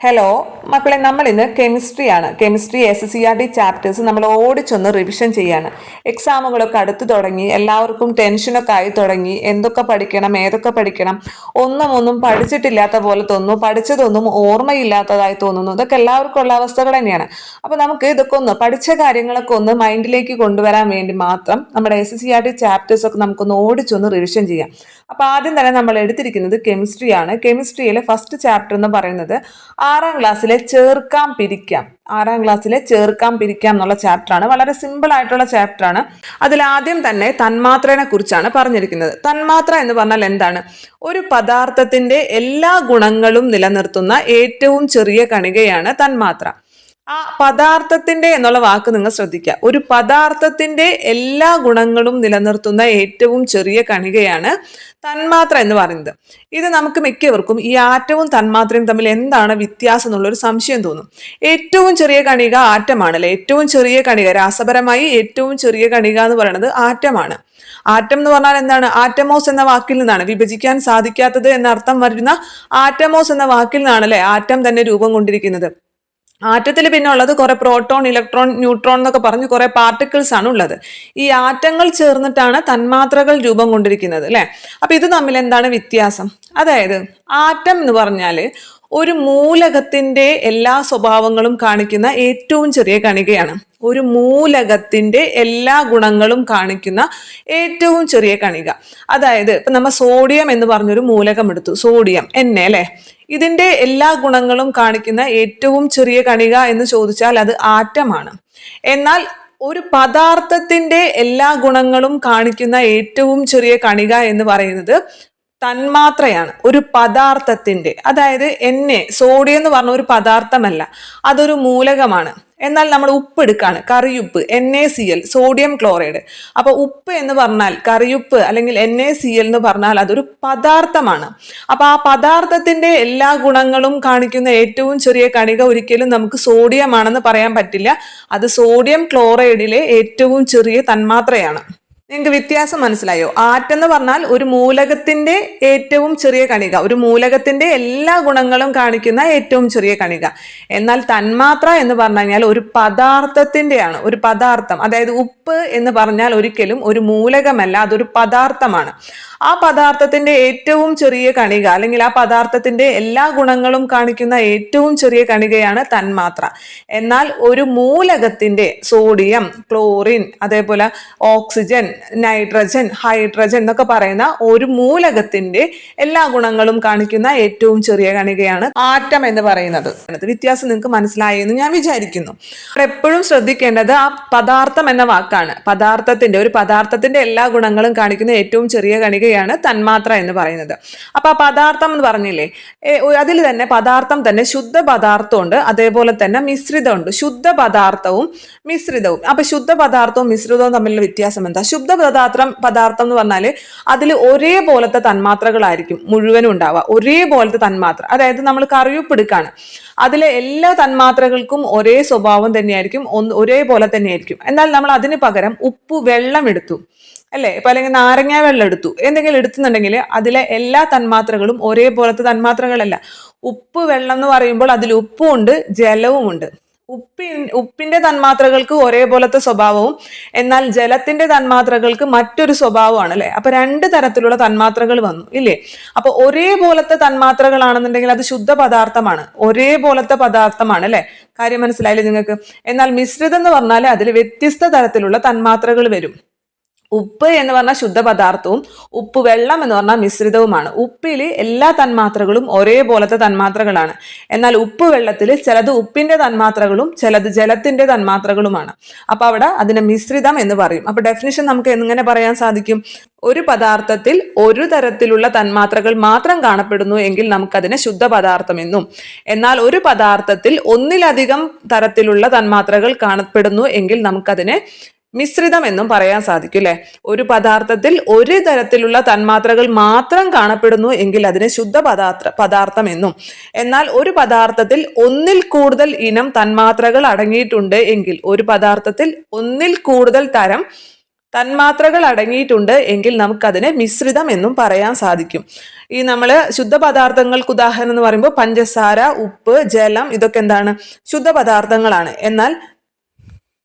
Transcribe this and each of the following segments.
Hello മക്കളെ, നമ്മൾ ഇന്ന് കെമിസ്ട്രി SCRT ചാപ്റ്റേഴ്സ് നമ്മൾ ഓടിച്ചൊന്ന് റിവിഷൻ ചെയ്യാണ്. എക്സാമുകളൊക്കെ അടുത്തു തുടങ്ങി, എല്ലാവർക്കും ടെൻഷനൊക്കെ ആയി തുടങ്ങി. എന്തൊക്കെ പഠിക്കണം, ഏതൊക്കെ പഠിക്കണം, ഒന്നും പഠിച്ചിട്ടില്ലാത്ത പോലെ തോന്നുന്നു, പഠിച്ചതൊന്നും ഓർമ്മയില്ലാത്തതായി തോന്നുന്നു. ഇതൊക്കെ എല്ലാവർക്കും ഉള്ള അവസ്ഥകൾ തന്നെയാണ്. അപ്പൊ നമുക്ക് ഇതൊക്കെ ഒന്ന് പഠിച്ച കാര്യങ്ങളൊക്കെ ഒന്ന് മൈൻഡിലേക്ക് കൊണ്ടുവരാൻ വേണ്ടി മാത്രം നമ്മുടെ SCRT ചാപ്റ്റേഴ്സ് ഒക്കെ നമുക്കൊന്ന് ഓടിച്ചൊന്ന് റിവിഷൻ ചെയ്യാം. അപ്പൊ ആദ്യം തന്നെ നമ്മൾ എടുത്തിരിക്കുന്നത് കെമിസ്ട്രിയാണ്. കെമിസ്ട്രിയിലെ ഫസ്റ്റ് ചാപ്റ്റർ എന്ന് പറയുന്നത് ആറാം ക്ലാസ്സിലെ ചേർക്കാം പിരിക്കാം എന്നുള്ള ചാപ്റ്റർ ആണ്. വളരെ സിമ്പിൾ ആയിട്ടുള്ള ചാപ്റ്റർ ആണ്. അതിൽ ആദ്യം തന്നെ തന്മാത്രയെ കുറിച്ചാണ് പറഞ്ഞിരിക്കുന്നത്. തന്മാത്ര എന്ന് പറഞ്ഞാൽ എന്താണ്? ഒരു പദാർത്ഥത്തിന്റെ എല്ലാ ഗുണങ്ങളും നിലനിർത്തുന്ന ഏറ്റവും ചെറിയ കണികയാണ് തന്മാത്ര. ആ പദാർത്ഥത്തിന്റെ എന്നുള്ള വാക്ക് നിങ്ങൾ ശ്രദ്ധിക്കുക. ഒരു പദാർത്ഥത്തിന്റെ എല്ലാ ഗുണങ്ങളും നിലനിർത്തുന്ന ഏറ്റവും ചെറിയ കണികയാണ് തന്മാത്ര എന്ന് പറയുന്നത്. ഇത് നമുക്ക് മിക്കവർക്കും ഈ ആറ്റവും തന്മാത്രയും തമ്മിൽ എന്താണ് വ്യത്യാസം എന്നുള്ളൊരു സംശയം തോന്നും. ഏറ്റവും ചെറിയ കണിക ആറ്റമാണല്ലേ. ഏറ്റവും ചെറിയ കണിക, രാസപരമായി ഏറ്റവും ചെറിയ കണിക എന്ന് പറയുന്നത് ആറ്റമാണ്. ആറ്റം എന്ന് പറഞ്ഞാൽ എന്താണ്? ആറ്റമോസ് എന്ന വാക്കിൽ നിന്നാണ്, വിഭജിക്കാൻ സാധിക്കാത്തത് എന്ന അർത്ഥം വരുന്ന ആറ്റമോസ് എന്ന വാക്കിൽ നിന്നാണ് അല്ലെ ആറ്റം തന്നെ രൂപം കൊണ്ടിരിക്കുന്നത്. ആറ്റത്തിൽ പിന്നെ ഉള്ളത് കുറെ പ്രോട്ടോൺ, ഇലക്ട്രോൺ, ന്യൂട്രോൺ എന്നൊക്കെ പറഞ്ഞ് കുറെ പാർട്ടിക്കിൾസ് ആണ് ഉള്ളത്. ഈ ആറ്റങ്ങൾ ചേർന്നിട്ടാണ് തന്മാത്രകൾ രൂപം കൊണ്ടിരിക്കുന്നത് അല്ലെ. അപ്പൊ ഇത് തമ്മിൽ എന്താണ് വ്യത്യാസം? അതായത് ആറ്റം എന്ന് പറഞ്ഞാല് ഒരു മൂലകത്തിന്റെ എല്ലാ സ്വഭാവങ്ങളും കാണിക്കുന്ന ഏറ്റവും ചെറിയ കണികയാണ്. ഒരു മൂലകത്തിന്റെ എല്ലാ ഗുണങ്ങളും കാണിക്കുന്ന ഏറ്റവും ചെറിയ കണിക. അതായത് ഇപ്പൊ നമ്മൾ സോഡിയം എന്ന് പറഞ്ഞൊരു മൂലകം എടുത്തു, സോഡിയം അല്ലെ. ഇതിന്റെ എല്ലാ ഗുണങ്ങളും കാണിക്കുന്ന ഏറ്റവും ചെറിയ കണിക എന്ന് ചോദിച്ചാൽ അത് ആറ്റമാണ്. എന്നാൽ ഒരു പദാർത്ഥത്തിന്റെ എല്ലാ ഗുണങ്ങളും കാണിക്കുന്ന ഏറ്റവും ചെറിയ കണിക എന്ന് പറയുന്നത് തന്മാത്രയാണ്. ഒരു പദാർത്ഥത്തിന്റെ, അതായത് സോഡിയം എന്ന് പറഞ്ഞ ഒരു പദാർത്ഥമല്ല, അതൊരു മൂലകമാണ്. എന്നാൽ നമ്മൾ ഉപ്പ് എടുക്കാണ്, കറിയുപ്പ്, NaCl, സോഡിയം ക്ലോറൈഡ്. അപ്പൊ ഉപ്പ് എന്ന് പറഞ്ഞാൽ, കറിയുപ്പ് അല്ലെങ്കിൽ NaCl എന്ന് പറഞ്ഞാൽ അതൊരു പദാർത്ഥമാണ്. അപ്പൊ ആ പദാർത്ഥത്തിന്റെ എല്ലാ ഗുണങ്ങളും കാണിക്കുന്ന ഏറ്റവും ചെറിയ കണിക ഒരിക്കലും നമുക്ക് സോഡിയം ആണെന്ന് പറയാൻ പറ്റില്ല. അത് സോഡിയം ക്ലോറൈഡിലെ ഏറ്റവും ചെറിയ തന്മാത്രയാണ്. നിങ്ങൾക്ക് വ്യത്യാസം മനസ്സിലായോ? ആറ്റം എന്ന് പറഞ്ഞാൽ ഒരു മൂലകത്തിന്റെ ഏറ്റവും ചെറിയ കണിക, ഒരു മൂലകത്തിന്റെ എല്ലാ ഗുണങ്ങളും കാണിക്കുന്ന ഏറ്റവും ചെറിയ കണിക. എന്നാൽ തന്മാത്ര എന്ന് പറഞ്ഞു കഴിഞ്ഞാൽ ഒരു പദാർത്ഥത്തിന്റെയാണ്, ഒരു പദാർത്ഥം. അതായത് ഉപ്പ് എന്ന് പറഞ്ഞാൽ ഒരിക്കലും ഒരു മൂലകമല്ല, അതൊരു പദാർത്ഥമാണ്. ആ പദാർത്ഥത്തിന്റെ ഏറ്റവും ചെറിയ കണിക അല്ലെങ്കിൽ ആ പദാർത്ഥത്തിന്റെ എല്ലാ ഗുണങ്ങളും കാണിക്കുന്ന ഏറ്റവും ചെറിയ കണികയാണ് തന്മാത്ര. എന്നാൽ ഒരു മൂലകത്തിന്റെ സോഡിയം, ക്ലോറിൻ, അതേപോലെ ഓക്സിജൻ, നൈട്രജൻ, ഹൈഡ്രജൻ എന്നൊക്കെ പറയുന്ന ഒരു മൂലകത്തിന്റെ എല്ലാ ഗുണങ്ങളും കാണിക്കുന്ന ഏറ്റവും ചെറിയ കണികയാണ് ആറ്റം എന്ന് പറയുന്നത്. വ്യത്യാസം നിങ്ങൾക്ക് മനസ്സിലായി എന്ന് ഞാൻ വിചാരിക്കുന്നു. എപ്പോഴും ശ്രദ്ധിക്കേണ്ടത് ആ പദാർത്ഥം എന്ന വാക്കാണ്. ഒരു പദാർത്ഥത്തിന്റെ എല്ലാ ഗുണങ്ങളും കാണിക്കുന്ന ഏറ്റവും ചെറിയ കണികയാണ് തന്മാത്ര എന്ന് പറയുന്നത്. അപ്പൊ ആ പദാർത്ഥം എന്ന് പറഞ്ഞില്ലേ, അതിൽ തന്നെ പദാർത്ഥം തന്നെ ശുദ്ധ പദാർത്ഥമുണ്ട്, അതേപോലെ തന്നെ മിശ്രിതമുണ്ട്. ശുദ്ധ പദാർത്ഥവും മിശ്രിതവും. അപ്പൊ ശുദ്ധ പദാർത്ഥവും മിശ്രിതവും തമ്മിലുള്ള വ്യത്യാസം എന്താ? ശുദ്ധ പദാർത്ഥം എന്ന് പറഞ്ഞാല് അതിൽ ഒരേപോലത്തെ തന്മാത്രകളായിരിക്കും മുഴുവനും ഉണ്ടാവുക, ഒരേപോലത്തെ തന്മാത്ര. അതായത് നമ്മൾ കറിയുപ്പ് എടുക്കാണ്, അതിലെ എല്ലാ തന്മാത്രകൾക്കും ഒരേ സ്വഭാവം തന്നെയായിരിക്കും, ഒരേപോലെ തന്നെയായിരിക്കും. എന്നാൽ നമ്മൾ അതിന് പകരം ഉപ്പ്, വെള്ളം എടുത്തു അല്ലെ, ഇപ്പൊ അല്ലെങ്കിൽ നാരങ്ങ വെള്ളം എടുത്തു, എന്തെങ്കിലും എടുത്തുന്നുണ്ടെങ്കിൽ അതിലെ എല്ലാ തന്മാത്രകളും ഒരേപോലത്തെ തന്മാത്രകളല്ല. ഉപ്പ്, വെള്ളം എന്ന് പറയുമ്പോൾ അതിൽ ഉപ്പും ഉണ്ട്, ജലവും ഉണ്ട്. ഉപ്പിന്റെ തന്മാത്രകൾക്ക് ഒരേപോലത്തെ സ്വഭാവവും എന്നാൽ ജലത്തിന്റെ തന്മാത്രകൾക്ക് മറ്റൊരു സ്വഭാവമാണ് അല്ലെ. അപ്പൊ രണ്ട് തരത്തിലുള്ള തന്മാത്രകൾ വന്നു ഇല്ലേ. അപ്പൊ ഒരേപോലത്തെ തന്മാത്രകളാണെന്നുണ്ടെങ്കിൽ അത് ശുദ്ധ പദാർത്ഥമാണ്, ഒരേപോലത്തെ പദാർത്ഥമാണ് അല്ലെ. കാര്യം മനസ്സിലായില്ലേ നിങ്ങൾക്ക്? എന്നാൽ മിശ്രിതം എന്ന് പറഞ്ഞാൽ അതിൽ വ്യത്യസ്ത തരത്തിലുള്ള തന്മാത്രകൾ വരും. ഉപ്പ് എന്ന് പറഞ്ഞാൽ ശുദ്ധ പദാർത്ഥവും ഉപ്പ് വെള്ളം എന്ന് പറഞ്ഞാൽ മിശ്രിതവുമാണ്. ഉപ്പിൽ എല്ലാ തന്മാത്രകളും ഒരേപോലത്തെ തന്മാത്രകളാണ്. എന്നാൽ ഉപ്പ് വെള്ളത്തിൽ ചിലത് ഉപ്പിന്റെ തന്മാത്രകളും ചിലത് ജലത്തിന്റെ തന്മാത്രകളുമാണ്. അപ്പൊ അവിടെ അതിനെ മിശ്രിതം എന്ന് പറയും. അപ്പൊ ഡെഫിനിഷൻ നമുക്ക് എങ്ങനെ പറയാൻ സാധിക്കും? ഒരു പദാർത്ഥത്തിൽ ഒരു തരത്തിലുള്ള തന്മാത്രകൾ മാത്രം കാണപ്പെടുന്നു എങ്കിൽ നമുക്കതിനെ ശുദ്ധ പദാർത്ഥം എന്നും, എന്നാൽ ഒരു പദാർത്ഥത്തിൽ ഒന്നിലധികം തരത്തിലുള്ള തന്മാത്രകൾ കാണപ്പെടുന്നു എങ്കിൽ നമുക്കതിനെ മിശ്രിതം എന്നും പറയാൻ സാധിക്കും അല്ലെ. ഒരു പദാർത്ഥത്തിൽ ഒരു തരത്തിലുള്ള തന്മാത്രകൾ മാത്രം കാണപ്പെടുന്നു എങ്കിൽ അതിനെ ശുദ്ധ പദാർത്ഥം എന്നും, എന്നാൽ ഒരു പദാർത്ഥത്തിൽ ഒന്നിൽ കൂടുതൽ ഇനം തന്മാത്രകൾ അടങ്ങിയിട്ടുണ്ട് എങ്കിൽ, ഒരു പദാർത്ഥത്തിൽ ഒന്നിൽ കൂടുതൽ തരം തന്മാത്രകൾ അടങ്ങിയിട്ടുണ്ട് എങ്കിൽ നമുക്കതിനെ മിശ്രിതം എന്നും പറയാൻ സാധിക്കും. ഈ നമ്മൾ ശുദ്ധ പദാർത്ഥങ്ങൾക്ക് ഉദാഹരണം എന്ന് പറയുമ്പോൾ പഞ്ചസാര, ഉപ്പ്, ജലം ഇതൊക്കെ എന്താണ്? ശുദ്ധ പദാർത്ഥങ്ങളാണ്. എന്നാൽ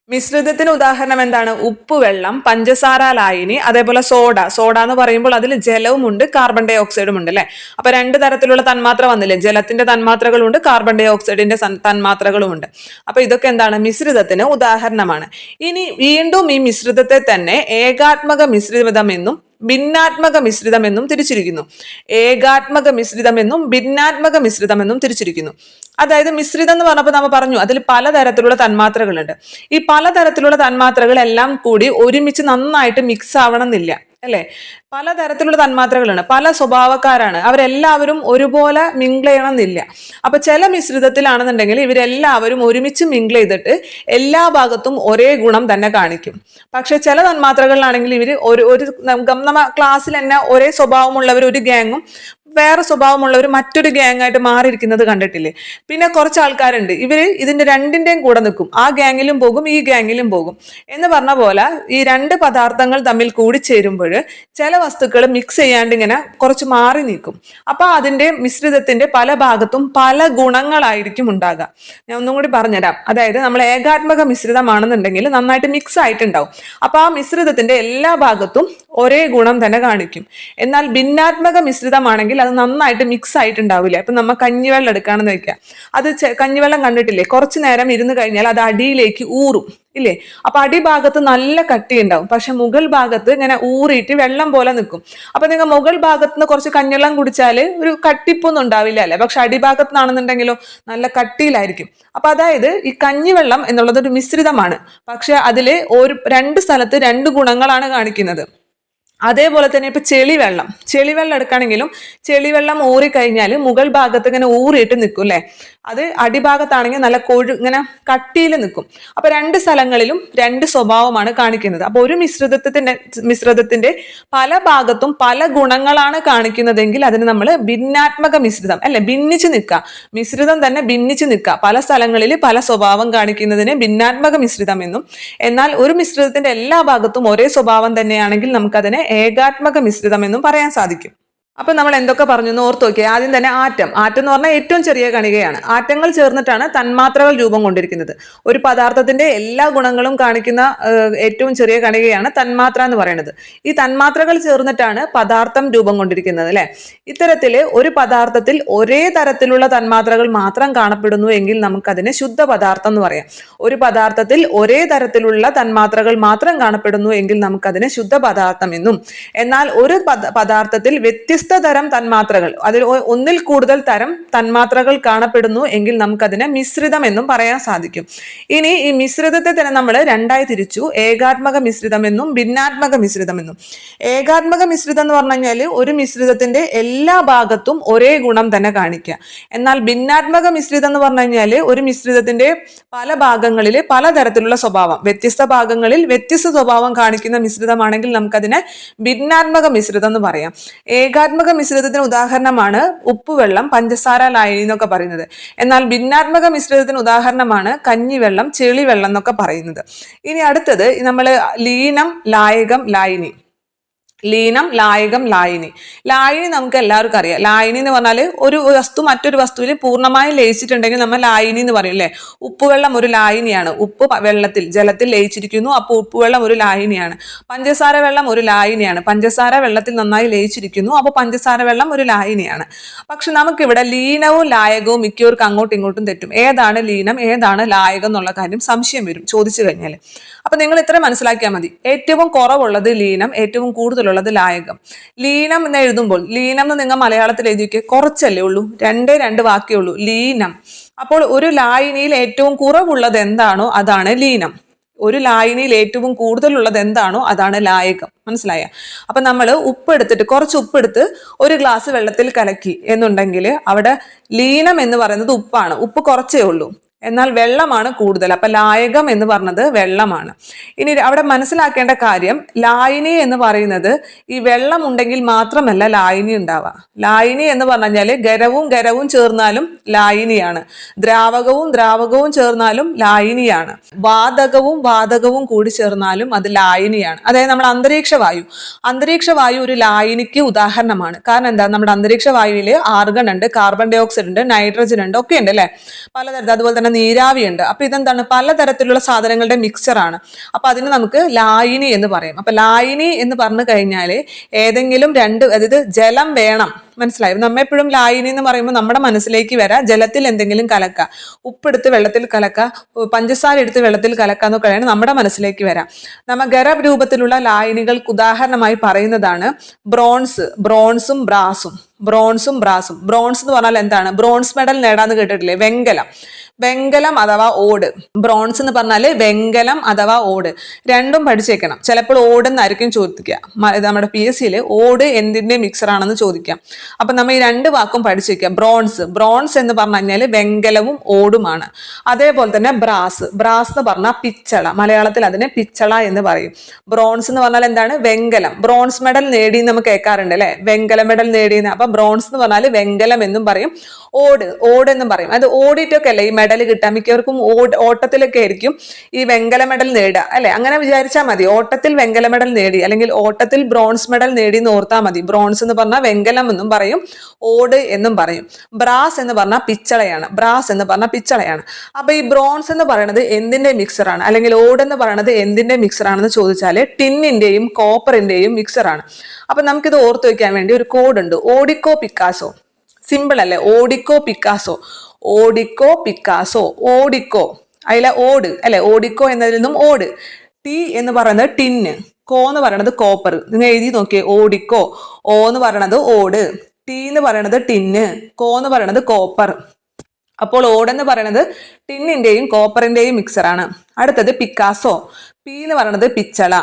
മിശ്രിതത്തിന് ഉദാഹരണം എന്താണ്? ഉപ്പ്, വെള്ളം, പഞ്ചസാര, ലായനി, അതേപോലെ സോഡ എന്ന് പറയുമ്പോൾ അതിൽ ജലവും ഉണ്ട്, കാർബൺ ഡൈ ഓക്സൈഡും ഉണ്ട് അല്ലെ. അപ്പൊ രണ്ട് തരത്തിലുള്ള തന്മാത്ര വന്നില്ലേ? ജലത്തിന്റെ തന്മാത്രകളുണ്ട്, കാർബൺ ഡൈ ഓക്സൈഡിന്റെ തന്മാത്രകളും ഉണ്ട്. അപ്പൊ ഇതൊക്കെ എന്താണ്? മിശ്രിതത്തിന് ഉദാഹരണമാണ്. ഇനി വീണ്ടും ഈ മിശ്രിതത്തെ തന്നെ ഏകാത്മക മിശ്രിതം എന്നും ഭിന്നാത്മക മിശ്രിതം എന്നും തിരിച്ചിരിക്കുന്നു. ഏകാത്മക മിശ്രിതം എന്നും ഭിന്നാത്മക മിശ്രിതം എന്നും തിരിച്ചിരിക്കുന്നു. അതായത് മിശ്രിതം എന്ന് പറഞ്ഞപ്പോൾ നമ്മൾ പറഞ്ഞു അതിൽ പലതരത്തിലുള്ള തന്മാത്രകളുണ്ട്. ഈ പലതരത്തിലുള്ള തന്മാത്രകൾ എല്ലാം കൂടി ഒരുമിച്ച് നന്നായിട്ട് മിക്സ് ആവണം എന്നില്ല അല്ലെ. പലതരത്തിലുള്ള തന്മാത്രകളാണ്, പല സ്വഭാവക്കാരാണ്, അവരെല്ലാവരും ഒരുപോലെ മിങ്കിൾ ചെയ്യണം എന്നില്ല. അപ്പൊ ചില മിശ്രിതത്തിലാണെന്നുണ്ടെങ്കിൽ ഇവരെല്ലാവരും ഒരുമിച്ച് മിങ്കിൾ ചെയ്തിട്ട് എല്ലാ ഭാഗത്തും ഒരേ ഗുണം തന്നെ കാണിക്കും. പക്ഷെ ചില തന്മാത്രകളിലാണെങ്കിൽ ഇവർ ഒരു നമ്മ ക്ലാസ്സിൽ തന്നെ ഒരേ സ്വഭാവമുള്ളവർ ഒരു ഗ്യാങ്ങും വേറെ സ്വഭാവമുള്ളവർ മറ്റൊരു ഗ്യാങ് ആയിട്ട് മാറിയിരിക്കുന്നത് കണ്ടിട്ടില്ലേ? പിന്നെ കുറച്ച് ആൾക്കാരുണ്ട്, ഇവര് ഇതിന്റെ രണ്ടിന്റെയും കൂടെ നിൽക്കും, ആ ഗ്യാങ്ങിലും പോകും ഈ ഗ്യാങ്ങിലും പോകും എന്ന് പറഞ്ഞ പോലെ ഈ രണ്ട് പദാർത്ഥങ്ങൾ തമ്മിൽ കൂടിച്ചേരുമ്പോൾ ചില വസ്തുക്കൾ മിക്സ് ചെയ്യാണ്ട് ഇങ്ങനെ കുറച്ച് മാറി നിൽക്കും. അപ്പൊ അതിന്റെ മിശ്രിതത്തിന്റെ പല ഭാഗത്തും പല ഗുണങ്ങളായിരിക്കും ഉണ്ടാകുക. ഞാൻ ഒന്നും കൂടി പറഞ്ഞുതരാം. അതായത് നമ്മൾ ഏകാത്മക മിശ്രിതമാണെന്നുണ്ടെങ്കിൽ നന്നായിട്ട് മിക്സ് ആയിട്ടുണ്ടാവും. അപ്പൊ ആ മിശ്രിതത്തിന്റെ എല്ലാ ഭാഗത്തും ഒരേ ഗുണം തന്നെ കാണിക്കും. എന്നാൽ ഭിന്നാത്മക മിശ്രിതമാണെങ്കിൽ അത് നന്നായിട്ട് മിക്സ് ആയിട്ടുണ്ടാവില്ല. ഇപ്പൊ നമ്മൾ കഞ്ഞിവെള്ളം എടുക്കുകയാണെന്ന് വെക്കുക, അത് കഞ്ഞിവെള്ളം കണ്ടിട്ടില്ലേ? കുറച്ചു നേരം ഇരുന്ന് കഴിഞ്ഞാൽ അത് അടിയിലേക്ക് ഊറും ഇല്ലേ? അപ്പൊ അടിഭാഗത്ത് നല്ല കട്ടി ഉണ്ടാവും, പക്ഷെ മുകൾ ഭാഗത്ത് ഇങ്ങനെ ഊറിയിട്ട് വെള്ളം പോലെ നിൽക്കും. അപ്പൊ നിങ്ങൾ മുകൾ ഭാഗത്ത് നിന്ന് കുറച്ച് കഞ്ഞിവെള്ളം കുടിച്ചാൽ ഒരു കട്ടിപ്പൊന്നും ഉണ്ടാവില്ല അല്ലെ. പക്ഷെ അടിഭാഗത്ത് നിന്നാണെന്നുണ്ടെങ്കിലോ നല്ല കട്ടിയിലായിരിക്കും. അപ്പൊ അതായത് ഈ കഞ്ഞിവെള്ളം എന്നുള്ളത് ഒരു മിശ്രിതമാണ്, പക്ഷെ അതില് രണ്ട് സ്ഥലത്ത് രണ്ട് ഗുണങ്ങളാണ് കാണിക്കുന്നത്. അതേപോലെ തന്നെ ഇപ്പൊ ചെളിവെള്ളം എടുക്കുകയാണെങ്കിലും ചെളിവെള്ളം ഊറിക്കഴിഞ്ഞാൽ മുകൾ ഭാഗത്ത് ഇങ്ങനെ ഊറിയിട്ട് നിൽക്കും അല്ലെ. അത് അടിഭാഗത്താണെങ്കിൽ നല്ല ഇങ്ങനെ കട്ടിയിൽ നിൽക്കും. അപ്പൊ രണ്ട് സ്ഥലങ്ങളിലും രണ്ട് സ്വഭാവമാണ് കാണിക്കുന്നത്. അപ്പൊ ഒരു മിശ്രിതത്തിന്റെ പല ഭാഗത്തും പല ഗുണങ്ങളാണ് കാണിക്കുന്നതെങ്കിൽ അതിന് നമ്മൾ ഭിന്നാത്മക മിശ്രിതം അല്ലെ, ഭിന്നിച്ച് നിൽക്കുക, മിശ്രിതം തന്നെ ഭിന്നിച്ച് നിൽക്കുക, പല സ്ഥലങ്ങളിൽ പല സ്വഭാവം കാണിക്കുന്നതിന് ഭിന്നാത്മക മിശ്രിതം എന്നും, എന്നാൽ ഒരു മിശ്രിതത്തിന്റെ എല്ലാ ഭാഗത്തും ഒരേ സ്വഭാവം തന്നെയാണെങ്കിൽ നമുക്കതിനെ ഏകാത്മക മിശ്രിതം എന്നും പറയാൻ സാധിക്കും. അപ്പൊ നമ്മൾ എന്തൊക്കെ പറഞ്ഞു എന്ന് ഓർത്ത് നോക്കിയാൽ, ആദ്യം തന്നെ ആറ്റം എന്ന് പറഞ്ഞാൽ ഏറ്റവും ചെറിയ കണികയാണ്. ആറ്റങ്ങൾ ചേർന്നിട്ടാണ് തന്മാത്രകൾ രൂപം കൊണ്ടിരിക്കുന്നത്. ഒരു പദാർത്ഥത്തിന്റെ എല്ലാ ഗുണങ്ങളും കാണിക്കുന്ന ഏറ്റവും ചെറിയ കണികയാണ് തന്മാത്ര എന്ന് പറയുന്നത്. ഈ തന്മാത്രകൾ ചേർന്നിട്ടാണ് പദാർത്ഥം രൂപം കൊണ്ടിരിക്കുന്നത് അല്ലെ. ഇത്തരത്തില് ഒരു പദാർത്ഥത്തിൽ ഒരേ തരത്തിലുള്ള തന്മാത്രകൾ മാത്രം കാണപ്പെടുന്നു എങ്കിൽ നമുക്കതിനെ ശുദ്ധ പദാർത്ഥം എന്ന് പറയാം. ഒരു പദാർത്ഥത്തിൽ ഒരേ തരത്തിലുള്ള തന്മാത്രകൾ മാത്രം കാണപ്പെടുന്നു എങ്കിൽ നമുക്കതിനെ ശുദ്ധ പദാർത്ഥം എന്നും, എന്നാൽ ഒരു പദാർത്ഥത്തിൽ വ്യത്യസ്ത തരം തന്മാത്രകൾ, അതിൽ ഒന്നിൽ കൂടുതൽ തരം തന്മാത്രകൾ കാണപ്പെടുന്നു എങ്കിൽ നമുക്കതിനെ മിശ്രിതം എന്നും പറയാൻ സാധിക്കും. ഇനി ഈ മിശ്രിതത്തെ തന്നെ നമ്മൾ രണ്ടായി തിരിച്ചു, ഏകാത്മക മിശ്രിതം എന്നും ഭിന്നാത്മക മിശ്രിതം എന്നും. ഏകാത്മക മിശ്രിതം എന്ന് പറഞ്ഞു കഴിഞ്ഞാൽ ഒരു മിശ്രിതത്തിന്റെ എല്ലാ ഭാഗത്തും ഒരേ ഗുണം തന്നെ കാണിക്കുക. എന്നാൽ ഭിന്നാത്മക മിശ്രിതം എന്ന് പറഞ്ഞു കഴിഞ്ഞാൽ ഒരു മിശ്രിതത്തിന്റെ പല ഭാഗങ്ങളിൽ പലതരത്തിലുള്ള സ്വഭാവം, വ്യത്യസ്ത ഭാഗങ്ങളിൽ വ്യത്യസ്ത സ്വഭാവം കാണിക്കുന്ന മിശ്രിതമാണെങ്കിൽ നമുക്കതിനെ ഭിന്നാത്മക മിശ്രിതം എന്ന് പറയാം. ഏകാത്മക മിശ്രിതത്തിന് ഉദാഹരണമാണ് ഉപ്പ്, വെള്ളം, പഞ്ചസാര, ലായനി എന്നൊക്കെ പറയുന്നത്. എന്നാൽ ഭിന്നാത്മക മിശ്രിതത്തിന് ഉദാഹരണമാണ് കഞ്ഞിവെള്ളം, ചെളിവെള്ളം എന്നൊക്കെ പറയുന്നത്. ഇനി അടുത്തത് നമ്മൾ ലീനം, ലായകം, ലായനി. ലീനം, ലായകം, ലായനി. ലായനി നമുക്ക് എല്ലാവർക്കും അറിയാം. ലായനി എന്ന് പറഞ്ഞാൽ ഒരു വസ്തു മറ്റൊരു വസ്തുവിൽ പൂർണ്ണമായും ലയിച്ചിട്ടുണ്ടെങ്കിൽ നമ്മൾ ലായനി എന്ന് പറയും അല്ലെ. ഉപ്പുവെള്ളം ഒരു ലായനിയാണ്. ഉപ്പ് ജലത്തിൽ ലയിച്ചിരിക്കുന്നു, അപ്പോൾ ഉപ്പുവെള്ളം ഒരു ലായനിയാണ്. പഞ്ചസാര വെള്ളം ഒരു ലായനിയാണ്. പഞ്ചസാര വെള്ളത്തിൽ നന്നായി ലയിച്ചിരിക്കുന്നു, അപ്പോൾ പഞ്ചസാര വെള്ളം ഒരു ലായനിയാണ്. പക്ഷെ നമുക്കിവിടെ ലീനവും ലായകവും മിക്കവർക്കും അങ്ങോട്ടും ഇങ്ങോട്ടും തെറ്റും. ഏതാണ് ലീനം ഏതാണ് ലായകം എന്നുള്ള കാര്യം സംശയം വരും ചോദിച്ചു കഴിഞ്ഞാൽ. അപ്പൊ നിങ്ങൾ ഇത്ര മനസ്സിലാക്കിയാൽ മതി. ഏറ്റവും കുറവുള്ളത് ലീനം, ഏറ്റവും കൂടുതലുള്ളത് ലായകം. ലീനം എന്ന് എഴുതുമ്പോൾ, ലീനം എന്ന് നിങ്ങൾ മലയാളത്തിൽ എഴുതിയൊക്കെ കുറച്ചല്ലേ ഉള്ളൂ, രണ്ട് വാക്കേ ഉള്ളൂ, ലീനം. അപ്പോൾ ഒരു ലായനിയിൽ ഏറ്റവും കുറവുള്ളത് എന്താണോ അതാണ് ലീനം. ഒരു ലായനിയിൽ ഏറ്റവും കൂടുതലുള്ളത് എന്താണോ അതാണ് ലായകം. മനസ്സിലായ? അപ്പൊ നമ്മൾ കുറച്ച് ഉപ്പെടുത്ത് ഒരു ഗ്ലാസ് വെള്ളത്തിൽ കലക്കി എന്നുണ്ടെങ്കിൽ അവിടെ ലീനം എന്ന് പറയുന്നത് ഉപ്പാണ്. ഉപ്പ് കുറച്ചേ ഉള്ളൂ. എന്നാൽ വെള്ളമാണ് കൂടുതൽ. അപ്പൊ ലായകം എന്ന് പറഞ്ഞത് വെള്ളമാണ്. ഇനി അവിടെ മനസ്സിലാക്കേണ്ട കാര്യം, ലായനി എന്ന് പറയുന്നത് ഈ വെള്ളം ഉണ്ടെങ്കിൽ മാത്രമല്ല ലായനി ഉണ്ടാവുക. ലായനി എന്ന് പറഞ്ഞാൽ ഗരവും ചേർന്നാലും ലായനിയാണ്, ദ്രാവകവും ചേർന്നാലും ലായനിയാണ്, വാതകവും കൂടി ചേർന്നാലും അത് ലായനിയാണ്. അതായത് നമ്മുടെ അന്തരീക്ഷ വായു ഒരു ലായനിക്ക് ഉദാഹരണമാണ്. കാരണം എന്താ, നമ്മുടെ അന്തരീക്ഷ വായുവിൽ ആർഗൺ ഉണ്ട്, കാർബൺ ഡൈ ഓക്സൈഡ് ഉണ്ട്, നൈട്രജൻ ഉണ്ട്, ഒക്കെ ഉണ്ട് അല്ലെ, പലതരത്തിൽ. അതുപോലെ തന്നെ നീരാവിയുണ്ട്. അപ്പൊ ഇതെന്താണ്, പലതരത്തിലുള്ള സാധനങ്ങളുടെ മിക്സറാണ്. അപ്പൊ അതിന് നമുക്ക് ലായിനി എന്ന് പറയും. അപ്പൊ ലായിനി എന്ന് പറഞ്ഞു കഴിഞ്ഞാൽ ഏതെങ്കിലും രണ്ട്, അതായത് ജലം വേണം, മനസ്സിലായി. നമ്മെപ്പോഴും ലായിനി എന്ന് പറയുമ്പോൾ നമ്മുടെ മനസ്സിലേക്ക് വരാം ജലത്തിൽ എന്തെങ്കിലും കലക്കുക, ഉപ്പെടുത്ത് വെള്ളത്തിൽ കലക്കുക, പഞ്ചസാര എടുത്ത് വെള്ളത്തിൽ കലക്കുക എന്നൊക്കെയാണ് നമ്മുടെ മനസ്സിലേക്ക് വരാം. ഗരരൂപത്തിലുള്ള ലായനികൾക്ക് ഉദാഹരണമായി പറയുന്നതാണ് ബ്രോൺസും ബ്രാസും. ബ്രോൺസ് എന്ന് പറഞ്ഞാൽ എന്താണ്, ബ്രോൺസ് മെഡൽ നേടാന്ന് കേട്ടിട്ടില്ലേ, വെങ്കലം അഥവാ ഓട്. ബ്രോൺസ് എന്ന് പറഞ്ഞാല് വെങ്കലം അഥവാ ഓട്. രണ്ടും പഠിച്ചേക്കണം. ചിലപ്പോൾ ഓടെന്നായിരിക്കും ചോദിക്കുക, നമ്മുടെ PSCയിൽ ഓട് എന്തിന്റെ മിക്സർ ആണെന്ന് ചോദിക്കാം. അപ്പൊ നമ്മൾ ഈ രണ്ട് വാക്കും പഠിച്ചേക്കുക. ബ്രോൺസ് എന്ന് പറഞ്ഞു കഴിഞ്ഞാൽ വെങ്കലവും ഓടുമാണ്. അതേപോലെ തന്നെ ബ്രാസ് എന്ന് പറഞ്ഞാൽ പിച്ചള, മലയാളത്തിൽ അതിനെ പിച്ചള എന്ന് പറയും. ബ്രോൺസ് എന്ന് പറഞ്ഞാൽ എന്താണ്, വെങ്കലം. ബ്രോൺസ് മെഡൽ നേടി നമുക്ക് കേൾക്കാറുണ്ട് അല്ലെ, വെങ്കല മെഡൽ നേടിയെന്ന്. അപ്പൊ ബ്രോൺസ് എന്ന് പറഞ്ഞാൽ വെങ്കലം എന്നും പറയും, ഓട് എന്നും പറയും. അത് ഓടിയിട്ടൊക്കെ അല്ലേ ഈ മെഡൽ കിട്ടാം. മിക്കവർക്കും ഓട്ടത്തിലൊക്കെ ആയിരിക്കും ഈ വെങ്കല മെഡൽ നേടുക അല്ലെ. അങ്ങനെ വിചാരിച്ചാൽ മതി, ഓട്ടത്തിൽ വെങ്കല മെഡൽ നേടി അല്ലെങ്കിൽ ഓട്ടത്തിൽ ബ്രോൺസ് മെഡൽ നേടി എന്ന് ഓർത്താൽ മതി. ബ്രോൺസ് എന്ന് പറഞ്ഞാൽ വെങ്കലം എന്നും പറയും, ഓട് എന്നും പറയും. ബ്രാസ് എന്ന് പറഞ്ഞാൽ പിച്ചളയാണ്. അപ്പൊ ഈ ബ്രോൺസ് എന്ന് പറയുന്നത് എന്തിന്റെ മിക്സറാണ്, അല്ലെങ്കിൽ ഓട് എന്ന് പറയുന്നത് എന്തിന്റെ മിക്സറാണെന്ന് ചോദിച്ചാൽ ടിന്നിന്റെയും കോപ്പറിന്റെയും മിക്സറാണ്. അപ്പൊ നമുക്കിത് ഓർത്തു വെക്കാൻ വേണ്ടി ഒരു കോഡ് ഉണ്ട്, ഓഡിക്കോ പിക്കാസോ. സിമ്പിൾ അല്ലേ, ഓഡിക്കോ പിക്കാസോ. ഓഡിക്കോ അതിലെ ഓട് അല്ലെ, ഓഡിക്കോ എന്നതിൽ നിന്നും ഓട്. ടി എന്ന് പറയുന്നത് ടിന്ന്, കോ എന്ന് പറയുന്നത് കോപ്പർ. നിങ്ങൾ എഴുതി നോക്കിയേ, ഓഡിക്കോ. ഓ എന്ന് പറയുന്നത് ഓട്, ടി എന്ന് പറയുന്നത് ടിന്ന്, കോ എന്ന് പറയുന്നത് കോപ്പർ. അപ്പോൾ ഓടെന്ന് പറയുന്നത് ടിന്നിന്റെയും കോപ്പറിന്റെയും മിക്സറാണ്. അടുത്തത് പിക്കാസോ. പി എന്ന് പറയുന്നത് പിച്ചള,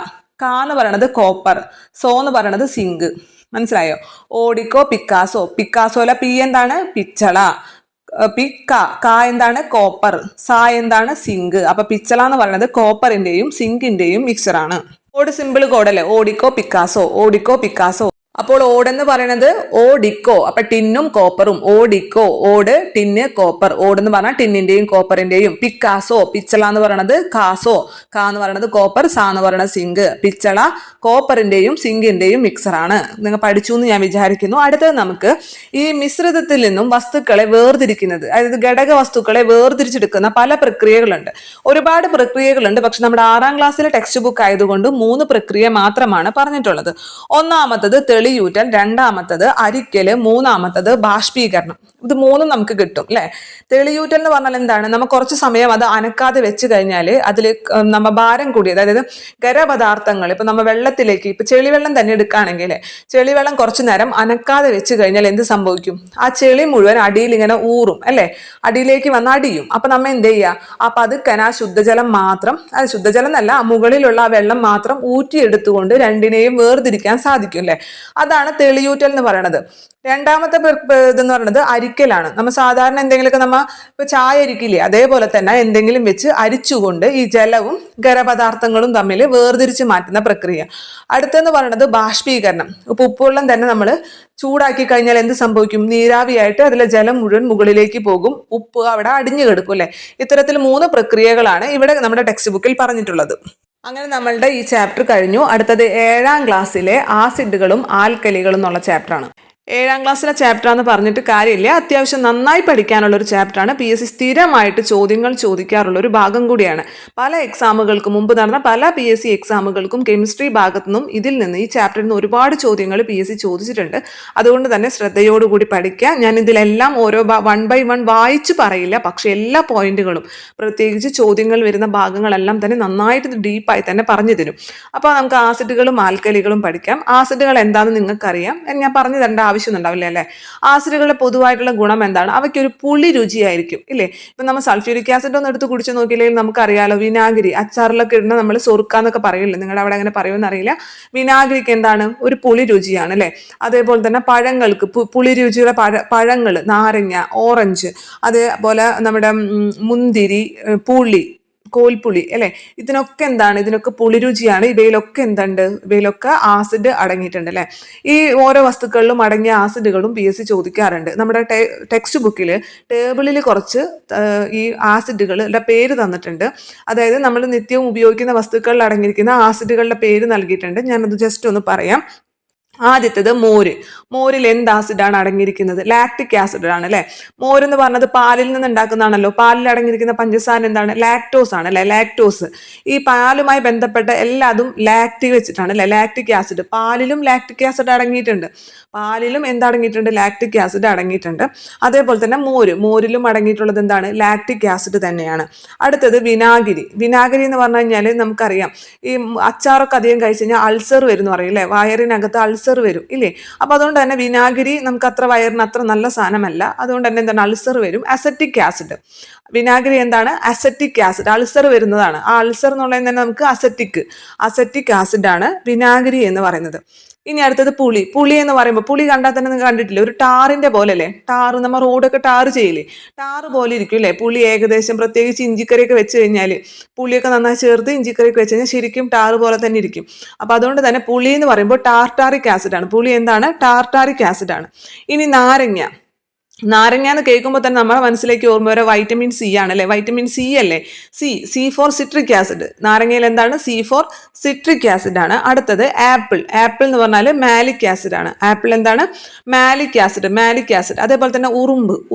കാ എന്ന് പറയുന്നത് കോപ്പർ, സോ എന്ന് പറയുന്നത് സിങ്ക്. മനസ്സിലായോ? ഓഡിക്കോ പിക്കാസോല പി എന്താണ്, പിച്ചള. കാ എന്താണ്, കോപ്പർ. സാ എന്താണ്, സിങ്ക്. അപ്പൊ പിച്ചള എന്ന് പറയുന്നത് കോപ്പറിന്റെയും സിങ്കിന്റെയും മിക്സറാണ്. കോഡ് സിമ്പിൾ കോഡല്ലേ, ഓഡിക്കോ പിക്കാസോ. അപ്പോൾ ഓടെന്ന് പറയുന്നത് ഓഡിക്കോ. അപ്പൊ ടിന്നും കോപ്പറും, ഓഡിക്കോ ഓട്, ടിന്ന് കോപ്പർ. ഓടെന്ന് പറഞ്ഞാൽ ടിന്നിന്റെയും കോപ്പറിന്റെയും. പിക്കാസോ പിച്ചള എന്ന് പറയുന്നത് കാസോ, കാ എന്ന് പറയുന്നത് കോപ്പർ, സാ എന്ന് പറയുന്നത് സിങ്ക്. പിച്ചള കോപ്പറിന്റെയും സിങ്കിന്റെയും മിക്സറാണ്. നിങ്ങൾ പഠിച്ചു എന്ന് ഞാൻ വിചാരിക്കുന്നു. അടുത്തത് നമുക്ക് ഈ മിശ്രിതത്തിൽ നിന്നും വസ്തുക്കളെ വേർതിരിക്കുന്നത്, അതായത് ഘടക വസ്തുക്കളെ വേർതിരിച്ചെടുക്കുന്ന പല പ്രക്രിയകളുണ്ട്. ഒരുപാട് പ്രക്രിയകളുണ്ട്. പക്ഷെ നമ്മുടെ 6ാം ക്ലാസ്സിലെ ടെക്സ്റ്റ് ബുക്ക് ആയതുകൊണ്ട് 3 പ്രക്രിയ മാത്രമാണ് പറഞ്ഞിട്ടുള്ളത്. ഒന്നാമത്തത് തെളിയൂറ്റൽ, രണ്ടാമത്തത് അരിക്കല്, മൂന്നാമത്തത് ബാഷ്പീകരണം. ഇത് 3 നമുക്ക് കിട്ടും അല്ലെ. തെളിയൂറ്റൽ എന്ന് പറഞ്ഞാൽ എന്താണ്, നമുക്ക് കുറച്ച് സമയം അത് അനക്കാതെ വെച്ച് കഴിഞ്ഞാൽ അതിൽ നമ്മ ഭാരം കൂടിയത്, അതായത് ഖരപദാർത്ഥങ്ങൾ, ഇപ്പൊ നമ്മ വെള്ളത്തിലേക്ക്, ഇപ്പൊ ചെളിവെള്ളം തന്നെ എടുക്കുകയാണെങ്കിൽ ചെളിവെള്ളം കുറച്ചു നേരം അനക്കാതെ വെച്ച് കഴിഞ്ഞാൽ എന്ത് സംഭവിക്കും, ആ ചെളി മുഴുവൻ അടിയിൽ ഇങ്ങനെ ഊറും അല്ലെ, അടിയിലേക്ക് വന്ന് അടിയും. അപ്പൊ നമ്മ എന്ത് ചെയ്യുക, ആ പതുക്കൻ ആ ശുദ്ധജലം മാത്രം, അത് ശുദ്ധജലം എന്നല്ല, ആ മുകളിലുള്ള ആ വെള്ളം മാത്രം ഊറ്റിയെടുത്തുകൊണ്ട് രണ്ടിനെയും വേർതിരിക്കാൻ സാധിക്കും അല്ലെ. അതാണ് തെളിയൂറ്റൽ എന്ന് പറയുന്നത്. രണ്ടാമത്തെ ഇതെന്ന് പറയുന്നത് അരിക്കലാണ്. നമ്മൾ സാധാരണ എന്തെങ്കിലുമൊക്കെ ഇപ്പൊ ചായ അരിക്കില്ലേ, അതേപോലെ തന്നെ എന്തെങ്കിലും വെച്ച് അരിച്ചുകൊണ്ട് ഈ ജലവും ഖരപദാർത്ഥങ്ങളും തമ്മിൽ വേർതിരിച്ച് മാറ്റുന്ന പ്രക്രിയ. അടുത്തെന്ന് പറയുന്നത് ബാഷ്പീകരണം. ഉപ്പുവെള്ളം തന്നെ നമ്മൾ ചൂടാക്കി കഴിഞ്ഞാൽ എന്ത് സംഭവിക്കും, നീരാവിയായിട്ട് അതിലെ ജലം മുഴുവൻ മുകളിലേക്ക് പോകും, ഉപ്പ് അവിടെ അടിഞ്ഞു കിടക്കും അല്ലെ. ഇത്തരത്തിൽ 3 പ്രക്രിയകളാണ് ഇവിടെ നമ്മുടെ ടെക്സ്റ്റ് ബുക്കിൽ പറഞ്ഞിട്ടുള്ളത്. അങ്ങനെ നമ്മളുടെ ഈ ചാപ്റ്റർ കഴിഞ്ഞു. അടുത്തത് 7ാം ക്ലാസ്സിലെ ആസിഡുകളും ആൽക്കലികളും എന്നുള്ള ചാപ്റ്ററാണ്. 7ാം ക്ലാസ്സിലെ ചാപ്റ്റർ എന്ന് പറഞ്ഞിട്ട് കാര്യമില്ല, അത്യാവശ്യം നന്നായി പഠിക്കാനുള്ള ഒരു ചാപ്റ്ററാണ്. PSC സ്ഥിരമായിട്ട് ചോദ്യങ്ങൾ ചോദിക്കാറുള്ള ഒരു ഭാഗം കൂടിയാണ്. പല എക്സാമുകൾക്കും മുമ്പ് നടന്ന പല PSC എക്സാമുകൾക്കും കെമിസ്ട്രി ഭാഗത്തു നിന്നും ഇതിൽ നിന്ന്, ഈ ചാപ്റ്ററിൽ നിന്ന് ഒരുപാട് ചോദ്യങ്ങൾ PSC ചോദിച്ചിട്ടുണ്ട്. അതുകൊണ്ട് തന്നെ ശ്രദ്ധയോടുകൂടി പഠിക്കുക. ഞാൻ ഇതിലെല്ലാം ഓരോ 1 by 1 വായിച്ചു പറയില്ല, പക്ഷെ എല്ലാ പോയിന്റുകളും, പ്രത്യേകിച്ച് ചോദ്യങ്ങൾ വരുന്ന ഭാഗങ്ങളെല്ലാം തന്നെ നന്നായിട്ട് ഡീപ്പായി തന്നെ പറഞ്ഞു തരും. അപ്പോൾ നമുക്ക് ആസിഡുകളും ആൽക്കലികളും പഠിക്കാം. ആസിഡുകൾ എന്താണെന്ന് നിങ്ങൾക്കറിയാം, ഞാൻ പറഞ്ഞു തരേണ്ട ആവശ്യമൊന്നും ഉണ്ടാവില്ല അല്ലേ. ആസിഡുകളുടെ പൊതുവായിട്ടുള്ള ഗുണം എന്താണ്? അവയ്ക്കൊരു പുളി രുചിയായിരിക്കും ഇല്ലേ. ഇപ്പം നമ്മൾ സൾഫ്യൂരിക് ആസിഡ് ഒന്ന് എടുത്ത് കുടിച്ച് നോക്കിയില്ലെങ്കിൽ നമുക്കറിയാലോ, വിനാഗിരി അച്ചാറിലൊക്കെ ഇടുന്ന നമ്മൾ സൊറുക്കാന്നൊക്കെ പറയില്ലേ, നിങ്ങളുടെ അവിടെ അങ്ങനെ പറയുമെന്ന് അറിയില്ല. വിനാഗിരിക്ക് എന്താണ്? ഒരു പുളി രുചിയാണ് അല്ലേ. അതേപോലെ തന്നെ പഴങ്ങൾക്ക് പുളി രുചിയുള്ള പഴങ്ങൾ, നാരങ്ങ, ഓറഞ്ച്, അതേപോലെ നമ്മുടെ മുന്തിരി, പുളി, കോൽപ്പുളി അല്ലെ, ഇതിനൊക്കെ എന്താണ്? ഇതിനൊക്കെ പുളിരുചിയാണ്. ഇവയിലൊക്കെ ആസിഡ് അടങ്ങിയിട്ടുണ്ട് അല്ലെ. ഈ ഓരോ വസ്തുക്കളിലും അടങ്ങിയ ആസിഡുകളും PSC ചോദിക്കാറുണ്ട്. നമ്മുടെ ടെക്സ്റ്റ് ബുക്കിൽ ടേബിളിൽ കുറച്ച് ഈ ആസിഡുകളുടെ പേര് തന്നിട്ടുണ്ട്. അതായത് നമ്മൾ നിത്യവും ഉപയോഗിക്കുന്ന വസ്തുക്കളിൽ അടങ്ങിയിരിക്കുന്ന ആസിഡുകളുടെ പേര് നൽകിയിട്ടുണ്ട്. ഞാനത് ജസ്റ്റ് ഒന്ന് പറയാം. ആദ്യത്തേത് മോര്. മോരിൽ എന്ത് ആസിഡാണ് അടങ്ങിയിരിക്കുന്നത്? ലാക്റ്റിക് ആസിഡ് ആണ് അല്ലെ. മോരെന്ന് പറഞ്ഞത് പാലിൽ നിന്ന് ഉണ്ടാക്കുന്നതാണല്ലോ. പാലിൽ അടങ്ങിയിരിക്കുന്ന പഞ്ചസാര എന്താണ്? ലാക്ടോസ് ആണ് അല്ലെ. ലാക്ടോസ്. ഈ പാലുമായി ബന്ധപ്പെട്ട എല്ലാതും ലാക്റ്റി വെച്ചിട്ടാണ് അല്ലെ. ലാക്റ്റിക് ആസിഡ്, പാലിലും ലാക്റ്റിക് ആസിഡ് അടങ്ങിയിട്ടുണ്ട്. പാലിലും എന്തടങ്ങിയിട്ടുണ്ട്? ലാക്റ്റിക് ആസിഡ് അടങ്ങിയിട്ടുണ്ട്. അതേപോലെ തന്നെ മോരിലും അടങ്ങിയിട്ടുള്ളത് എന്താണ്? ലാക്റ്റിക് ആസിഡ് തന്നെയാണ്. അടുത്തത് വിനാഗിരി. വിനാഗിരി എന്ന് പറഞ്ഞു കഴിഞ്ഞാൽ നമുക്കറിയാം, ഈ അച്ചാറൊക്കെ അധികം കഴിച്ചു കഴിഞ്ഞാൽ അൾസർ വരും എന്ന് പറയും അല്ലെ. വയറിനകത്ത് അൾസർ വരും ഇല്ലേ. അപ്പൊ അതുകൊണ്ട് തന്നെ വിനാഗിരി നമുക്ക് വയറിന് അത്ര നല്ല സാധനമല്ല. അതുകൊണ്ട് തന്നെ എന്താണ്? അൾസർ വരും. Acetic acid. വിനാഗിരി എന്താണ്? Acetic acid. അൾസർ വരുന്നതാണ്. ആ അൾസർ എന്നുള്ളത് തന്നെ നമുക്ക് അസറ്റിക് ആസിഡ് ആണ് വിനാഗിരി എന്ന് പറയുന്നത്. ഇനി അടുത്തത് പുളി. പുളി എന്ന് പറയുമ്പോൾ, പുളി കണ്ടാൽ തന്നെ നിങ്ങൾ കണ്ടിട്ടില്ലേ, ഒരു ടാറിന്റെ പോലെ അല്ലേ. ടാറ്, നമ്മൾ റോഡൊക്കെ ടാർ ചെയ്യില്ലേ, ടാറ് പോലെ ഇരിക്കും അല്ലേ പുളി. ഏകദേശം പ്രത്യേകിച്ച് ഇഞ്ചിക്കറിയൊക്കെ വെച്ച് കഴിഞ്ഞാൽ, പുളിയൊക്കെ നന്നായി ചേർത്ത് ഇഞ്ചിക്കറിയൊക്കെ വെച്ച് കഴിഞ്ഞാൽ ശരിക്കും ടാറ് പോലെ തന്നെ ഇരിക്കും. അപ്പൊ അതുകൊണ്ട് തന്നെ പുളി എന്ന് പറയുമ്പോൾ ടാർട്ടാറിക് ആസിഡ് ആണ്. പുളി എന്താണ്? ടാർട്ടാറിക് ആസിഡ് ആണ്. ഇനി നാരങ്ങ. നാരങ്ങ എന്ന് കേൾക്കുമ്പോൾ തന്നെ നമ്മുടെ മനസ്സിലേക്ക് ഓർമ്മ വരെ വൈറ്റമിൻ സി ആണ് അല്ലെ. വൈറ്റമിൻ സി അല്ലേ. C for citric acid. നാരങ്ങയിൽ എന്താണ്? സി ഫോർ സിട്രിക് ആസിഡ് ആണ്. അടുത്തത് ആപ്പിൾ. ആപ്പിൾ എന്ന് പറഞ്ഞാൽ മാലിക് ആസിഡ് ആണ്. ആപ്പിൾ എന്താണ്? Malic acid. അതേപോലെ തന്നെ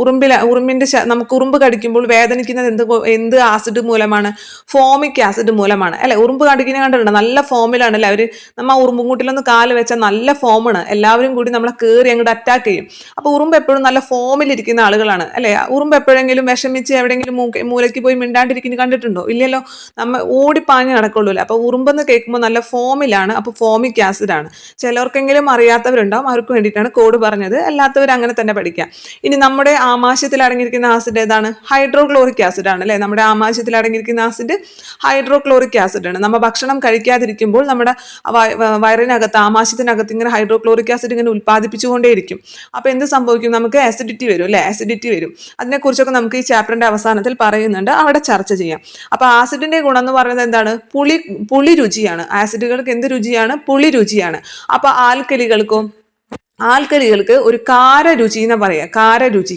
ഉറുമ്പിന്റെ നമുക്ക് ഉറുമ്പ് കടിക്കുമ്പോൾ വേദനിക്കുന്നത് എന്ത് ആസിഡ് മൂലമാണ്? ഫോമിക് ആസിഡ് മൂലമാണ് അല്ലെ. ഉറുമ്പ് കടിക്കുന്ന കണ്ടിട്ടുണ്ട്, നല്ല ഫോമിലാണ് അല്ലെ അവര്. നമ്മ ഉറുമ്പും കൂട്ടിലൊന്ന് കാല് വെച്ചാൽ നല്ല ഫോമാണ്, എല്ലാവരും കൂടി നമ്മളെ കയറി അങ്ങോട്ട് അറ്റാക്ക് ചെയ്യും. അപ്പൊ ഉറുമ്പ് എപ്പോഴും നല്ല ഫോമിലിരിക്കുന്ന ആളുകളാണ് അല്ലെ. ഉറുമ്പ് എപ്പോഴെങ്കിലും വിഷമിച്ച് എവിടെയെങ്കിലും മൂലയ്ക്ക് പോയി മിണ്ടാണ്ടിരിക്കുന്ന കണ്ടിട്ടുണ്ടോ? ഇല്ലല്ലോ. നമ്മൾ ഓടിപ്പാഞ്ഞ് നടക്കുള്ളൂ അല്ലെ. അപ്പൊ ഉറുമ്പെന്ന് കേൾക്കുമ്പോൾ നല്ല ഫോമിലാണ്. അപ്പൊ ഫോമിക് ആസിഡ് ആണ്. ചിലർക്കെങ്കിലും അറിയാത്തവരുണ്ടാവും, അവർക്ക് വേണ്ടിയിട്ടാണ് കോഡ് പറഞ്ഞത്. അല്ലാത്തവർ അങ്ങനെ തന്നെ പഠിക്കാം. ഇനി നമ്മുടെ ആമാശയത്തിൽ അടങ്ങിയിരിക്കുന്ന ആസിഡ് ഏതാണ്? ഹൈഡ്രോക്ലോറിക് ആസിഡ് ആണ് അല്ലെ. നമ്മുടെ ആമാശയത്തിൽ അടങ്ങിയിരിക്കുന്ന ആസിഡ് ഹൈഡ്രോക്ലോറിക് ആസിഡ് ആണ്. നമ്മൾ ഭക്ഷണം കഴിക്കാതിരിക്കുമ്പോൾ നമ്മുടെ വയറിനകത്ത്, ആമാശയത്തിനകത്ത് ഇങ്ങനെ ഹൈഡ്രോക്ലോറിക് ആസിഡ് ഇങ്ങനെ ഉൽപ്പാദിപ്പിച്ചുകൊണ്ടേയിരിക്കും. അപ്പൊ എന്ത് സംഭവിക്കും? നമുക്ക് ആസിഡിറ്റി വരും അല്ലെ. ആസിഡിറ്റി വരും. അതിനെക്കുറിച്ചൊക്കെ നമുക്ക് ഈ ചാപ്റ്ററിന്റെ അവസാനത്തിൽ പറയുന്നുണ്ട്, അവിടെ ചർച്ച ചെയ്യാം. അപ്പൊ ആസിഡിന്റെ ഗുണം എന്ന് പറയുന്നത് എന്താണ്? പുളി രുചിയാണ്. ആസിഡുകൾക്ക് എന്ത് രുചിയാണ്? പുളി രുചിയാണ്. അപ്പൊ ആൽക്കലികൾക്ക് ഒരു കാരരുചി എന്ന് പറയാം.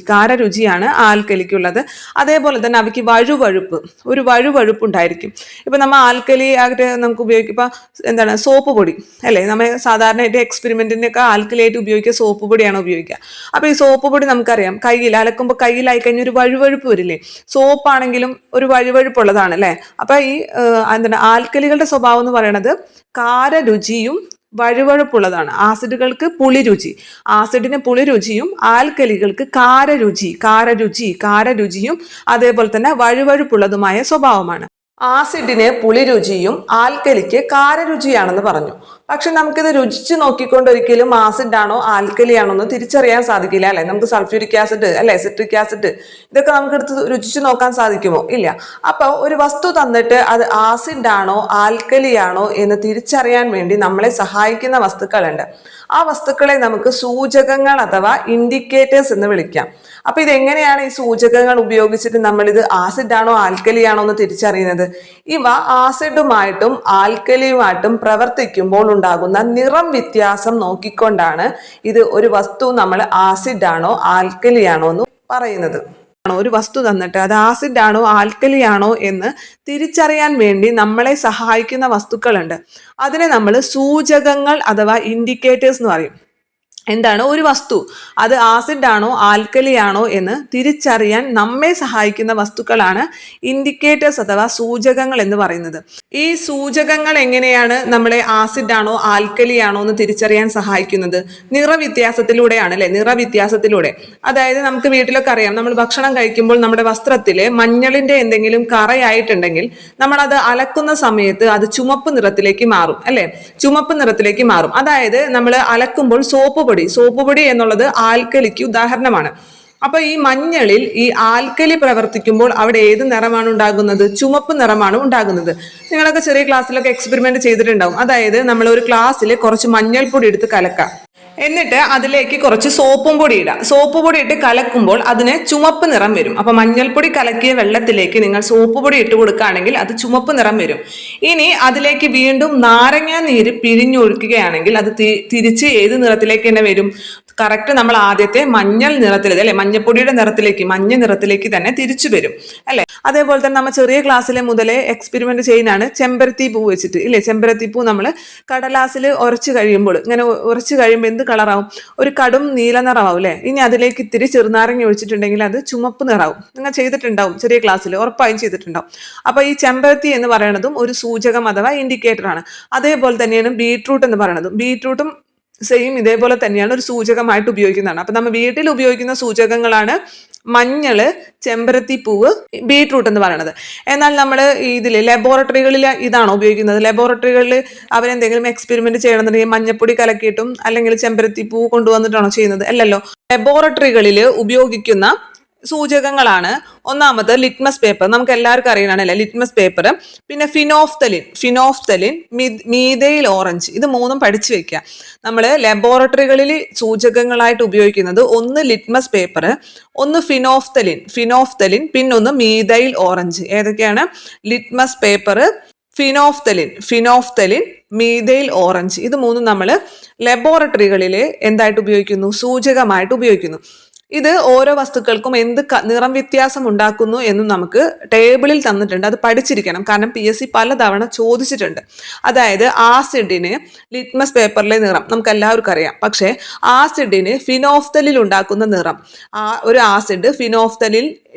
കാരരുചിയാണ് ആൽക്കലിക്കുള്ളത്. അതേപോലെ തന്നെ അവയ്ക്ക് വഴുവഴുപ്പ് ഉണ്ടായിരിക്കും. ഇപ്പൊ നമ്മൾ ആൽക്കലി ആയിട്ട് നമുക്ക് ഉപയോഗിക്കും. ഇപ്പൊ എന്താണ്? സോപ്പ് പൊടി അല്ലെ. നമ്മൾ സാധാരണയായിട്ട് എക്സ്പെരിമെന്റിന്റെ ഒക്കെ ആൽക്കലിയായിട്ട് ഉപയോഗിക്കുക സോപ്പ് പൊടിയാണ് ഉപയോഗിക്കുക. അപ്പൊ ഈ സോപ്പ് പൊടി നമുക്കറിയാം, അലക്കുമ്പോൾ കയ്യിലായി കഴിഞ്ഞ ഒരു വഴുവഴുപ്പ് വരില്ലേ. സോപ്പാണെങ്കിലും ഒരു വഴുവഴുപ്പുള്ളതാണ് അല്ലെ. അപ്പൊ ഈ എന്താണ് ആൽക്കലികളുടെ സ്വഭാവം എന്ന് പറയുന്നത് കാരരുചിയും വഴുവഴുപ്പുള്ളതാണ്. ആസിഡുകൾക്ക് ആസിഡിന് പുളിരുചിയും ആൽക്കലികൾക്ക് കാരരുചിയും അതേപോലെ തന്നെ വഴുവഴുപ്പുള്ളതുമായ സ്വഭാവമാണ്. ആസിഡിന് പുളിരുചിയും ആൽക്കലിക്ക് കാരരുചിയാണെന്ന് പറഞ്ഞു. പക്ഷെ നമുക്കിത് രുചിച്ച് നോക്കിക്കൊണ്ട് ഒരിക്കലും ആസിഡ് ആണോ ആൽക്കലി ആണോ എന്ന് തിരിച്ചറിയാൻ സാധിക്കില്ല അല്ലെ. നമുക്ക് സൾഫ്യൂരിക് ആസിഡ് അല്ലെ, സിട്രിക് ആസിഡ്, ഇതൊക്കെ നമുക്ക് എടുത്ത് രുചിച്ച് നോക്കാൻ സാധിക്കുമോ? ഇല്ല. അപ്പൊ ഒരു വസ്തു തന്നിട്ട് അത് ആസിഡ് ആണോ ആൽക്കലി ആണോ എന്ന് തിരിച്ചറിയാൻ വേണ്ടി നമ്മളെ സഹായിക്കുന്ന വസ്തുക്കളുണ്ട്. ആ വസ്തുക്കളെ നമുക്ക് സൂചകങ്ങൾ അഥവാ ഇൻഡിക്കേറ്റേഴ്സ് എന്ന് വിളിക്കാം. അപ്പൊ ഇതെങ്ങനെയാണ് ഈ സൂചകങ്ങൾ ഉപയോഗിച്ചിട്ട് നമ്മൾ ഇത് ആസിഡ് ആണോ ആൽക്കലി ആണോ എന്ന് തിരിച്ചറിയുന്നത്? ഇവ ആസിഡുമായിട്ടും ആൽക്കലിയുമായിട്ടും പ്രവർത്തിക്കുമ്പോൾ ഉണ്ടാകുന്ന നിറം വ്യത്യാസം നോക്കിക്കൊണ്ടാണ് ഇത് ഒരു വസ്തു നമ്മൾ ആസിഡ് ആണോ ആൽക്കലി ആണോ എന്ന് പറയുന്നത്. ഒരു വസ്തു തന്നിട്ട് അത് ആസിഡ് ആണോ ആൽക്കലി ആണോ എന്ന് തിരിച്ചറിയാൻ വേണ്ടി നമ്മളെ സഹായിക്കുന്ന വസ്തുക്കളുണ്ട്. അതിനെ നമ്മൾ സൂചകങ്ങൾ അഥവാ ഇൻഡിക്കേറ്റേഴ്സ് എന്ന് പറയും. എന്താണ്? ഒരു വസ്തു അത് ആസിഡ് ആണോ ആൽക്കലി ആണോ എന്ന് തിരിച്ചറിയാൻ നമ്മെ സഹായിക്കുന്ന വസ്തുക്കളാണ് ഇൻഡിക്കേറ്റേഴ്സ് അഥവാ സൂചകങ്ങൾ എന്ന് പറയുന്നത്. ഈ സൂചകങ്ങൾ എങ്ങനെയാണ് നമ്മളെ ആസിഡ് ആണോ ആൽക്കലി ആണോ എന്ന് തിരിച്ചറിയാൻ സഹായിക്കുന്നത്? നിറവ്യത്യാസത്തിലൂടെയാണ് അല്ലെ. നിറവ്യത്യാസത്തിലൂടെ. അതായത് നമുക്ക് വീട്ടിലൊക്കെ അറിയാം, നമ്മൾ ഭക്ഷണം കഴിക്കുമ്പോൾ നമ്മുടെ വസ്ത്രത്തില് മഞ്ഞളിന്റെ എന്തെങ്കിലും കറയായിട്ടുണ്ടെങ്കിൽ നമ്മൾ അത് അലക്കുന്ന സമയത്ത് അത് ചുമപ്പ് നിറത്തിലേക്ക് മാറും അല്ലെ. ചുമപ്പ് നിറത്തിലേക്ക് മാറും. അതായത് നമ്മൾ അലക്കുമ്പോൾ സോപ്പ് സോപ്പ് പൊടി എന്നുള്ളത് ആൽക്കലിക്ക് ഉദാഹരണമാണ്. അപ്പൊ ഈ മഞ്ഞളിൽ ഈ ആൽക്കലി പ്രവർത്തിക്കുമ്പോൾ അവിടെ ഏത് നിറമാണ് ഉണ്ടാകുന്നത്? ചുമപ്പ് നിറമാണ് ഉണ്ടാകുന്നത്. നിങ്ങളൊക്കെ ചെറിയ ക്ലാസ്സിലൊക്കെ എക്സ്പെരിമെന്റ് ചെയ്തിട്ടുണ്ടാവും. അതായത് നമ്മൾ ഒരു ക്ലാസ്സിൽ കുറച്ച് മഞ്ഞൾപ്പൊടി എടുത്ത് കലക്കാം, എന്നിട്ട് അതിലേക്ക് കുറച്ച് സോപ്പും പൊടി ഇടാം. സോപ്പ് പൊടി ഇട്ട് കലക്കുമ്പോൾ അതിന് ചുമപ്പ് നിറം വരും. അപ്പൊ മഞ്ഞൾപ്പൊടി കലക്കിയ വെള്ളത്തിലേക്ക് നിങ്ങൾ സോപ്പ് പൊടി ഇട്ട് കൊടുക്കുകയാണെങ്കിൽ അത് ചുമപ്പ് നിറം വരും. ഇനി അതിലേക്ക് വീണ്ടും നാരങ്ങ നീര് പിഴിഞ്ഞൊഴിക്കുകയാണെങ്കിൽ അത് തിരിച്ച് ഏത് നിറത്തിലേക്ക് തന്നെ വരും? കറക്റ്റ് നമ്മൾ ആദ്യത്തെ മഞ്ഞൾ നിറത്തിലേക്ക് അല്ലെ, മഞ്ഞപ്പൊടിയുടെ നിറത്തിലേക്ക്, മഞ്ഞ നിറത്തിലേക്ക് തന്നെ തിരിച്ചു വരും അല്ലെ. അതേപോലെ തന്നെ നമ്മൾ ചെറിയ ക്ലാസ്സിലെ മുതലേ എക്സ്പെരിമെന്റ് ചെയ്യുന്നതാണ് ചെമ്പരത്തി പൂ വെച്ചിട്ട് ഇല്ലേ. ചെമ്പരത്തി പൂ നമ്മൾ കടലാസിൽ ഉരച്ച് കഴിയുമ്പോൾ, ഇങ്ങനെ ഉരച്ച് കഴിയുമ്പോൾ എന്ത് കളറാവും? ഒരു കടും നീല നിറമാവും അല്ലെ. ഇനി അതിലേക്ക് ഇത്തിരി ചെറുനാരങ്ങ ഒഴിച്ചിട്ടുണ്ടെങ്കിൽ അത് ചുമപ്പ് നിറാവും. നിങ്ങൾ ചെയ്തിട്ടുണ്ടാവും ചെറിയ ക്ലാസ്സിൽ, ഉറപ്പായും ചെയ്തിട്ടുണ്ടാവും. അപ്പൊ ഈ ചെമ്പരത്തി എന്ന് പറയുന്നതും ഒരു സൂചകം അഥവാ ഇൻഡിക്കേറ്റർ ആണ്. അതേപോലെ തന്നെയാണ് ബീട്രൂട്ട് എന്ന് പറയുന്നതും. ബീട്രൂട്ടും സെയിം ഇതേപോലെ തന്നെയാണ്, ഒരു സൂചകമായിട്ട് ഉപയോഗിക്കുന്നതാണ്. അപ്പൊ നമ്മൾ വീട്ടിൽ ഉപയോഗിക്കുന്ന സൂചകങ്ങളാണ് മഞ്ഞള്, ചെമ്പരത്തി പൂവ്, ബീട്രൂട്ട് എന്ന് പറയുന്നത്. എന്നാൽ നമ്മൾ ഇതിൽ ലബോറട്ടറികളിൽ ഇതാണോ ഉപയോഗിക്കുന്നത്? ലബോറട്ടറികളിൽ അവരെന്തെങ്കിലും എക്സ്പെരിമെന്റ് ചെയ്യണമെന്നുണ്ടെങ്കിൽ മഞ്ഞപ്പൊടി കലക്കിയിട്ടും അല്ലെങ്കിൽ ചെമ്പരത്തി പൂ കൊണ്ടുവന്നിട്ടാണോ ചെയ്യുന്നത്? അല്ലല്ലോ. ലബോറട്ടറികളിൽ ഉപയോഗിക്കുന്ന സൂചകങ്ങളാണ് ഒന്നാമത് ലിറ്റ്മസ് പേപ്പർ, നമുക്ക് എല്ലാവർക്കും അറിയണല്ലേ ലിറ്റ്മസ് പേപ്പർ. പിന്നെ ഫിനോഫ്തലിൻ, മീഥൈൽ ഓറഞ്ച്. ഇത് മൂന്നും പഠിച്ചു വെക്കുക. നമ്മൾ ലബോറട്ടറികളിൽ സൂചകങ്ങളായിട്ട് ഉപയോഗിക്കുന്നത് ഒന്ന് ലിറ്റ്മസ് പേപ്പർ, ഒന്ന് ഫിനോഫ്തലിൻ, പിന്നൊന്ന് മീഥൈൽ ഓറഞ്ച്. ഏതൊക്കെയാണ്? Litmus paper, phenolphthalein, methyl orange. ഇത് മൂന്നും നമ്മൾ ലബോറട്ടറികളിൽ എന്തായിട്ട് ഉപയോഗിക്കുന്നു? സൂചകമായിട്ട് ഉപയോഗിക്കുന്നു. ഇത് ഓരോ വസ്തുക്കൾക്കും എന്ത് നിറം വ്യത്യാസം ഉണ്ടാക്കുന്നു എന്നും നമുക്ക് ടേബിളിൽ തന്നിട്ടുണ്ട്. അത് പഠിച്ചിരിക്കണം, കാരണം PSC പലതവണ ചോദിച്ചിട്ടുണ്ട്. അതായത് ആസിഡിന് ലിറ്റ്മസ് പേപ്പറിലെ നിറം നമുക്ക് എല്ലാവർക്കും അറിയാം. പക്ഷേ ആസിഡിന് ഫിനോഫ്തലിൽ ഉണ്ടാക്കുന്ന നിറം, ഒരു ആസിഡ് ഫിനോഫ്തലിൽ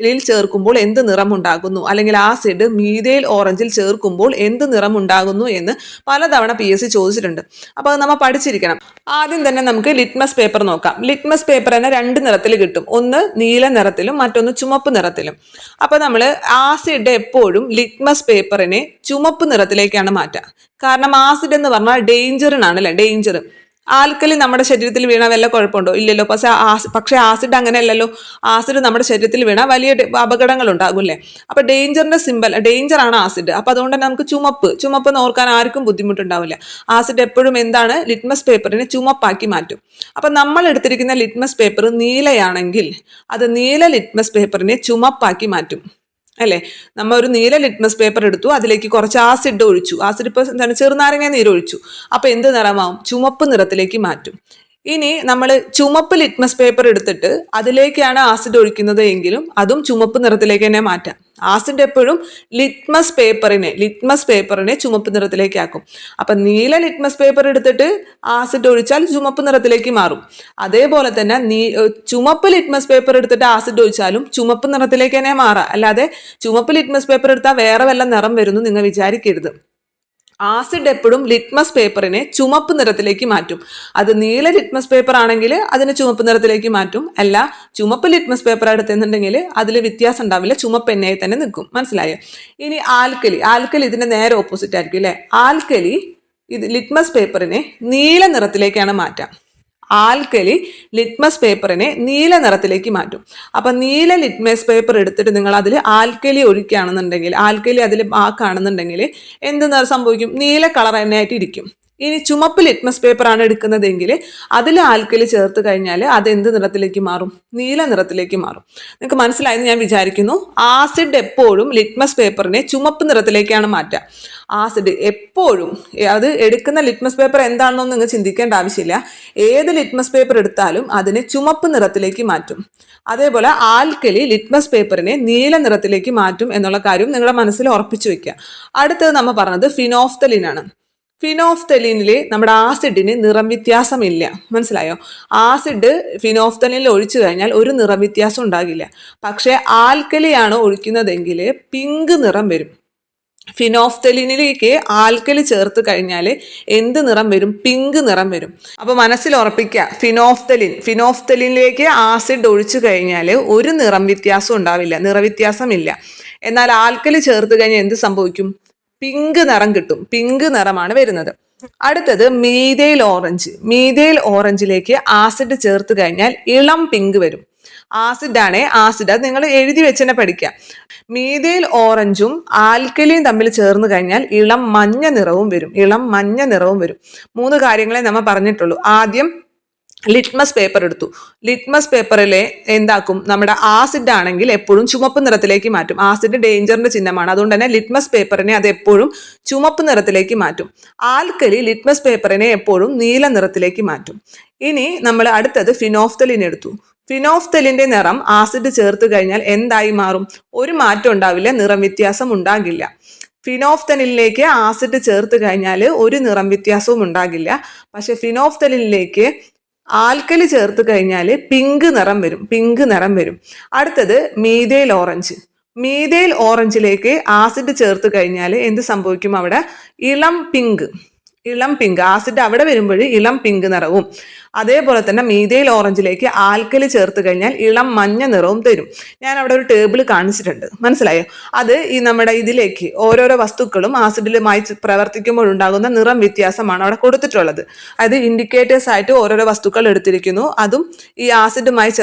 ചേർക്കുമ്പോൾ എന്ത് നിറം ഉണ്ടാകുന്നു, അല്ലെങ്കിൽ ആസിഡ് മീഥൈൽ ഓറഞ്ചിൽ ചേർക്കുമ്പോൾ എന്ത് നിറം ഉണ്ടാകുന്നു എന്ന് പലതവണ PSC ചോദിച്ചിട്ടുണ്ട്. അപ്പോൾ അത് നമ്മൾ പഠിച്ചിരിക്കണം. ആദ്യം തന്നെ നമുക്ക് ലിറ്റ്മസ് പേപ്പർ നോക്കാം. ലിറ്റ്മസ് പേപ്പർ തന്നെ രണ്ട് നിറത്തിൽ കിട്ടും. ഒന്ന് നീല നിറത്തിലും മറ്റൊന്ന് ചുമപ്പ് നിറത്തിലും. അപ്പൊ നമ്മൾ ആസിഡ് എപ്പോഴും ലിറ്റ്മസ് പേപ്പറിനെ ചുമപ്പ് നിറത്തിലേക്കാണ് മാറ്റുക. കാരണം ആസിഡ് എന്ന് പറഞ്ഞാൽ ഡേഞ്ചറിനാണ് അല്ലെ, ഡേഞ്ചർ. ആൽക്കലി നമ്മുടെ ശരീരത്തിൽ വീണ വല്ല കുഴപ്പമുണ്ടോ? ഇല്ലല്ലോ. പക്ഷെ ആസിഡ് അങ്ങനെയല്ലല്ലോ. ആസിഡ് നമ്മുടെ ശരീരത്തിൽ വീണ വലിയ അപകടങ്ങൾ ഉണ്ടാകും അല്ലേ. അപ്പൊ ഡേഞ്ചറിന്റെ സിമ്പൽ, ഡേഞ്ചർ ആണ് ആസിഡ്. അപ്പൊ അതുകൊണ്ട് തന്നെ നമുക്ക് ചുമപ്പ് എന്ന് ഓർക്കാൻ ആർക്കും ബുദ്ധിമുട്ടുണ്ടാവില്ല. ആസിഡ് എപ്പോഴും എന്താണ്? ലിറ്റ്മസ് പേപ്പറിനെ ചുമപ്പാക്കി മാറ്റും. അപ്പൊ നമ്മൾ എടുത്തിരിക്കുന്ന ലിറ്റ്മസ് പേപ്പർ നീലയാണെങ്കിൽ അത് നീല ലിറ്റ്മസ് പേപ്പറിനെ ചുമപ്പാക്കി മാറ്റും അല്ലെ. നമ്മൾ ഒരു നീല ലിറ്റ്മസ് പേപ്പർ എടുത്തു, അതിലേക്ക് കുറച്ച് ആസിഡ് ഒഴിച്ചു. ആസിഡ് ഇപ്പൊ എന്താണ്? ചെറുനാരങ്ങ നീര് ഒഴിച്ചു. അപ്പൊ എന്ത് നിറമാവും? ചുമപ്പ് നിറത്തിലേക്ക് മാറ്റും. ഇനി നമ്മൾ ചുമപ്പ് ലിറ്റ്മസ് പേപ്പർ എടുത്തിട്ട് അതിലേക്കാണ് ആസിഡ് ഒഴിക്കുന്നത് എങ്കിലും അതും ചുമപ്പ് നിറത്തിലേക്ക് തന്നെ മാറ്റാം. ആസിഡ് എപ്പോഴും ലിറ്റ്മസ് പേപ്പറിനെ ചുമപ്പ് നിറത്തിലേക്ക് ആക്കും. അപ്പൊ നീല ലിറ്റ്മസ് പേപ്പർ എടുത്തിട്ട് ആസിഡ് ഒഴിച്ചാൽ ചുമപ്പ് നിറത്തിലേക്ക് മാറും. അതേപോലെ തന്നെ ചുമപ്പ് ലിറ്റ്മസ് പേപ്പർ എടുത്തിട്ട് ആസിഡ് ഒഴിച്ചാലും ചുമപ്പ് നിറത്തിലേക്ക് തന്നെ മാറാം. അല്ലാതെ ചുമപ്പ് ലിറ്റ്മസ് പേപ്പർ എടുത്താൽ വേറെ വല്ല നിറം വരുന്നു നിങ്ങൾ വിചാരിക്കരുത്. ആസിഡ് എപ്പോഴും ലിറ്റ്മസ് പേപ്പറിനെ ചുമപ്പ് നിറത്തിലേക്ക് മാറ്റും. അത് നീല ലിറ്റ്മസ് പേപ്പർ ആണെങ്കിൽ അതിനെ ചുമപ്പ് നിറത്തിലേക്ക് മാറ്റും. അല്ല, ചുമപ്പ് ലിറ്റ്മസ് പേപ്പർ എടുത്തെന്നുണ്ടെങ്കിൽ അതിൽ വ്യത്യാസം ഉണ്ടാവില്ല, ചുമപ്പ് എണ്ണയായി തന്നെ നിൽക്കും. മനസ്സിലായോ? ഇനി ആൽക്കലി ഇതിന്റെ നേരെ ഓപ്പോസിറ്റ് ആയിരിക്കും അല്ലെ. ആൽക്കലി ഇത് ലിറ്റ്മസ് പേപ്പറിനെ നീല നിറത്തിലേക്കാണ് മാറ്റാം. ആൽക്കലി ലിറ്റ്മസ് പേപ്പറിനെ നീല നിറത്തിലേക്ക് മാറ്റും. അപ്പൊ നീല ലിറ്റ്മസ് പേപ്പർ എടുത്തിട്ട് നിങ്ങൾ അതിൽ ആൽക്കലി ഒഴിക്കുകയാണെന്നുണ്ടെങ്കിൽ, ആൽക്കലി അതിൽ ആക്കുകയാണെന്നുണ്ടെങ്കിൽ എന്ത് നിറം സംഭവിക്കും? നീല കളർ തന്നെയായിട്ട് ഇരിക്കും. ഇനി ചുമപ്പ് ലിറ്റ്മസ് പേപ്പർ ആണ് എടുക്കുന്നതെങ്കിൽ അതിൽ ആൽക്കലി ചേർത്ത് കഴിഞ്ഞാൽ അത് എന്ത് നിറത്തിലേക്ക് മാറും? നീല നിറത്തിലേക്ക് മാറും. നിങ്ങൾക്ക് മനസ്സിലായെന്ന് ഞാൻ വിചാരിക്കുന്നു. ആസിഡ് എപ്പോഴും ലിറ്റ്മസ് പേപ്പറിനെ ചുമപ്പ് നിറത്തിലേക്കാണ് മാറ്റുക. ആസിഡ് എപ്പോഴും, അത് എടുക്കുന്ന ലിറ്റ്മസ് പേപ്പർ എന്താണെന്നൊന്നും നിങ്ങൾ ചിന്തിക്കേണ്ട ആവശ്യമില്ല. ഏത് ലിറ്റ്മസ് പേപ്പർ എടുത്താലും അതിനെ ചുമപ്പ് നിറത്തിലേക്ക് മാറ്റും. അതേപോലെ ആൽക്കലി ലിറ്റ്മസ് പേപ്പറിനെ നീല നിറത്തിലേക്ക് മാറ്റും എന്നുള്ള കാര്യം നിങ്ങളുടെ മനസ്സിൽ ഉറപ്പിച്ചു വെക്കുക. അടുത്തത് നമ്മൾ പറഞ്ഞത് ഫിനോഫ്തലിനാണ്. ഫിനോഫ്തലിനിൽ നമ്മുടെ ആസിഡിന് നിറം വ്യത്യാസമില്ല. മനസ്സിലായോ? ആസിഡ് ഫിനോഫ്തലിനിൽ ഒഴിച്ചു കഴിഞ്ഞാൽ ഒരു നിറം വ്യത്യാസം ഉണ്ടാകില്ല. പക്ഷെ ആൽക്കലിയാണ് ഒഴിക്കുന്നതെങ്കിൽ പിങ്ക് നിറം വരും. ഫിനോഫ്തലിനിലേക്ക് ആൽക്കലി ചേർത്ത് കഴിഞ്ഞാൽ എന്ത് നിറം വരും? പിങ്ക് നിറം വരും. അപ്പൊ മനസ്സിൽ ഉറപ്പിക്കുക, ഫിനോഫ്തലിനിലേക്ക് ആസിഡ് ഒഴിച്ചു കഴിഞ്ഞാൽ ഒരു നിറം വ്യത്യാസം ഉണ്ടാവില്ല, നിറവ്യത്യാസമില്ല. എന്നാൽ ആൽക്കലി ചേർത്ത് കഴിഞ്ഞാൽ എന്ത് സംഭവിക്കും? പിങ്ക് നിറം കിട്ടും. പിങ്ക് നിറമാണ് വരുന്നത്. അടുത്തത് മീഥൈൽ ഓറഞ്ച്. മീഥൈൽ ഓറഞ്ചിലേക്ക് ആസിഡ് ചേർത്ത് കഴിഞ്ഞാൽ ഇളം പിങ്ക് വരും. ആസിഡാണേ, ആസിഡ് അത് നിങ്ങൾ എഴുതി വെച്ചെന്നെ പഠിക്കാം. മീഥൈൽ ഓറഞ്ചും ആൽക്കലിയും തമ്മിൽ ചേർന്ന് കഴിഞ്ഞാൽ ഇളം മഞ്ഞ നിറവും വരും. ഇളം മഞ്ഞ നിറവും വരും. 3 കാര്യങ്ങളെ നമ്മൾ പറഞ്ഞിട്ടുള്ളൂ. ആദ്യം ലിറ്റ്മസ് പേപ്പർ എടുത്തു. ലിറ്റ്മസ് പേപ്പറിലെ എന്താക്കും, നമ്മുടെ ആസിഡ് ആണെങ്കിൽ എപ്പോഴും ചുമപ്പ് നിറത്തിലേക്ക് മാറ്റും. ആസിഡ് ഡേഞ്ചറിന്റെ ചിഹ്നമാണ്. അതുകൊണ്ട് തന്നെ ലിറ്റ്മസ് പേപ്പറിനെ അത് എപ്പോഴും ചുമപ്പ് നിറത്തിലേക്ക് മാറ്റും. ആൽക്കലി ലിറ്റ്മസ് പേപ്പറിനെ എപ്പോഴും നീല നിറത്തിലേക്ക് മാറ്റും. ഇനി നമ്മൾ അടുത്തത് ഫിനോഫ്തലിൻ എടുത്തു. ഫിനോഫ്തലിന്റെ നിറം ആസിഡ് ചേർത്ത് കഴിഞ്ഞാൽ എന്തായി മാറും? ഒരു മാറ്റം ഉണ്ടാവില്ല, നിറം വ്യത്യാസം ഉണ്ടാകില്ല. ഫിനോഫ്തലിനിലേക്ക് ആസിഡ് ചേർത്ത് കഴിഞ്ഞാൽ ഒരു നിറം വ്യത്യാസവും ഉണ്ടാകില്ല. പക്ഷെ ഫിനോഫ്തലിനിലേക്ക് ആൽക്കലി ചേർത്ത് കഴിഞ്ഞാൽ പിങ്ക് നിറം വരും. പിങ്ക് നിറം വരും. അടുത്തത് മീഥൈൽ ഓറഞ്ച്. മീഥൈൽ ഓറഞ്ചിലേക്ക് ആസിഡ് ചേർത്ത് കഴിഞ്ഞാൽ എന്ത് സംഭവിക്കും? അവിടെ ഇളം പിങ്ക്. ഇളം പിങ്ക് ആസിഡ് അവിടെ വരുമ്പോൾ ഇളം പിങ്ക് നിറവും. അതേപോലെ തന്നെ മീഥൈൽ ഓറഞ്ചിലേക്ക് ആൽക്കലി ചേർത്ത് കഴിഞ്ഞാൽ ഇളം മഞ്ഞ നിറവും തരും. ഞാൻ അവിടെ ഒരു ടേബിൾ കാണിച്ചിട്ടുണ്ട്, മനസ്സിലായോ? അത് ഈ നമ്മുടെ ഇതിലേക്ക് ഓരോരോ വസ്തുക്കളും ആസിഡിലുമായി പ്രവർത്തിക്കുമ്പോൾ ഉണ്ടാകുന്ന നിറം വ്യത്യാസമാണ് അവിടെ കൊടുത്തിട്ടുള്ളത്. അത് ഇൻഡിക്കേറ്റേഴ്സ് ആയിട്ട് ഓരോരോ വസ്തുക്കൾ എടുത്തിരിക്കുന്നു. അതും ഈ ആസിഡുമായി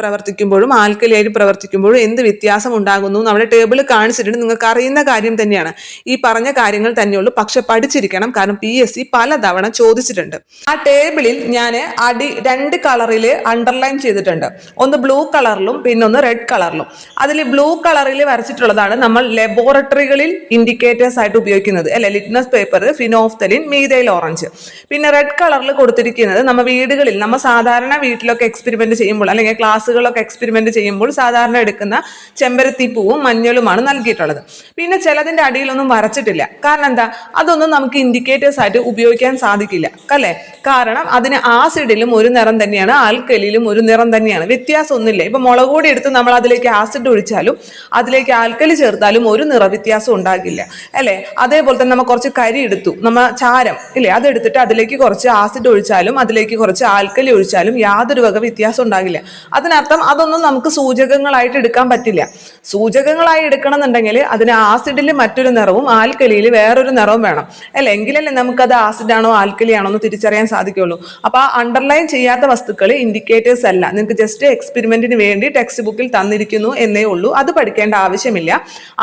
പ്രവർത്തിക്കുമ്പോഴും ആൽക്കലിയായിട്ട് പ്രവർത്തിക്കുമ്പോഴും എന്ത് വ്യത്യാസം ഉണ്ടാകുന്നു നമ്മുടെ ടേബിൾ കാണിച്ചിട്ടുണ്ട്. നിങ്ങൾക്ക് അറിയുന്ന കാര്യം തന്നെയാണ്, ഈ പറഞ്ഞ കാര്യങ്ങൾ തന്നെയുള്ളൂ. പക്ഷെ പഠിച്ചിരിക്കണം, കാരണം PSC പലതവണ ചോദിച്ചിട്ടുണ്ട്. ആ ടേബിളിൽ ഞാൻ അടി 2 കളറിൽ അണ്ടർലൈൻ ചെയ്തിട്ടുണ്ട്. ഒന്ന് ബ്ലൂ കളറിലും പിന്നെ ഒന്ന് റെഡ് കളറിലും. അതിൽ ബ്ലൂ കളറിൽ വരച്ചിട്ടുള്ളതാണ് നമ്മൾ ലബോറട്ടറികളിൽ ഇൻഡിക്കേറ്റേഴ്സ് ആയിട്ട് ഉപയോഗിക്കുന്നത്, അല്ലെ? Litmus paper, phenolphthalein, methyl orange. പിന്നെ റെഡ് കളറിൽ കൊടുത്തിരിക്കുന്നത് നമ്മൾ വീടുകളിൽ, നമ്മൾ സാധാരണ വീട്ടിലൊക്കെ എക്സ്പെരിമെന്റ് ചെയ്യുമ്പോൾ അല്ലെങ്കിൽ ക്ലാസ്സുകളൊക്കെ എക്സ്പെരിമെന്റ് ചെയ്യുമ്പോൾ സാധാരണ എടുക്കുന്ന ചെമ്പരത്തി പൂവും മഞ്ഞളുമാണ് നൽകിയിട്ടുള്ളത്. പിന്നെ ചിലതിന്റെ അടിയിലൊന്നും വരച്ചിട്ടില്ല. കാരണം എന്താ? അതൊന്നും നമുക്ക് ഇൻഡിക്കേറ്റേഴ്സ് ആയിട്ട് ഉപയോഗിക്കാൻ സാധിക്കില്ല, അല്ലേ? കാരണം അതിന് ആസിഡിലും ഒരു നിറം തന്നെയാണ്, ആൽക്കലിയിലും ഒരു നിറം തന്നെയാണ്, വ്യത്യാസം ഒന്നുമില്ല. ഇപ്പൊ മുളക് പൊടി എടുത്ത് നമ്മൾ അതിലേക്ക് ആസിഡ് ഒഴിച്ചാലും അതിലേക്ക് ആൽക്കലി ചേർത്താലും ഒരു നിറ വ്യത്യാസം ഉണ്ടാകില്ല, അല്ലെ? അതേപോലെ തന്നെ നമ്മൾ കുറച്ച് കരി എടുത്തു, നമ്മൾ ചാരം ഇല്ലേ, അതെടുത്തിട്ട് അതിലേക്ക് കുറച്ച് ആസിഡ് ഒഴിച്ചാലും അതിലേക്ക് കുറച്ച് ആൽക്കലി ഒഴിച്ചാലും യാതൊരു വക വ്യത്യാസം ഉണ്ടാകില്ല. അതിനർത്ഥം അതൊന്നും നമുക്ക് സൂചകങ്ങളായിട്ട് എടുക്കാൻ പറ്റില്ല. സൂചകങ്ങളായി എടുക്കണം എന്നുണ്ടെങ്കിൽ അതിന് ആസിഡിൽ മറ്റൊരു നിറവും ആൽക്കലിയിൽ വേറൊരു നിറവും വേണം, അല്ലെ? എങ്കിലല്ലേ നമുക്കത് ആസിഡാണോ ആൽക്കലി ആണോ എന്ന് തിരിച്ചറിയാൻ സാധിക്കുള്ളൂ. അപ്പൊ ആ അണ്ടർലൈൻ ചെയ്യാത്ത വസ്തുക്കൾ ഇൻഡിക്കേറ്റേഴ്സ് അല്ല, നിങ്ങൾക്ക് ജസ്റ്റ് എക്സ്പെരിമെന്റിന് വേണ്ടി ടെക്സ്റ്റ് ബുക്കിൽ തന്നിരിക്കുന്നു എന്നേ ഉള്ളൂ. അത് പഠിക്കേണ്ട ആവശ്യമില്ല.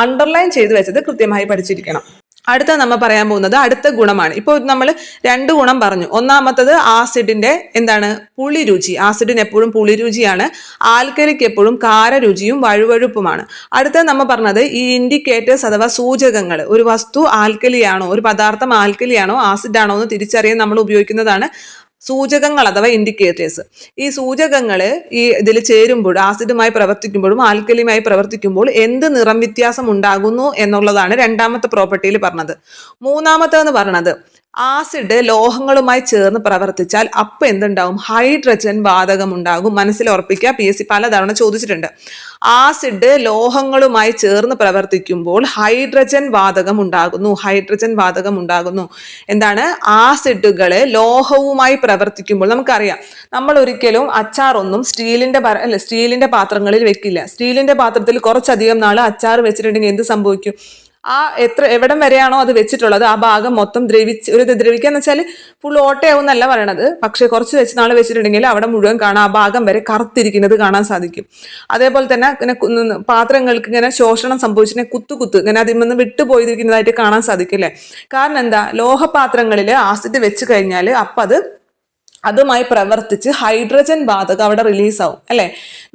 അണ്ടർലൈൻ ചെയ്ത് വെച്ചത് കൃത്യമായി പഠിച്ചിരിക്കണം. അടുത്ത നമ്മൾ പറയാൻ പോകുന്നത് അടുത്ത ഗുണമാണ്. ഇപ്പോൾ നമ്മൾ 2 ഗുണം പറഞ്ഞു. ഒന്നാമത്തത് ആസിഡിന്റെ എന്താണ്? പുളിരുചി. ആസിഡിന് എപ്പോഴും പുളിരുചിയാണ്, ആൽക്കലിക്ക് എപ്പോഴും കാരരുചിയും വഴുവഴുപ്പുമാണ്. അടുത്ത നമ്മൾ പറഞ്ഞത് ഈ ഇൻഡിക്കേറ്റേഴ്സ് അഥവാ സൂചകങ്ങൾ, ഒരു വസ്തു ആൽക്കലിയാണോ ഒരു പദാർത്ഥം ആൽക്കലിയാണോ ആസിഡാണോ എന്ന് തിരിച്ചറിയാൻ നമ്മൾ ഉപയോഗിക്കുന്നതാണ് സൂചകങ്ങൾ അഥവാ ഇൻഡിക്കേറ്റേഴ്സ്. ഈ സൂചകങ്ങൾ ഈ ഇതിൽ ചേരുമ്പോൾ, ആസിഡുമായി പ്രവർത്തിക്കുമ്പോഴും ആൽക്കലിയുമായി പ്രവർത്തിക്കുമ്പോൾ എന്ത് നിറം വ്യത്യാസം ഉണ്ടാകുന്നു എന്നുള്ളതാണ് രണ്ടാമത്തെ പ്രോപ്പർട്ടിയിൽ പറഞ്ഞത്. മൂന്നാമത്തെന്ന് പറഞ്ഞത് ആസിഡ് ലോഹങ്ങളുമായി ചേർന്ന് പ്രവർത്തിച്ചാൽ അപ്പം എന്തുണ്ടാവും? ഹൈഡ്രജൻ വാതകം ഉണ്ടാകും. മനസ്സിൽ ഉറപ്പിക്കുക, PSC പലതവണ ചോദിച്ചിട്ടുണ്ട്. ആസിഡ് ലോഹങ്ങളുമായി ചേർന്ന് പ്രവർത്തിക്കുമ്പോൾ ഹൈഡ്രജൻ വാതകം ഉണ്ടാകുന്നു. ഹൈഡ്രജൻ വാതകം ഉണ്ടാകുന്നു. എന്താണ്? ആസിഡുകള് ലോഹവുമായി പ്രവർത്തിക്കുമ്പോൾ നമുക്കറിയാം, നമ്മൾ ഒരിക്കലും അച്ചാറൊന്നും സ്റ്റീലിന്റെ പാത്രങ്ങളിൽ വെക്കില്ല. സ്റ്റീലിന്റെ പാത്രത്തിൽ കുറച്ചധികം നാൾ അച്ചാർ വെച്ചിട്ടുണ്ടെങ്കിൽ എന്ത് സംഭവിക്കും? എവിടം വരെയാണോ അത് വെച്ചിട്ടുള്ളത് ആ ഭാഗം മൊത്തം ദ്രവിക്കാന്ന് വെച്ചാൽ ഫുൾ ഓട്ടയാവും എന്നല്ല പറയണത്. പക്ഷെ കുറച്ച് നാൾ വെച്ചിട്ടുണ്ടെങ്കിൽ അവിടെ മുഴുവൻ കാണാം, ആ ഭാഗം വരെ കറുത്തിരിക്കുന്നത് കാണാൻ സാധിക്കും. അതേപോലെ തന്നെ ഇങ്ങനെ പാത്രങ്ങൾക്ക് ഇങ്ങനെ ശോഷണം സംഭവിച്ചിട്ട് കുത്ത് ഇങ്ങനെ അതിൽ നിന്ന് വിട്ടുപോയിരിക്കുന്നതായിട്ട് കാണാൻ സാധിക്കും, അല്ലേ? കാരണം എന്താ? ലോഹപാത്രങ്ങളിൽ ആസിഡ് വെച്ച് കഴിഞ്ഞാൽ അപ്പം അതുമായി പ്രവർത്തിച്ച് ഹൈഡ്രജൻ വാതകം അവിടെ റിലീസ് ആവും, അല്ലെ?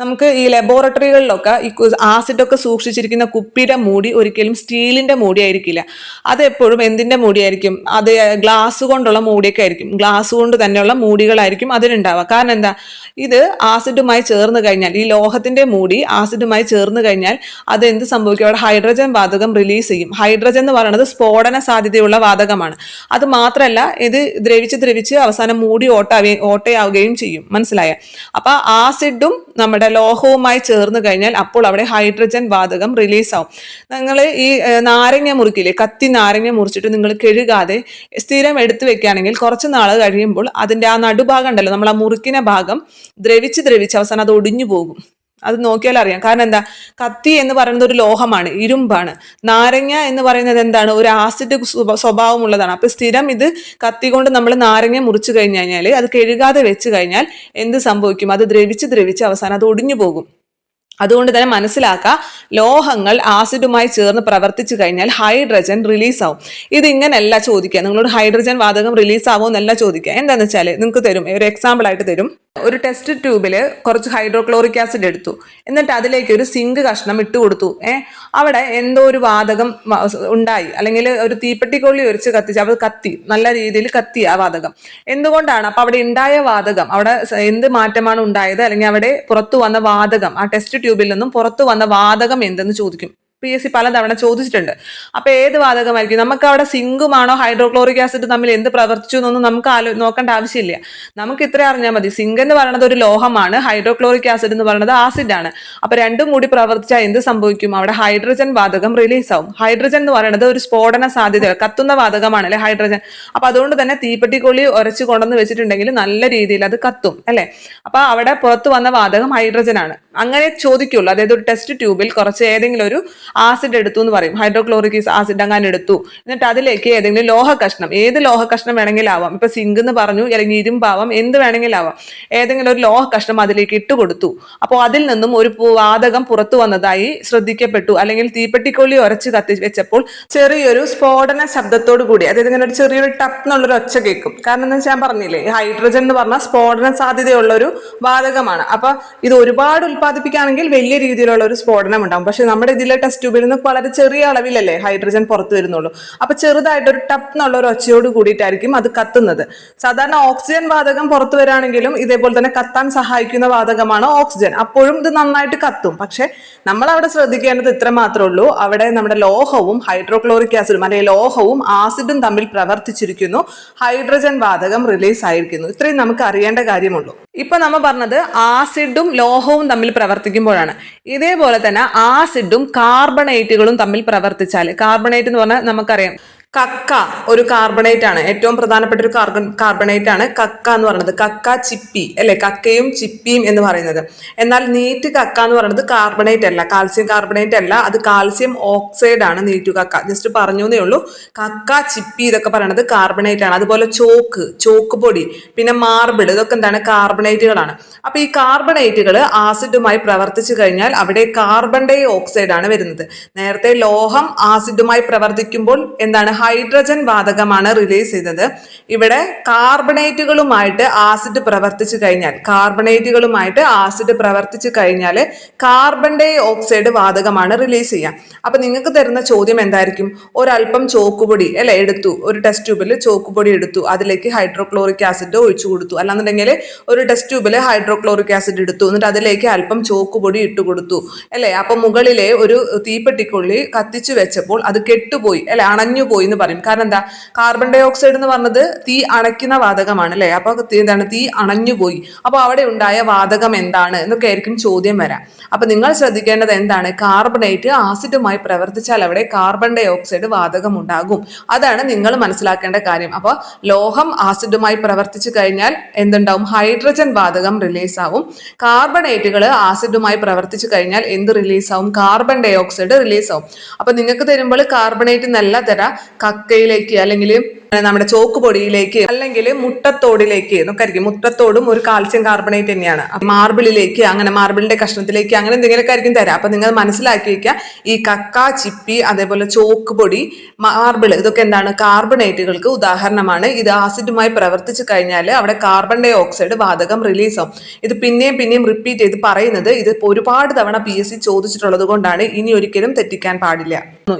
നമുക്ക് ഈ ലബോറട്ടറികളിലൊക്കെ ഈ ആസിഡൊക്കെ സൂക്ഷിച്ചിരിക്കുന്ന കുപ്പിയുടെ മൂടി ഒരിക്കലും സ്റ്റീലിന്റെ മൂടി ആയിരിക്കില്ല. അതെപ്പോഴും എന്തിന്റെ മൂടിയായിരിക്കും? അത് ഗ്ലാസ് കൊണ്ടുള്ള മൂടിയൊക്കെ ആയിരിക്കും. ഗ്ലാസ് കൊണ്ട് തന്നെയുള്ള മൂടികളായിരിക്കും അതിനുണ്ടാവുക. കാരണം എന്താ? ഇത് ആസിഡുമായി ചേർന്ന് കഴിഞ്ഞാൽ, ഈ ലോഹത്തിന്റെ മൂടി ആസിഡുമായി ചേർന്ന് കഴിഞ്ഞാൽ അത് എന്ത് സംഭവിക്കും? അവിടെ ഹൈഡ്രജൻ വാതകം റിലീസ് ചെയ്യും. ഹൈഡ്രജൻ എന്ന് പറയുന്നത് സ്ഫോടന സാധ്യതയുള്ള വാതകമാണ്. അത് മാത്രമല്ല, ഇത് ദ്രവിച്ച് അവസാനം മൂടി ഓട്ടയാവുകയും ചെയ്യും. മനസ്സിലായ? അപ്പൊ ആസിഡും നമ്മുടെ ലോഹവുമായി ചേർന്ന് കഴിഞ്ഞാൽ അപ്പോൾ അവിടെ ഹൈഡ്രജൻ വാതകം റിലീസ് ആവും. നിങ്ങൾ ഈ നാരങ്ങ മുറിക്കില്ലേ, കത്തി നാരങ്ങ മുറിച്ചിട്ട് നിങ്ങൾ കഴുകാതെ സ്ഥിരം എടുത്തു വെക്കുകയാണെങ്കിൽ കുറച്ച് നാൾ കഴിയുമ്പോൾ അതിന്റെ ആ നടുഭാഗം ഉണ്ടല്ലോ, നമ്മൾ ആ മുറിക്കുന്ന ഭാഗം ദ്രവിച്ച് അവസാനം അത് ഒടിഞ്ഞു പോകും. അത് നോക്കിയാൽ അറിയാം. കാരണം എന്താ, കത്തി എന്ന് പറയുന്നത് ഒരു ലോഹമാണ്, ഇരുമ്പാണ്. നാരങ്ങ എന്ന് പറയുന്നത് എന്താണ്, ഒരു ആസിഡ് സ്വഭാവമുള്ളതാണ്. അപ്പൊ സ്ഥിരം ഇത് കത്തി കൊണ്ട് നമ്മൾ നാരങ്ങ മുറിച്ചു കഴിഞ്ഞാൽ അത് കഴുകാതെ വെച്ച് കഴിഞ്ഞാൽ എന്ത് സംഭവിക്കും, അത് ദ്രവിച്ച് അവസാനം അത് ഒടിഞ്ഞു പോകും. അതുകൊണ്ട് തന്നെ മനസ്സിലാക്കുക, ലോഹങ്ങൾ ആസിഡുമായി ചേർന്ന് പ്രവർത്തിച്ചു കഴിഞ്ഞാൽ ഹൈഡ്രജൻ റിലീസ് ആവും. ഇത് ഇങ്ങനെയല്ല ചോദിക്കുക, നിങ്ങളോട് ഹൈഡ്രജൻ വാതകം റിലീസ് ആവുമോ എന്നല്ല ചോദിക്കുക. എന്താണെന്ന് വെച്ചാൽ നിങ്ങൾക്ക് തരും, ഒരു എക്സാമ്പിൾ ആയിട്ട് തരും. ഒരു ടെസ്റ്റ് ട്യൂബിൽ കുറച്ച് ഹൈഡ്രോക്ലോറിക് ആസിഡ് എടുത്തു, എന്നിട്ട് അതിലേക്ക് ഒരു സിങ്ക് കഷ്ണം ഇട്ട് കൊടുത്തു. അവിടെ എന്തോ ഒരു വാതകം ഉണ്ടായി, അല്ലെങ്കിൽ ഒരു തീപ്പെട്ടിക്കൊള്ളി ഒരിച്ച് കത്തിച്ച് അത് കത്തി, നല്ല രീതിയിൽ കത്തി ആ വാതകം. എന്തുകൊണ്ടാണ്? അപ്പൊ അവിടെ ഉണ്ടായ വാതകം, അവിടെ എന്ത് മാറ്റമാണ് ഉണ്ടായത്, അല്ലെങ്കിൽ അവിടെ പുറത്തു വന്ന വാതകം, ആ ടെസ്റ്റ് ട്യൂബിൽ നിന്നും പുറത്തു വന്ന വാതകം എന്തെന്ന് ചോദിക്കും. PSC പലതവണ ചോദിച്ചിട്ടുണ്ട്. അപ്പൊ ഏത് വാതകമായിരിക്കും? നമുക്ക് അവിടെ സിങ്കുമാണോ ഹൈഡ്രോക്ലോറിക് ആസിഡ് തമ്മിൽ എന്ത് പ്രവർത്തിച്ചു എന്നൊന്നും നമുക്ക് നോക്കേണ്ട ആവശ്യമില്ല. നമുക്ക് ഇത്ര അറിഞ്ഞാൽ മതി, സിങ്ക് എന്ന് പറയുന്നത് ഒരു ലോഹമാണ്, ഹൈഡ്രോക്ലോറിക് ആസിഡ് എന്ന് പറയുന്നത് ആസിഡാണ്. അപ്പൊ രണ്ടും കൂടി പ്രവർത്തിച്ചാൽ എന്ത് സംഭവിക്കും? അവിടെ ഹൈഡ്രജൻ വാതകം റിലീസ് ആവും. ഹൈഡ്രജൻ എന്ന് പറയുന്നത് ഒരു സ്ഫോടന സാധ്യത, കത്തുന്ന വാതകമാണ് അല്ലെ ഹൈഡ്രജൻ. അപ്പൊ അതുകൊണ്ട് തന്നെ തീപ്പെട്ടിക്കൊള്ളി ഉരച്ച് കൊണ്ടുവന്ന് വെച്ചിട്ടുണ്ടെങ്കിൽ നല്ല രീതിയിൽ അത് കത്തും അല്ലെ. അപ്പൊ അവിടെ പുറത്തു വന്ന വാതകം ഹൈഡ്രജൻ ആണ്. അങ്ങനെ ചോദിക്കുള്ളൂ. അതായത് ഒരു ടെസ്റ്റ് ട്യൂബിൽ കുറച്ച് ഏതെങ്കിലും ഒരു ആസിഡ് എടുത്തു എന്ന് പറയും, ഹൈഡ്രോക്ലോറിക് ആസിഡ് അങ്ങനെ എടുത്തു, എന്നിട്ട് അതിലേക്ക് ഏതെങ്കിലും ലോഹ കഷ്ണം, ഏത് ലോഹ കഷ്ണം വേണമെങ്കിലും ആവാം, ഇപ്പൊ സിങ്ക് എന്ന് പറഞ്ഞു, അല്ലെങ്കിൽ ഇരുമ്പാവാം, എന്ത് വേണമെങ്കിലും ആവാം, ഏതെങ്കിലും ഒരു ലോഹ കഷ്ണം അതിലേക്ക് ഇട്ട് കൊടുത്തു. അപ്പോൾ അതിൽ നിന്നും ഒരു വാതകം പുറത്തു വന്നതായി ശ്രദ്ധിക്കപ്പെട്ടു, അല്ലെങ്കിൽ തീപ്പെട്ടിക്കൊള്ളി ഉരച്ച് കത്തി വെച്ചപ്പോൾ ചെറിയൊരു സ്ഫോടന ശബ്ദത്തോടു കൂടി, അതായത് ഇങ്ങനെ ഒരു ചെറിയൊരു ടപ്പ് എന്നുള്ളൊരു ഒച്ച കേൾക്കും. കാരണം എന്താ വെച്ചാൽ ഞാൻ പറഞ്ഞില്ലേ, ഹൈഡ്രജൻ എന്ന് പറഞ്ഞാൽ സ്ഫോടന സാധ്യതയുള്ള ഒരു വാതകമാണ്. അപ്പൊ ഇത് ഒരുപാട് ഉൽപ്പാദിപ്പിക്കുകയാണെങ്കിൽ വലിയ രീതിയിലുള്ള ഒരു സ്ഫോടനം ഉണ്ടാവും. പക്ഷെ നമ്മുടെ ഇതിലെ ടെസ്റ്റ് ട്യൂബിൽ നിന്ന് വളരെ ചെറിയ അളവിലല്ലേ ഹൈഡ്രജൻ പുറത്തു വരുന്നുള്ളൂ. അപ്പൊ ചെറുതായിട്ടൊരു ടപ്പ് എന്നുള്ള ഒരു ഒച്ചയോട് കൂടിയിട്ടായിരിക്കും അത് കത്തുന്നത്. സാധാരണ ഓക്സിജൻ വാതകം പുറത്തു വരാണെങ്കിലും ഇതേപോലെ തന്നെ കത്താൻ സഹായിക്കുന്ന വാതകമാണ് ഓക്സിജൻ. അപ്പോഴും ഇത് നന്നായിട്ട് കത്തും. പക്ഷെ നമ്മൾ അവിടെ ശ്രദ്ധിക്കേണ്ടത് ഇത്ര മാത്രമേ ഉള്ളൂ, അവിടെ നമ്മുടെ ലോഹവും ഹൈഡ്രോക്ലോറിക് ആസിഡും അല്ലെങ്കിൽ ലോഹവും ആസിഡും തമ്മിൽ പ്രവർത്തിച്ചിരിക്കുന്നു, ഹൈഡ്രജൻ വാതകം റിലീസ് ആയിരിക്കുന്നു. ഇത്രയും നമുക്ക് അറിയേണ്ട കാര്യമുള്ളൂ. ഇപ്പൊ നമ്മൾ പറഞ്ഞത് ആസിഡും ലോഹവും തമ്മിൽ പ്രവർത്തിക്കുമ്പോഴാണ്. ഇതേപോലെ തന്നെ ആസിഡും കാർബണേറ്റുകളും തമ്മിൽ പ്രവർത്തിച്ചാൽ, കാർബണേറ്റ് എന്ന് പറഞ്ഞാൽ നമുക്കറിയാം, കക്ക ഒരു കാർബണേറ്റ് ആണ്, ഏറ്റവും പ്രധാനപ്പെട്ട ഒരു കാർബണേറ്റ് ആണ് കക്ക എന്ന് പറയുന്നത്. കക്ക, ചിപ്പി അല്ലെ, കക്കയും ചിപ്പിയും എന്ന് പറയുന്നത്. എന്നാൽ നീറ്റ് കക്ക എന്ന് പറയുന്നത് കാർബണേറ്റ് അല്ല, കാൽസ്യം കാർബണേറ്റ് അല്ല, അത് കാൽസ്യം ഓക്സൈഡ് ആണ് നീറ്റു കക്ക. ജസ്റ്റ് പറഞ്ഞേ ഉള്ളൂ. കക്ക, ചിപ്പി ഇതൊക്കെ പറയുന്നത് കാർബണേറ്റ് ആണ്. അതുപോലെ ചോക്ക് പൊടി, പിന്നെ മാർബിൾ, ഇതൊക്കെ എന്താണ്, കാർബണേറ്റുകളാണ്. അപ്പൊ ഈ കാർബണേറ്റുകൾ ആസിഡുമായി പ്രവർത്തിച്ചു കഴിഞ്ഞാൽ അവിടെ കാർബൺ ഡൈ ഓക്സൈഡ് ആണ് വരുന്നത്. നേരത്തെ ലോഹം ആസിഡുമായി പ്രവർത്തിക്കുമ്പോൾ എന്താണ്, ഹൈഡ്രജൻ വാതകമാണ് റിലീസ് ചെയ്തത്. ഇവിടെ കാർബണേറ്റുകളുമായിട്ട് ആസിഡ് പ്രവർത്തിച്ചു കഴിഞ്ഞാൽ, കാർബൺ ഡൈ ഓക്സൈഡ് വാതകമാണ് റിലീസ് ചെയ്യാം. അപ്പൊ നിങ്ങൾക്ക് തരുന്ന ചോദ്യം എന്തായിരിക്കും? ഒരല്പം ചോക്കുപൊടി അല്ലെ എടുത്തു, ഒരു ടെസ്റ്റ് ട്യൂബിൽ ചോക്കുപൊടി എടുത്തു, അതിലേക്ക് ഹൈഡ്രോക്ലോറിക് ആസിഡ് ഒഴിച്ചു കൊടുത്തു. അല്ലാന്നുണ്ടെങ്കിൽ ഒരു ടെസ്റ്റ് ട്യൂബിൽ ഹൈഡ്രോക്ലോറിക് ആസിഡ് എടുത്തു, എന്നിട്ട് അതിലേക്ക് അല്പം ചോക്കുപൊടി ഇട്ട് കൊടുത്തു അല്ലെ. അപ്പൊ മുകളിലെ ഒരു തീപ്പെട്ടിക്കൊള്ളി കത്തിച്ചു വെച്ചപ്പോൾ അത് കെട്ടുപോയി അല്ലെ, അണഞ്ഞുപോയി എന്ന് പറയും. കാരണം എന്താ, കാർബൺ ഡൈ ഓക്സൈഡ് എന്ന് പറഞ്ഞത് തീ അണയ്ക്കുന്ന വാതകമാണ് അല്ലെ. അപ്പൊ എന്താണ്, തീ അണഞ്ഞുപോയി. അപ്പൊ അവിടെ ഉണ്ടായ വാതകം എന്താണ് എന്നൊക്കെ ആയിരിക്കും ചോദ്യം വരാം. അപ്പൊ നിങ്ങൾ ശ്രദ്ധിക്കേണ്ടത് എന്താണ്, കാർബണേറ്റ് ആസിഡുമായി പ്രവർത്തിച്ചാൽ അവിടെ കാർബൺ ഡൈ ഓക്സൈഡ് വാതകം ഉണ്ടാകും. അതാണ് നിങ്ങൾ മനസ്സിലാക്കേണ്ട കാര്യം. അപ്പൊ ലോഹം ആസിഡുമായി പ്രവർത്തിച്ചു കഴിഞ്ഞാൽ എന്തുണ്ടാവും, ഹൈഡ്രജൻ വാതകം റിലീസ് ആവും. കാർബണേറ്റുകൾ ആസിഡുമായി പ്രവർത്തിച്ചു കഴിഞ്ഞാൽ എന്ത് റിലീസ് ആവും, കാർബൺ ഡൈ ഓക്സൈഡ് റിലീസ് ആവും. അപ്പൊ നിങ്ങൾക്ക് തരുമ്പോൾ കാർബണേറ്റ് നല്ല തര കക്കയിലേക്ക് അല്ലെങ്കിൽ നമ്മുടെ ചോക്ക് പൊടിയിലേക്ക് അല്ലെങ്കിൽ മുട്ടത്തോടിലേക്ക് എന്നൊക്കെ ആയിരിക്കും. മുട്ടത്തോടും ഒരു കാൽസ്യം കാർബണേറ്റ് തന്നെയാണ്. മാർബിളിലേക്ക്, അങ്ങനെ മാർബിളിന്റെ കഷ്ണത്തിലേക്ക്, അങ്ങനെ എന്തെങ്കിലുമൊക്കെ ആയിരിക്കും തരാം. അപ്പൊ നിങ്ങൾ മനസ്സിലാക്കി വെക്കുക, ഈ കക്ക, ചിപ്പി, അതേപോലെ ചോക്ക് പൊടി, മാർബിൾ ഇതൊക്കെ എന്താണ്, കാർബണേറ്റുകൾക്ക് ഉദാഹരണമാണ്. ഇത് ആസിഡുമായി പ്രവർത്തിച്ചു കഴിഞ്ഞാൽ അവിടെ കാർബൺ ഡൈ ഓക്സൈഡ് വാതകം റിലീസ് ആവും. ഇത് പിന്നെയും റിപ്പീറ്റ് ചെയ്ത് പറയുന്നത് ഇത് ഒരുപാട് തവണ PSC ചോദിച്ചിട്ടുള്ളത് കൊണ്ടാണ്. ഇനി ഒരിക്കലും തെറ്റിക്കാൻ പാടില്ല.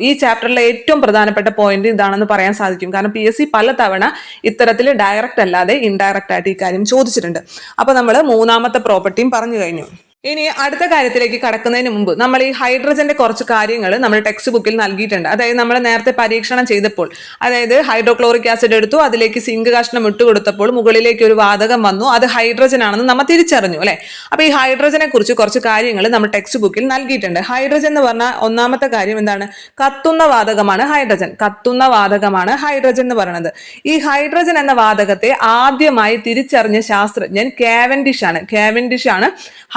ഈ ചാപ്റ്ററിലെ ഏറ്റവും പ്രധാനപ്പെട്ട പോയിന്റ് ഇതാണെന്ന് പറയാൻ സാധിക്കും. കാരണം PSC പലതവണ ഇത്തരത്തിൽ ഡയറക്റ്റ് അല്ലാതെ ഇൻഡയറക്റ്റ് ആയിട്ട് ഈ കാര്യം ചോദിച്ചിട്ടുണ്ട്. അപ്പൊ നമ്മൾ മൂന്നാമത്തെ പ്രോപ്പർട്ടിയും പറഞ്ഞു കഴിഞ്ഞു. ഇനി അടുത്ത കാര്യത്തിലേക്ക് കടക്കുന്നതിന് മുമ്പ് നമ്മൾ ഈ ഹൈഡ്രജന്റെ കുറച്ച് കാര്യങ്ങൾ നമ്മുടെ ടെക്സ്റ്റ് ബുക്കിൽ നൽകിയിട്ടുണ്ട്. അതായത് നമ്മൾ നേരത്തെ പരീക്ഷണം ചെയ്തപ്പോൾ, അതായത് ഹൈഡ്രോക്ലോറിക് ആസിഡ് എടുത്തു, അതിലേക്ക് സിങ്ക് കഷ്ണം ഇട്ട് കൊടുത്തപ്പോൾ മുകളിലേക്ക് ഒരു വാതകം വന്നു, അത് ഹൈഡ്രജൻ ആണെന്ന് നമ്മൾ തിരിച്ചറിഞ്ഞു അല്ലെ. അപ്പൊ ഈ ഹൈഡ്രജനെ കുറിച്ച് കുറച്ച് കാര്യങ്ങൾ നമ്മൾ ടെക്സ്റ്റ് ബുക്കിൽ നൽകിയിട്ടുണ്ട്. ഹൈഡ്രജൻ എന്ന് പറഞ്ഞാൽ ഒന്നാമത്തെ കാര്യം എന്താണ്, കത്തുന്ന വാതകമാണ് ഹൈഡ്രജൻ. എന്ന് പറയുന്നത്. ഈ ഹൈഡ്രജൻ എന്ന വാതകത്തെ ആദ്യമായി തിരിച്ചറിഞ്ഞ ശാസ്ത്രജ്ഞൻ കാവൻഡിഷ് ആണ്.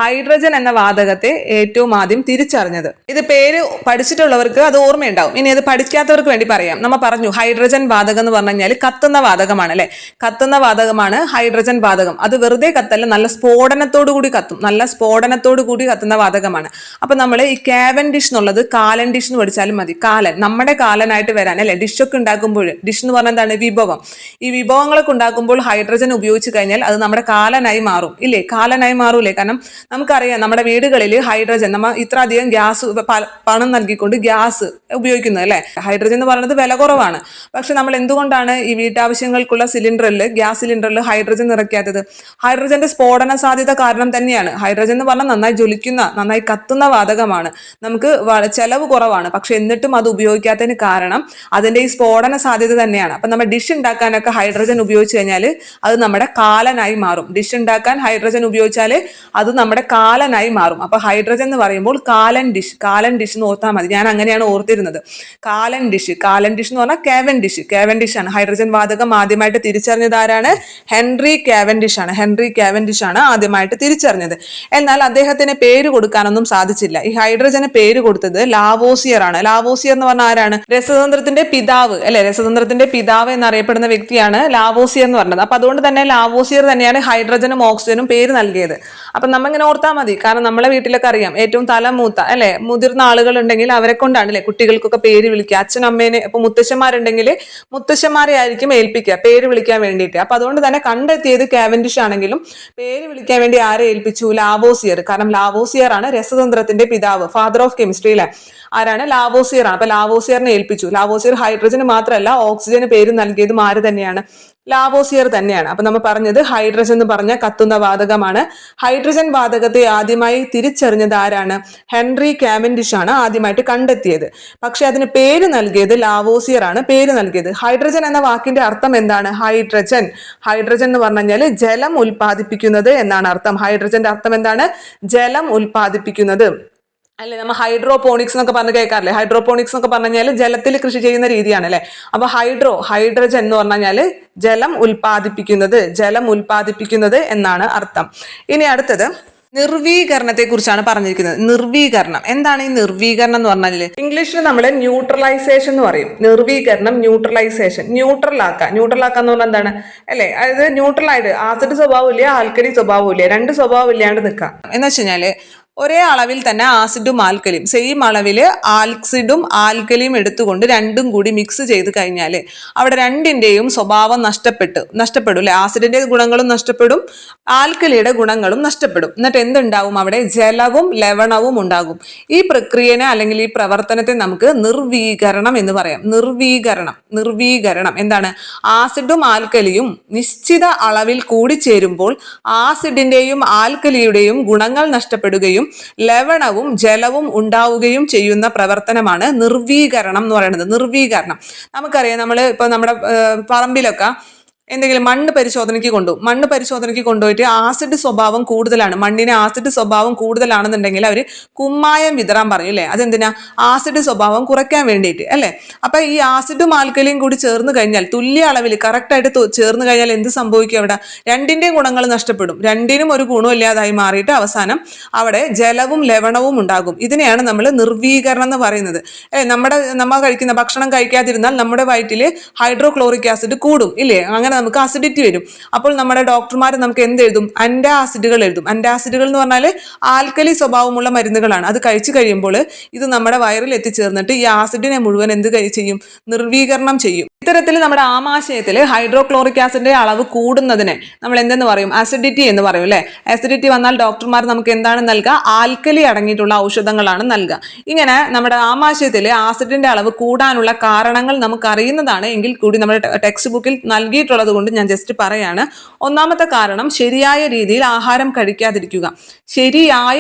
ഹൈഡ്രജൻ ഹൈഡ്രജൻ എന്ന വാതകത്തെ ഏറ്റവും ആദ്യം തിരിച്ചറിഞ്ഞത്? ഇത് പേര് പഠിച്ചിട്ടുള്ളവർക്ക് അത് ഓർമ്മയുണ്ടാവും. ഇനി അത് പഠിക്കാത്തവർക്ക് വേണ്ടി പറയാം. നമ്മൾ പറഞ്ഞു ഹൈഡ്രജൻ വാതകം എന്ന് പറഞ്ഞു കഴിഞ്ഞാൽ കത്തുന്ന വാതകമാണ് അല്ലെ. കത്തുന്ന വാതകമാണ് ഹൈഡ്രജൻ വാതകം. അത് വെറുതെ കത്തല്ല, നല്ല സ്ഫോടനത്തോടു കൂടി കത്തും. നല്ല സ്ഫോടനത്തോടു കൂടി കത്തുന്ന വാതകമാണ്. അപ്പൊ നമ്മൾ ഈ കാവൻഡിഷ് എന്നുള്ളത് കാലൻ ഡിഷ് എന്ന് പഠിച്ചാലും മതി. കാലൻ, നമ്മുടെ കാലനായിട്ട് വരാൻ അല്ലെ. ഡിഷൊക്കെ ഉണ്ടാക്കുമ്പോൾ, ഡിഷ് എന്ന് പറഞ്ഞാൽ എന്താണ്? വിഭവം. ഈ വിഭവങ്ങളൊക്കെ ഉണ്ടാക്കുമ്പോൾ ഹൈഡ്രജൻ ഉപയോഗിച്ച് കഴിഞ്ഞാൽ അത് നമ്മുടെ കാലനായി മാറും ഇല്ലേ. കാലനായി മാറൂലേ. കാരണം നമുക്കറിയാം നമ്മുടെ വീടുകളിൽ ഹൈഡ്രജൻ നമ്മൾ ഇത്ര അധികം ഗ്യാസ് പണം നൽകിക്കൊണ്ട് ഗ്യാസ് ഉപയോഗിക്കുന്നത് അല്ലെ. ഹൈഡ്രജൻ എന്ന് പറയുന്നത് വില കുറവാണ്. പക്ഷെ നമ്മൾ എന്തുകൊണ്ടാണ് ഈ വീട്ടാവശ്യങ്ങൾക്കുള്ള സിലിണ്ടറിൽ, ഗ്യാസ് സിലിണ്ടറിൽ ഹൈഡ്രജൻ നിറയ്ക്കാത്തത്? ഹൈഡ്രജന്റെ സ്ഫോടന സാധ്യത കാരണം തന്നെയാണ്. ഹൈഡ്രജൻ എന്ന് പറഞ്ഞാൽ നന്നായി ജ്വലിക്കുന്ന, നന്നായി കത്തുന്ന വാതകമാണ്. നമുക്ക് ചെലവ് കുറവാണ്. പക്ഷെ എന്നിട്ടും അത് ഉപയോഗിക്കാത്തതിന് കാരണം അതിന്റെ ഈ സ്ഫോടന സാധ്യത തന്നെയാണ്. അപ്പൊ നമ്മൾ ഡിഷ് ഉണ്ടാക്കാനൊക്കെ ഹൈഡ്രജൻ ഉപയോഗിച്ച് കഴിഞ്ഞാൽ അത് നമ്മുടെ കാലനായി മാറും. ഡിഷ് ഉണ്ടാക്കാൻ ഹൈഡ്രജൻ ഉപയോഗിച്ചാൽ അത് നമ്മുടെ കാലനായി മാറും. അപ്പൊ ഹൈഡ്രജൻ എന്ന് പറയുമ്പോൾ കാലൻ ഡിഷ്, കാലൻ ഡിഷ് എന്ന് ഓർത്താൽ മതി. ഞാൻ അങ്ങനെയാണ് ഓർത്തിരുന്നത്. കാലൻ ഡിഷ്, കാലൻ ഡിഷ് എന്ന് പറഞ്ഞാൽ കാവൻഡിഷ്, കാവൻഡിഷ് ആണ്. ഹൈഡ്രജൻ വാതകം ആദ്യമായിട്ട് തിരിച്ചറിഞ്ഞത് ആരാണ്? ഹെൻറി കാവൻഡിഷ് ആണ്. ഹെൻറി കാവൻഡിഷ് ആണ് ആദ്യമായിട്ട് തിരിച്ചറിഞ്ഞത്. എന്നാൽ അദ്ദേഹത്തിന് പേര് കൊടുക്കാനൊന്നും സാധിച്ചില്ല. ഈ ഹൈഡ്രജന് പേര് കൊടുത്തത് ലാവോസിയർ ആണ്. ലാവോസിയർ എന്ന് പറഞ്ഞാൽ ആരാണ്? രസതന്ത്രത്തിന്റെ പിതാവ് അല്ലെ. രസതന്ത്രത്തിന്റെ പിതാവ് എന്നറിയപ്പെടുന്ന വ്യക്തിയാണ് ലാവോസിയർ എന്ന് പറഞ്ഞത്. അപ്പൊ അതുകൊണ്ട് തന്നെ ലാവോസിയർ തന്നെയാണ് ഹൈഡ്രജനും ഓക്സിജനും പേര് നൽകിയത്. അപ്പൊ നമ്മ ഇങ്ങനെ ഓർത്താൽ മതി. കാരണം നമ്മളെ വീട്ടിലൊക്കെ അറിയാം, ഏറ്റവും തലമൂത്ത അല്ലെ മുതിർന്ന ആളുകൾ ഉണ്ടെങ്കിൽ അവരെ കൊണ്ടാണ് അല്ലെ കുട്ടികൾക്കൊക്കെ പേര് വിളിക്കുക. അച്ഛനമ്മേനെ ഇപ്പൊ മുത്തശ്ശന്മാരുണ്ടെങ്കിൽ മുത്തശ്ശന്മാരെ ആയിരിക്കും ഏൽപ്പിക്കുക പേര് വിളിക്കാൻ വേണ്ടിയിട്ട്. അപ്പൊ അതുകൊണ്ട് തന്നെ കണ്ടെത്തിയത് കാവൻഡിഷ് ആണെങ്കിലും പേര് വിളിക്കാൻ വേണ്ടി ആരെ ഏൽപ്പിച്ചു? ലാവോസിയർ. കാരണം ലാവോസിയർ ആണ് രസതന്ത്രത്തിന്റെ പിതാവ്, ഫാദർ ഓഫ് കെമിസ്ട്രി അല്ലെ. ആരാണ്? ലാവോസിയർ ആണ്. അപ്പൊ ലാവോസിയറിനെ ഏൽപ്പിച്ചു. ലാവോസിയർ ഹൈഡ്രജന് മാത്രമല്ല ഓക്സിജന് പേര് നൽകിയതും ആര് തന്നെയാണ്? ലാവോസിയർ തന്നെയാണ്. അപ്പൊ നമ്മൾ പറഞ്ഞത് ഹൈഡ്രജൻ എന്ന് പറഞ്ഞ കത്തുന്ന വാതകമാണ്. ഹൈഡ്രജൻ വാതകത്തെ ആദ്യമായി തിരിച്ചറിഞ്ഞത് ആരാണ്? ഹെൻറി കാവൻഡിഷ് ആണ് ആദ്യമായിട്ട് കണ്ടെത്തിയത്. പക്ഷെ അതിന് പേര് നൽകിയത് ലാവോസിയർ ആണ് പേര് നൽകിയത്. ഹൈഡ്രജൻ എന്ന വാക്കിന്റെ അർത്ഥം എന്താണ്? ഹൈഡ്രജൻ, ഹൈഡ്രജൻ എന്ന് പറഞ്ഞു കഴിഞ്ഞാൽ ജലം ഉൽപ്പാദിപ്പിക്കുന്നത് എന്നാണ് അർത്ഥം. ഹൈഡ്രജന്റെ അർത്ഥം എന്താണ്? ജലം ഉൽപ്പാദിപ്പിക്കുന്നത് അല്ലെ. നമ്മൾ ഹൈഡ്രോപോണിക്സ് എന്നൊക്കെ പറഞ്ഞ് കേൾക്കാറില്ലേ? ഹൈഡ്രോപോണിക്സ് എന്നൊക്കെ പറഞ്ഞു കഴിഞ്ഞാൽ ജലത്തിൽ കൃഷി ചെയ്യുന്ന രീതിയാണ് അല്ലെ. അപ്പൊ ഹൈഡ്രജൻ എന്ന് പറഞ്ഞു കഴിഞ്ഞാൽ ജലം ഉൽപ്പാദിപ്പിക്കുന്നത്, ജലം ഉൽപ്പാദിപ്പിക്കുന്നത് എന്നാണ് അർത്ഥം. ഇനി അടുത്തത് നിർവീകരണത്തെ കുറിച്ചാണ് പറഞ്ഞിരിക്കുന്നത്. നിർവീകരണം എന്താണ്? ഈ നിർവീകരണം എന്ന് പറഞ്ഞാൽ ഇംഗ്ലീഷിൽ നമ്മൾ ന്യൂട്രലൈസേഷൻ എന്ന് പറയും. നിർവീകരണം, ന്യൂട്രലൈസേഷൻ, ന്യൂട്രൽ ആക്കുക എന്ന് പറഞ്ഞാൽ എന്താണ് അല്ലെ. അതായത് ന്യൂട്രൽ ആയിട്ട് ആസിഡ് സ്വഭാവം ഇല്ല, ആൽക്കലി സ്വഭാവം ഇല്ല, രണ്ട് സ്വഭാവം ഇല്ലാണ്ട് നിൽക്കുക എന്ന് വെച്ച് കഴിഞ്ഞാല് ഒരേ അളവിൽ തന്നെ ആസിഡും ആൽക്കലിയും, സെയിം അളവിൽ ആസിഡും ആൽക്കലിയും എടുത്തുകൊണ്ട് രണ്ടും കൂടി മിക്സ് ചെയ്ത് കഴിഞ്ഞാൽ അവിടെ രണ്ടിൻ്റെയും സ്വഭാവം നഷ്ടപ്പെടും അല്ലെ. ആസിഡിന്റെ ഗുണങ്ങളും നഷ്ടപ്പെടും, ആൽക്കലിയുടെ ഗുണങ്ങളും നഷ്ടപ്പെടും. എന്നിട്ട് എന്തുണ്ടാവും? അവിടെ ജലവും ലവണവും ഉണ്ടാകും. ഈ പ്രക്രിയനെ അല്ലെങ്കിൽ ഈ പ്രവർത്തനത്തെ നമുക്ക് നിർവീകരണം എന്ന് പറയാം. നിർവീകരണം എന്താണ്? ആസിഡും ആൽക്കലിയും നിശ്ചിത അളവിൽ കൂടിച്ചേരുമ്പോൾ ആസിഡിന്റെയും ആൽക്കലിയുടെയും ഗുണങ്ങൾ നഷ്ടപ്പെടുകയും ലവണവും ജലവും ഉണ്ടാവുകയും ചെയ്യുന്ന പ്രവർത്തനമാണ് നിർവീകരണം എന്ന് പറയുന്നത്. നിർവീകരണം നമുക്കറിയാം. നമ്മൾ ഇപ്പൊ നമ്മുടെ പറമ്പിലൊക്കെ എന്തെങ്കിലും മണ്ണ് പരിശോധനയ്ക്ക് കൊണ്ടുപോയിട്ട് ആസിഡ് സ്വഭാവം കൂടുതലാണ്, മണ്ണിന് ആസിഡ് സ്വഭാവം കൂടുതലാണെന്നുണ്ടെങ്കിൽ അവർ കുമ്മായം വിതറാൻ പറയും അല്ലേ. അതെന്തിനാ? ആസിഡ് സ്വഭാവം കുറയ്ക്കാൻ വേണ്ടിയിട്ട് അല്ലേ. അപ്പൊ ഈ ആസിഡും ആൽക്കലിയും കൂടി ചേർന്ന് കഴിഞ്ഞാൽ, തുല്യ അളവിൽ കറക്റ്റായിട്ട് ചേർന്ന് കഴിഞ്ഞാൽ എന്ത് സംഭവിക്കും? അവിടെ രണ്ടിന്റെയും ഗുണങ്ങൾ നഷ്ടപ്പെടും, രണ്ടിനും ഒരു ഗുണം ഇല്ലാതായി മാറിയിട്ട് അവസാനം അവിടെ ജലവും ലവണവും ഉണ്ടാകും. ഇതിനെയാണ് നമ്മൾ നിർവീകരണം എന്ന് പറയുന്നത്. നമ്മൾ കഴിക്കുന്ന ഭക്ഷണം കഴിക്കാതിരുന്നാൽ നമ്മുടെ വയറ്റിൽ ഹൈഡ്രോക്ലോറിക് ആസിഡ് കൂടും ഇല്ലേ. അങ്ങനെ നമുക്ക് അസിഡിറ്റി വരും. അപ്പോൾ നമ്മുടെ ഡോക്ടർമാർ നമുക്ക് എന്തെഴുതും? ആന്റാസിഡുകൾ എഴുതും. ആന്റാസിഡുകൾ എന്ന് പറഞ്ഞാൽ ആൽക്കലി സ്വഭാവമുള്ള മരുന്നുകളാണ്. അത് കഴിച്ചു കഴിയുമ്പോൾ ഇത് നമ്മുടെ വയറിൽ എത്തിച്ചേർന്നിട്ട് ഈ ആസിഡിനെ മുഴുവൻ എന്ത് ചെയ്യും? നിർവീകരണം ചെയ്യും. ഇത്തരത്തിൽ നമ്മുടെ ആമാശയത്തിൽ ഹൈഡ്രോക്ലോറിക് ആസിഡിന്റെ അളവ് കൂടുന്നതിനെ നമ്മൾ എന്തെന്ന് പറയും? അസിഡിറ്റി എന്ന് പറയും അല്ലെ. അസിഡിറ്റി വന്നാൽ ഡോക്ടർമാർ നമുക്ക് എന്താണ് നൽകുക? ആൽക്കലി അടങ്ങിയിട്ടുള്ള ഔഷധങ്ങളാണ് നൽകുക. ഇങ്ങനെ നമ്മുടെ ആമാശയത്തിൽ ആസിഡിന്റെ അളവ് കൂടാനുള്ള കാരണങ്ങൾ നമുക്ക് അറിയുന്നതാണ് എങ്കിൽ കൂടി നമ്മുടെ ടെക്സ്റ്റ് ബുക്കിൽ നൽകിയിട്ടുള്ളത് കൊണ്ട് ഞാൻ ജസ്റ്റ് പറയാണ്. ഒന്നാമത്തെ കാരണം ശരിയായ രീതിയിൽ ആഹാരം കഴിക്കാതിരിക്കുക. ശരിയായ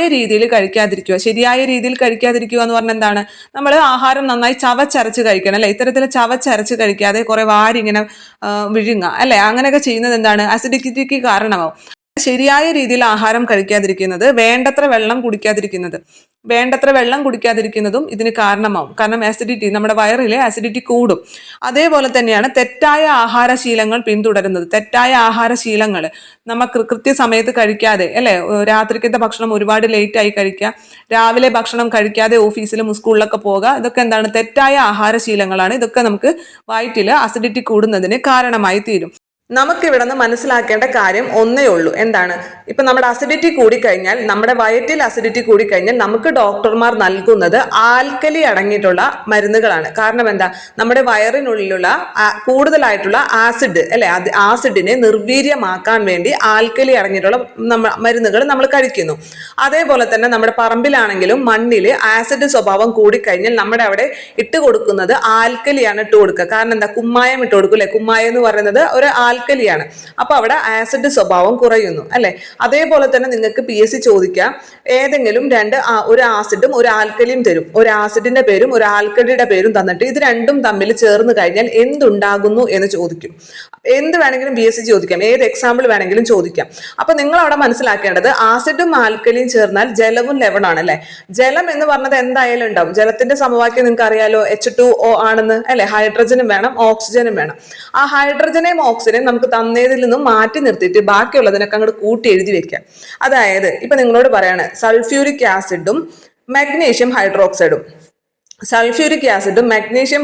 രീതിയിൽ കഴിക്കാതിരിക്കുക എന്ന് പറഞ്ഞാൽ എന്താണ്? നമ്മൾ ആഹാരം നന്നായി ചവച്ചരച്ച് കഴിക്കണം അല്ലെ. ഇത്തരത്തിൽ ചവച്ചരച്ച് കഴിക്കാതെ കുറെ വാരി ഇങ്ങനെ വിഴുങ്ങുക അല്ലെ. അങ്ങനെയൊക്കെ ചെയ്യുന്നത് എന്താണ്? അസിഡിറ്റിക്ക് കാരണമാവും. ശരിയായ രീതിയിൽ ആഹാരം കഴിക്കാതിരിക്കുന്നത്, വേണ്ടത്ര വെള്ളം കുടിക്കാതിരിക്കുന്നതും ഇതിന് കാരണമാവും. കാരണം ആസിഡിറ്റി, നമ്മുടെ വയറിലെ ആസിഡിറ്റി കൂടും. അതേപോലെ തന്നെയാണ് തെറ്റായ ആഹാരശീലങ്ങൾ പിന്തുടരുന്നത്. തെറ്റായ ആഹാരശീലങ്ങൾ നമുക്ക് കൃത്യസമയത്ത് കഴിക്കാതെ, അല്ലെ, രാത്രിക്കത്തെ ഭക്ഷണം ഒരുപാട് ലേറ്റ് ആയി കഴിക്കുക, രാവിലെ ഭക്ഷണം കഴിക്കാതെ ഓഫീസിലും സ്കൂളിലൊക്കെ പോകുക, ഇതൊക്കെ എന്താണ്, തെറ്റായ ആഹാരശീലങ്ങളാണ്. ഇതൊക്കെ നമുക്ക് വയറ്റിൽ അസിഡിറ്റി കൂടുന്നതിന് കാരണമായി തീരും. നമുക്കിവിടെ നിന്ന് മനസ്സിലാക്കേണ്ട കാര്യം ഒന്നേ ഉള്ളൂ. എന്താണ്? ഇപ്പൊ നമ്മുടെ അസിഡിറ്റി കൂടിക്കഴിഞ്ഞാൽ, നമ്മുടെ വയറ്റിൽ അസിഡിറ്റി കൂടിക്കഴിഞ്ഞാൽ നമുക്ക് ഡോക്ടർമാർ നൽകുന്നത് ആൽക്കലി അടങ്ങിയിട്ടുള്ള മരുന്നുകളാണ്. കാരണം എന്താ? നമ്മുടെ വയറിനുള്ളിലുള്ള കൂടുതലായിട്ടുള്ള ആസിഡ്, അല്ലെ, ആസിഡിനെ നിർവീര്യമാക്കാൻ വേണ്ടി ആൽക്കലി അടങ്ങിയിട്ടുള്ള മരുന്നുകൾ നമ്മൾ കഴിക്കുന്നു. അതേപോലെ തന്നെ നമ്മുടെ പറമ്പിലാണെങ്കിലും മണ്ണിൽ ആസിഡ് സ്വഭാവം കൂടിക്കഴിഞ്ഞാൽ നമ്മുടെ അവിടെ ഇട്ട് കൊടുക്കുന്നത് ആൽക്കലിയാണ് ഇട്ട് കൊടുക്കുക. കാരണം എന്താ? കുമ്മായം ഇട്ട് കൊടുക്കും, അല്ലെ? കുമ്മായം എന്ന് പറയുന്നത് ഒരു ആൽക്കലിയാണ്. അപ്പൊ അവിടെ ആസിഡ് സ്വഭാവം കുറയുന്നു, അല്ലെ? അതേപോലെ തന്നെ നിങ്ങൾക്ക് PSC ചോദിക്കാം, ഏതെങ്കിലും ഒരു ആസിഡും ഒരു ആൽക്കലിയും തരും. ഒരു ആസിഡിന്റെ പേരും ഒരു ആൽക്കലിയുടെ പേരും തന്നിട്ട് ഇത് രണ്ടും തമ്മിൽ ചേർന്ന് കഴിഞ്ഞാൽ എന്തുണ്ടാകുന്നു എന്ന് ചോദിക്കും. എന്ത് വേണമെങ്കിലും PSC ചോദിക്കാം, ഏത് എക്സാമ്പിൾ വേണമെങ്കിലും ചോദിക്കാം. അപ്പൊ നിങ്ങൾ അവിടെ മനസ്സിലാക്കേണ്ടത്, ആസിഡും ആൽക്കലിയും ചേർന്നാൽ ജലവും ലവണമാണ്, അല്ലെ? ജലം എന്ന് പറഞ്ഞത് എന്തായാലും ഉണ്ടാവും. ജലത്തിന്റെ സമവാക്യം നിങ്ങൾക്ക് അറിയാലോ, H2O ആണെന്ന്, അല്ലെ? ഹൈഡ്രജനും വേണം, ഓക്സിജനും വേണം. ആ ഹൈഡ്രജനെയും ഓക്സിജനെയും നമുക്ക് തന്നതിൽ നിന്നും മാറ്റി നിർത്തിയിട്ട് ബാക്കിയുള്ളതിനൊക്കെ അങ്ങോട്ട് കൂട്ടി എഴുതി വെക്കാം. അതായത് ഇപ്പൊ നിങ്ങളോട് പറയാണ്, സൾഫ്യൂരിക് ആസിഡും മാഗ്നീഷ്യം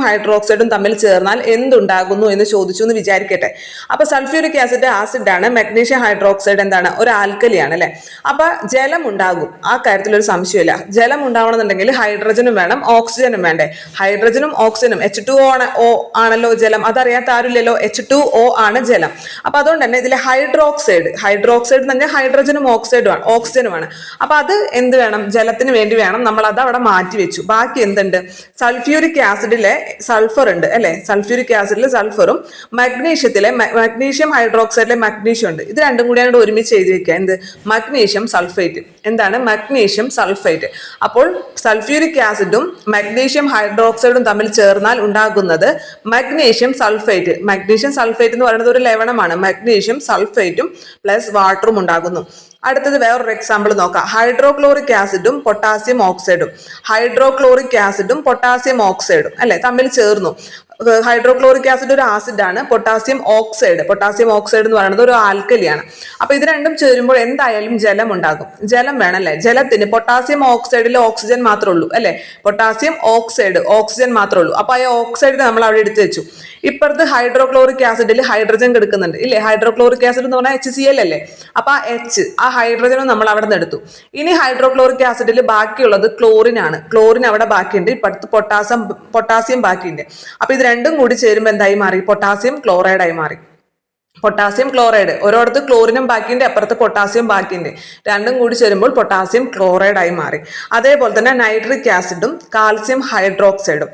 ഹൈഡ്രോക്സൈഡും തമ്മിൽ ചേർന്നാൽ എന്തുണ്ടാകുന്നു എന്ന് ചോദിച്ചു എന്ന് വിചാരിക്കട്ടെ. അപ്പൊ സൾഫ്യൂരിക് ആസിഡാണ്, മാഗ്നീഷ്യം ഹൈഡ്രോക്സൈഡ് എന്താണ്, ഒരു ആൽക്കലിയാണ്, അല്ലെ? അപ്പൊ ജലം ഉണ്ടാകും, ആ കാര്യത്തിൽ ഒരു സംശയമില്ല. ജലം ഉണ്ടാവണമെന്നുണ്ടെങ്കിൽ ഹൈഡ്രജനും വേണം, ഓക്സിജനും വേണ്ടേ? ഹൈഡ്രജനും ഓക്സിജനും H2O ആണല്ലോ ജലം, അതറിയാത്ത ആരുമില്ലല്ലോ. H2O ആണ് ജലം. അപ്പൊ അതുകൊണ്ട് തന്നെ ഇതിലെ ഹൈഡ്രോക്സൈഡ് എന്ന് പറഞ്ഞാൽ ഹൈഡ്രജനും ഓക്സിജനുമാണ്. അപ്പൊ അത് എന്ത് വേണം? ജലത്തിന് വേണ്ടി വേണം. നമ്മൾ അത് അവിടെ മാറ്റി വെച്ചു. ബാക്കി എന്തുണ്ട്? സൾഫ്യൂരിക് ആസിഡിലെ സൾഫർ ഉണ്ട്, അല്ലെ? സൾഫ്യൂരിക് ആസിഡിൽ സൾഫറും മാഗ്നീഷ്യം ഹൈഡ്രോക്സൈഡിലെ മാഗ്നീഷ്യം ഉണ്ട്. ഇത് രണ്ടും കൂടി അങ്ങോട്ട് ഒരുമിച്ച് എഴുതി വെക്കുക. എന്ത്? Magnesium sulphate. എന്താണ് മഗ്നീഷ്യം സൾഫേറ്റ്? അപ്പോൾ സൾഫ്യൂരിക് ആസിഡും മാഗ്നീഷ്യം ഹൈഡ്രോക്സൈഡും തമ്മിൽ ചേർന്നാൽ ഉണ്ടാകുന്നത് മഗ്നീഷ്യം സൾഫേറ്റ്. മഗ്നീഷ്യം സൾഫേറ്റ് എന്ന് പറയുന്നത് ഒരു ലവണമാണ്. മഗ്നീഷ്യം സൾഫേറ്റും പ്ലസ് വാട്ടറും ഉണ്ടാകുന്നു. അടുത്തത് വേറൊരു എക്സാമ്പിൾ നോക്കാം. ഹൈഡ്രോക്ലോറിക് ആസിഡും പൊട്ടാസ്യം ഓക്സൈഡും അല്ലെ തമ്മിൽ ചേർന്നു. ഹൈഡ്രോക്ലോറിക് ആസിഡ് ഒരു ആസിഡാണ്, പൊട്ടാസ്യം ഓക്സൈഡ് എന്ന് പറയുന്നത് ഒരു ആൽക്കലിയാണ്. അപ്പൊ ഇത് രണ്ടും ചേരുമ്പോൾ എന്തായാലും ജലം ഉണ്ടാകും. ജലം വേണമല്ലേ? ജലത്തിന് പൊട്ടാസ്യം ഓക്സൈഡിൽ ഓക്സിജൻ മാത്രമേ ഉള്ളൂ, അല്ലെ? പൊട്ടാസ്യം ഓക്സിജൻ മാത്രമേ ഉള്ളൂ. അപ്പൊ ആ ഓക്സൈഡിനെ നമ്മൾ അവിടെ എടുത്തു വെച്ചു. ഇപ്പുറത്ത് ഹൈഡ്രോക്ലോറിക് ആസിഡിൽ ഹൈഡ്രജൻ കിടക്കുന്നുണ്ട്, ഇല്ലേ? ഹൈഡ്രോക്ലോറിക് ആസിഡ് എന്ന് പറഞ്ഞാൽ HCl അല്ലേ? അപ്പൊ ആ ഹൈഡ്രജനും നമ്മൾ അവിടെ നിന്ന് എടുത്തു. ഇനി ഹൈഡ്രോക്ലോറിക് ആസിഡിൽ ബാക്കിയുള്ളത് ക്ലോറിൻ ആണ്. ക്ലോറിൻ അവിടെ ബാക്കിയുണ്ട്. ഇപ്പുറത്ത് പൊട്ടാസ്യം ബാക്കിയുണ്ട്. അപ്പൊ ഇത് രണ്ടും കൂടി ചേരുമ്പോൾ എന്തായി മാറി? പൊട്ടാസ്യം ക്ലോറൈഡായി മാറി. പൊട്ടാസ്യം ക്ലോറൈഡ്, ഓരോടത്ത് ക്ലോറിനും ബാക്കിയുണ്ട്, അപ്പുറത്ത് പൊട്ടാസ്യം ബാക്കിയുണ്ട്. രണ്ടും കൂടി ചേരുമ്പോൾ പൊട്ടാസ്യം ക്ലോറൈഡായി മാറി. അതേപോലെ തന്നെ നൈട്രിക് ആസിഡും കാൽസ്യം ഹൈഡ്രോക്സൈഡും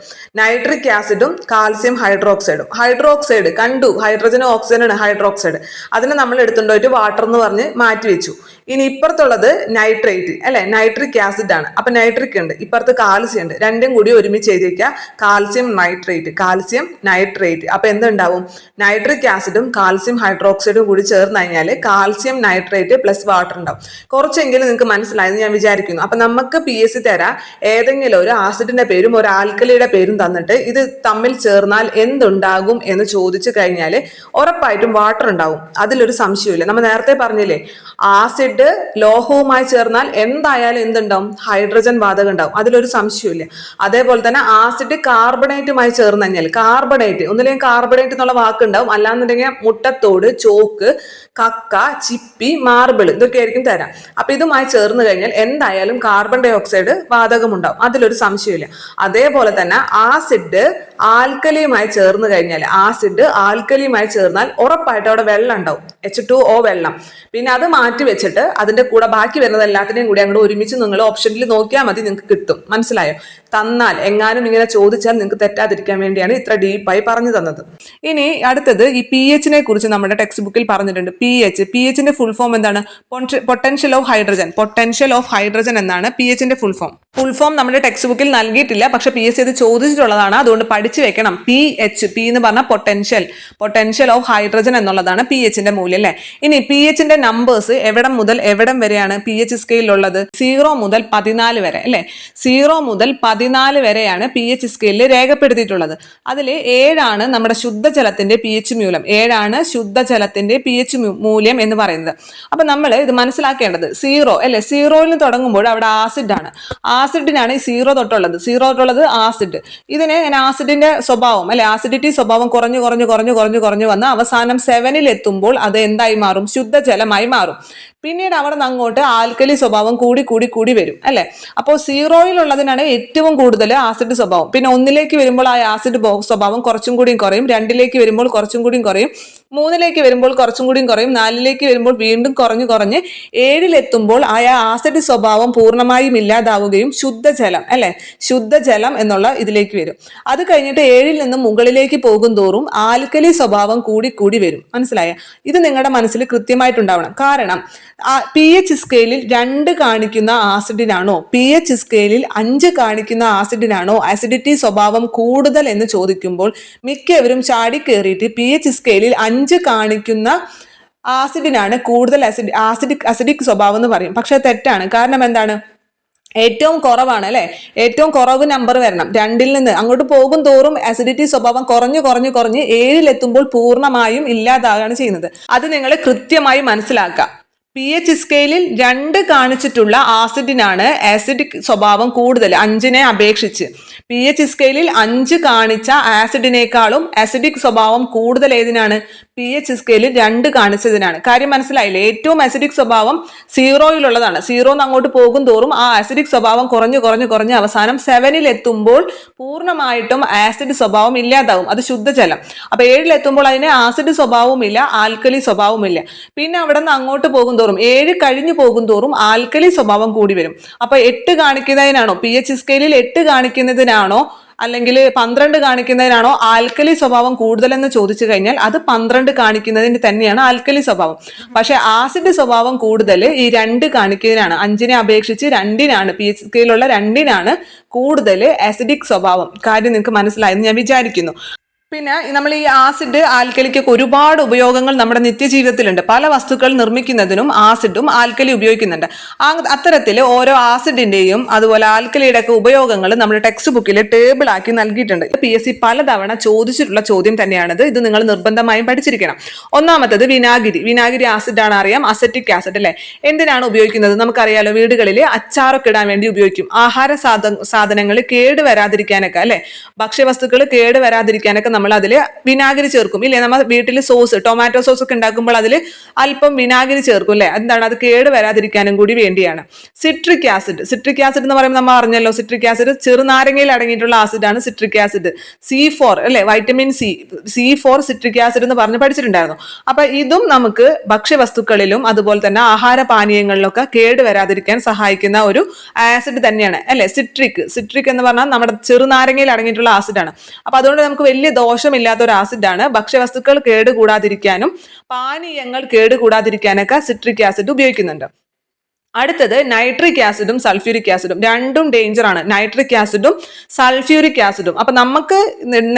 ഹൈഡ്രോക്സൈഡ് കണ്ടു, ഹൈഡ്രജനും ഓക്സിജനാണ് ഹൈഡ്രോക്സൈഡ്. അതിനെ നമ്മൾ എടുത്തുകൊണ്ടുപോയിട്ട് വാട്ടർ എന്ന് പറഞ്ഞ് മാറ്റി വെച്ചു. ഇനി ഇപ്പുറത്തുള്ളത് നൈട്രേറ്റ്, അല്ലെ? നൈട്രിക് ആസിഡ് ആണ്. അപ്പൊ നൈട്രിക് ഉണ്ട്, ഇപ്പുറത്ത് കാൽസ്യം ഉണ്ട്. രണ്ടും കൂടി ഒരുമിച്ച് എഴുതിയിരിക്കുക, കാൽസ്യം നൈട്രേറ്റ്. അപ്പൊ എന്തുണ്ടാവും? നൈട്രിക് ആസിഡും കാൽസ്യം ഹൈഡ്രോക്സൈഡും കൂടി ചേർന്ന് കഴിഞ്ഞാൽ കാൽസ്യം നൈട്രേറ്റ് പ്ലസ് വാട്ടർ ഉണ്ടാവും. കുറച്ചെങ്കിലും നിങ്ങൾക്ക് മനസ്സിലായെന്ന് ഞാൻ വിചാരിക്കുന്നു. അപ്പൊ നമുക്ക് PSC തരാം ഏതെങ്കിലും ഒരു ആസിഡിന്റെ പേരും ഒരു ആൽക്കലിയുടെ പേരും തന്നിട്ട് ഇത് തമ്മിൽ ചേർന്നാൽ എന്തുണ്ടാകും എന്ന് ചോദിച്ചു കഴിഞ്ഞാൽ ഉറപ്പായിട്ടും വാട്ടർ ഉണ്ടാവും, അതിലൊരു സംശയമില്ല. നമ്മൾ നേരത്തെ പറഞ്ഞില്ലേ, ആസിഡ് ലോഹവുമായി ചേർന്നാൽ എന്തായാലും എന്തുണ്ടാവും? ഹൈഡ്രജൻ വാതകം ഉണ്ടാവും, അതിലൊരു സംശയമില്ല. അതേപോലെ തന്നെ ആസിഡ് കാർബണേറ്റുമായി ചേർന്ന് കഴിഞ്ഞാൽ ഒന്നില്ലെങ്കിൽ കാർബണേറ്റ് എന്നുള്ള വാക്കുണ്ടാവും, അല്ലാന്നുണ്ടെങ്കിൽ മുട്ടത്തോട്, ചോക്ക്, കക്ക, ചിപ്പി, മാർബിൾ, ഇതൊക്കെ ആയിരിക്കും തരാം. അപ്പൊ ഇതുമായി ചേർന്ന് കഴിഞ്ഞാൽ എന്തായാലും കാർബൺ ഡൈ ഓക്സൈഡ് വാതകം ഉണ്ടാവും, അതിലൊരു സംശയമില്ല. അതേപോലെ തന്നെ ആസിഡ് ആൽക്കലിയുമായി ചേർന്ന് ചേർന്നാൽ ഉറപ്പായിട്ട് അവിടെ വെള്ളം ഉണ്ടാവും, H2O വെള്ളം. പിന്നെ അത് മാറ്റി വെച്ചിട്ട് അതിന്റെ കൂടെ ബാക്കി വരുന്നത് എല്ലാത്തിനെയും കൂടി അങ്ങോട്ട് ഒരുമിച്ച് നിങ്ങൾ ഓപ്ഷനിൽ നോക്കിയാൽ മതി, നിങ്ങൾക്ക് കിട്ടും. മനസ്സിലായോ? തന്നാൽ എങ്ങാനും ഇങ്ങനെ ചോദിച്ചാൽ നിങ്ങൾക്ക് തെറ്റാതിരിക്കാൻ വേണ്ടിയാണ് ഇത്ര ഡീപ്പായി പറഞ്ഞു തന്നത്. ഇനി അടുത്തത് ഈ പി എച്ചിനെ കുറിച്ച് നമ്മുടെ ടെക്സ്റ്റ് ബുക്കിൽ പറഞ്ഞിട്ടുണ്ട്. പി എച്ചിന്റെ ഫുൾ ഫോം എന്താണ്? Potential of hydrogen. Potential of hydrogen എന്നാണ് പി എച്ചിന്റെ ഫുൾ ഫോം. നമ്മുടെ ടെക്സ്റ്റ് ബുക്കിൽ നൽകിയിട്ടില്ല, പക്ഷെ പി എസ് സി അത് ചോദിച്ചിട്ടുള്ളതാണ്, അതുകൊണ്ട് പഠിച്ചു വെക്കണം. പി എന്ന് പറഞ്ഞാൽ പൊട്ടൻഷ്യൽ ഓഫ് ഹൈഡ്രജൻ എന്നുള്ളതാണ് പി എച്ചിന്റെ മൂല്യം അല്ലെ. ഇനി പി എച്ചിന്റെ നമ്പേഴ്സ് എവിടം മുതൽ എവിടം വരെയാണ് പി എച്ച് സ്കെയിലുള്ളത്? 0 മുതൽ 14 വരെ അല്ലെ. 0 മുതൽ 14 വരെയാണ് പി എച്ച് സ്കെയിലിൽ രേഖപ്പെടുത്തിയിട്ടുള്ളത്. അതിൽ 7 നമ്മുടെ ശുദ്ധജലത്തിന്റെ പി എച്ച് മൂല്യം. 7 ശുദ്ധജലത്തിന്റെ പി എച്ച് മൂല്യം എന്ന് പറയുന്നത്. അപ്പൊ നമ്മൾ ഇത് മനസ്സിലാക്കേണ്ടത് 0 അല്ലെ, 0യിൽ തുടങ്ങുമ്പോൾ അവിടെ ആസിഡിനാണ് ഈ 0 തൊട്ടുള്ളത് ആസിഡ്. ഇതിന് ആസിഡിന്റെ സ്വഭാവം അല്ലെ, ആസിഡിറ്റി സ്വഭാവം കുറഞ്ഞു വന്ന് അവസാനം 7ൽ എത്തുമ്പോൾ അത് എന്തായി മാറും? ശുദ്ധജലമായി മാറും. പിന്നീട് അവിടെ നിന്ന് അങ്ങോട്ട് ആൽക്കലി സ്വഭാവം കൂടി വരും അല്ലെ. അപ്പോൾ 0യിലുള്ളതിനാണ് ഏറ്റവും കൂടുതൽ ആസിഡ് സ്വഭാവം. പിന്നെ 1ലേക്ക് വരുമ്പോൾ ആ ആസിഡ് സ്വഭാവം കുറച്ചും കൂടി കുറയും, 2ലേക്ക് വരുമ്പോൾ കുറച്ചും കൂടി കുറയും, 3ലേക്ക് വരുമ്പോൾ കുറച്ചും കൂടി കുറയും, 4ലേക്ക് വരുമ്പോൾ വീണ്ടും കുറഞ്ഞ് 7ൽ എത്തുമ്പോൾ ആ ആസിഡ് സ്വഭാവം പൂർണ്ണമായും ഇല്ലാതാവുകയും ശുദ്ധജലം എന്നുള്ള ഇതിലേക്ക് വരും. അത് കഴിഞ്ഞിട്ട് 7ൽ നിന്ന് മുകളിലേക്ക് പോകും തോറും ആൽക്കലി സ്വഭാവം കൂടി വരും. മനസ്സിലായ? ഇത് നിങ്ങളുടെ മനസ്സിൽ കൃത്യമായിട്ടുണ്ടാവണം. കാരണം പി എച്ച് സ്കെയിലിൽ 2 കാണിക്കുന്ന ആസിഡിനാണോ പി എച്ച് സ്കെയിലിൽ 5 കാണിക്കുന്ന ആസിഡിനാണോ ആസിഡിറ്റി സ്വഭാവം കൂടുതൽ എന്ന് ചോദിക്കുമ്പോൾ മിക്കവരും ചാടിക്കേറിയിട്ട് പി എച്ച് സ്കെയിലിൽ 5 കാണിക്കുന്ന ആസിഡിനാണ് കൂടുതൽ അസിഡിക് സ്വഭാവം എന്ന് പറയും. പക്ഷെ തെറ്റാണ്. കാരണം എന്താണ്? ഏറ്റവും കുറവാണ് അല്ലെ, ഏറ്റവും കുറവ് നമ്പർ വരണം. 2ൽ നിന്ന് അങ്ങോട്ട് പോകും തോറും അസിഡിറ്റി സ്വഭാവം കുറഞ്ഞ് 7ൽ എത്തുമ്പോൾ പൂർണ്ണമായും ഇല്ലാതാകാണ് ചെയ്യുന്നത്. അത് നിങ്ങൾ കൃത്യമായി മനസ്സിലാക്കുക. പി എച്ച് സ്കെയിലിൽ 2 കാണിച്ചിട്ടുള്ള ആസിഡിനാണ് ആസിഡിക് സ്വഭാവം കൂടുതൽ 5നെ അപേക്ഷിച്ച്. പി എച്ച് സ്കെയിലിൽ 5 കാണിച്ച ആസിഡിനേക്കാളും ആസിഡിക് സ്വഭാവം കൂടുതൽ ഏതിനാണ്? പി എച്ച് സ്കെയിലിൽ 2 കാണിച്ചതിനാണ്. കാര്യം മനസ്സിലായില്ലേ? ഏറ്റവും ആസിഡിക് സ്വഭാവം 0യിലുള്ളതാണ്. 0 അങ്ങോട്ട് പോകും തോറും ആ ആസിഡിക് സ്വഭാവം കുറഞ്ഞ് അവസാനം 7ൽ എത്തുമ്പോൾ പൂർണ്ണമായിട്ടും ആസിഡ് സ്വഭാവം ഇല്ലാതാവും. അത് ശുദ്ധജലം. അപ്പൊ 7ൽ എത്തുമ്പോൾ അതിന് ആസിഡ് സ്വഭാവമില്ല, ആൽക്കലി സ്വഭാവമില്ല. പിന്നെ അവിടെ നിന്ന് അങ്ങോട്ട് പോകും തോറും 7 കഴിഞ്ഞു പോകും തോറും ആൽക്കലി സ്വഭാവം കൂടി വരും. അപ്പൊ 8 കാണിക്കുന്നതിനാണോ പി എച്ച് സ്കെയിലിൽ 8 കാണിക്കുന്നതിനാണോ അല്ലെങ്കിൽ 12 കാണിക്കുന്നതിനാണോ ആൽക്കലി സ്വഭാവം കൂടുതലെന്ന് ചോദിച്ചു കഴിഞ്ഞാൽ അത് 12 കാണിക്കുന്നതിന് തന്നെയാണ് ആൽക്കലി സ്വഭാവം. പക്ഷെ ആസിഡ് സ്വഭാവം കൂടുതൽ ഈ 2 കാണിക്കുന്നതിനാണ്. 5നെ അപേക്ഷിച്ച് 2നാണ്, പി എച്ച് സ്കെയിലുള്ള 2നാണ് കൂടുതൽ ആസിഡിക് സ്വഭാവം. കാര്യം നിങ്ങൾക്ക് മനസ്സിലായെന്ന് ഞാൻ വിചാരിക്കുന്നു. പിന്നെ നമ്മൾ ഈ ആസിഡ് ആൽക്കലിക്കൊക്കെ ഒരുപാട് ഉപയോഗങ്ങൾ നമ്മുടെ നിത്യജീവിതത്തിലുണ്ട്. പല വസ്തുക്കൾ നിർമ്മിക്കുന്നതിനും ആസിഡും ആൽക്കലി ഉപയോഗിക്കുന്നുണ്ട്. അത്തരത്തിൽ ഓരോ ആസിഡിന്റെയും അതുപോലെ ആൽക്കലിയുടെ ഒക്കെ ഉപയോഗങ്ങൾ നമ്മുടെ ടെക്സ്റ്റ് ബുക്കിൽ ടേബിൾ ആക്കി നൽകിയിട്ടുണ്ട്. പി എസ് സി പലതവണ ചോദിച്ചിട്ടുള്ള ചോദ്യം തന്നെയാണിത്. ഇത് നിങ്ങൾ നിർബന്ധമായും പഠിച്ചിരിക്കണം. ഒന്നാമത്തത് വിനാഗിരി ആസിഡാണ്, അറിയാം. അസറ്റിക് ആസിഡ് അല്ലെ. എന്തിനാണ് ഉപയോഗിക്കുന്നത്? നമുക്കറിയാലോ, വീടുകളിൽ അച്ചാറൊക്കെ ഇടാൻ വേണ്ടി ഉപയോഗിക്കും. ആഹാര സാധനങ്ങൾ കേട് വരാതിരിക്കാനൊക്കെ അല്ലെ, ഭക്ഷ്യവസ്തുക്കൾ കേട് വരാതിരിക്കാനൊക്കെ നമ്മൾ അതിൽ വിനാഗിരി ചേർക്കും ഇല്ലേ. നമ്മൾ വീട്ടിൽ ടൊമാറ്റോ സോസ് ഒക്കെ ഉണ്ടാക്കുമ്പോൾ അതിൽ അല്പം വിനാഗിരി ചേർക്കും അല്ലെ. എന്താണ്? അത് കേട് വരാതിരിക്കാനും കൂടി വേണ്ടിയാണ്. സിട്രിക് ആസിഡ് എന്ന് പറയുമ്പോൾ നമ്മൾ അറിഞ്ഞല്ലോ, സിട്രിക് ആസിഡ് ചെറുനാരങ്ങയിൽ അടങ്ങിയിട്ടുള്ള ആസിഡാണ് സിട്രിക് ആസിഡ്. C4 അല്ലെ, വൈറ്റമിൻ C4 സിട്രിക് ആസിഡ് എന്ന് പറഞ്ഞ് പഠിച്ചിട്ടുണ്ടായിരുന്നു. അപ്പൊ ഇതും നമുക്ക് ഭക്ഷ്യവസ്തുക്കളിലും അതുപോലെ തന്നെ ആഹാര പാനീയങ്ങളിലൊക്കെ കേട് വരാതിരിക്കാൻ സഹായിക്കുന്ന ഒരു ആസിഡ് തന്നെയാണ് അല്ലെ. സിട്രിക് എന്ന് പറഞ്ഞാൽ നമ്മുടെ ചെറുനാരങ്ങയിൽ അടങ്ങിയിട്ടുള്ള ആസിഡാണ്. അപ്പൊ അതുകൊണ്ട് നമുക്ക് വലിയ ദോഷമില്ലാത്ത ഒരു ആസിഡാണ്. ഭക്ഷ്യവസ്തുക്കൾ കേടുകൂടാതിരിക്കാനും പാനീയങ്ങൾ കേടുകൂടാതിരിക്കാനൊക്കെ സിട്രിക് ആസിഡ് ഉപയോഗിക്കുന്നുണ്ട്. അടുത്തത് നൈട്രിക് ആസിഡും സൾഫ്യൂരിക് ആസിഡും. രണ്ടും ഡേഞ്ചർ ആണ്, നൈട്രിക് ആസിഡും സൾഫ്യൂരിക് ആസിഡും. അപ്പൊ നമുക്ക്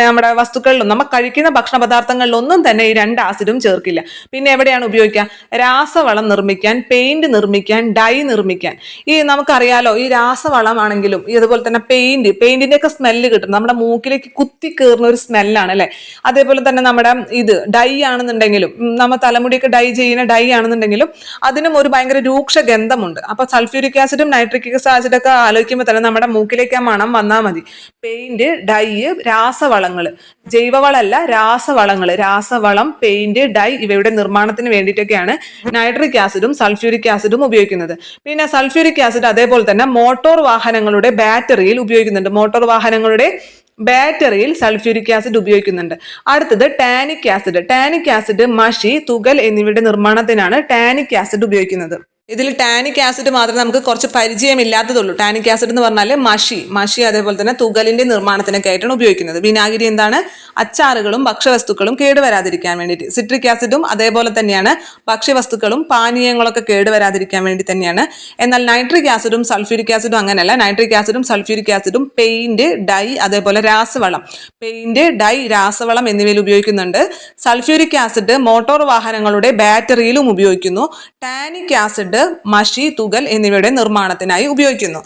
നമ്മുടെ വസ്തുക്കളിലും നമ്മൾ കഴിക്കുന്ന ഭക്ഷണ പദാർത്ഥങ്ങളിലൊന്നും തന്നെ ഈ 2 ആസിഡും ചേർക്കില്ല. പിന്നെ എവിടെയാണ് ഉപയോഗിക്കുക? രാസവളം നിർമ്മിക്കാൻ, പെയിന്റ് നിർമ്മിക്കാൻ, ഡൈ നിർമ്മിക്കാൻ. ഈ നമുക്കറിയാലോ, ഈ രാസവളമാണെങ്കിലും അതുപോലെ തന്നെ പെയിന്റിന്റെ ഒക്കെ സ്മെല്ല് കിട്ടും. നമ്മുടെ മൂക്കിലേക്ക് കുത്തി കയറുന്ന ഒരു സ്മെല്ലാണ് അല്ലെ. അതേപോലെ തന്നെ നമ്മുടെ ഇത് ഡൈ ആണെന്നുണ്ടെങ്കിലും, നമ്മൾ തലമുടിയൊക്കെ ഡൈ ചെയ്യുന്ന ഡൈ ആണെന്നുണ്ടെങ്കിലും അതിനും ഒരു ഭയങ്കര രൂക്ഷ ഗന്ധമുണ്ട്. അപ്പൊ സൾഫ്യൂരിക് ആസിഡും നൈട്രിക് ആസിഡ് ഒക്കെ ആലോചിക്കുമ്പോൾ തന്നെ നമ്മുടെ മൂക്കിലേക്ക് ആ മണം വന്നാൽ മതി. പെയിന്റ്, ഡൈ, രാസവളങ്ങൾ, ജൈവവളമല്ല രാസവളങ്ങൾ, രാസവളം, പെയിന്റ്, ഡൈ ഇവയുടെ നിർമ്മാണത്തിന് വേണ്ടിയിട്ടൊക്കെയാണ് നൈട്രിക് ആസിഡും സൾഫ്യൂരിക് ആസിഡും ഉപയോഗിക്കുന്നത്. പിന്നെ സൾഫ്യൂരിക് ആസിഡ് അതേപോലെ തന്നെ മോട്ടോർ വാഹനങ്ങളുടെ ബാറ്ററിയിൽ ഉപയോഗിക്കുന്നുണ്ട്. മോട്ടോർ വാഹനങ്ങളുടെ ബാറ്ററിയിൽ സൾഫ്യൂരിക് ആസിഡ് ഉപയോഗിക്കുന്നുണ്ട്. അടുത്തത് ടാനിക് ആസിഡ്. ടാനിക് ആസിഡ് മഷി, തുകൽ എന്നിവയുടെ നിർമ്മാണത്തിനാണ് ടാനിക് ആസിഡ് ഉപയോഗിക്കുന്നത്. ഇതിൽ ടാനിക് ആസിഡ് മാത്രമേ നമുക്ക് കുറച്ച് പരിചയമില്ലാത്തതുള്ളൂ. ടാനിക് ആസിഡ് എന്ന് പറഞ്ഞാൽ മഷി അതേപോലെ തന്നെ തുകലിന്റെ നിർമ്മാണത്തിനൊക്കെ ആയിട്ടാണ് ഉപയോഗിക്കുന്നത്. വിനാഗിരി എന്താണ്? അച്ചാറുകളും ഭക്ഷ്യവസ്തുക്കളും കേടുവരാതിരിക്കാൻ വേണ്ടിയിട്ട്. സിട്രിക് ആസിഡും അതേപോലെ തന്നെയാണ് ഭക്ഷ്യവസ്തുക്കളും പാനീയങ്ങളൊക്കെ കേടുവരാതിരിക്കാൻ വേണ്ടി തന്നെയാണ്. എന്നാൽ നൈട്രിക് ആസിഡും സൾഫ്യൂരിക് ആസിഡും അങ്ങനെയല്ല. നൈട്രിക് ആസിഡും സൾഫ്യൂരിക് ആസിഡും പെയിന്റ്, ഡൈ അതേപോലെ രാസവളം, പെയിന്റ്, ഡൈ, രാസവളം എന്നിവയിൽ ഉപയോഗിക്കുന്നുണ്ട്. സൾഫ്യൂരിക് ആസിഡ് മോട്ടോർ വാഹനങ്ങളുടെ ബാറ്ററിയിലും ഉപയോഗിക്കുന്നു. ടാനിക് ആസിഡ് മഷി, തുകൽ എന്നിവയുടെ നിർമ്മാണത്തിനായി ഉപയോഗിക്കുന്നു.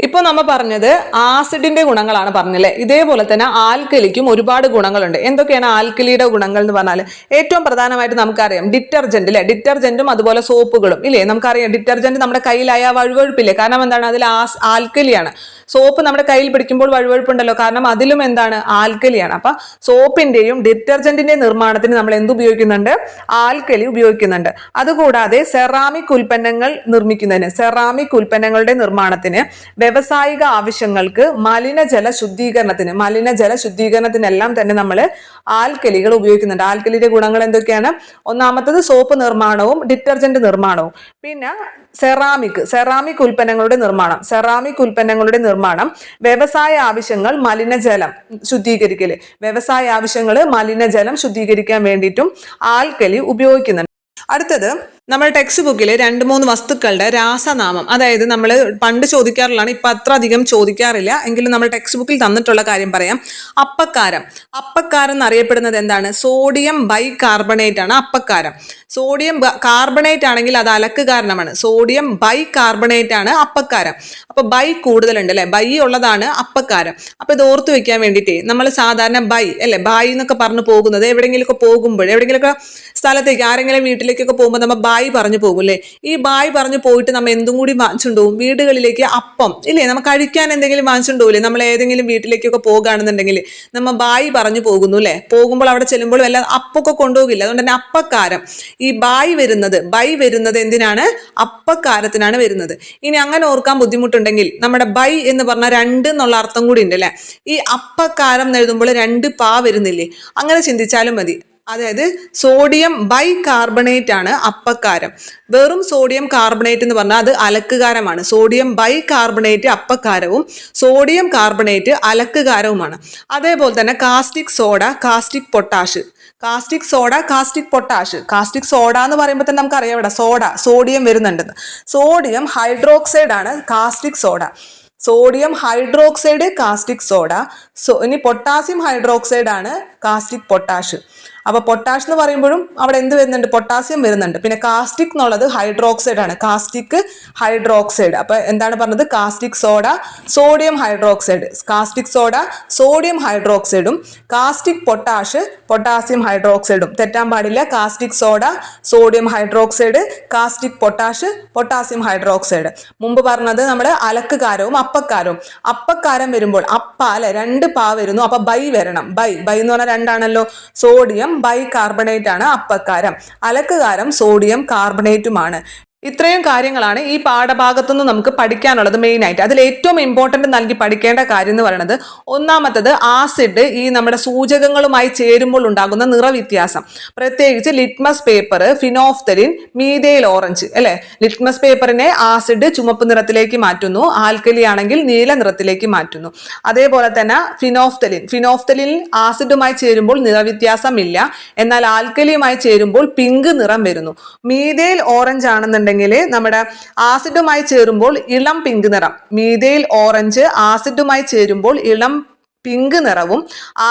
ഇപ്പോൾ നമ്മൾ പറഞ്ഞത് ആസിഡിന്റെ ഗുണങ്ങളാണ് പറഞ്ഞല്ലേ. ഇതേപോലെ തന്നെ ആൽക്കലിക്കും ഒരുപാട് ഗുണങ്ങളുണ്ട്. എന്തൊക്കെയാണ് ആൽക്കലിയുടെ ഗുണങ്ങൾ എന്ന് പറഞ്ഞാൽ ഏറ്റവും പ്രധാനമായിട്ട് നമുക്കറിയാം ഡിറ്റർജന്റ് അല്ലെ. ഡിറ്റർജന്റും അതുപോലെ സോപ്പുകളും ഇല്ലേ. നമുക്കറിയാം ഡിറ്റർജന്റ് നമ്മുടെ കയ്യിലായ വഴുവഴുപ്പില്ലേ, കാരണം എന്താണ്? അതിൽ ആൽക്കലിയാണ്. സോപ്പ് നമ്മുടെ കയ്യിൽ പിടിക്കുമ്പോൾ വഴുവഴുപ്പുണ്ടല്ലോ, കാരണം അതിലും എന്താണ്? ആൽക്കലിയാണ്. അപ്പൊ സോപ്പിന്റെയും ഡിറ്റർജന്റിന്റെയും നിർമ്മാണത്തിന് നമ്മൾ എന്ത് ഉപയോഗിക്കുന്നുണ്ട്? ആൽക്കലി ഉപയോഗിക്കുന്നുണ്ട്. അതുകൂടാതെ സെറാമിക് ഉൽപ്പന്നങ്ങൾ നിർമ്മിക്കുന്നതിന്, സെറാമിക് ഉൽപ്പന്നങ്ങളുടെ നിർമ്മാണത്തിന്, വ്യവസായിക ആവശ്യങ്ങൾക്ക്, മലിനജല ശുദ്ധീകരണത്തിനെല്ലാം തന്നെ നമ്മൾ ആൽക്കലികൾ ഉപയോഗിക്കുന്നുണ്ട്. ആൽക്കലിയുടെ ഗുണങ്ങൾ എന്തൊക്കെയാണ്? ഒന്നാമത്തത് സോപ്പ് നിർമ്മാണവും ഡിറ്റർജന്റ് നിർമ്മാണവും. പിന്നെ സെറാമിക് ഉൽപ്പന്നങ്ങളുടെ നിർമ്മാണം, വ്യവസായ ആവശ്യങ്ങൾ, മലിനജലം ശുദ്ധീകരിക്കല്, വ്യവസായ ആവശ്യങ്ങൾ മലിനജലം ശുദ്ധീകരിക്കാൻ വേണ്ടിയിട്ടും ആൽക്കലി ഉപയോഗിക്കുന്നുണ്ട്. അടുത്തത് നമ്മുടെ ടെക്സ്റ്റ് ബുക്കിൽ 2-3 വസ്തുക്കളുടെ രാസനാമം, അതായത് നമ്മൾ പണ്ട് ചോദിക്കാറുള്ളതാണ്, ഇപ്പൊ അത്ര അധികം ചോദിക്കാറില്ല, എങ്കിലും നമ്മൾ ടെക്സ്റ്റ് ബുക്കിൽ തന്നിട്ടുള്ള കാര്യം പറയാം. അപ്പക്കാരം എന്നറിയപ്പെടുന്നത് എന്താണ്? സോഡിയം ബൈകാർബണേറ്റ് ആണ് അപ്പക്കാരം. സോഡിയം കാർബണേറ്റ് ആണെങ്കിൽ അത് അലക്കുകാരണമാണ്. സോഡിയം ബൈകാർബണേറ്റ് ആണ് അപ്പക്കാരം. അപ്പൊ ബൈ കൂടുതലുണ്ട് അല്ലെ, ബൈ ഉള്ളതാണ് അപ്പക്കാരം. അപ്പൊ ഇത് ഓർത്തു വെക്കാൻ വേണ്ടിയിട്ട് നമ്മൾ സാധാരണ ബൈ എന്നൊക്കെ പറഞ്ഞു പോകുന്നത് എവിടെയെങ്കിലുമൊക്കെ പോകുമ്പോൾ, എവിടെയെങ്കിലുമൊക്കെ സ്ഥലത്തേക്ക് ആരെങ്കിലും വീട്ടിലേക്കൊക്കെ പോകുമ്പോൾ നമ്മൾ ബായ് പറഞ്ഞു പോകും അല്ലേ. ഈ ബായ് പറഞ്ഞു പോയിട്ട് നമ്മൾ എന്തും കൂടി വാങ്ങിച്ചുണ്ടാവും വീടുകളിലേക്ക്. അപ്പം ഇല്ലേ, നമുക്ക് കഴിക്കാൻ എന്തെങ്കിലും വാങ്ങിച്ചുണ്ടാവില്ലേ. നമ്മൾ ഏതെങ്കിലും വീട്ടിലേക്കൊക്കെ പോകുകയാണെന്നുണ്ടെങ്കിൽ നമ്മൾ ബായ് പറഞ്ഞു പോകുന്നു അല്ലെ. പോകുമ്പോൾ അവിടെ ചെല്ലുമ്പോൾ വല്ല അപ്പൊക്കെ കൊണ്ടുപോകില്ല. അതുകൊണ്ട് തന്നെ അപ്പക്കാരം. ഈ ബൈ വരുന്നത് എന്തിനാണ്? അപ്പക്കാരത്തിനാണ് വരുന്നത്. ഇനി അങ്ങനെ ഓർക്കാൻ ബുദ്ധിമുട്ടുണ്ടെങ്കിൽ നമ്മുടെ ബൈ എന്ന് പറഞ്ഞാൽ 2 എന്നുള്ള അർത്ഥം കൂടി ഉണ്ട് അല്ലെ. ഈ അപ്പക്കാരം എന്ന് എഴുതുമ്പോൾ 2 പാ വരുന്നില്ലേ, അങ്ങനെ ചിന്തിച്ചാലും മതി. അതായത് സോഡിയം ബൈകാർബണേറ്റ് ആണ് അപ്പക്കാരം. വെറും സോഡിയം കാർബണേറ്റ് എന്ന് പറഞ്ഞാൽ അത് അലക്കുകാരമാണ്. സോഡിയം ബൈകാർബണേറ്റ് അപ്പക്കാരവും സോഡിയം കാർബണേറ്റ് അലക്കുകാരവുമാണ്. അതേപോലെ തന്നെ caustic soda, caustic potash. Caustic soda എന്ന് പറയുമ്പോൾ തന്നെ നമുക്കറിയാം ഇവിടെ സോഡിയം വരുന്നുണ്ടെന്ന്. സോഡിയം ഹൈഡ്രോക്സൈഡ് ആണ് കാസ്റ്റിക് സോഡ. Caustic soda. ഇനി പൊട്ടാസ്യം ഹൈഡ്രോക്സൈഡ് ആണ് കാസ്റ്റിക് പൊട്ടാഷ്. അപ്പൊ പൊട്ടാഷ് എന്ന് പറയുമ്പോഴും അവിടെ എന്ത് വരുന്നുണ്ട്? പൊട്ടാസ്യം വരുന്നുണ്ട്. പിന്നെ കാസ്റ്റിക് എന്നുള്ളത് ഹൈഡ്രോക്സൈഡ് ആണ്, കാസ്റ്റിക് ഹൈഡ്രോക്സൈഡ്. അപ്പൊ എന്താണ് പറഞ്ഞത്? Caustic soda, sodium hydroxide. Caustic soda sodium ഹൈഡ്രോക്സൈഡും കാസ്റ്റിക് പൊട്ടാഷ് പൊട്ടാസ്യം ഹൈഡ്രോക്സൈഡും. തെറ്റാൻ പാടില്ല. Caustic soda sodium hydroxide, caustic potash potassium hydroxide. മുമ്പ് പറഞ്ഞത് നമ്മൾ അലക്കുകാരവും അപ്പക്കാരവും. അപ്പക്കാരം വരുമ്പോൾ അല്ലെ 2 പാ വരുന്നു, അപ്പൊ ബൈ വരണം. ബൈ എന്ന് പറഞ്ഞാൽ 2 ആണല്ലോ. സോഡിയം ബൈകാർബണേറ്റ് ആണ് അപ്പക്കാരം, അലക്കുകാരം സോഡിയം കാർബണേറ്റുമാണ്. ഇത്രയും കാര്യങ്ങളാണ് ഈ പാഠഭാഗത്തുനിന്ന് നമുക്ക് പഠിക്കാനുള്ളത് മെയിൻ ആയിട്ട്. അതിൽ ഏറ്റവും ഇമ്പോർട്ടന്റ് നൽകി പഠിക്കേണ്ട കാര്യം എന്ന് പറയുന്നത്, ഒന്നാമത്തത് ആസിഡ് ഈ നമ്മുടെ സൂചകങ്ങളുമായി ചേരുമ്പോൾ ഉണ്ടാകുന്ന നിറവ്യത്യാസം. പ്രത്യേകിച്ച് litmus paper, phenolphthalein, methyl orange അല്ലെ. ലിറ്റ്മസ് പേപ്പറിനെ ആസിഡ് ചുമപ്പ് നിറത്തിലേക്ക് മാറ്റുന്നു, ആൽക്കലി ആണെങ്കിൽ നീല നിറത്തിലേക്ക് മാറ്റുന്നു. അതേപോലെ തന്നെ ഫിനോഫ്തലിൻ ആസിഡുമായി ചേരുമ്പോൾ നിറവ്യത്യാസം ഇല്ല, എന്നാൽ ആൽക്കലിയുമായി ചേരുമ്പോൾ പിങ്ക് നിറം വരുന്നു. മീഥൈൽ ഓറഞ്ച് ആണെന്നുണ്ടെങ്കിൽ നമ്മുടെ ആസിഡുമായി ചേരുമ്പോൾ ഇളം പിങ്ക് നിറം. മീഥൈൽ ഓറഞ്ച് ആസിഡുമായി ചേരുമ്പോൾ ഇളം പിങ്ക് നിറവും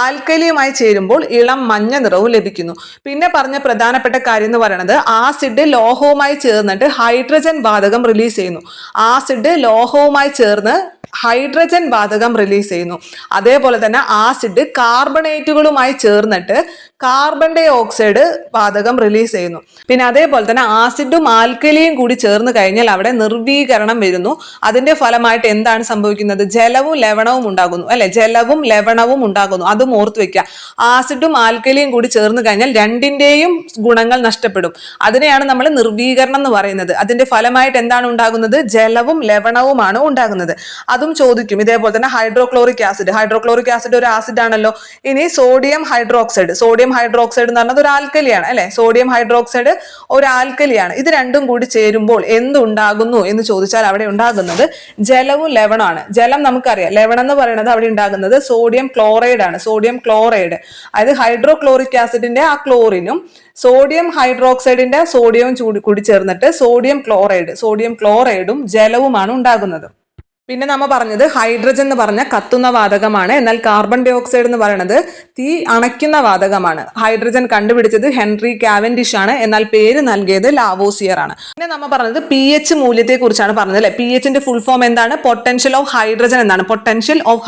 ആൽക്കലിയുമായി ചേരുമ്പോൾ ഇളം മഞ്ഞ നിറവും ലഭിക്കുന്നു. പിന്നെ പറഞ്ഞ പ്രധാനപ്പെട്ട കാര്യം എന്ന് പറയുന്നത്, ആസിഡ് ലോഹവുമായി ചേർന്നിട്ട് ഹൈഡ്രജൻ വാതകം റിലീസ് ചെയ്യുന്നു. ആസിഡ് ലോഹവുമായി ചേർന്ന് ഹൈഡ്രജൻ വാതകം റിലീസ് ചെയ്യുന്നു. അതേപോലെ തന്നെ ആസിഡ് കാർബണേറ്റുകളുമായി ചേർന്നിട്ട് കാർബൺ ഡൈ ഓക്സൈഡ് വാതകം റിലീസ് ചെയ്യുന്നു. പിന്നെ അതേപോലെ തന്നെ ആസിഡും ആൽക്കലിയും കൂടി ചേർന്ന് കഴിഞ്ഞാൽ അവിടെ നിർവീകരണം വരുന്നു. അതിന്റെ ഫലമായിട്ട് എന്താണ് സംഭവിക്കുന്നത്? ജലവും ലവണവും ഉണ്ടാകുന്നു അല്ലെ. ജലവും ലവണവും ഉണ്ടാകുന്നു, അതും ഓർത്തു വെക്കുക. ആസിഡും ആൽക്കലിയും കൂടി ചേർന്ന് കഴിഞ്ഞാൽ രണ്ടിന്റെയും ഗുണങ്ങൾ നഷ്ടപ്പെടും. അതിനെയാണ് നമ്മൾ നിർവീകരണം എന്ന് പറയുന്നത്. അതിന്റെ ഫലമായിട്ട് എന്താണ് ഉണ്ടാകുന്നത്? ജലവും ലവണവുമാണ് ഉണ്ടാകുന്നത്. അതും ചോദിക്കും. ഇതേപോലെ തന്നെ ഹൈഡ്രോക്ലോറിക് ആസിഡ് ഒരു ആസിഡ് ആണല്ലോ. ഇനി സോഡിയം ഹൈഡ്രോക്സൈഡ് എന്ന് പറഞ്ഞത് ഒരു ആൽക്കലിയാണ് അല്ലെ. സോഡിയം ഹൈഡ്രോക്സൈഡ് ഒരു ആൽക്കലിയാണ്. ഇത് രണ്ടും കൂടി ചേരുമ്പോൾ എന്തുണ്ടാകുന്നു എന്ന് ചോദിച്ചാൽ അവിടെ ഉണ്ടാകുന്നത് ജലവും ലവണമാണ്. ജലം നമുക്കറിയാം, ലവണം എന്ന് പറയുന്നത് അവിടെ ഉണ്ടാകുന്നത് സോഡിയം ക്ലോറൈഡ് ആണ്. അതായത് ഹൈഡ്രോക്ലോറിക് ആസിഡിന്റെ ആ ക്ലോറിനും സോഡിയം ഹൈഡ്രോക്സൈഡിന്റെ സോഡിയവും കൂടി ചേർന്നിട്ട് സോഡിയം ക്ലോറൈഡും ജലവുമാണ് ഉണ്ടാകുന്നത്. പിന്നെ നമ്മൾ പറഞ്ഞത് ഹൈഡ്രജൻ എന്ന് പറഞ്ഞ കത്തുന്ന വാതകമാണ്. എന്നാൽ കാർബൺ ഡൈ ഓക്സൈഡ് എന്ന് പറയുന്നത് തീ അണയ്ക്കുന്ന വാതകമാണ്. ഹൈഡ്രജൻ കണ്ടുപിടിച്ചത് ഹെൻറി കാവൻഡിഷ് ആണ്. എന്നാൽ പേര് നൽകിയത് ലാവോസിയർ ആണ്. പിന്നെ നമ്മൾ പറഞ്ഞത് pH മൂല്യത്തെ കുറിച്ചാണ് പറഞ്ഞത് അല്ലെ. pHന്റെ ഫുൾ ഫോം എന്താണ്? പൊട്ടൻഷ്യൽ ഓഫ്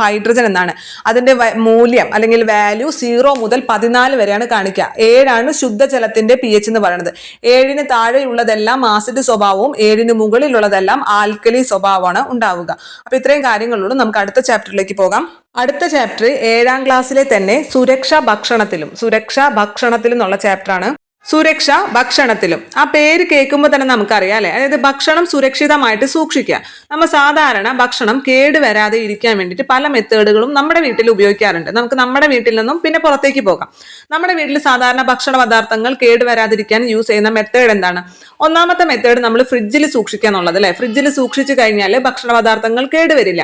ഹൈഡ്രജൻ എന്നാണ്. അതിന്റെ മൂല്യം അല്ലെങ്കിൽ വാല്യൂ 0 മുതൽ 14 വരെയാണ് കാണിക്കുക. 7 ശുദ്ധജലത്തിന്റെ pH എന്ന് പറയുന്നത്. 7 താഴെയുള്ളതെല്ലാം ആസിഡ് സ്വഭാവവും 7 മുകളിലുള്ളതെല്ലാം ആൽക്കലി സ്വഭാവമാണ് ഉണ്ടാവുക. അപ്പൊ ഇത്രയും കാര്യങ്ങളുള്ളൂ. നമുക്ക് അടുത്ത ചാപ്റ്ററിലേക്ക് പോകാം. അടുത്ത ചാപ്റ്റർ 7ാം ക്ലാസ്സിലെ തന്നെ സുരക്ഷാ ഭക്ഷണത്തിലും എന്നുള്ള ചാപ്റ്ററാണ്. സുരക്ഷ ഭക്ഷണത്തിലും. ആ പേര് കേൾക്കുമ്പോൾ തന്നെ നമുക്കറിയാം അല്ലെ. അതായത് ഭക്ഷണം സുരക്ഷിതമായിട്ട് സൂക്ഷിക്കുക. നമ്മൾ സാധാരണ ഭക്ഷണം കേടുവരാതെ ഇരിക്കാൻ വേണ്ടിയിട്ട് പല മെത്തേഡുകളും നമ്മുടെ വീട്ടിൽ ഉപയോഗിക്കാറുണ്ട്. നമുക്ക് നമ്മുടെ വീട്ടിൽ നിന്നും പിന്നെ പുറത്തേക്ക് പോകാം. നമ്മുടെ വീട്ടിൽ സാധാരണ ഭക്ഷണ പദാർത്ഥങ്ങൾ കേടുവരാതിരിക്കാൻ യൂസ് ചെയ്യുന്ന മെത്തേഡ് എന്താണ്? ഒന്നാമത്തെ മെത്തേഡ് നമ്മൾ ഫ്രിഡ്ജിൽ സൂക്ഷിക്കുക എന്നുള്ളത് അല്ലെ. ഫ്രിഡ്ജിൽ സൂക്ഷിച്ചു കഴിഞ്ഞാൽ ഭക്ഷണ പദാർത്ഥങ്ങൾ കേടുവരില്ല.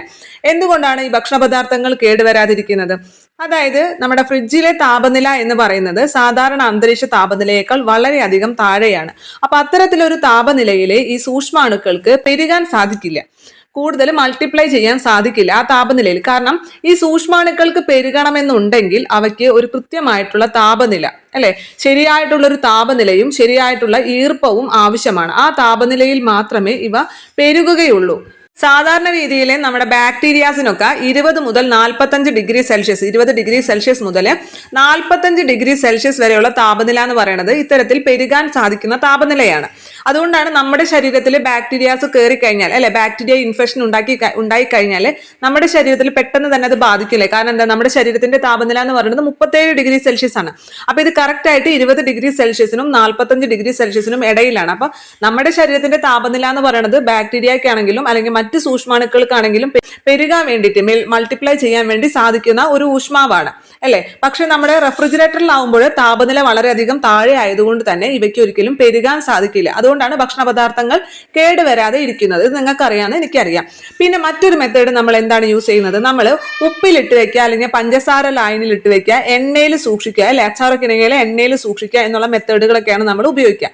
എന്തുകൊണ്ടാണ് ഈ ഭക്ഷണ പദാർത്ഥങ്ങൾ കേടുവരാതിരിക്കുന്നത്? അതായത് നമ്മുടെ ഫ്രിഡ്ജിലെ താപനില എന്ന് പറയുന്നത് സാധാരണ അന്തരീക്ഷ താപനിലയേക്കാൾ വളരെയധികം താഴെയാണ്. അപ്പൊ അത്തരത്തിലൊരു താപനിലയിൽ ഈ സൂക്ഷ്മാണുക്കൾക്ക് പെരുകാൻ സാധിക്കില്ല, കൂടുതൽ മൾട്ടിപ്ലൈ ചെയ്യാൻ സാധിക്കില്ല ആ താപനിലയിൽ. കാരണം ഈ സൂക്ഷ്മാണുക്കൾക്ക് പെരുകണമെന്നുണ്ടെങ്കിൽ അവയ്ക്ക് ഒരു കൃത്യമായിട്ടുള്ള താപനില അല്ലെ, ശരിയായിട്ടുള്ളൊരു താപനിലയും ശരിയായിട്ടുള്ള ഈർപ്പവും ആവശ്യമാണ്. ആ താപനിലയിൽ മാത്രമേ ഇവ പെരുകുകയുള്ളൂ. സാധാരണ രീതിയിൽ നമ്മുടെ ബാക്ടീരിയാസിനൊക്കെ 20 മുതൽ 45 ഡിഗ്രി സെൽഷ്യസ് 20 ഡിഗ്രി സെൽഷ്യസ് മുതൽ 45 ഡിഗ്രി സെൽഷ്യസ് വരെയുള്ള താപനില എന്ന് പറയുന്നത് ഇത്തരത്തിൽ പെരുകാൻ സാധിക്കുന്ന താപനിലയാണ്. അതുകൊണ്ടാണ് നമ്മുടെ ശരീരത്തിൽ ബാക്ടീരിയാസ് കയറി കഴിഞ്ഞാൽ അല്ലെ, ബാക്ടീരിയ ഇൻഫെക്ഷൻ ഉണ്ടായി കഴിഞ്ഞാൽ നമ്മുടെ ശരീരത്തിൽ പെട്ടെന്ന് തന്നെ അത് ബാധിക്കില്ലേ. കാരണം എന്താ, നമ്മുടെ ശരീരത്തിന്റെ താപനില എന്ന് പറയുന്നത് 37 ഡിഗ്രി സെൽഷ്യസ് ആണ്. അപ്പൊ ഇത് കറക്റ്റ് ആയിട്ട് 20 ഡിഗ്രി സെൽഷ്യസിനും 45 ഡിഗ്രി സെൽഷ്യസിനും ഇടയിലാണ്. അപ്പൊ നമ്മുടെ ശരീരത്തിന്റെ താപനില എന്ന് പറയുന്നത് ബാക്ടീരിയക്കാണെങ്കിലും അല്ലെങ്കിൽ മറ്റ് സൂക്ഷ്മാണുക്കൾക്കാണെങ്കിലും പെരുകാൻ വേണ്ടിയിട്ട് മൾട്ടിപ്ലൈ ചെയ്യാൻ വേണ്ടി സാധിക്കുന്ന ഒരു ഊഷ്മാവാണ് അല്ലെ. പക്ഷെ നമ്മുടെ റെഫ്രിജറേറ്ററിലാവുമ്പോൾ താപനില വളരെയധികം താഴെ ആയതുകൊണ്ട് തന്നെ ഇവയ്ക്ക് ഒരിക്കലും പെരുകാൻ സാധിക്കില്ല. അതുകൊണ്ടാണ് ഭക്ഷണ പദാർത്ഥങ്ങൾ കേടുവരാതെ ഇരിക്കുന്നത്. ഇത് നിങ്ങൾക്ക് അറിയാമെന്ന് എനിക്കറിയാം. പിന്നെ മറ്റൊരു മെത്തേഡ് നമ്മൾ എന്താണ് യൂസ് ചെയ്യുന്നത്? നമ്മൾ ഉപ്പിലിട്ട് വെക്കുക അല്ലെങ്കിൽ പഞ്ചസാര ലായനിൽ ഇട്ട് വെക്കുക, എണ്ണയിൽ സൂക്ഷിക്കുക അല്ലെ, അച്ചാറൊക്കെ ഇണങ്ങിയാൽ എണ്ണയിൽ സൂക്ഷിക്കുക എന്നുള്ള മെത്തേഡുകളൊക്കെയാണ് നമ്മൾ ഉപയോഗിക്കുക.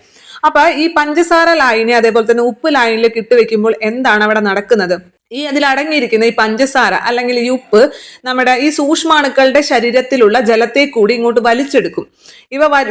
അപ്പൊ ഈ പഞ്ചസാര ലായനി അതേപോലെ തന്നെ ഉപ്പ് ലായനിലേക്ക് ഇട്ട് വെക്കുമ്പോൾ എന്താണ് അവിടെ നടക്കുന്നത്? അതിൽ അടങ്ങിയിരിക്കുന്ന ഈ പഞ്ചസാര അല്ലെങ്കിൽ ഈ ഉപ്പ് നമ്മുടെ ഈ സൂക്ഷ്മാണുക്കളുടെ ശരീരത്തിലുള്ള ജലത്തെ കൂടി ഇങ്ങോട്ട് വലിച്ചെടുക്കും.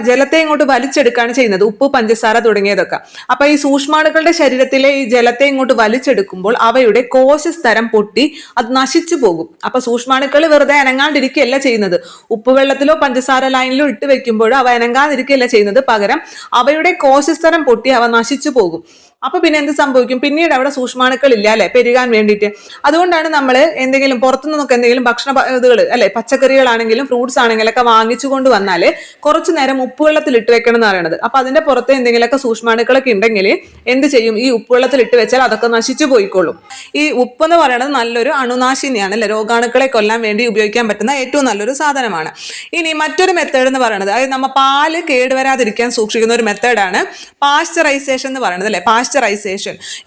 ജലത്തെ ഇങ്ങോട്ട് വലിച്ചെടുക്കുകയാണ് ചെയ്യുന്നത്, ഉപ്പ് പഞ്ചസാര തുടങ്ങിയതൊക്കെ. അപ്പൊ ഈ സൂക്ഷ്മാണുക്കളുടെ ശരീരത്തിലെ ഈ ജലത്തെ ഇങ്ങോട്ട് വലിച്ചെടുക്കുമ്പോൾ അവയുടെ കോശസ്തരം പൊട്ടി അത് നശിച്ചു പോകും. അപ്പൊ സൂക്ഷ്മാണുക്കൾ വെറുതെ അനങ്ങാണ്ടിരിക്കുകയല്ല ചെയ്യുന്നത്. ഉപ്പുവെള്ളത്തിലോ പഞ്ചസാര ലൈനിലോ ഇട്ട് വെക്കുമ്പോഴോ അവ അനങ്ങാതിരിക്കുകയല്ല ചെയ്യുന്നത്, പകരം അവയുടെ കോശസ്തരം പൊട്ടി അവ നശിച്ചു പോകും. അപ്പൊ പിന്നെ എന്ത് സംഭവിക്കും? പിന്നീട് അവിടെ സൂക്ഷ്മാണുക്കൾ ഇല്ല അല്ലെ, പെരുകാൻ വേണ്ടിയിട്ട്. അതുകൊണ്ടാണ് നമ്മൾ എന്തെങ്കിലും പുറത്തു നിന്നൊക്കെ എന്തെങ്കിലും ഭക്ഷണ ഇതുകൾ അല്ലെ, പച്ചക്കറികളാണെങ്കിലും ഫ്രൂട്ട്സ് ആണെങ്കിലും ഒക്കെ വാങ്ങിച്ചു കൊണ്ട് വന്നാല് കുറച്ചു നേരം ഉപ്പുവെള്ളത്തിൽ ഇട്ട് വെക്കണം എന്ന് പറയുന്നത്. അപ്പൊ അതിന്റെ പുറത്ത് എന്തെങ്കിലുമൊക്കെ സൂക്ഷ്മാണുക്കളൊക്കെ ഉണ്ടെങ്കിൽ എന്ത് ചെയ്യും? ഈ ഉപ്പുവെള്ളത്തിൽ ഇട്ട് വെച്ചാൽ അതൊക്കെ നശിച്ചു പോയിക്കോളും. ഈ ഉപ്പ് എന്ന് പറയുന്നത് നല്ലൊരു അണുനാശിനിയാണ് അല്ലെ, രോഗാണുക്കളെ കൊല്ലാൻ വേണ്ടി ഉപയോഗിക്കാൻ പറ്റുന്ന ഏറ്റവും നല്ലൊരു സാധനമാണ്. ഇനി മറ്റൊരു മെത്തേഡ് എന്ന് പറയുന്നത്, അതായത് നമ്മൾ പാല് കേടുവരാതിരിക്കാൻ സൂക്ഷിക്കുന്ന ഒരു മെത്തേഡാണ് പാസ്ചറൈസേഷൻ എന്ന് പറയുന്നത് അല്ലെ.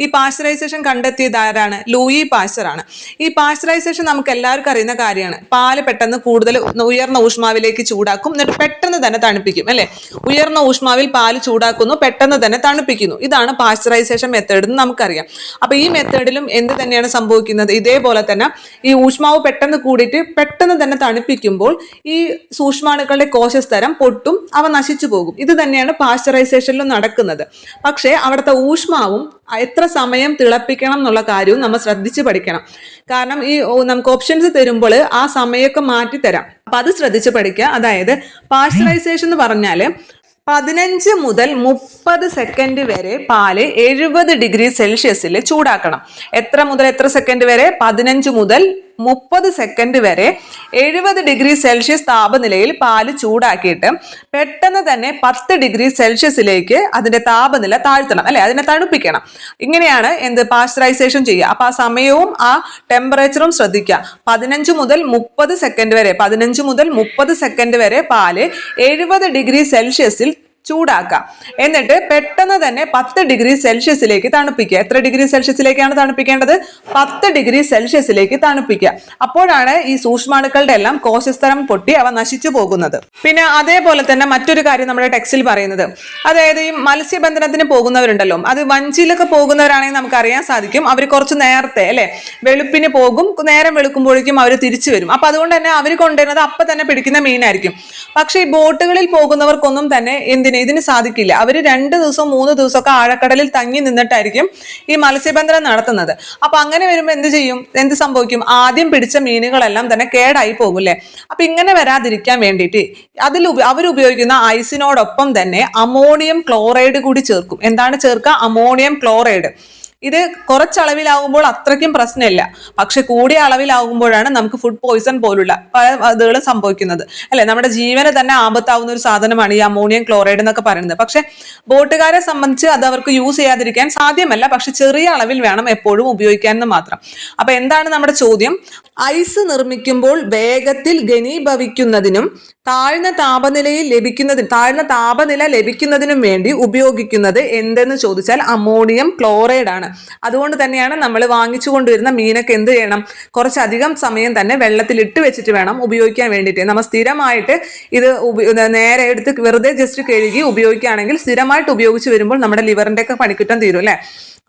ഈ പാസ്ചറൈസേഷൻ കണ്ടെത്തിയത് ആരാണ്? ലൂയി പാസ്ചർ ആണ്. ഈ പാസ്ചറൈസേഷൻ നമുക്ക് എല്ലാവർക്കും അറിയുന്ന കാര്യമാണ്. പാല് പെട്ടെന്ന് കൂടുതൽ ഉയർന്ന ഊഷ്മാവിലേക്ക് ചൂടാക്കും, എന്നിട്ട് പെട്ടെന്ന് തന്നെ തണുപ്പിക്കും അല്ലെ. ഉയർന്ന ഊഷ്മാവിൽ പാല് ചൂടാക്കുന്നു, പെട്ടെന്ന് തന്നെ തണുപ്പിക്കുന്നു. ഇതാണ് പാസ്ചറൈസേഷൻ മെത്തേഡ് എന്ന് നമുക്കറിയാം. അപ്പൊ ഈ മെത്തേഡിലും എന്ത് തന്നെയാണ് സംഭവിക്കുന്നത്? ഇതേപോലെ തന്നെ ഈ ഊഷ്മാവ് പെട്ടെന്ന് കൂടിയിട്ട് പെട്ടെന്ന് തന്നെ തണുപ്പിക്കുമ്പോൾ ഈ സൂക്ഷ്മാണുക്കളുടെ കോശസ്തരം പൊട്ടും, അവ നശിച്ചു പോകും. ഇത് തന്നെയാണ് പാസ്ചറൈസേഷനിലും നടക്കുന്നത്. പക്ഷേ അവിടുത്തെ ഊഷ്മാവും എത്ര സമയം തിളപ്പിക്കണം എന്നുള്ള കാര്യവും നമ്മൾ ശ്രദ്ധിച്ച് പഠിക്കണം. കാരണം ഈ നമുക്ക് ഓപ്ഷൻസ് തരുമ്പോൾ ആ സമയമൊക്കെ മാറ്റി തരാം. അപ്പൊ അത് ശ്രദ്ധിച്ച് പഠിക്കുക. അതായത് പാസ്ചറൈസേഷൻ എന്ന് പറഞ്ഞാൽ 15 മുതൽ 30 സെക്കൻഡ് വരെ പാല് 70 ഡിഗ്രി സെൽഷ്യസിൽ ചൂടാക്കണം. എത്ര മുതൽ എത്ര സെക്കൻഡ് വരെ? 15 മുതൽ 30 സെക്കൻഡ് വരെ 70 ഡിഗ്രി സെൽഷ്യസ് താപനിലയിൽ പാല് ചൂടാക്കിയിട്ട് പെട്ടെന്ന് തന്നെ 10 ഡിഗ്രി സെൽഷ്യസിലേക്ക് അതിന്റെ താപനില താഴ്ത്തണം, അല്ലെ, അതിനെ തണുപ്പിക്കണം. ഇങ്ങനെയാണ് പാസ്ചറൈസേഷൻ ചെയ്യുക. അപ്പൊ ആ സമയവും ആ ടെമ്പറേച്ചറും ശ്രദ്ധിക്കുക. 15 മുതൽ 30 സെക്കൻഡ് വരെ പാല് 70 ഡിഗ്രി സെൽഷ്യസിൽ ചൂടാക്കാം. എന്നിട്ട് പെട്ടെന്ന് തന്നെ 10 ഡിഗ്രി സെൽഷ്യസിലേക്ക് തണുപ്പിക്കുക. എത്ര ഡിഗ്രി സെൽഷ്യസിലേക്കാണ് തണുപ്പിക്കേണ്ടത്? 10 ഡിഗ്രി സെൽഷ്യസിലേക്ക് തണുപ്പിക്കുക. അപ്പോഴാണ് ഈ സൂക്ഷ്മാണുക്കളുടെ എല്ലാം കോശസ്തരം പൊട്ടി അവ നശിച്ചു പോകുന്നത്. പിന്നെ അതേപോലെ തന്നെ മറ്റൊരു കാര്യം നമ്മുടെ ടെക്സ്റ്റിൽ പറയുന്നത്, അതായത് ഈ മത്സ്യബന്ധനത്തിന് പോകുന്നവരുണ്ടല്ലോ, അത് വഞ്ചിയിലൊക്കെ പോകുന്നവരാണെങ്കിൽ നമുക്ക് അറിയാൻ സാധിക്കും, അവർ കുറച്ച് നേരത്തെ, അല്ലെ, വെളുപ്പിന് പോകും, നേരം വെളുക്കുമ്പോഴേക്കും അവർ തിരിച്ചു വരും. അപ്പൊ അതുകൊണ്ട് തന്നെ അവർ കൊണ്ടുവരുന്നത് അപ്പൊ തന്നെ പിടിക്കുന്ന മീനായിരിക്കും. പക്ഷെ ഈ ബോട്ടുകളിൽ പോകുന്നവർക്കൊന്നും തന്നെ ഇതിന് സാധിക്കില്ല. അവര് 2 ദിവസം 3 ദിവസമൊക്കെ ആഴക്കടലിൽ തങ്ങി നിന്നിട്ടായിരിക്കും ഈ മത്സ്യബന്ധനം നടത്തുന്നത്. അപ്പൊ അങ്ങനെ വരുമ്പോൾ എന്ത് സംഭവിക്കും? ആദ്യം പിടിച്ച മീനുകളെല്ലാം തന്നെ കേടായി പോകും. അപ്പൊ ഇങ്ങനെ വരാതിരിക്കാൻ വേണ്ടിയിട്ട് അവരുപയോഗിക്കുന്ന ഐസിനോടൊപ്പം തന്നെ അമോണിയം ക്ലോറൈഡ് കൂടി ചേർക്കും. എന്താണ് ചേർക്കുക? Ammonium chloride. ഇത് കുറച്ചളവിലാവുമ്പോൾ അത്രയ്ക്കും പ്രശ്നമില്ല. പക്ഷെ കൂടിയ അളവിലാവുമ്പോഴാണ് നമുക്ക് ഫുഡ് പോയിസൺ പോലുള്ള പല അതുകൾ സംഭവിക്കുന്നത്, അല്ലെ. നമ്മുടെ ജീവന് തന്നെ ആപത്താവുന്ന ഒരു സാധനമാണ് ഈ അമോണിയം ക്ലോറൈഡ് എന്നൊക്കെ പറയുന്നത്. പക്ഷെ ബോട്ടുകാരെ സംബന്ധിച്ച് അത് അവർക്ക് യൂസ് ചെയ്യാതിരിക്കാൻ സാധ്യമല്ല. പക്ഷെ ചെറിയ അളവിൽ വേണം എപ്പോഴും ഉപയോഗിക്കാൻ എന്ന് മാത്രം. അപ്പൊ എന്താണ് നമ്മുടെ ചോദ്യം? ഐസ് നിർമ്മിക്കുമ്പോൾ വേഗത്തിൽ ഘനീഭവിക്കുന്നതിനും താഴ്ന്ന താപനില ലഭിക്കുന്നതിനും വേണ്ടി ഉപയോഗിക്കുന്നത് എന്തെന്ന് ചോദിച്ചാൽ അമോണിയം ക്ലോറൈഡ് ആണ്. അതുകൊണ്ട് തന്നെയാണ് നമ്മൾ വാങ്ങിച്ചു കൊണ്ടുവരുന്ന മീനൊക്കെ എന്ത് ചെയ്യണം? കുറച്ചധികം സമയം തന്നെ വെള്ളത്തിൽ ഇട്ട് വെച്ചിട്ട് വേണം ഉപയോഗിക്കാൻ വേണ്ടിയിട്ട്. നമ്മൾ സ്ഥിരമായിട്ട് ഇത് നേരെ എടുത്ത് വെറുതെ ജസ്റ്റ് കഴുകി ഉപയോഗിക്കുകയാണെങ്കിൽ സ്ഥിരമായിട്ട് ഉപയോഗിച്ച് വരുമ്പോൾ നമ്മുടെ ലിവറിന്റെ ഒക്കെ പണിക്കുറ്റം തീരും, അല്ലെ.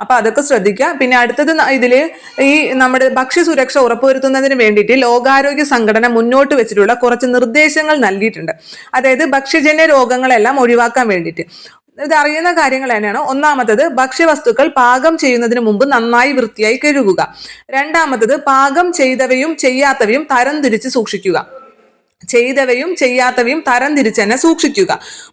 അപ്പൊ അതൊക്കെ ശ്രദ്ധിക്കുക. പിന്നെ അടുത്തത് ഇതില് ഈ നമ്മുടെ ഭക്ഷ്യസുരക്ഷ ഉറപ്പുവരുത്തുന്നതിന് വേണ്ടിയിട്ട് ലോകാരോഗ്യ സംഘടന മുന്നോട്ട് വെച്ചിട്ടുള്ള കുറച്ച് നിർദ്ദേശങ്ങൾ നൽകിയിട്ടുണ്ട്. അതായത് ഭക്ഷ്യജന്യ രോഗങ്ങളെല്ലാം ഒഴിവാക്കാൻ വേണ്ടിയിട്ട്. ഇത് അറിയുന്ന കാര്യങ്ങൾ തന്നെയാണ്. ഒന്നാമത്തത്, ഭക്ഷ്യവസ്തുക്കൾ പാകം ചെയ്യുന്നതിന് മുമ്പ് നന്നായി വൃത്തിയായി കഴുകുക. രണ്ടാമത്തത്, പാകം ചെയ്തവയും ചെയ്യാത്തവയും തരംതിരിച്ച് സൂക്ഷിക്കുക. തരംതിരിച്ച് തന്നെ സൂക്ഷിക്കുക.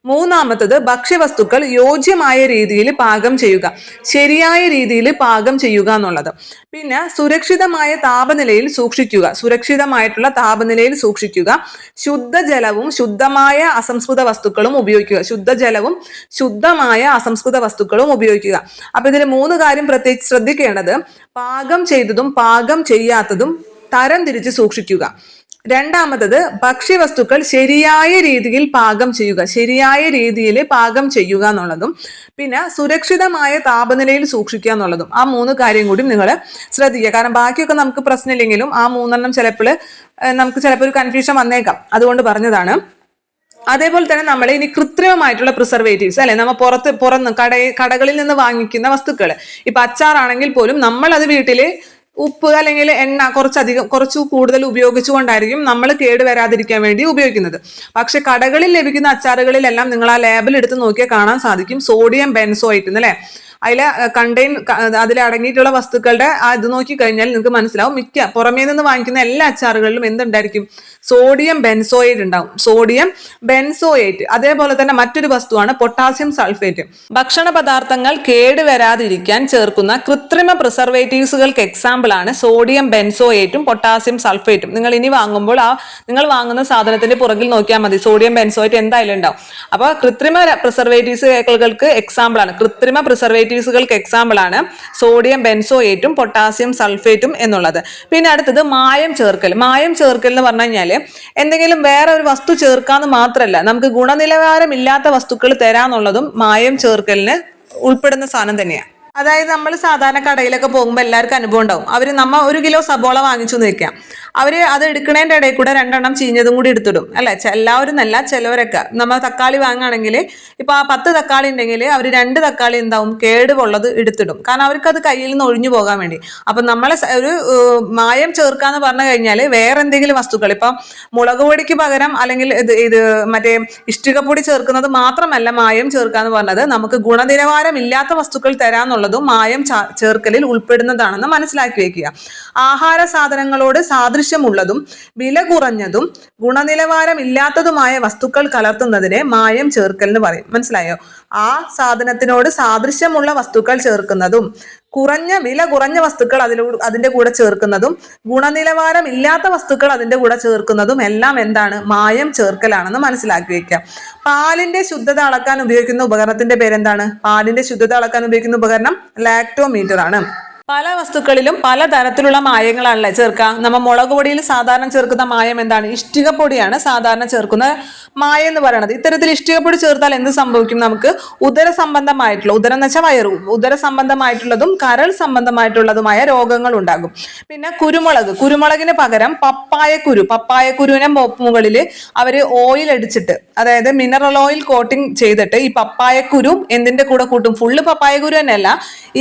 മൂന്നാമത്തത്, ഭക്ഷ്യവസ്തുക്കൾ യോജ്യമായ രീതിയിൽ പാകം ചെയ്യുക, ശരിയായ രീതിയിൽ പാകം ചെയ്യുക എന്നുള്ളത്. പിന്നെ സുരക്ഷിതമായിട്ടുള്ള താപനിലയിൽ സൂക്ഷിക്കുക. ശുദ്ധജലവും ശുദ്ധമായ അസംസ്കൃത വസ്തുക്കളും ഉപയോഗിക്കുക. അപ്പൊ ഇതിൽ 3 കാര്യം പ്രത്യേകിച്ച് ശ്രദ്ധിക്കേണ്ടത്: പാകം ചെയ്തതും പാകം ചെയ്യാത്തതും തരംതിരിച്ച് സൂക്ഷിക്കുക. രണ്ടാമത്തത്, ഭക്ഷ്യവസ്തുക്കൾ ശരിയായ രീതിയിൽ പാകം ചെയ്യുക എന്നുള്ളതും പിന്നെ സുരക്ഷിതമായ താപനിലയിൽ സൂക്ഷിക്കുക എന്നുള്ളതും. ആ 3 കാര്യം കൂടി നിങ്ങൾ ശ്രദ്ധിക്കുക. കാരണം ബാക്കിയൊക്കെ നമുക്ക് പ്രശ്നമില്ലെങ്കിലും ആ 3 ചിലപ്പോൾ ഒരു കൺഫ്യൂഷൻ വന്നേക്കാം. അതുകൊണ്ട് പറഞ്ഞതാണ്. അതേപോലെ തന്നെ നമ്മൾ ഇനി കൃത്രിമമായിട്ടുള്ള പ്രിസർവേറ്റീവ്സ്, അല്ലെ, നമ്മൾ പുറത്ത് കടകളിൽ നിന്ന് വാങ്ങിക്കുന്ന വസ്തുക്കൾ, ഇപ്പൊ അച്ചാറാണെങ്കിൽ പോലും നമ്മൾ അത് വീട്ടില് ഉപ്പ് അല്ലെങ്കിൽ എണ്ണ കുറച്ചു കൂടുതൽ ഉപയോഗിച്ചുകൊണ്ടായിരിക്കും നമ്മൾ കേടുവരാതിരിക്കാൻ വേണ്ടി ഉപയോഗിക്കുന്നത്. പക്ഷെ കടകളിൽ ലഭിക്കുന്ന അച്ചാറുകളിലെല്ലാം നിങ്ങൾ ആ ലേബൽ എടുത്ത് നോക്കിയാൽ കാണാൻ സാധിക്കും സോഡിയം ബെൻസോയേറ്റ്, അല്ലെ. അതിൽ അടങ്ങിയിട്ടുള്ള വസ്തുക്കളുടെ ഇത് നോക്കി കഴിഞ്ഞാൽ നിങ്ങൾക്ക് മനസ്സിലാവും, പുറമേ നിന്ന് വാങ്ങിക്കുന്ന എല്ലാ അച്ചാറുകളിലും എന്തുണ്ടായിരിക്കും? Sodium benzoate. അതേപോലെ തന്നെ മറ്റൊരു വസ്തുവാണ് പൊട്ടാസ്യം സൾഫേറ്റ്. ഭക്ഷണ പദാർത്ഥങ്ങൾ കേടുവരാതിരിക്കാൻ ചേർക്കുന്ന കൃത്രിമ പ്രിസർവേറ്റീവ്സുകൾക്ക് എക്സാമ്പിൾ ആണ് സോഡിയം ബെൻസോയേറ്റും പൊട്ടാസ്യം സൾഫേറ്റും. നിങ്ങൾ ഇനി വാങ്ങുമ്പോൾ നിങ്ങൾ വാങ്ങുന്ന സാധനത്തിന്റെ പുറകിൽ നോക്കിയാൽ മതി, സോഡിയം ബെൻസോയേറ്റ് എന്തായാലും ഉണ്ടാവും. അപ്പൊ കൃത്രിമ പ്രിസർവേറ്റീവ്സുകൾക്ക് എക്സാമ്പിൾ ആണ് സോഡിയം ബെൻസോയേറ്റും പൊട്ടാസ്യം സൾഫേറ്റും എന്നുള്ളത്. പിന്നെ അടുത്തത് മായം ചേർക്കൽ എന്ന് പറഞ്ഞു കഴിഞ്ഞാൽ എന്തെങ്കിലും വേറെ ഒരു വസ്തു ചേർക്കാന്ന് മാത്രമല്ല, നമുക്ക് ഗുണനിലവാരമില്ലാത്ത വസ്തുക്കൾ തരാന്നുള്ളതും മായം ചേർക്കലിന് ഉൾപ്പെടുന്ന സാധനം തന്നെയാണ്. അതായത് നമ്മൾ സാധാരണ കടയിലൊക്കെ പോകുമ്പോൾ എല്ലാവർക്കും അനുഭവം ഉണ്ടാവും. നമ്മ 1 കിലോ സബോള വാങ്ങിച്ചു നിൽക്കാം, അവര് അത് എടുക്കണേന്റെ ഇടയിൽ കൂടെ 2 എണ്ണം ചീഞ്ഞതും കൂടി എടുത്തിടും, അല്ലെ. എല്ലാവരും നല്ല ചിലവരൊക്കെ. നമ്മൾ തക്കാളി വാങ്ങുകയാണെങ്കിൽ ഇപ്പൊ ആ 10 തക്കാളി ഉണ്ടെങ്കിൽ അവർ 2 തക്കാളി എന്താവും കേടുള്ളത് എടുത്തിടും. കാരണം അവർക്ക് അത് കയ്യിൽ നിന്ന് ഒഴിഞ്ഞു പോകാൻ വേണ്ടി. അപ്പൊ നമ്മളെ ഒരു മായം ചേർക്കാന്ന് പറഞ്ഞു കഴിഞ്ഞാൽ വേറെ എന്തെങ്കിലും വസ്തുക്കൾ, ഇപ്പൊ മുളക് പൊടിക്ക് പകരം അല്ലെങ്കിൽ ഇത് മറ്റേ ഇഷ്ടികപ്പൊടി ചേർക്കുന്നത് മാത്രമല്ല മായം ചേർക്കാന്ന് പറഞ്ഞത്, നമുക്ക് ഗുണനിലവാരം ഇല്ലാത്ത വസ്തുക്കൾ തരാന്നുള്ളതും മായം ചേർക്കലിൽ ഉൾപ്പെടുന്നതാണെന്ന് മനസ്സിലാക്കി വെക്കുക. ആഹാര സാധനങ്ങളോട് സാദൃശ്യമുള്ളതും വില കുറഞ്ഞതും ഗുണനിലവാരം ഇല്ലാത്തതുമായ വസ്തുക്കൾ കലർത്തുന്നതിനെ മായം ചേർക്കൽ എന്ന് പറയും. മനസ്സിലായോ? ആ സാധനത്തിനോട് സാദൃശ്യമുള്ള വസ്തുക്കൾ ചേർക്കുന്നതും വില കുറഞ്ഞ വസ്തുക്കൾ അതിന്റെ കൂടെ ചേർക്കുന്നതും ഗുണനിലവാരം ഇല്ലാത്ത വസ്തുക്കൾ അതിന്റെ കൂടെ ചേർക്കുന്നതും എല്ലാം എന്താണ്? മായം ചേർക്കലാണെന്ന് മനസ്സിലാക്കി വെക്കുക. പാലിന്റെ ശുദ്ധത അളക്കാൻ ഉപയോഗിക്കുന്ന ഉപകരണത്തിന്റെ പേരെന്താണ്? പാലിന്റെ ശുദ്ധത അളക്കാൻ ഉപയോഗിക്കുന്ന ഉപകരണം ലാക്ടോമീറ്റർ ആണ്. പല വസ്തുക്കളിലും പല തരത്തിലുള്ള മായങ്ങളാണല്ലേ ചേർക്കുക. നമ്മൾ മുളക് പൊടിയിൽ സാധാരണ ചേർക്കുന്ന മായം എന്താണ്? ഇഷ്ടികപ്പൊടിയാണ് സാധാരണ ചേർക്കുന്ന മായം എന്ന് പറയുന്നത്. ഇത്തരത്തിൽ ഇഷ്ടികപ്പൊടി ചേർത്താൽ എന്ത് സംഭവിക്കും? നമുക്ക് ഉദര സംബന്ധമായിട്ടുള്ള, ഉദരം എന്ന് വെച്ചാൽ വയറു, ഉദര സംബന്ധമായിട്ടുള്ളതും കരൾ സംബന്ധമായിട്ടുള്ളതുമായ രോഗങ്ങൾ ഉണ്ടാകും. പിന്നെ കുരുമുളകിന് പകരം പപ്പായക്കുരുവിനെ മുകളിൽ അവര് ഓയിൽ അടിച്ചിട്ട്, അതായത് മിനറൽ ഓയിൽ കോട്ടിംഗ് ചെയ്തിട്ട് ഈ പപ്പായക്കുരു എന്തിന്റെ കൂടെ കൂട്ടും? ഫുള്ള് പപ്പായക്കുരു തന്നെയല്ല,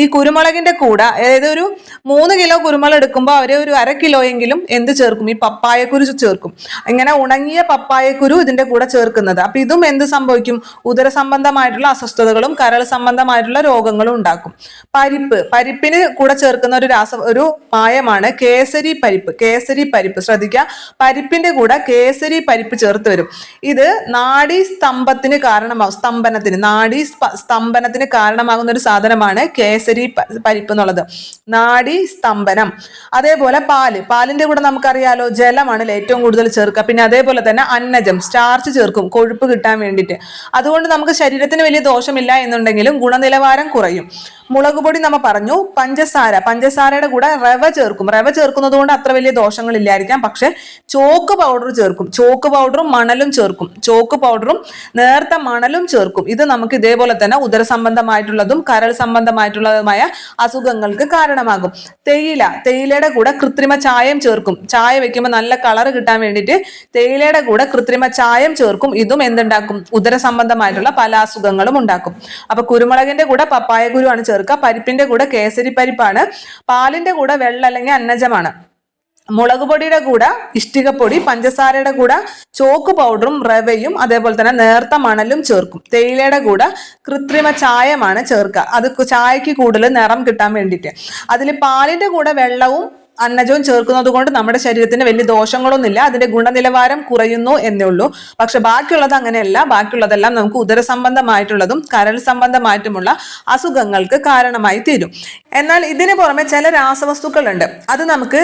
ഈ കുരുമുളകിന്റെ കൂടെ, അതായത് ഒരു 3 കിലോ കുരുമുളക് എടുക്കുമ്പോൾ അവര് ഒരു 1/2 കിലോയെങ്കിലും എന്ത് ചേർക്കും? ഈ പപ്പായക്കുരു ചേർക്കും. ഇങ്ങനെ ഉണങ്ങിയ പപ്പായക്കുരു ഇതിന്റെ കൂടെ ചേർക്കുന്നത്. അപ്പൊ ഇതും എന്ത് സംഭവിക്കും? ഉദര സംബന്ധമായിട്ടുള്ള അസ്വസ്ഥതകളും കരൾ സംബന്ധമായിട്ടുള്ള രോഗങ്ങളും ഉണ്ടാക്കും. പരിപ്പിന് കൂടെ ചേർക്കുന്ന ഒരു മായമാണ് കേസരി പരിപ്പ്. ശ്രദ്ധിക്കുക, പരിപ്പിന്റെ കൂടെ കേസരി പരിപ്പ് ചേർത്ത് വരും. ഇത് നാഡീ സ്തംഭനത്തിന് കാരണമാകുന്ന ഒരു സാധനമാണ് കേസരി പരിപ്പ് എന്നുള്ളത്. നാഡീ സ്തംഭനം. അതേപോലെ പാലിന്റെ കൂടെ നമുക്കറിയാലോ ജലമാണ് ഏറ്റവും കൂടുതൽ ചേർക്കുക. പിന്നെ അതേപോലെ തന്നെ അന്നജം, സ്റ്റാർച്ച് ചേർക്കും കൊഴുപ്പ് കിട്ടാൻ വേണ്ടിയിട്ട്. അതുകൊണ്ട് നമുക്ക് ശരീരത്തിന് വലിയ ദോഷമില്ല എന്നുണ്ടെങ്കിലും ഗുണനിലവാരം കുറയും. മുളക് പൊടി നമ്മൾ പറഞ്ഞു. പഞ്ചസാരയുടെ കൂടെ റവ ചേർക്കുന്നത് കൊണ്ട് അത്ര വലിയ ദോഷങ്ങളില്ലായിരിക്കാം. പക്ഷെ ചോക്ക് പൗഡർ ചേർക്കും. ചോക്ക് പൗഡറും മണലും ചേർക്കും. നേർത്ത മണലും ചേർക്കും. ഇത് നമുക്ക് ഇതേപോലെ തന്നെ ഉദര സംബന്ധമായിട്ടുള്ളതും കരൾ സംബന്ധമായിട്ടുള്ളതുമായ അസുഖങ്ങൾക്ക് കാരണമാകും. തേയിലയുടെ കൂടെ കൃത്രിമ ചായം ചേർക്കും. ചായ വെക്കുമ്പോൾ നല്ല കളർ കിട്ടാൻ വേണ്ടിയിട്ട് തേയിലയുടെ കൂടെ കൃത്രിമ ചായം ചേർക്കും. ഇതും എന്തുണ്ടാക്കും? ഉദര സംബന്ധമായിട്ടുള്ള പല അസുഖങ്ങളും ഉണ്ടാക്കും. അപ്പൊ കുരുമുളകിന്റെ കൂടെ പപ്പായക്കുരു ആണ് ചേർക്കുക. പരിപ്പിന്റെ കൂടെ കേസരി പരിപ്പാണ്. പാലിന്റെ കൂടെ വെള്ള അല്ലെങ്കിൽ അന്നജമാണ്. മുളക് പൊടിയുടെ കൂടെ ഇഷ്ടികപ്പൊടി, പഞ്ചസാരയുടെ കൂടെ ചോക്ക് പൗഡറും റവയും അതേപോലെ തന്നെ നേർത്ത മണലും ചേർക്കും. തേയിലയുടെ കൂടെ കൃത്രിമ ചായമാണ് ചേർക്കുക. അത് ചായക്ക് കൂടുതൽ നിറം കിട്ടാൻ വേണ്ടിയിട്ട്. അതിൽ പാലിന്റെ കൂടെ വെള്ളവും അന്നജവും ചേർക്കുന്നത് കൊണ്ട് നമ്മുടെ ശരീരത്തിന് വലിയ ദോഷങ്ങളൊന്നുമില്ല. അതിന്റെ ഗുണനിലവാരം കുറയുന്നു എന്നേ ഉള്ളൂ. പക്ഷെ ബാക്കിയുള്ളത് അങ്ങനെയല്ല. ബാക്കിയുള്ളതെല്ലാം നമുക്ക് ഉദര സംബന്ധമായിട്ടുള്ളതും കരൾ സംബന്ധമായിട്ടുമുള്ള അസുഖങ്ങൾക്ക് കാരണമായി തീരും. എന്നാൽ ഇതിന് പുറമെ ചില രാസവസ്തുക്കളുണ്ട്. അത് നമുക്ക്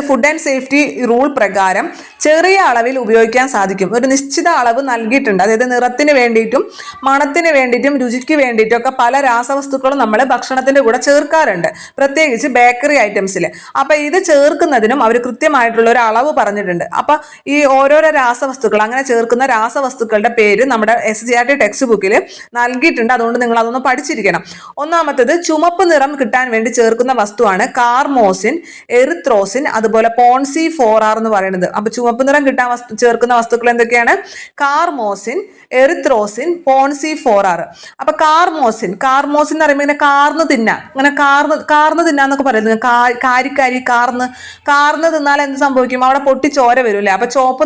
ഫുഡ് ആൻഡ് സേഫ്റ്റി റൂൾ പ്രകാരം ചെറിയ അളവിൽ ഉപയോഗിക്കാൻ സാധിക്കും. ഒരു നിശ്ചിത അളവ് നൽകിയിട്ടുണ്ട്. അതായത് നിറത്തിന് വേണ്ടിയിട്ടും മണത്തിന് വേണ്ടിയിട്ടും രുചിക്ക് വേണ്ടിയിട്ടും ഒക്കെ പല രാസവസ്തുക്കളും നമ്മൾ ഭക്ഷണത്തിന്റെ കൂടെ ചേർക്കാറുണ്ട്, പ്രത്യേകിച്ച് ബേക്കറി ഐറ്റംസിൽ. അപ്പൊ ഇത് ചേർക്കുന്നതിനും അവർ കൃത്യമായിട്ടുള്ള ഒരു അളവ് പറഞ്ഞിട്ടുണ്ട്. അപ്പൊ ഈ ഓരോരോ രാസവസ്തുക്കൾ, അങ്ങനെ ചേർക്കുന്ന രാസവസ്തുക്കളുടെ പേര് നമ്മുടെ SCERT ടെക്സ്റ്റ് ബുക്കിൽ നൽകിയിട്ടുണ്ട്. അതുകൊണ്ട് നിങ്ങൾ അതൊന്ന് പഠിച്ചിരിക്കണം. ഒന്നാമത്തേത് ചുമപ്പ് നിറം കിട്ടാൻ വേണ്ടി ചേർക്കുന്ന വസ്തുവാണ് കാർമോസിൻ, എറിത്രോസിൻ, അതുപോലെ പോൺസി 4R എന്ന് പറയുന്നത്. അപ്പൊ ചുമപ്പ് നിറം കിട്ടാൻ ചേർക്കുന്ന വസ്തുക്കൾ എന്തൊക്കെയാണ്? കാർമോസിൻ, എറിത്രോസിൻ, പോൺസി 4R. അപ്പൊ കാർമോസിൻ എന്ന് പറയുമ്പോൾ ഇങ്ങനെ കാർന്ന് തിന്നാന്നൊക്കെ പറയുന്നത്. കാർന്ന് തിന്നാൽ എന്ത് സംഭവിക്കും? അവിടെ പൊട്ടിച്ചോര വരും അല്ലെ? അപ്പൊ ചുവപ്പ്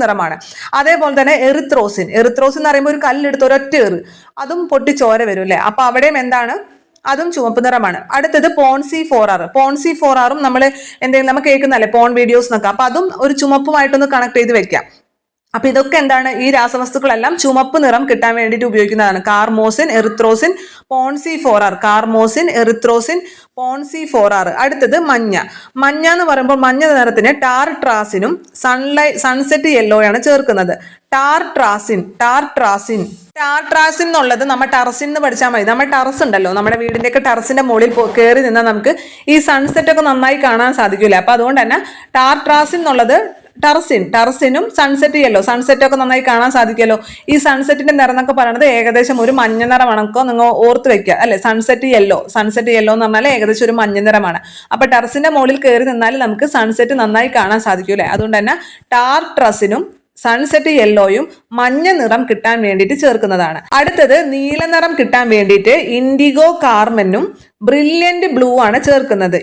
നിറമാണ്. അതേപോലെ തന്നെ എറിത്രോസിൻ എന്ന് പറയുമ്പോൾ ഒരു കല്ലെടുത്ത് ഒരൊറ്റ ഏറ്, അതും പൊട്ടിച്ചോര വരും അല്ലെ? അപ്പൊ അവിടെയും എന്താണ്? അതും ചുവപ്പ് നിറമാണ്. അടുത്തത് പോൺസി 4R. നമ്മൾ എന്തെങ്കിലും നമ്മൾ കേൾക്കുന്നല്ലേ പോൺ വീഡിയോസ് എന്നൊക്കെ. അപ്പൊ അതും ഒരു ചുമപ്പുമായിട്ടൊന്ന് കണക്ട് ചെയ്ത് വെക്കാം. അപ്പൊ ഇതൊക്കെ എന്താണ്? ഈ രാസവസ്തുക്കളെല്ലാം ചുമപ്പ് നിറം കിട്ടാൻ വേണ്ടിയിട്ട് ഉപയോഗിക്കുന്നതാണ്. കാർമോസിൻ, എറിത്രോസിൻ, പോൺസി 4R. അടുത്തത് മഞ്ഞ എന്ന് പറയുമ്പോൾ മഞ്ഞ നിറത്തിന് ടാർട്രാസിനും സൺസെറ്റ് യെല്ലോയാണ് ചേർക്കുന്നത്. ടാർട്രാസിൻ എന്നുള്ളത് നമ്മൾ ടെറസിൻ എന്ന് പഠിച്ചാൽ മതി. നമ്മുടെ ടെറസ് ഉണ്ടല്ലോ, നമ്മുടെ വീടിന്റെയൊക്കെ ടെറസിന്റെ മുകളിൽ കയറി നിന്നാൽ നമുക്ക് ഈ സൺസെറ്റ് ഒക്കെ നന്നായി കാണാൻ സാധിക്കില്ല. അപ്പൊ അതുകൊണ്ട് തന്നെ ടാർട്രാസിൻ എന്നുള്ളത് ടെറസിനും സൺസെറ്റ് ഒക്കെ നന്നായി കാണാൻ സാധിക്കുമല്ലോ. ഈ സൺസെറ്റിന്റെ നിറം എന്നൊക്കെ പറയുന്നത് ഏകദേശം ഒരു മഞ്ഞ നിറമാണോ നിങ്ങൾ ഓർത്ത് വെക്കുക അല്ലെ? സൺസെറ്റ് യെല്ലോ എന്ന് പറഞ്ഞാൽ ഏകദേശം ഒരു മഞ്ഞ നിറമാണ്. അപ്പൊ ടെറസിന്റെ മുകളിൽ കയറി നിന്നാൽ നമുക്ക് സൺസെറ്റ് നന്നായി കാണാൻ സാധിക്കും അല്ലെ? അതുകൊണ്ട് തന്നെ ടാർട്രസിനും സൺസെറ്റ് യെല്ലോയും മഞ്ഞ നിറം കിട്ടാൻ വേണ്ടിയിട്ട് ചേർക്കുന്നതാണ്. അടുത്തത് നീല നിറം കിട്ടാൻ വേണ്ടിയിട്ട് ഇൻഡിഗോ കാർമനും ബ്രില്യന്റ് ബ്ലൂ ആണ് ചേർക്കുന്നത്.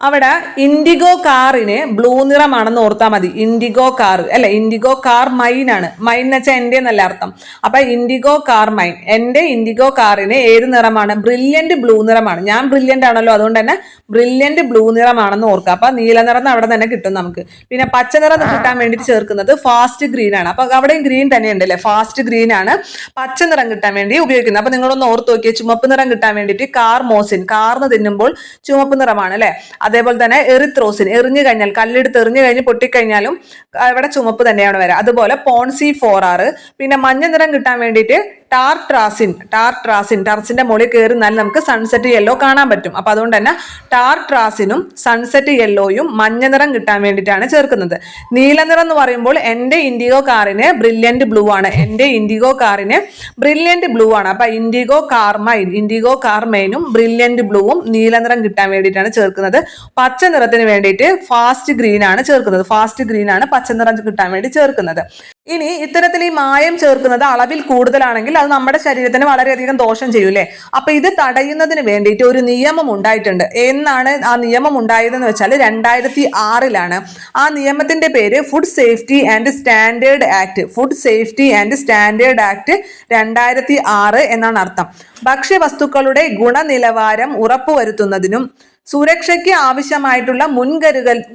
അവിടെ ഇൻഡിഗോ കാറിന് ബ്ലൂ നിറമാണെന്ന് ഓർത്താൽ മതി. ഇൻഡിഗോ കാർ അല്ലെ? ഇൻഡിഗോ കാർ മൈൻ ആണ്. മൈൻ എന്ന് വെച്ചാൽ എന്റെ എന്നല്ല അർത്ഥം. അപ്പൊ ഇൻഡിഗോ കാർ മൈൻ, എന്റെ ഇൻഡിഗോ കാറിന് ഏത് നിറമാണ്? ബ്രില്യന്റ് ബ്ലൂ നിറമാണ്. ഞാൻ ബ്രില്യന്റ് ആണല്ലോ, അതുകൊണ്ട് തന്നെ ബ്രില്യന്റ് ബ്ലൂ നിറമാണെന്ന് ഓർക്കുക. അപ്പൊ നീല നിറം അവിടെ തന്നെ കിട്ടും നമുക്ക്. പിന്നെ പച്ച നിറം കിട്ടാൻ വേണ്ടിയിട്ട് ചേർക്കുന്നത് ഫാസ്റ്റ് ഗ്രീൻ ആണ്. അപ്പൊ അവിടെയും ഗ്രീൻ തന്നെ ഉണ്ട് അല്ലെ? ഫാസ്റ്റ് ഗ്രീൻ ആണ് പച്ച നിറം കിട്ടാൻ വേണ്ടി ഉപയോഗിക്കുന്നത്. അപ്പൊ നിങ്ങളൊന്ന് ഓർത്ത് നോക്കിയേ, ചുമപ്പ് നിറം കിട്ടാൻ വേണ്ടിയിട്ട് കാർമോസിൻ, കാർന്ന് തിന്നുമ്പോൾ ചുമപ്പ് നിറമാണ് അല്ലെ. അതേപോലെ തന്നെ എറിത്രോസിൻ, എറിഞ്ഞു കഴിഞ്ഞാൽ കല്ലെടുത്ത് എറിഞ്ഞു കഴിഞ്ഞ് പൊട്ടിക്കഴിഞ്ഞാലും ഇവിടെ ചുമപ്പ് തന്നെയാണ് വരിക. അതുപോലെ പോൺസി 4R, പിന്നെ മഞ്ഞ നിറം കിട്ടാൻ വേണ്ടിയിട്ട് ടാർട്രാസിൻ, ടെറസിന്റെ മുകളിൽ കയറി നല്ല നമുക്ക് സൺസെറ്റ് യെല്ലോ കാണാൻ പറ്റും. അപ്പൊ അതുകൊണ്ട് തന്നെ ടാർട്രാസിനും സൺസെറ്റ് യെല്ലോയും മഞ്ഞ നിറം കിട്ടാൻ വേണ്ടിയിട്ടാണ് ചേർക്കുന്നത്. നീല നിറം എന്ന് പറയുമ്പോൾ എൻ്റെ ഇൻഡിഗോ കാറിന് ബ്രില്യന്റ് ബ്ലൂ ആണ്, എൻ്റെ ഇൻഡിഗോ കാറിന് ബ്രില്യന്റ് ബ്ലൂ ആണ്. അപ്പൊ ഇൻഡിഗോ കാർമൈനും ബ്രില്യന്റ് ബ്ലൂവും നീല നിറം കിട്ടാൻ വേണ്ടിയിട്ടാണ് ചേർക്കുന്നത്. പച്ച നിറത്തിന് വേണ്ടിയിട്ട് ഫാസ്റ്റ് ഗ്രീൻ ആണ് ചേർക്കുന്നത്, ഫാസ്റ്റ് ഗ്രീൻ ആണ് പച്ച നിറം കിട്ടാൻ വേണ്ടി ചേർക്കുന്നത്. ഇനി ഇത്തരത്തിൽ ഈ മായം ചേർക്കുന്നത് അളവിൽ കൂടുതലാണെങ്കിൽ അത് നമ്മുടെ ശരീരത്തിന് വളരെയധികം ദോഷം ചെയ്യൂലേ. അപ്പൊ ഇത് തടയുന്നതിന് വേണ്ടിയിട്ട് ഒരു നിയമം ഉണ്ടായിട്ടുണ്ട്. എന്നാണ് ആ നിയമം ഉണ്ടായതെന്ന് വെച്ചാൽ 2006 ആ നിയമത്തിന്റെ പേര് food safety and standard act. Food safety and standard act 2006 എന്നാണ് അർത്ഥം. ഭക്ഷ്യവസ്തുക്കളുടെ ഗുണനിലവാരം ഉറപ്പുവരുത്തുന്നതിനും സുരക്ഷയ്ക്ക് ആവശ്യമായിട്ടുള്ള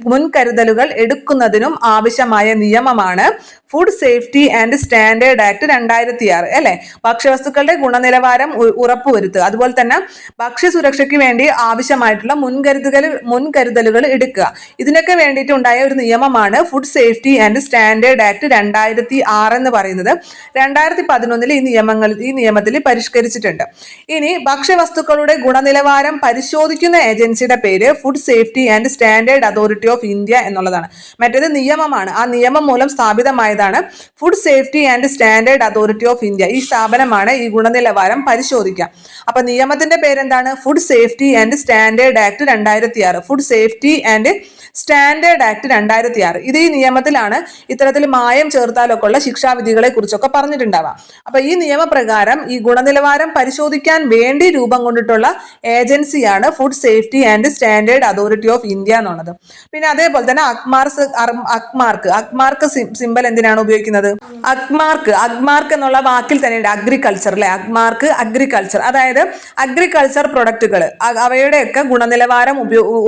മുൻകരുതലുകൾ എടുക്കുന്നതിനും ആവശ്യമായ നിയമമാണ് food safety and standard act 2006 അല്ലെ. ഭക്ഷ്യവസ്തുക്കളുടെ ഗുണനിലവാരം ഉറപ്പുവരുത്തുക, അതുപോലെ തന്നെ ഭക്ഷ്യസുരക്ഷയ്ക്ക് വേണ്ടി ആവശ്യമായിട്ടുള്ള മുൻകരുതലുകൾ എടുക്കുക. ഇതിനൊക്കെ വേണ്ടിയിട്ട് ഉണ്ടായ ഒരു നിയമമാണ് food safety and standard act 2006 എന്ന് പറയുന്നത്. 2011 ഈ നിയമത്തിൽ പരിഷ്കരിച്ചിട്ടുണ്ട്. ഇനി ഭക്ഷ്യവസ്തുക്കളുടെ ഗുണനിലവാരം പരിശോധിക്കുന്ന ഏജൻസിയുടെ പേര് food safety and standard authority of India എന്നുള്ളതാണ്. മറ്റേത് നിയമമാണ്. ആ നിയമം മൂലം സ്ഥാപിതമായതാണ് food safety and standard authority of India. ഈ സ്ഥാപനമാണ് ഈ ഗുണനിലവാരം പരിശോധിക്കുക. അപ്പൊ നിയമത്തിന്റെ പേരെന്താണ്? Food safety and standard act 2006. Food safety and standard act 2006. ഇത് ഈ നിയമത്തിലാണ് ഇത്തരത്തിൽ മായം ചേർത്താലൊക്കെ ഉള്ള ശിക്ഷാവിധികളെ കുറിച്ചൊക്കെ പറഞ്ഞിട്ടുണ്ടാവാം. അപ്പൊ ഈ നിയമപ്രകാരം ഈ ഗുണനിലവാരം പരിശോധിക്കാൻ വേണ്ടി രൂപം കൊണ്ടിട്ടുള്ള ഏജൻസിയാണ് food safety and standard authority of India എന്നുള്ളത്. പിന്നെ അതേപോലെ തന്നെ അക്മാർക്ക് സിമ്പൽ എന്തിനാണ് ഉപയോഗിക്കുന്നത്? അഗ്മാർക്ക് എന്നുള്ള വാക്കിൽ തന്നെയുണ്ട് അഗ്രികൾച്ചർ അല്ലെ. അഗ്രികൾച്ചർ, അതായത് അഗ്രികൾച്ചർ പ്രൊഡക്റ്റുകൾ അവയുടെയൊക്കെ ഗുണനിലവാരം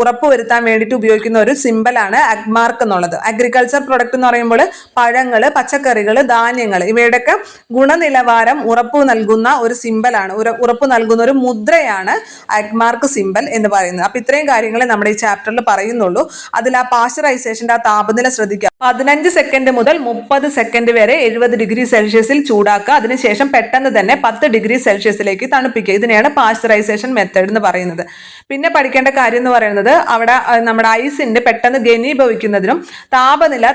ഉറപ്പുവരുത്താൻ വേണ്ടിയിട്ട് ഉപയോഗിക്കുന്ന ഒരു സിമ്പലാണ് അഗ്മാർക്ക് എന്നുള്ളത്. അഗ്രികൾച്ചർ പ്രൊഡക്റ്റ് എന്ന് പറയുമ്പോൾ പഴങ്ങള്, പച്ചക്കറികള്, ധാന്യങ്ങൾ ഇവയുടെയൊക്കെ ഗുണനിലവാരം ഉറപ്പു നൽകുന്ന ഒരു സിമ്പലാണ്, ഉറപ്പു നൽകുന്ന ഒരു മുദ്രയാണ് അഗ്മാർക്ക് സിമ്പൽ എന്ന് പറയുന്നത്. അപ്പൊ ഇത്രയും കാര്യങ്ങളെ നമ്മുടെ ഈ ചാപ്റ്ററിൽ പറയുന്നുള്ളൂ. അതിൽ ആ പാസ്ചറൈസേഷന്റെ ആ താപനില ശ്രദ്ധിക്കുക. 15 സെക്കൻഡ് മുതൽ 30 സെക്കൻഡ് വരെ 70 ഡിഗ്രി സെൽഷ്യസിൽ ചൂടാക്കുക. അതിനുശേഷം പെട്ടെന്ന് തന്നെ 10 ഡിഗ്രി സെൽഷ്യസിലേക്ക് തണുപ്പിക്കുക. ഇതിനെയാണ് പാസ്ചറൈസേഷൻ മെത്തേഡ് എന്ന് പറയുന്നത്. പിന്നെ പഠിക്കേണ്ട കാര്യം എന്ന് പറയുന്നത് അവിടെ നമ്മുടെ ഐസിന്റെ പെട്ടെന്ന് ഘനീഭവിക്കുന്നതിനും താപനില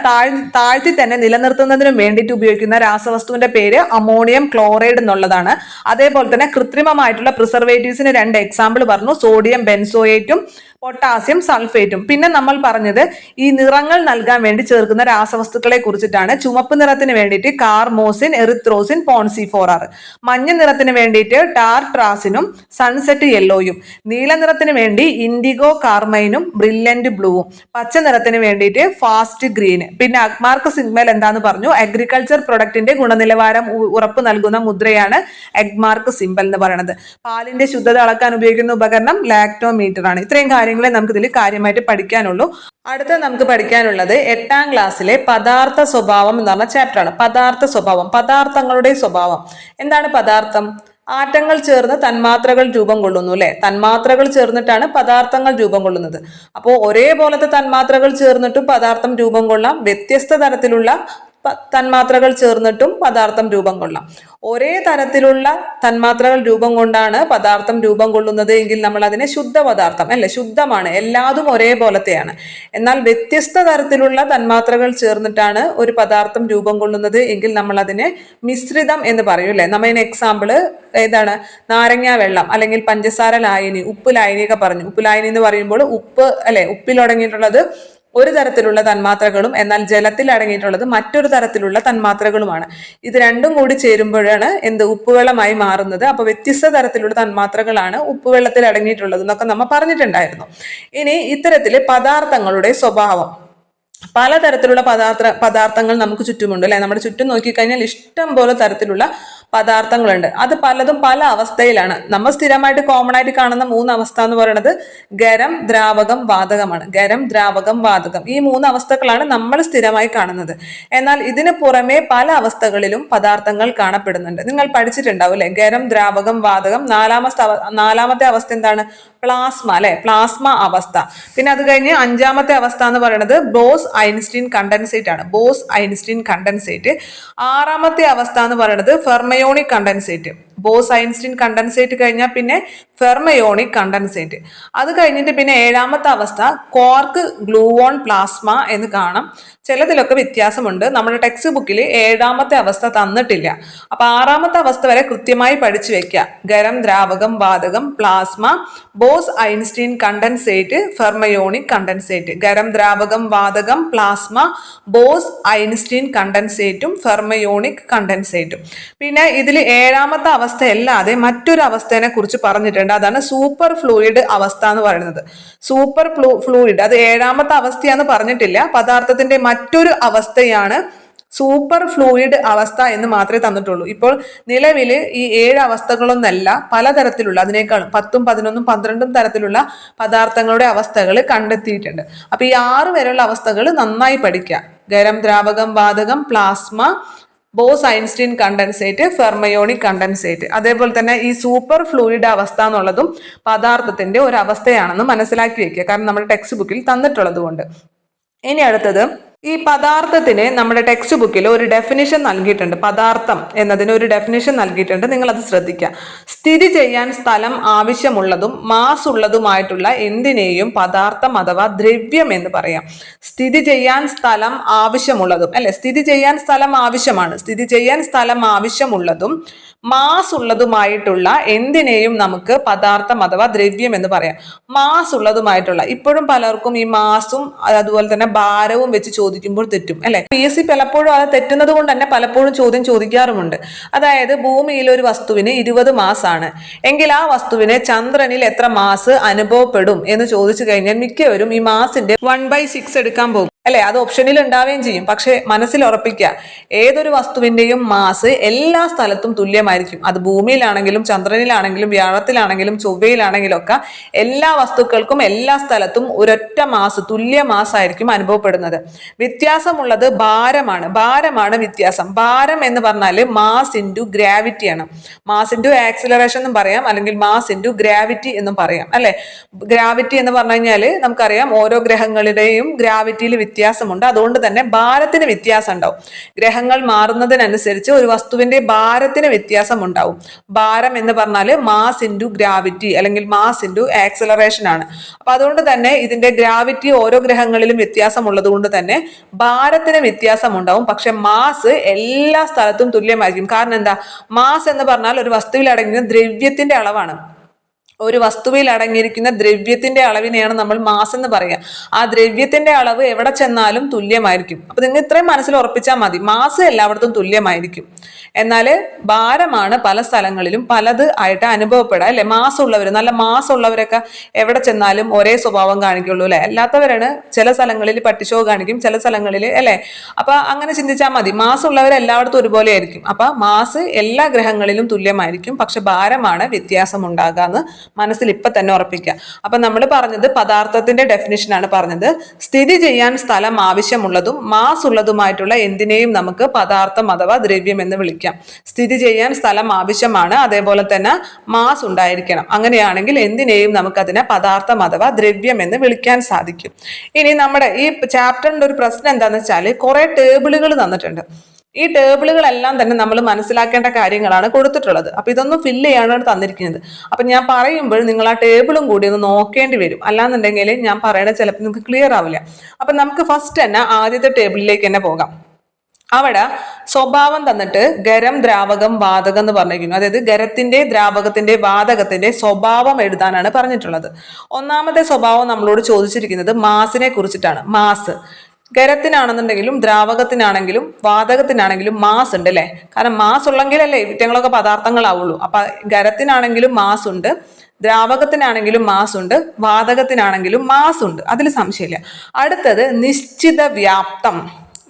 താഴ്ത്തി തന്നെ നിലനിർത്തുന്നതിനും വേണ്ടിയിട്ട് ഉപയോഗിക്കുന്ന രാസവസ്തുവിന്റെ പേര് അമോണിയം ക്ലോറൈഡ് എന്നുള്ളതാണ്. അതേപോലെ തന്നെ കൃത്രിമമായിട്ടുള്ള പ്രിസർവേറ്റീവ്സിന് 2 എക്സാമ്പിൾ പറഞ്ഞു, സോഡിയം ബെൻസോയേറ്റും പൊട്ടാസ്യം സൾഫേറ്റും. പിന്നെ നമ്മൾ പറഞ്ഞത് ഈ നിറങ്ങൾ നൽകാൻ വേണ്ടി ചേർക്കുന്ന രാസവസ്തുക്കളെ കുറിച്ചിട്ടാണ്. ചുമപ്പ് നിറത്തിന് വേണ്ടിയിട്ട് കാർമോസിൻ, എറിത്രോസിൻ, പോൺസി 4R. മഞ്ഞ നിറത്തിന് വേണ്ടിയിട്ട് ടാർട്രാസിനും സൺസെറ്റ് യെല്ലോയും. നീല നിറത്തിന് വേണ്ടി ഇൻഡിഗോ കാർമൈനും ബ്രില്യന്റ് ബ്ലൂവും. പച്ച നിറത്തിന് വേണ്ടിയിട്ട് ഫാസ്റ്റ് ഗ്രീന്. പിന്നെ അഗ്മാർക്ക് സിഗ്നൽ എന്താന്ന് പറഞ്ഞു, അഗ്രികൾച്ചർ പ്രൊഡക്റ്റിന്റെ ഗുണനിലവാരം ഉറപ്പ് നൽകുന്ന മുദ്രയാണ് അഗ്മാർക്ക് സിമ്പൽ എന്ന് പറയുന്നത്. പാലിന്റെ ശുദ്ധത അളക്കാൻ ഉപയോഗിക്കുന്ന ഉപകരണം ലാക്ടോമീറ്റർ ആണ്. ഇത്രയും കാര്യങ്ങളെ നമുക്ക് ഇതിൽ കാര്യമായിട്ട് പഠിക്കാനുള്ളൂ. അടുത്ത നമുക്ക് പഠിക്കാനുള്ളത് 8ാം ക്ലാസ്സിലെ പദാർത്ഥ സ്വഭാവം എന്ന് പറഞ്ഞ ചാപ്റ്റർ ആണ്. പദാർത്ഥ സ്വഭാവം, പദാർത്ഥങ്ങളുടെ സ്വഭാവം. എന്താണ് പദാർത്ഥം? ആറ്റങ്ങൾ ചേർന്ന് തന്മാത്രകൾ രൂപം കൊള്ളുന്നു അല്ലെ. തന്മാത്രകൾ ചേർന്നിട്ടാണ് പദാർത്ഥങ്ങൾ രൂപം കൊള്ളുന്നത്. അപ്പോൾ ഒരേപോലത്തെ തന്മാത്രകൾ ചേർന്നിട്ടും പദാർത്ഥം രൂപം കൊള്ളാം, വ്യത്യസ്ത തരത്തിലുള്ള തന്മാത്രകൾ ചേർന്നിട്ടും പദാർത്ഥം രൂപം കൊള്ളാം. ഒരേ തരത്തിലുള്ള തന്മാത്രകൾ രൂപം കൊണ്ടാണ് പദാർത്ഥം രൂപം കൊള്ളുന്നത് എങ്കിൽ നമ്മൾ അതിനെ ശുദ്ധ പദാർത്ഥം അല്ലെ, ശുദ്ധമാണ്, എല്ലാതും ഒരേപോലത്തെയാണ്. എന്നാൽ വ്യത്യസ്ത തരത്തിലുള്ള തന്മാത്രകൾ ചേർന്നിട്ടാണ് ഒരു പദാർത്ഥം രൂപം കൊള്ളുന്നത് എങ്കിൽ നമ്മൾ അതിനെ മിശ്രിതം എന്ന് പറയും അല്ലെ. നമ്മൾ എക്സാമ്പിള് ഏതാണ്? നാരങ്ങ വെള്ളം അല്ലെങ്കിൽ പഞ്ചസാര ലായനി, ഉപ്പ് ലായനിയൊക്കെ പറഞ്ഞു. ഉപ്പ് ലായനി എന്ന് പറയുമ്പോൾ ഉപ്പ് അല്ലെ, ഉപ്പിലടങ്ങിയിട്ടുള്ളത് ഒരു തരത്തിലുള്ള തന്മാത്രകളും എന്നാൽ ജലത്തിൽ അടങ്ങിയിട്ടുള്ളത് മറ്റൊരു തരത്തിലുള്ള തന്മാത്രകളുമാണ്. ഇത് രണ്ടും കൂടി ചേരുമ്പോഴാണ് ഉപ്പുവെള്ളമായി മാറുന്നത്. അപ്പൊ വ്യത്യസ്ത തരത്തിലുള്ള തന്മാത്രകളാണ് ഉപ്പുവെള്ളത്തിൽ അടങ്ങിയിട്ടുള്ളത് എന്നൊക്കെ നമ്മൾ പറഞ്ഞിട്ടുണ്ടായിരുന്നു. ഇനി ഇത്തരത്തില് പദാർത്ഥങ്ങളുടെ സ്വഭാവം, പലതരത്തിലുള്ള പദാർത്ഥങ്ങൾ നമുക്ക് ചുറ്റുമുണ്ട് അല്ലെ. നമ്മുടെ ചുറ്റും നോക്കിക്കഴിഞ്ഞാൽ ഇഷ്ടം പോലെ തരത്തിലുള്ള പദാർത്ഥങ്ങളുണ്ട്. അത് പലതും പല അവസ്ഥയിലാണ്. നമ്മൾ സ്ഥിരമായിട്ട് കോമൺ ആയിട്ട് കാണുന്ന 3 അവസ്ഥ എന്ന് പറയുന്നത് ഖരം, ദ്രാവകം, വാതകമാണ്. ഖരം, ദ്രാവകം, വാതകം, ഈ 3 അവസ്ഥകളാണ് നമ്മൾ സ്ഥിരമായി കാണുന്നത്. എന്നാൽ ഇതിന് പുറമെ പല അവസ്ഥകളിലും പദാർത്ഥങ്ങൾ കാണപ്പെടുന്നുണ്ട്. നിങ്ങൾ പഠിച്ചിട്ടുണ്ടാവും അല്ലെ, ഖരം, ദ്രാവകം, വാതകം. നാലാമത്തെ അവസ്ഥ എന്താണ്? പ്ലാസ്മ അല്ലെ, പ്ലാസ്മ അവസ്ഥ. പിന്നെ അത് കഴിഞ്ഞ് 5ാമത്തെ അവസ്ഥ എന്ന് പറയുന്നത് ബോസ് ഐൻസ്റ്റീൻ കണ്ടൻസേറ്റ് ആണ്. Bose Einstein condensate. 6ാമത്തെ അവസ്ഥ എന്ന് പറയുന്നത് fermionic condensate. Bose Einstein condensate കഴിഞ്ഞാൽ പിന്നെ ഫെർമയോണിക് കണ്ടൻസേറ്റ്. അത് കഴിഞ്ഞിട്ട് പിന്നെ 7ാമത്തെ അവസ്ഥ ക്വാർക്ക് ഗ്ലൂവോൺ പ്ലാസ്മ എന്ന് കാണാം. ചിലതിലൊക്കെ വ്യത്യാസമുണ്ട്. നമ്മുടെ ടെക്സ്റ്റ് ബുക്കിൽ 7ാമത്തെ അവസ്ഥ തന്നിട്ടില്ല. അപ്പൊ 6ാമത്തെ അവസ്ഥ വരെ കൃത്യമായി പഠിച്ചു വെക്കുക. ഖരം, ദ്രാവകം, വാതകം, plasma, Bose Einstein condensate, fermionic condensate. ഖരം, ദ്രാവകം, വാതകം, പ്ലാസ്മ, ബോസ് ഐൻസ്റ്റീൻ കണ്ടൻസേറ്റും ഫെർമയോണിക് കണ്ടൻസേറ്റും. പിന്നെ ഇതിൽ 7ാമത്തെ അവസ്ഥ അല്ലാതെ മറ്റൊരു അവസ്ഥയെ കുറിച്ച് പറഞ്ഞിട്ടുണ്ട്. അതാണ് സൂപ്പർ ഫ്ലൂയിഡ് അവസ്ഥ എന്ന് പറയുന്നത്. സൂപ്പർ ഫ്ലൂയിഡ് അത് 7ാമത്തെ അവസ്ഥയാന്ന് പറഞ്ഞിട്ടില്ല. പദാർത്ഥത്തിന്റെ മറ്റൊരു അവസ്ഥയാണ് സൂപ്പർ ഫ്ലൂയിഡ് അവസ്ഥ എന്ന് മാത്രമേ തന്നിട്ടുള്ളൂ. ഇപ്പോൾ നിലവിൽ ഈ 7 അവസ്ഥകളൊന്നല്ല, പലതരത്തിലുള്ള അതിനേക്കാളും 10, 11, 12 തരത്തിലുള്ള പദാർത്ഥങ്ങളുടെ അവസ്ഥകൾ കണ്ടെത്തിയിട്ടുണ്ട്. അപ്പൊ ഈ 6 വരെയുള്ള അവസ്ഥകൾ നന്നായി പഠിക്കുക. ഖരം, ദ്രാവകം, വാതകം, plasma, Bose Einstein condensate, fermionic condensate. അതേപോലെ തന്നെ ഈ സൂപ്പർ ഫ്ലൂയിഡ് അവസ്ഥ എന്നുള്ളതും പദാർത്ഥത്തിന്റെ ഒരു അവസ്ഥയാണെന്ന് മനസ്സിലാക്കി വെക്കുക. കാരണം നമ്മുടെ ടെക്സ്റ്റ് ബുക്കിൽ തന്നിട്ടുള്ളത് കൊണ്ട്. ഇനി അടുത്തത്, ഈ പദാർത്ഥത്തിന് നമ്മുടെ ടെക്സ്റ്റ് ബുക്കിൽ ഒരു ഡെഫിനിഷൻ നൽകിയിട്ടുണ്ട്. പദാർത്ഥം എന്നതിന് ഒരു ഡെഫിനിഷൻ നൽകിയിട്ടുണ്ട്. നിങ്ങൾ അത് ശ്രദ്ധിക്കുക. സ്ഥിതി ചെയ്യാൻ സ്ഥലം ആവശ്യമുള്ളതും മാസ് ഉള്ളതുമായിട്ടുള്ള എന്തിനേയും പദാർത്ഥം അഥവാ ദ്രവ്യം എന്ന് പറയാം. സ്ഥിതി ചെയ്യാൻ സ്ഥലം ആവശ്യമുള്ളതും അല്ലെ, സ്ഥിതി ചെയ്യാൻ സ്ഥലം ആവശ്യമാണ്. സ്ഥിതി ചെയ്യാൻ സ്ഥലം ആവശ്യമുള്ളതും മാസ് ഉള്ളതുമായിട്ടുള്ള എന്തിനേയും നമുക്ക് പദാർത്ഥം അഥവാ ദ്രവ്യം എന്ന് പറയാം. മാസ് ഉള്ളതുമായിട്ടുള്ള, ഇപ്പോഴും പലർക്കും ഈ മാസും അതുപോലെ തന്നെ ഭാരവും വെച്ച് ചോദിക്കുമ്പോൾ തെറ്റും അല്ലെ. PSC പലപ്പോഴും അത് തെറ്റുന്നത് കൊണ്ട് തന്നെ പലപ്പോഴും ചോദ്യം ചോദിക്കാറുമുണ്ട്. അതായത് ഭൂമിയിൽ ഒരു വസ്തുവിന് 20 മാസാണ് എങ്കിൽ ആ വസ്തുവിന് ചന്ദ്രനിൽ എത്ര മാസ് അനുഭവപ്പെടും എന്ന് ചോദിച്ചു കഴിഞ്ഞാൽ മിക്കവരും ഈ മാസിന്റെ 1/6 എടുക്കാൻ പോകും അല്ലെ. അത് ഓപ്ഷനിൽ ഉണ്ടാവുകയും ചെയ്യും. പക്ഷെ മനസ്സിൽ ഉറപ്പിക്കുക, ഏതൊരു വസ്തുവിന്റെയും മാസ് എല്ലാ സ്ഥലത്തും തുല്യമായിരിക്കും. അത് ഭൂമിയിലാണെങ്കിലും ചന്ദ്രനിലാണെങ്കിലും വ്യാഴത്തിലാണെങ്കിലും ചൊവ്വയിലാണെങ്കിലും ഒക്കെ എല്ലാ വസ്തുക്കൾക്കും എല്ലാ സ്ഥലത്തും ഒരൊറ്റ മാസ്, തുല്യ മാസായിരിക്കും അനുഭവപ്പെടുന്നത്. വ്യത്യാസമുള്ളത് ഭാരമാണ്. ഭാരമാണ് വ്യത്യാസം. ഭാരം എന്ന് പറഞ്ഞാൽ മാസ് ഇൻറ്റു ഗ്രാവിറ്റി ആണ്. മാസ് ഇൻറ്റു ആക്സിലറേഷൻ എന്നും പറയാം, അല്ലെങ്കിൽ മാസ് ഇൻറ്റു ഗ്രാവിറ്റി എന്നും പറയാം അല്ലെ. ഗ്രാവിറ്റി എന്ന് പറഞ്ഞു കഴിഞ്ഞാൽ നമുക്കറിയാം ഓരോ ഗ്രഹങ്ങളുടെയും ഗ്രാവിറ്റിയിൽ വ്യത്യാസമുണ്ട്. അതുകൊണ്ട് തന്നെ ഭാരത്തിന് വ്യത്യാസം ഉണ്ടാവും. ഗ്രഹങ്ങൾ മാറുന്നതിനനുസരിച്ച് ഒരു വസ്തുവിന്റെ ഭാരത്തിന് വ്യത്യാസം ഉണ്ടാവും. ഭാരം എന്ന് പറഞ്ഞാൽ മാസ് ഇൻറ്റു ഗ്രാവിറ്റി അല്ലെങ്കിൽ മാസ് ഇൻറ്റു ആക്സിലറേഷൻ ആണ്. അപ്പൊ അതുകൊണ്ട് തന്നെ ഇതിന്റെ ഗ്രാവിറ്റി ഓരോ ഗ്രഹങ്ങളിലും വ്യത്യാസമുള്ളത് കൊണ്ട് തന്നെ ഭാരത്തിന് വ്യത്യാസം ഉണ്ടാവും. പക്ഷെ മാസ് എല്ലാ സ്ഥലത്തും തുല്യമായിരിക്കും. കാരണം എന്താ? മാസ് എന്ന് പറഞ്ഞാൽ ഒരു വസ്തുവിൽ അടങ്ങിയ ദ്രവ്യത്തിന്റെ അളവാണ്. ഒരു വസ്തുവിൽ അടങ്ങിയിരിക്കുന്ന ദ്രവ്യത്തിന്റെ അളവിനെയാണ് നമ്മൾ മാസ് എന്ന് പറയുക. ആ ദ്രവ്യത്തിന്റെ അളവ് എവിടെ ചെന്നാലും തുല്യമായിരിക്കും. അപ്പൊ നിങ്ങൾ ഇത്രയും മനസ്സിൽ ഉറപ്പിച്ചാൽ മതി, മാസ് എല്ലായിടത്തും തുല്യമായിരിക്കും. എന്നാൽ ഭാരമാണ് പല സ്ഥലങ്ങളിലും പലത് ആയിട്ട് അനുഭവപ്പെടുക അല്ലെ. മാസ് ഉള്ളവർ, നല്ല മാസ് ഉള്ളവരൊക്കെ എവിടെ ചെന്നാലും ഒരേ സ്വഭാവം കാണിക്കുള്ളൂ അല്ലെ. അല്ലാത്തവരാണ് ചില സ്ഥലങ്ങളിൽ പട്ടിഷോ കാണിക്കും, ചില സ്ഥലങ്ങളിൽ അല്ലെ. അപ്പൊ അങ്ങനെ ചിന്തിച്ചാൽ മതി. മാസ് ഉള്ളവർ എല്ലായിടത്തും ഒരുപോലെ ആയിരിക്കും. അപ്പൊ മാസ് എല്ലാ ഗ്രഹങ്ങളിലും തുല്യമായിരിക്കും. പക്ഷെ ഭാരമാണ് വ്യത്യാസം ഉണ്ടാകാന്ന് മനസ്സിൽ ഇപ്പൊ തന്നെ ഉറപ്പിക്കുക. അപ്പൊ നമ്മൾ പറഞ്ഞത് പദാർത്ഥത്തിന്റെ ഡെഫിനിഷനാണ് പറഞ്ഞത്. സ്ഥിതി ചെയ്യാൻ സ്ഥലം ആവശ്യമുള്ളതും മാസ് ഉള്ളതുമായിട്ടുള്ള എന്തിനേയും നമുക്ക് പദാർത്ഥം അഥവാ ദ്രവ്യം എന്ന് വിളിക്കാം. സ്ഥിതി ചെയ്യാൻ സ്ഥലം ആവശ്യമാണ്, അതേപോലെ തന്നെ മാസ് ഉണ്ടായിരിക്കണം. അങ്ങനെയാണെങ്കിൽ എന്തിനേയും നമുക്ക് അതിനെ പദാർത്ഥം അഥവാ ദ്രവ്യം എന്ന് വിളിക്കാൻ സാധിക്കും. ഇനി നമ്മുടെ ഈ ചാപ്റ്ററിന്റെ ഒരു പ്രശ്നം എന്താണെന്ന് വെച്ചാൽ കുറെ ടേബിളുകൾ തന്നിട്ടുണ്ട്. ഈ ടേബിളുകളെല്ലാം തന്നെ നമ്മൾ മനസ്സിലാക്കേണ്ട കാര്യങ്ങളാണ് കൊടുത്തിട്ടുള്ളത്. അപ്പൊ ഇതൊന്നും ഫില്ല് ചെയ്യാനാണ് തന്നിരിക്കുന്നത്. അപ്പൊ ഞാൻ പറയുമ്പോൾ നിങ്ങൾ ആ ടേബിളും കൂടി ഒന്ന് നോക്കേണ്ടി വരും. അല്ലാന്നുണ്ടെങ്കിൽ ഞാൻ പറയണത് ചിലപ്പോൾ നിങ്ങൾക്ക് ക്ലിയർ ആവില്ല. അപ്പൊ നമുക്ക് ഫസ്റ്റ് തന്നെ ആദ്യത്തെ ടേബിളിലേക്ക് തന്നെ പോകാം. അവിടെ സ്വഭാവം തന്നിട്ട് ഖരം, ദ്രാവകം, വാതകം എന്ന് പറഞ്ഞിരിക്കുന്നു. അതായത് ഖരത്തിന്റെ, ദ്രാവകത്തിന്റെ, വാതകത്തിന്റെ സ്വഭാവം എഴുതാനാണ് പറഞ്ഞിട്ടുള്ളത്. ഒന്നാമത്തെ സ്വഭാവം നമ്മളോട് ചോദിച്ചിരിക്കുന്നത് മാസിനെ കുറിച്ചിട്ടാണ്. മാസ് ഖരത്തിനാണെന്നുണ്ടെങ്കിലും ദ്രാവകത്തിനാണെങ്കിലും വാതകത്തിനാണെങ്കിലും മാസ് ഉണ്ട് അല്ലെ. കാരണം മാസ് ഉള്ളെങ്കിലല്ലേ ഇവറ്റങ്ങളൊക്കെ പദാർത്ഥങ്ങളാവുള്ളൂ. അപ്പൊ ഖരത്തിനാണെങ്കിലും മാസ് ഉണ്ട്, ദ്രാവകത്തിനാണെങ്കിലും മാസ് ഉണ്ട്, വാതകത്തിനാണെങ്കിലും മാസ് ഉണ്ട്, അതിൽ സംശയമില്ല. അടുത്തത് നിശ്ചിത വ്യാപ്തം.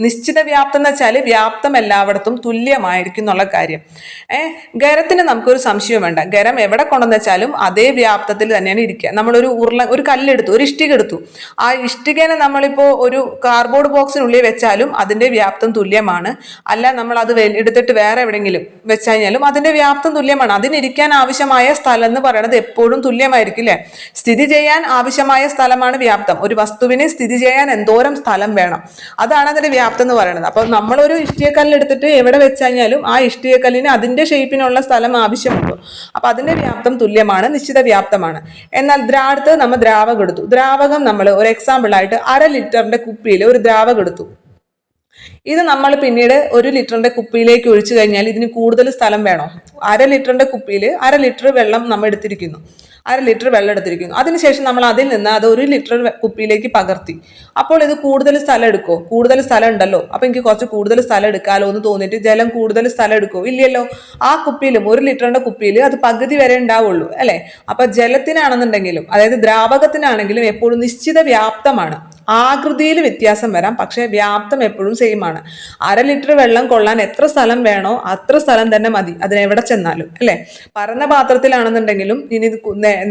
നിശ്ചിത വ്യാപ്തം എന്ന് വെച്ചാൽ വ്യാപ്തം എല്ലായിടത്തും തുല്യമായിരിക്കും എന്നുള്ള കാര്യം. ഖരത്തിന് നമുക്കൊരു സംശയം വേണ്ട. ഖരം എവിടെ കൊണ്ടെന്ന് വെച്ചാലും അതേ വ്യാപ്തത്തിൽ തന്നെയാണ് ഇരിക്കുക. നമ്മളൊരു ഒരു കല്ലെടുത്തു, ഒരു ഇഷ്ടിക എടുത്തു, ആ ഇഷ്ടികനെ നമ്മളിപ്പോൾ ഒരു കാർഡ്ബോർഡ് ബോക്സിനുള്ളിൽ വെച്ചാലും അതിന്റെ വ്യാപ്തം തുല്യമാണ്. അല്ല നമ്മൾ അത് എടുത്തിട്ട് വേറെ എവിടെയെങ്കിലും വെച്ച് കഴിഞ്ഞാലും അതിന്റെ വ്യാപ്തം തുല്യമാണ്. അതിനിരിക്കാൻ ആവശ്യമായ സ്ഥലം എന്ന് പറയുന്നത് എപ്പോഴും തുല്യമായിരിക്കും അല്ലേ? സ്ഥിതി ചെയ്യാൻ ആവശ്യമായ സ്ഥലമാണ് വ്യാപ്തം. ഒരു വസ്തുവിന് സ്ഥിതി ചെയ്യാൻ എന്തോരം സ്ഥലം വേണം, അതാണ് അതിന്റെ വ്യാപ്തം എന്ന് പറയുന്നത്. അപ്പൊ നമ്മളൊരു ഇഷ്ടികക്കല്ല് എടുത്തിട്ട് എവിടെ വെച്ച് കഴിഞ്ഞാലും ആ ഇഷ്ടികക്കല്ലിന് അതിന്റെ ഷേപ്പിനുള്ള സ്ഥലം ആവശ്യമുള്ളൂ. അപ്പൊ അതിന്റെ വ്യാപ്തം തുല്യമാണ്, നിശ്ചിത വ്യാപ്തമാണ്. എന്നാൽ അടുത്ത് നമ്മൾ ദ്രാവകം എടുത്തു. ദ്രാവകം നമ്മൾ ഒരു എക്സാമ്പിൾ ആയിട്ട് 1/2 ലിറ്ററിന്റെ കുപ്പിയിൽ ഒരു ദ്രാവകം എടുത്തു. ഇത് നമ്മൾ പിന്നീട് 1 ലിറ്ററിന്റെ കുപ്പിയിലേക്ക് ഒഴിച്ചു കഴിഞ്ഞാൽ ഇതിന് കൂടുതൽ സ്ഥലം വേണോ? 1/2 ലിറ്ററിന്റെ കുപ്പിയിൽ 1/2 ലിറ്റർ വെള്ളം നമ്മൾ എടുത്തിരിക്കുന്നു, 1/2 ലിറ്റർ വെള്ളം എടുത്തിരിക്കുന്നു. അതിനുശേഷം നമ്മൾ അതിൽ നിന്ന് അത് 1 ലിറ്റർ കുപ്പിയിലേക്ക് പകർത്തി. അപ്പോൾ ഇത് കൂടുതൽ സ്ഥലം എടുക്കുമോ? കൂടുതൽ സ്ഥലം ഉണ്ടല്ലോ, അപ്പൊ എനിക്ക് കുറച്ച് കൂടുതൽ സ്ഥലം എടുക്കാമല്ലോ എന്ന് തോന്നിയിട്ട് ജലം കൂടുതൽ സ്ഥലം എടുക്കുമോ? ഇല്ലല്ലോ. ആ കുപ്പിയിലും 1 ലിറ്ററിന്റെ കുപ്പിയിൽ അത് പകുതി വരെ ഉണ്ടാവുള്ളൂ അല്ലെ? അപ്പൊ ജലത്തിനാണെന്നുണ്ടെങ്കിലും അതായത് ദ്രാവകത്തിനാണെങ്കിലും എപ്പോഴും നിശ്ചിത വ്യാപ്തമാണ്. ആകൃതിയിൽ വ്യത്യാസം വരാം, പക്ഷെ വ്യാപ്തം എപ്പോഴും സെയിം ആണ്. 1/2 ലിറ്റർ വെള്ളം കൊള്ളാൻ എത്ര സ്ഥലം വേണോ അത്ര സ്ഥലം തന്നെ മതി അതിനെവിടെ ചെന്നാലും അല്ലെ? പരന്ന പാത്രത്തിലാണെന്നുണ്ടെങ്കിലും ഇനി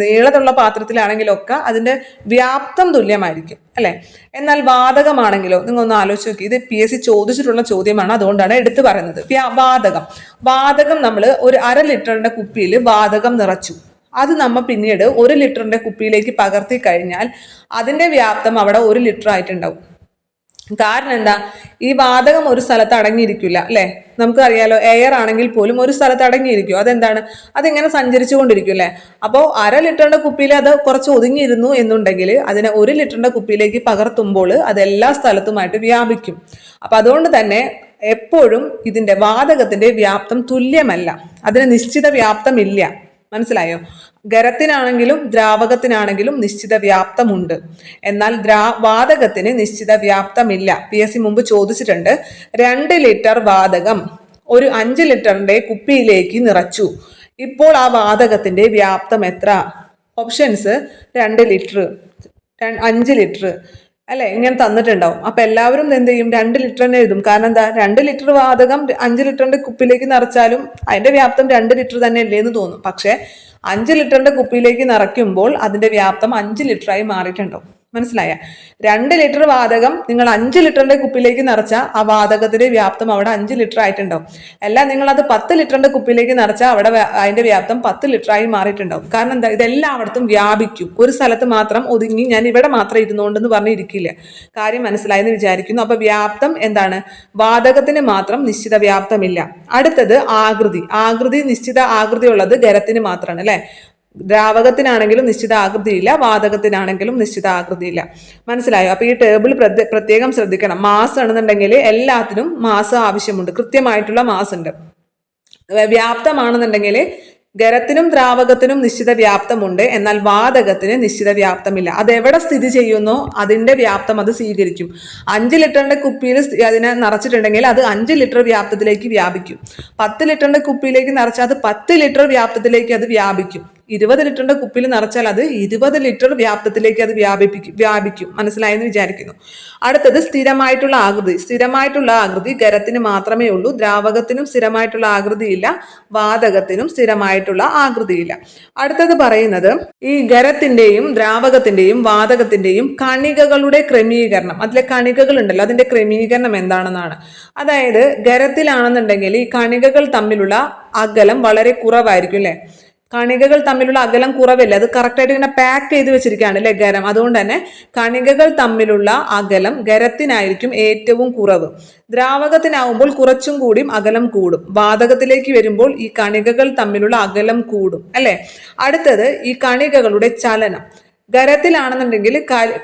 നീളത്തുള്ള പാത്രത്തിലാണെങ്കിലും ഒക്കെ അതിന്റെ വ്യാപ്തം തുല്യമായിരിക്കും അല്ലെ? എന്നാൽ വാതകമാണെങ്കിലോ, നിങ്ങൾ ഒന്ന് ആലോചിച്ച് നോക്കി. ഇത് PSC ചോദിച്ചിട്ടുള്ള ചോദ്യമാണ്, അതുകൊണ്ടാണ് എടുത്തു പറയുന്നത്. വാതകം നമ്മൾ ഒരു 1/2 ലിറ്ററിന്റെ കുപ്പിയിൽ വാതകം നിറച്ചു. അത് നമ്മൾ പിന്നീട് 1 ലിറ്ററിന്റെ കുപ്പിയിലേക്ക് പകർത്തി കഴിഞ്ഞാൽ അതിന്റെ വ്യാപ്തം അവിടെ 1 ലിറ്റർ ആയിട്ടുണ്ടാവും. കാരണം എന്താ? ഈ വാതകം ഒരു സ്ഥലത്ത് അടങ്ങിയിരിക്കില്ല അല്ലെ? നമുക്കറിയാലോ, എയർ ആണെങ്കിൽ പോലും ഒരു സ്ഥലത്ത് അടങ്ങിയിരിക്കും. അതെന്താണ്? അതിങ്ങനെ സഞ്ചരിച്ചു കൊണ്ടിരിക്കും അല്ലെ? അപ്പോൾ 1/2 ലിറ്ററിന്റെ കുപ്പിയിൽ അത് കുറച്ച് ഒതുങ്ങിയിരുന്നു എന്നുണ്ടെങ്കിൽ അതിനെ 1 ലിറ്ററിന്റെ കുപ്പിയിലേക്ക് പകർത്തുമ്പോൾ അത് എല്ലാ സ്ഥലത്തുമായിട്ട് വ്യാപിക്കും. അപ്പൊ അതുകൊണ്ട് തന്നെ എപ്പോഴും ഇതിന്റെ വാതകത്തിന്റെ വ്യാപ്തം തുല്യമല്ല, അതിന് നിശ്ചിത വ്യാപ്തം ഇല്ല. മനസ്സിലായോ? ഖരത്തിനാണെങ്കിലും ദ്രാവകത്തിനാണെങ്കിലും നിശ്ചിത വ്യാപ്തമുണ്ട്, എന്നാൽ വാതകത്തിന് നിശ്ചിത വ്യാപ്തമില്ല. PSC മുമ്പ് ചോദിച്ചിട്ടുണ്ട്. 2 ലിറ്റർ വാതകം ഒരു 5 ലിറ്ററിന്റെ കുപ്പിയിലേക്ക് നിറച്ചു. ഇപ്പോൾ ആ വാതകത്തിന്റെ വ്യാപ്തം എത്ര? ഓപ്ഷൻസ് 2 ലിറ്റർ, 5 ലിറ്റർ അല്ലെ? ഇങ്ങനെ തന്നിട്ടുണ്ടാവും. അപ്പൊ എല്ലാവരും എന്ത് ചെയ്യും? 2 ലിറ്ററിനെ എഴുതും. കാരണം എന്താ? 2 ലിറ്റർ വാതകം 5 ലിറ്ററിന്റെ കുപ്പിയിലേക്ക് നിറച്ചാലും അതിന്റെ വ്യാപ്തം 2 ലിറ്റർ തന്നെ അല്ലേ എന്ന് തോന്നും. പക്ഷെ 5 ലിറ്ററിന്റെ കുപ്പിയിലേക്ക് നിറയ്ക്കുമ്പോൾ അതിന്റെ വ്യാപ്തം 5 ലിറ്ററായി മാറിയിട്ടുണ്ടാവും. മനസ്സിലായ? 2 ലിറ്റർ വാതകം നിങ്ങൾ 5 ലിറ്ററിന്റെ കുപ്പിയിലേക്ക് നിറച്ചാൽ ആ വാതകത്തിന്റെ വ്യാപ്തം അവിടെ 5 ലിറ്റർ ആയിട്ടുണ്ടാവും. അല്ല, നിങ്ങൾ അത് 10 ലിറ്ററിന്റെ കുപ്പിയിലേക്ക് നിറച്ചാൽ അവിടെ അതിന്റെ വ്യാപ്തം 10 ലിറ്ററായി മാറിയിട്ടുണ്ടാവും. കാരണം എന്താ? ഇതെല്ലായിടത്തും വ്യാപിക്കും. ഒരു സ്ഥലത്ത് മാത്രം ഒതുങ്ങി ഞാൻ ഇവിടെ മാത്രം ഇരുന്നുകൊണ്ടെന്ന് പറഞ്ഞിരിക്കില്ല. കാര്യം മനസ്സിലായെന്ന് വിചാരിക്കുന്നു. അപ്പൊ വ്യാപ്തം എന്താണ്? വാതകത്തിന് മാത്രം നിശ്ചിത വ്യാപ്തമില്ല. അടുത്തത് ആകൃതി നിശ്ചിത ആകൃതി ഉള്ളത് ഖരത്തിന് മാത്രമാണ് അല്ലെ? ദ്രാവകത്തിനാണെങ്കിലും നിശ്ചിത ആകൃതിയില്ല, വാതകത്തിനാണെങ്കിലും നിശ്ചിത ആകൃതിയില്ല. മനസ്സിലായോ? അപ്പൊ ഈ ടേബിൾ പ്രത്യേകം ശ്രദ്ധിക്കണം. മാസ് ആണെന്നുണ്ടെങ്കിൽ എല്ലാത്തിനും മാസ് ആവശ്യമുണ്ട്, കൃത്യമായിട്ടുള്ള മാസ് ഉണ്ട്. വ്യാപ്തമാണെന്നുണ്ടെങ്കിൽ ഖരത്തിനും ദ്രാവകത്തിനും നിശ്ചിത വ്യാപ്തമുണ്ട്, എന്നാൽ വാതകത്തിന് നിശ്ചിത വ്യാപ്തമില്ല. അത് എവിടെ സ്ഥിതി ചെയ്യുന്നോ അതിന്റെ വ്യാപ്തം അത് സ്വീകരിക്കും. 5 ലിറ്ററിന്റെ കുപ്പിയിൽ അതിനെ നിറച്ചിട്ടുണ്ടെങ്കിൽ അത് 5 ലിറ്റർ വ്യാപ്തത്തിലേക്ക് വ്യാപിക്കും. 10 ലിറ്ററിന്റെ കുപ്പിയിലേക്ക് നിറച്ചാൽ അത് 10 ലിറ്റർ വ്യാപ്തത്തിലേക്ക് അത് വ്യാപിക്കും. 20 ലിറ്ററിന്റെ കുപ്പിയിൽ നിറച്ചാൽ അത് 20 ലിറ്റർ വ്യാപ്തത്തിലേക്ക് അത് വ്യാപിക്കും. മനസ്സിലായെന്ന് വിചാരിക്കുന്നു. അടുത്തത് സ്ഥിരമായിട്ടുള്ള ആകൃതി ഖരത്തിന് മാത്രമേ ഉള്ളൂ. ദ്രാവകത്തിനും സ്ഥിരമായിട്ടുള്ള ആകൃതിയില്ല, വാതകത്തിനും സ്ഥിരമായിട്ടുള്ള ആകൃതിയില്ല. അടുത്തത് പറയുന്നത് ഈ ഖരത്തിന്റെയും ദ്രാവകത്തിന്റെയും വാതകത്തിന്റെയും കണികകളുടെ ക്രമീകരണം. അതിലെ കണികകൾ ഉണ്ടല്ലോ, അതിന്റെ ക്രമീകരണം എന്താണെന്നാണ്. അതായത് ഖരത്തിലാണെന്നുണ്ടെങ്കിൽ ഈ കണികകൾ തമ്മിലുള്ള അകലം വളരെ കുറവായിരിക്കും അല്ലെ? കണികകൾ തമ്മിലുള്ള അകലം കുറവില്ല, അത് കറക്റ്റായിട്ട് ഇങ്ങനെ പാക്ക് ചെയ്ത് വെച്ചിരിക്കുകയാണ് അല്ലെ ഖരം. അതുകൊണ്ട് തന്നെ കണികകൾ തമ്മിലുള്ള അകലം ഖരത്തിനായിരിക്കും ഏറ്റവും കുറവ്. ദ്രാവകത്തിനാവുമ്പോൾ കുറച്ചും കൂടിയും അകലം കൂടും. വാതകത്തിലേക്ക് വരുമ്പോൾ ഈ കണികകൾ തമ്മിലുള്ള അകലം കൂടും അല്ലെ? അടുത്തത് ഈ കണികകളുടെ ചലനം. ഖരത്തിലാണെന്നുണ്ടെങ്കിൽ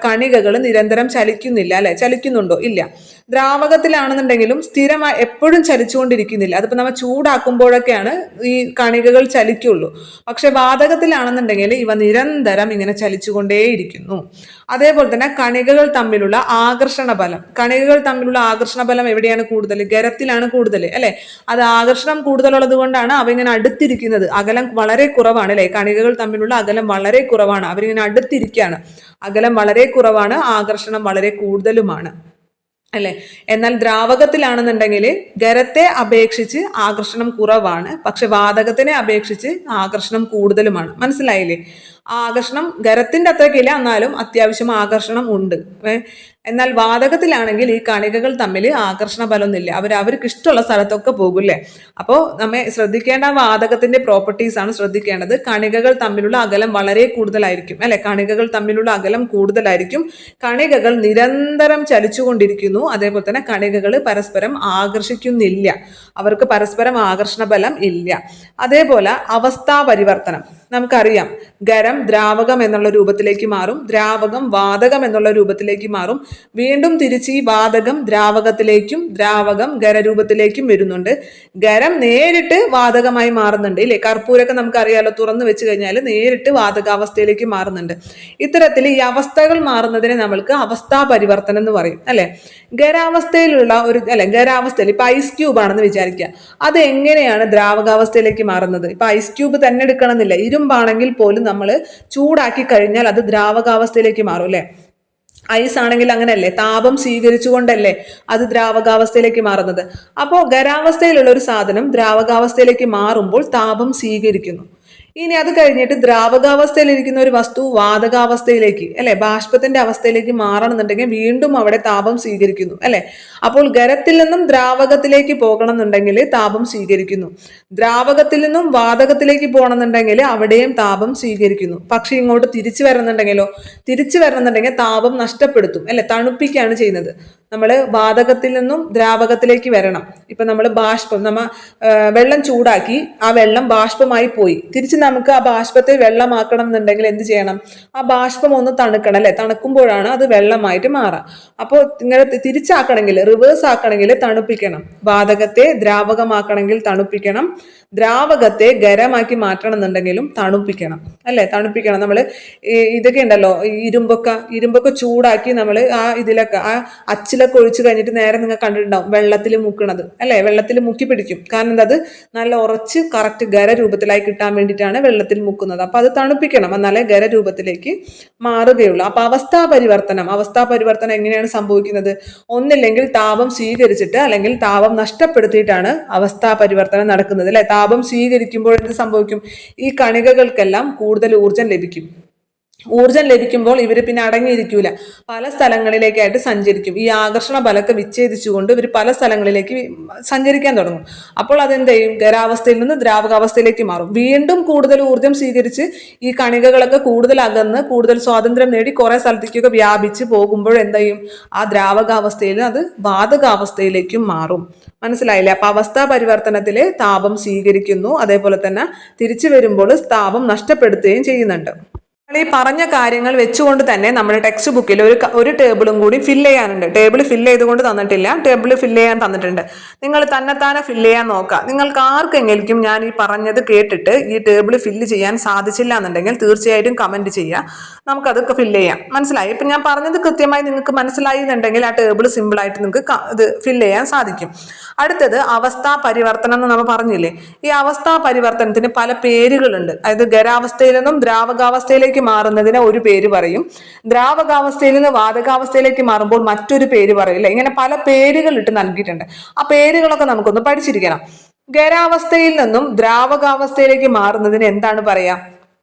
കണികകൾ നിരന്തരം ചലിക്കുന്നില്ല അല്ലെ? ചലിക്കുന്നുണ്ടോ? ഇല്ല. ദ്രാവകത്തിലാണെന്നുണ്ടെങ്കിലും സ്ഥിരമായി എപ്പോഴും ചലിച്ചുകൊണ്ടിരിക്കുന്നില്ല. അതിപ്പോ നമ്മൾ ചൂടാക്കുമ്പോഴൊക്കെയാണ് ഈ കണികകൾ ചലിക്കുള്ളൂ. പക്ഷെ വാതകത്തിലാണെന്നുണ്ടെങ്കിൽ ഇവ നിരന്തരം ഇങ്ങനെ ചലിച്ചുകൊണ്ടേയിരിക്കുന്നു. അതേപോലെ തന്നെ കണികകൾ തമ്മിലുള്ള ആകർഷണ ബലം. കണികകൾ തമ്മിലുള്ള ആകർഷണ ബലം എവിടെയാണ് കൂടുതൽ? ഖരത്തിലാണ് കൂടുതൽ, അല്ലെ? അത് ആകർഷണം കൂടുതലുള്ളത് കൊണ്ടാണ് അവ ഇങ്ങനെ അടുത്തിരിക്കുന്നത്. അകലം വളരെ കുറവാണ്, അല്ലെ? കണികകൾ തമ്മിലുള്ള അകലം വളരെ കുറവാണ്, അവരിങ്ങനെ അടുത്തിരിക്കുകയാണ്. അകലം വളരെ കുറവാണ്, ആകർഷണം വളരെ കൂടുതലുമാണ്, അല്ലെ? എന്നാൽ ദ്രാവകത്തിലാണെന്നുണ്ടെങ്കിൽ ഖരത്തെ അപേക്ഷിച്ച് ആകർഷണം കുറവാണ്, പക്ഷെ വാതകത്തിനെ അപേക്ഷിച്ച് ആകർഷണം കൂടുതലുമാണ്. മനസ്സിലായില്ലേ? ആകർഷണം ഖരത്തിന്റെ അത്രയ്ക്കില്ല, എന്നാലും അത്യാവശ്യം ആകർഷണം ഉണ്ട്. എന്നാൽ വാതകത്തിലാണെങ്കിൽ ഈ കണികകൾ തമ്മിൽ ആകർഷണ ബലമൊന്നുമില്ല, അവർക്ക് ഇഷ്ടമുള്ള സ്ഥലത്തൊക്കെ പോകൂല്ലേ. അപ്പോൾ നമ്മെ ശ്രദ്ധിക്കേണ്ട വാതകത്തിന്റെ പ്രോപ്പർട്ടീസ് ആണ് ശ്രദ്ധിക്കേണ്ടത്. കണികകൾ തമ്മിലുള്ള അകലം വളരെ കൂടുതലായിരിക്കും, അല്ലെ? കണികകൾ തമ്മിലുള്ള അകലം കൂടുതലായിരിക്കും. കണികകൾ നിരന്തരം ചലിച്ചുകൊണ്ടിരിക്കുന്നു. അതേപോലെ തന്നെ കണികകൾ പരസ്പരം ആകർഷിക്കുന്നില്ല, അവർക്ക് പരസ്പരം ആകർഷണ ബലം ഇല്ല. അതേപോലെ അവസ്ഥാ പരിവർത്തനം നമുക്കറിയാം. ഖരം ദ്രാവകം എന്നുള്ള രൂപത്തിലേക്ക് മാറും, ദ്രാവകം വാതകം എന്നുള്ള രൂപത്തിലേക്ക് മാറും, വീണ്ടും തിരിച്ച് ഈ വാതകം ദ്രാവകത്തിലേക്കും ദ്രാവകം ഖരരൂപത്തിലേക്കും വരുന്നുണ്ട്. ഖരം നേരിട്ട് വാതകമായി മാറുന്നുണ്ട്, ഇല്ലേ? കർപ്പൂരൊക്കെ നമുക്കറിയാലോ, തുറന്നു വെച്ച് കഴിഞ്ഞാൽ നേരിട്ട് വാതകാവസ്ഥയിലേക്ക് മാറുന്നുണ്ട്. ഇത്തരത്തിൽ ഈ അവസ്ഥകൾ മാറുന്നതിനെ നമ്മൾക്ക് അവസ്ഥാ പരിവർത്തനം എന്ന് പറയും, അല്ലെ? ഖരാവസ്ഥയിലുള്ള ഖരാവസ്ഥയിൽ ഇപ്പൊ ഐസ് ക്യൂബ് ആണെന്ന് വിചാരിക്കുക. അത് എങ്ങനെയാണ് ദ്രാവകാവസ്ഥയിലേക്ക് മാറുന്നത്? ഇപ്പൊ ഐസ് ക്യൂബ് തന്നെ എടുക്കണമെന്നില്ല, ഇരുമ്പാണെങ്കിൽ പോലും നമ്മൾ ചൂടാക്കി കഴിഞ്ഞാൽ അത് ദ്രാവകാവസ്ഥയിലേക്ക് മാറും, അല്ലെ? ഐസ് ആണെങ്കിൽ അങ്ങനെയല്ലേ, താപം സ്വീകരിച്ചുകൊണ്ടല്ലേ അത് ദ്രാവകാവസ്ഥയിലേക്ക് മാറുന്നത്. അപ്പോൾ ഖരാവസ്ഥയിലുള്ള ഒരു സാധനം ദ്രാവകാവസ്ഥയിലേക്ക് മാറുമ്പോൾ താപം സ്വീകരിക്കുന്നു. ഇനി അത് കഴിഞ്ഞിട്ട് ദ്രാവകാവസ്ഥയിലിരിക്കുന്ന ഒരു വസ്തു വാതകാവസ്ഥയിലേക്ക്, അല്ലെ, ബാഷ്പത്തിന്റെ അവസ്ഥയിലേക്ക് മാറണമെന്നുണ്ടെങ്കിൽ വീണ്ടും അവിടെ താപം സ്വീകരിക്കുന്നു, അല്ലെ? അപ്പോൾ ഖരത്തിൽ നിന്നും ദ്രാവകത്തിലേക്ക് പോകണം എന്നുണ്ടെങ്കിൽ താപം സ്വീകരിക്കുന്നു, ദ്രാവകത്തിൽ നിന്നും വാതകത്തിലേക്ക് പോകണമെന്നുണ്ടെങ്കിൽ അവിടെയും താപം സ്വീകരിക്കുന്നു. പക്ഷെ ഇങ്ങോട്ട് തിരിച്ചു വരണമെന്നുണ്ടെങ്കിൽ താപം നഷ്ടപ്പെടുത്തും, അല്ലെ? തണുപ്പിക്കുകയാണ് ചെയ്യുന്നത്. നമ്മൾ വാതകത്തിൽ നിന്നും ദ്രാവകത്തിലേക്ക് വരണം. ഇപ്പൊ നമ്മൾ വെള്ളം ചൂടാക്കി, ആ വെള്ളം ബാഷ്പമായി പോയി, തിരിച്ച് നമുക്ക് ആ ബാഷ്പത്തെ വെള്ളമാക്കണം എന്നുണ്ടെങ്കിൽ എന്ത് ചെയ്യണം? ആ ബാഷ്പം ഒന്ന് തണുക്കണം, അല്ലെ? തണുക്കുമ്പോഴാണ് അത് വെള്ളമായിട്ട് മാറാം. അപ്പോൾ ഇങ്ങനെ തിരിച്ചാക്കണമെങ്കിൽ, റിവേഴ്സ് ആക്കണമെങ്കിൽ തണുപ്പിക്കണം. വാതകത്തെ ദ്രാവകമാക്കണമെങ്കിൽ തണുപ്പിക്കണം, ദ്രാവകത്തെ ഖരമാക്കി മാറ്റണം എന്നുണ്ടെങ്കിലും തണുപ്പിക്കണം, അല്ലെ? തണുപ്പിക്കണം. നമ്മൾ ഇതൊക്കെ ഉണ്ടല്ലോ, ഇരുമ്പൊക്കെ ചൂടാക്കി നമ്മൾ ആ അച്ചിലൊക്കെ ഒഴിച്ചു കഴിഞ്ഞിട്ട് നേരെ നിങ്ങൾ കണ്ടിട്ടുണ്ടാവും വെള്ളത്തിൽ മുക്കണത്, അല്ലെ? വെള്ളത്തിൽ മുക്കി പിടിക്കും. കാരണം എന്താ? അത് നല്ല ഉറച്ച് കറക്റ്റ് ഖരരൂപത്തിലായി കിട്ടാൻ വേണ്ടിയിട്ടാണ് വെള്ളത്തിൽ മുക്കുന്നത്. അപ്പൊ അത് തണുപ്പിക്കണം, എന്നാലേ ഖരരൂപത്തിലേക്ക് മാറുകയുള്ളൂ. അപ്പൊ അവസ്ഥാ പരിവർത്തനം എങ്ങനെയാണ് സംഭവിക്കുന്നത്? ഒന്നില്ലെങ്കിൽ താപം സ്വീകരിച്ചിട്ട് അല്ലെങ്കിൽ താപം നഷ്ടപ്പെടുത്തിയിട്ടാണ് അവസ്ഥാ പരിവർത്തനം നടക്കുന്നത്, അല്ലെ? താപം സ്വീകരിക്കുമ്പോൾ എന്ത് സംഭവിക്കും? ഈ കണികകൾക്കെല്ലാം കൂടുതൽ ഊർജം ലഭിക്കുമ്പോൾ ഇവർ പിന്നെ അടങ്ങിയിരിക്കൂല, പല സ്ഥലങ്ങളിലേക്കായിട്ട് സഞ്ചരിക്കും. ഈ ആകർഷണ ബലത്തെ വിച്ഛേദിച്ചുകൊണ്ട് ഇവർ പല സ്ഥലങ്ങളിലേക്ക് സഞ്ചരിക്കാൻ തുടങ്ങും. അപ്പോൾ അതെന്ത് ചെയ്യും? ഖരാവസ്ഥയിൽ നിന്ന് ദ്രാവകാവസ്ഥയിലേക്ക് മാറും. വീണ്ടും കൂടുതൽ ഊർജം സ്വീകരിച്ച് ഈ കണികകളൊക്കെ കൂടുതൽ അകന്ന് കൂടുതൽ സ്വാതന്ത്ര്യം നേടി കുറെ സ്ഥലത്തേക്കൊക്കെ വ്യാപിച്ച് പോകുമ്പോൾ എന്ത് ചെയ്യും? ആ ദ്രാവകാവസ്ഥയിൽ അത് വാതകാവസ്ഥയിലേക്കും മാറും. മനസ്സിലായില്ലേ? അപ്പൊ അവസ്ഥാ പരിവർത്തനത്തില് താപം സ്വീകരിക്കുന്നു, അതേപോലെ തന്നെ തിരിച്ചു വരുമ്പോൾ താപം നഷ്ടപ്പെടുത്തുകയും ചെയ്യുന്നുണ്ട്. ഈ പറഞ്ഞ കാര്യങ്ങൾ വെച്ചുകൊണ്ട് തന്നെ നമ്മുടെ ടെക്സ്റ്റ് ബുക്കിൽ ഒരു ടേബിളും കൂടി ഫില്ല് ചെയ്യാനുണ്ട്. ടേബിൾ ഫില്ല് ചെയ്തുകൊണ്ട് തന്നിട്ടില്ല, ടേബിൾ ഫില്ല് ചെയ്യാൻ തന്നിട്ടുണ്ട്. നിങ്ങൾ തന്നെത്താനെ ഫില്ല് ചെയ്യാൻ നോക്കാം. നിങ്ങൾക്ക് ആർക്കെങ്കിലും ഞാൻ ഈ പറഞ്ഞത് കേട്ടിട്ട് ഈ ടേബിൾ ഫില്ല് ചെയ്യാൻ സാധിച്ചില്ല എന്നുണ്ടെങ്കിൽ തീർച്ചയായിട്ടും കമന്റ് ചെയ്യുക, നമുക്കതൊക്കെ ഫില്ല് ചെയ്യാം. മനസ്സിലായി? ഇപ്പം ഞാൻ പറഞ്ഞത് കൃത്യമായി നിങ്ങൾക്ക് മനസ്സിലായി എന്നുണ്ടെങ്കിൽ ആ ടേബിൾ സിമ്പിളായിട്ട് നിങ്ങൾക്ക് ഇത് ഫില്ല് ചെയ്യാൻ സാധിക്കും. അടുത്തത് അവസ്ഥാ പരിവർത്തനം എന്ന് നമ്മൾ പറഞ്ഞില്ലേ? ഈ അവസ്ഥാ പരിവർത്തനത്തിന് പല പേരുകളുണ്ട്. അതായത് ഖരാവസ്ഥയിൽ നിന്നും ദ്രാവകാവസ്ഥയിലേക്ക് മാറുന്നതിന് ഒരു പേര് പറയും, ദ്രാവകാവസ്ഥയിൽ നിന്ന് വാതകാവസ്ഥയിലേക്ക് മാറുമ്പോൾ മറ്റൊരു പേര് പറയും, അല്ലെ? ഇങ്ങനെ പല പേരുകൾ ഇട്ട് നൽകിയിട്ടുണ്ട്. ആ പേരുകളൊക്കെ നമുക്കൊന്ന് പഠിച്ചിരിക്കണം. ഖരാവസ്ഥയിൽ നിന്നും ദ്രാവകാവസ്ഥയിലേക്ക് മാറുന്നതിന് എന്താണ് പറയാ?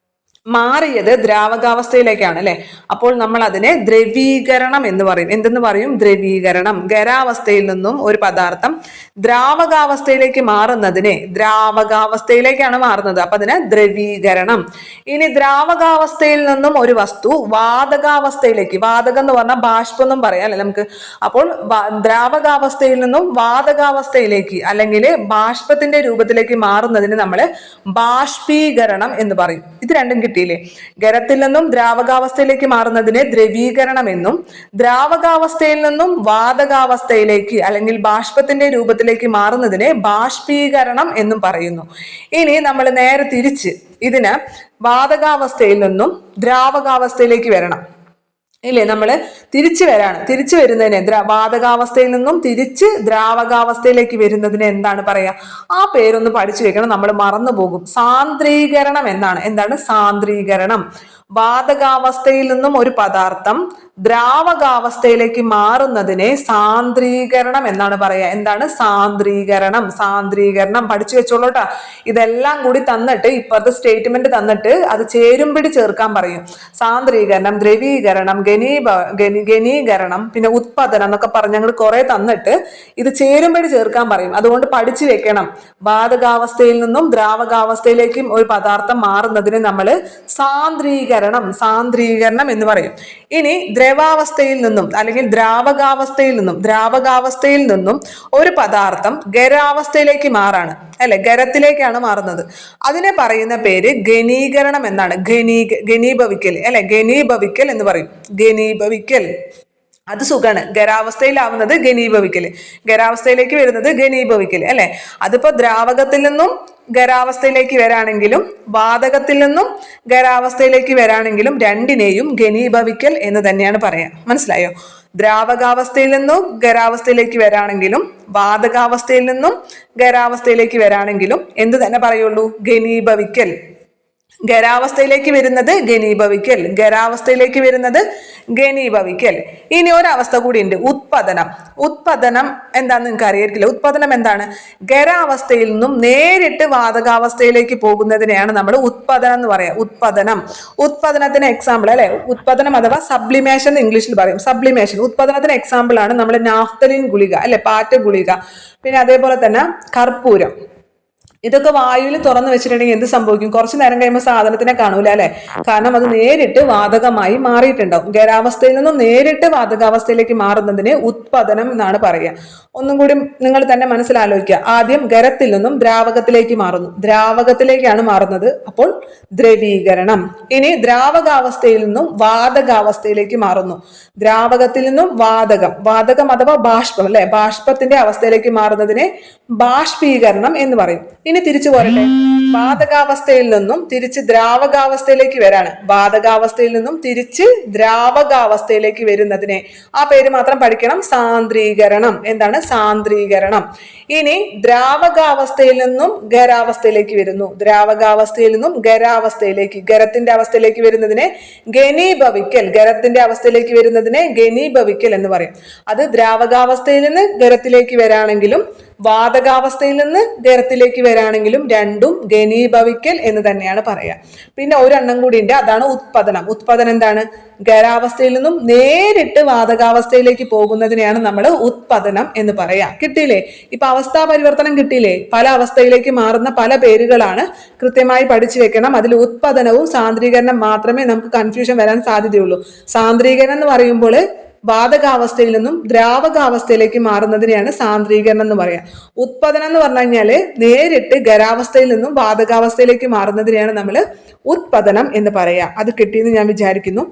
മാറിയത് ദ്രാവകാവസ്ഥയിലേക്കാണ്, അല്ലെ? അപ്പോൾ നമ്മൾ അതിനെ ദ്രവീകരണം എന്ന് പറയും. എന്തെന്ന് പറയും? ദ്രവീകരണം. ഖരാവസ്ഥയിൽ നിന്നും ഒരു പദാർത്ഥം ദ്രാവകാവസ്ഥയിലേക്ക് മാറുന്നതിനെ ദ്രാവകാവസ്ഥയിലേക്കാണ് മാറുന്നത്, അപ്പൊ അതിനെ ദ്രവീകരണം. ഇനി ദ്രാവകാവസ്ഥയിൽ നിന്നും ഒരു വസ്തു വാതകാവസ്ഥയിലേക്ക്, വാതകം എന്ന് പറഞ്ഞാൽ ബാഷ്പം എന്നും പറയാം, അല്ലെ നമുക്ക്? അപ്പോൾ ദ്രാവകാവസ്ഥയിൽ നിന്നും വാതകാവസ്ഥയിലേക്ക് അല്ലെങ്കിൽ ബാഷ്പത്തിന്റെ രൂപത്തിലേക്ക് മാറുന്നതിന് നമ്മൾ ബാഷ്പീകരണം എന്ന് പറയും. ഇത് രണ്ടും കിട്ടിയില്ലേ? ഖരത്തിൽ നിന്നും ദ്രാവകാവസ്ഥയിലേക്ക് മാറുന്നതിനെ ദ്രവീകരണം എന്നും ദ്രാവകാവസ്ഥയിൽ നിന്നും വാതകാവസ്ഥയിലേക്ക് അല്ലെങ്കിൽ ബാഷ്പത്തിന്റെ രൂപത്തിലേക്ക് മാറുന്നതിനെ ബാഷ്പീകരണം എന്നും പറയുന്നു. ഇനി നമ്മൾ നേരെ തിരിച്ച് ഇതിന് വാതകാവസ്ഥയിൽ നിന്നും ദ്രാവകാവസ്ഥയിലേക്ക് വരണം. ഇല്ലേ, നമ്മൾ തിരിച്ചു വരുന്നതിനെ വാതകാവസ്ഥയിൽ നിന്നും തിരിച്ച് ദ്രാവകാവസ്ഥയിലേക്ക് വരുന്നതിനെ എന്താണ് പറയാ? ആ പേരൊന്ന് പഠിച്ചു വെക്കണം, നമ്മൾ മറന്നു പോകും. സാന്ദ്രീകരണം എന്താണ് സാന്ദ്രീകരണം. വാതകാവസ്ഥയിൽ നിന്നും ഒരു പദാർത്ഥം ദ്രാവകാവസ്ഥയിലേക്ക് മാറുന്നതിനെ സാന്ദ്രീകരണം എന്നാണ് പറയാ. എന്താണ് സാന്ദ്രീകരണം പഠിച്ചു വെച്ചോളൂട്ടാ. ഇതെല്ലാം കൂടി തന്നിട്ട് ഇപ്പുറത്തെ സ്റ്റേറ്റ്മെന്റ് തന്നിട്ട് അത് ചേരുംപിടി ചേർക്കാൻ പറയും. സാന്ദ്രീകരണം, ദ്രവീകരണം, ഘനീകരണം, പിന്നെ ഉത്പാദനം എന്നൊക്കെ പറഞ്ഞ് ഞങ്ങൾ കുറെ തന്നിട്ട് ഇത് ചേരുംപിടി ചേർക്കാൻ പറയും. അതുകൊണ്ട് പഠിച്ചു വെക്കണം. വാതകാവസ്ഥയിൽ നിന്നും ദ്രാവകാവസ്ഥയിലേക്കും ഒരു പദാർത്ഥം മാറുന്നതിന് നമ്മൾ സാന്ദ്രീകരണം എന്ന് പറയും. ഇനി ദ്രവാവസ്ഥയിൽ നിന്നും അല്ലെങ്കിൽ ദ്രാവകാവസ്ഥയിൽ നിന്നും ഒരു പദാർത്ഥം ഖരാവസ്ഥയിലേക്ക് മാറാണ്, അല്ലെ, ഖരത്തിലേക്കാണ് മാറുന്നത്. അതിനെ പറയുന്ന പേര് ഘനീകരണം എന്നാണ്. ഘനീഭവിക്കൽ, അല്ലെ, ഘനീഭവിക്കൽ എന്ന് പറയും. ഘനീഭവിക്കൽ അത് സുഖാണ്. ഖരാവസ്ഥയിലാവുന്നത് ഘനീഭവിക്കല്, ഖരാവസ്ഥയിലേക്ക് വരുന്നത് ഘനീഭവിക്കല്, അല്ലെ. അതിപ്പോ ദ്രാവകത്തിൽ നിന്നും ഖരാവസ്ഥയിലേക്ക് വരാണെങ്കിലും വാതകത്തിൽ നിന്നും ഖരാവസ്ഥയിലേക്ക് വരാണെങ്കിലും രണ്ടിനെയും ഘനീഭവിക്കൽ എന്ന് തന്നെയാണ് പറയാ. മനസ്സിലായോ? ദ്രാവകാവസ്ഥയിൽ നിന്നും ഖരാവസ്ഥയിലേക്ക് വരാണെങ്കിലും വാതകാവസ്ഥയിൽ നിന്നും ഖരാവസ്ഥയിലേക്ക് വരാണെങ്കിലും എന്ത് തന്നെ പറയുള്ളൂ? ഘനീഭവിക്കൽ. ഖരാവസ്ഥയിലേക്ക് വരുന്നത് ഘനീഭവിക്കൽ, ഖരാവസ്ഥയിലേക്ക് വരുന്നത് ഘനീഭവിക്കൽ. ഇനി ഒരവസ്ഥ കൂടി ഉണ്ട്, ഉത്പതനം എന്താന്ന് നിങ്ങൾക്ക് അറിയായിരിക്കില്ല. ഉത്പതനം എന്താണ്? ഖരാവസ്ഥയിൽ നിന്നും നേരിട്ട് വാതകാവസ്ഥയിലേക്ക് പോകുന്നതിനെയാണ് നമ്മൾ ഉത്പതനം എന്ന് പറയാം. ഉത്പതനത്തിന് എക്സാമ്പിൾ, അല്ലെ, ഉത്പതനം അഥവാ സബ്ലിമേഷൻ ഇംഗ്ലീഷിൽ പറയും. ഉത്പതനത്തിന് എക്സാമ്പിൾ ആണ് നമ്മുടെ നാഫ്തലിൻ ഗുളിക, അല്ലെ, പാറ്റ ഗുളിക. പിന്നെ അതേപോലെ തന്നെ കർപ്പൂരം. ഇതൊക്കെ വായുവിൽ തുറന്നു വെച്ചിട്ടുണ്ടെങ്കിൽ എന്ത് സംഭവിക്കും? കുറച്ചു നേരം കഴിയുമ്പോൾ സാധനത്തിനെ കാണൂല, അല്ലെ, കാരണം അത് നേരിട്ട് വാതകമായി മാറിയിട്ടുണ്ടാവും. ഖരാവസ്ഥയിൽ നിന്നും നേരിട്ട് വാതകാവസ്ഥയിലേക്ക് മാറുന്നതിന് ഉത്പതനം എന്നാണ് പറയുക. ഒന്നും കൂടി നിങ്ങൾ തന്നെ മനസ്സിലാലോചിക്കുക. ആദ്യം ഖരത്തിൽ നിന്നും ദ്രാവകത്തിലേക്ക് മാറുന്നു, ദ്രാവകത്തിലേക്കാണ് മാറുന്നത്, അപ്പോൾ ദ്രവീകരണം. ഇനി ദ്രാവകാവസ്ഥയിൽ നിന്നും വാതകാവസ്ഥയിലേക്ക് മാറുന്നു, ദ്രാവകത്തിൽ നിന്നും വാതകം അഥവാ ബാഷ്പം, അല്ലെ, ബാഷ്പത്തിന്റെ അവസ്ഥയിലേക്ക് മാറുന്നതിനെ ബാഷ്പീകരണം എന്ന് പറയും. ഇനി തിരിച്ചു പോരട്ടെ, വാതകാവസ്ഥയിൽ നിന്നും തിരിച്ച് ദ്രാവകാവസ്ഥയിലേക്ക് വരാണ്. വാതകാവസ്ഥയിൽ നിന്നും തിരിച്ച് ദ്രാവകാവസ്ഥയിലേക്ക് വരുന്നതിനെ ആ പേര് മാത്രം പഠിക്കണം, സാന്ദ്രീകരണം. എന്താണ് സാന്ദ്രീകരണം? ഇനി ദ്രാവകാവസ്ഥയിൽ നിന്നും ഖരാവസ്ഥയിലേക്ക് വരുന്നു, ദ്രാവകാവസ്ഥയിൽ നിന്നും ഖരാവസ്ഥയിലേക്ക്, ഖരത്തിന്റെ അവസ്ഥയിലേക്ക് വരുന്നതിനെ ഘനീഭവിക്കൽ, ഖരത്തിന്റെ അവസ്ഥയിലേക്ക് വരുന്നതിനെ ഘനീഭവിക്കൽ എന്ന് പറയും. അത് ദ്രാവകാവസ്ഥയിൽ നിന്ന് ഖരത്തിലേക്ക് വരാണെങ്കിലും വാതകാവസ്ഥയിൽ നിന്ന് ഖരത്തിലേക്ക് വരാണെങ്കിലും രണ്ടും ഘനീഭവിക്കൽ എന്ന് തന്നെയാണ് പറയാ. പിന്നെ ഒരെണ്ണം കൂടി ഉണ്ട്, അതാണ് ഉത്പതനം എന്താണ്? ഖരാവസ്ഥയിൽ നിന്നും നേരിട്ട് വാതകാവസ്ഥയിലേക്ക് പോകുന്നതിനെയാണ് നമ്മൾ ഉത്പതനം എന്ന് പറയാ. കിട്ടിയില്ലേ? ഇപ്പൊ അവസ്ഥാ പരിവർത്തനം കിട്ടിയില്ലേ? പല അവസ്ഥയിലേക്ക് മാറുന്ന പല പേരുകളാണ്, കൃത്യമായി പഠിച്ചു വെക്കണം. അതിൽ ഉത്പതനവും സാന്ദ്രീകരണം മാത്രമേ നമുക്ക് കൺഫ്യൂഷൻ വരാൻ സാധ്യതയുള്ളൂ. സാന്ദ്രീകരണം എന്ന് പറയുമ്പോൾ വാതകാവസ്ഥയിൽ നിന്നും ദ്രാവകാവസ്ഥയിലേക്ക് മാറുന്നതിനെയാണ് സാന്ദ്രീകരണം എന്ന് പറയാം. ഉത്പതനം എന്ന് പറഞ്ഞു കഴിഞ്ഞാല് നേരിട്ട് ഖരാവസ്ഥയിൽ നിന്നും വാതകാവസ്ഥയിലേക്ക് മാറുന്നതിനെയാണ് നമ്മൾ ഉത്പതനം എന്ന് പറയാ. അത് കിട്ടിയെന്ന് ഞാൻ വിചാരിക്കുന്നു.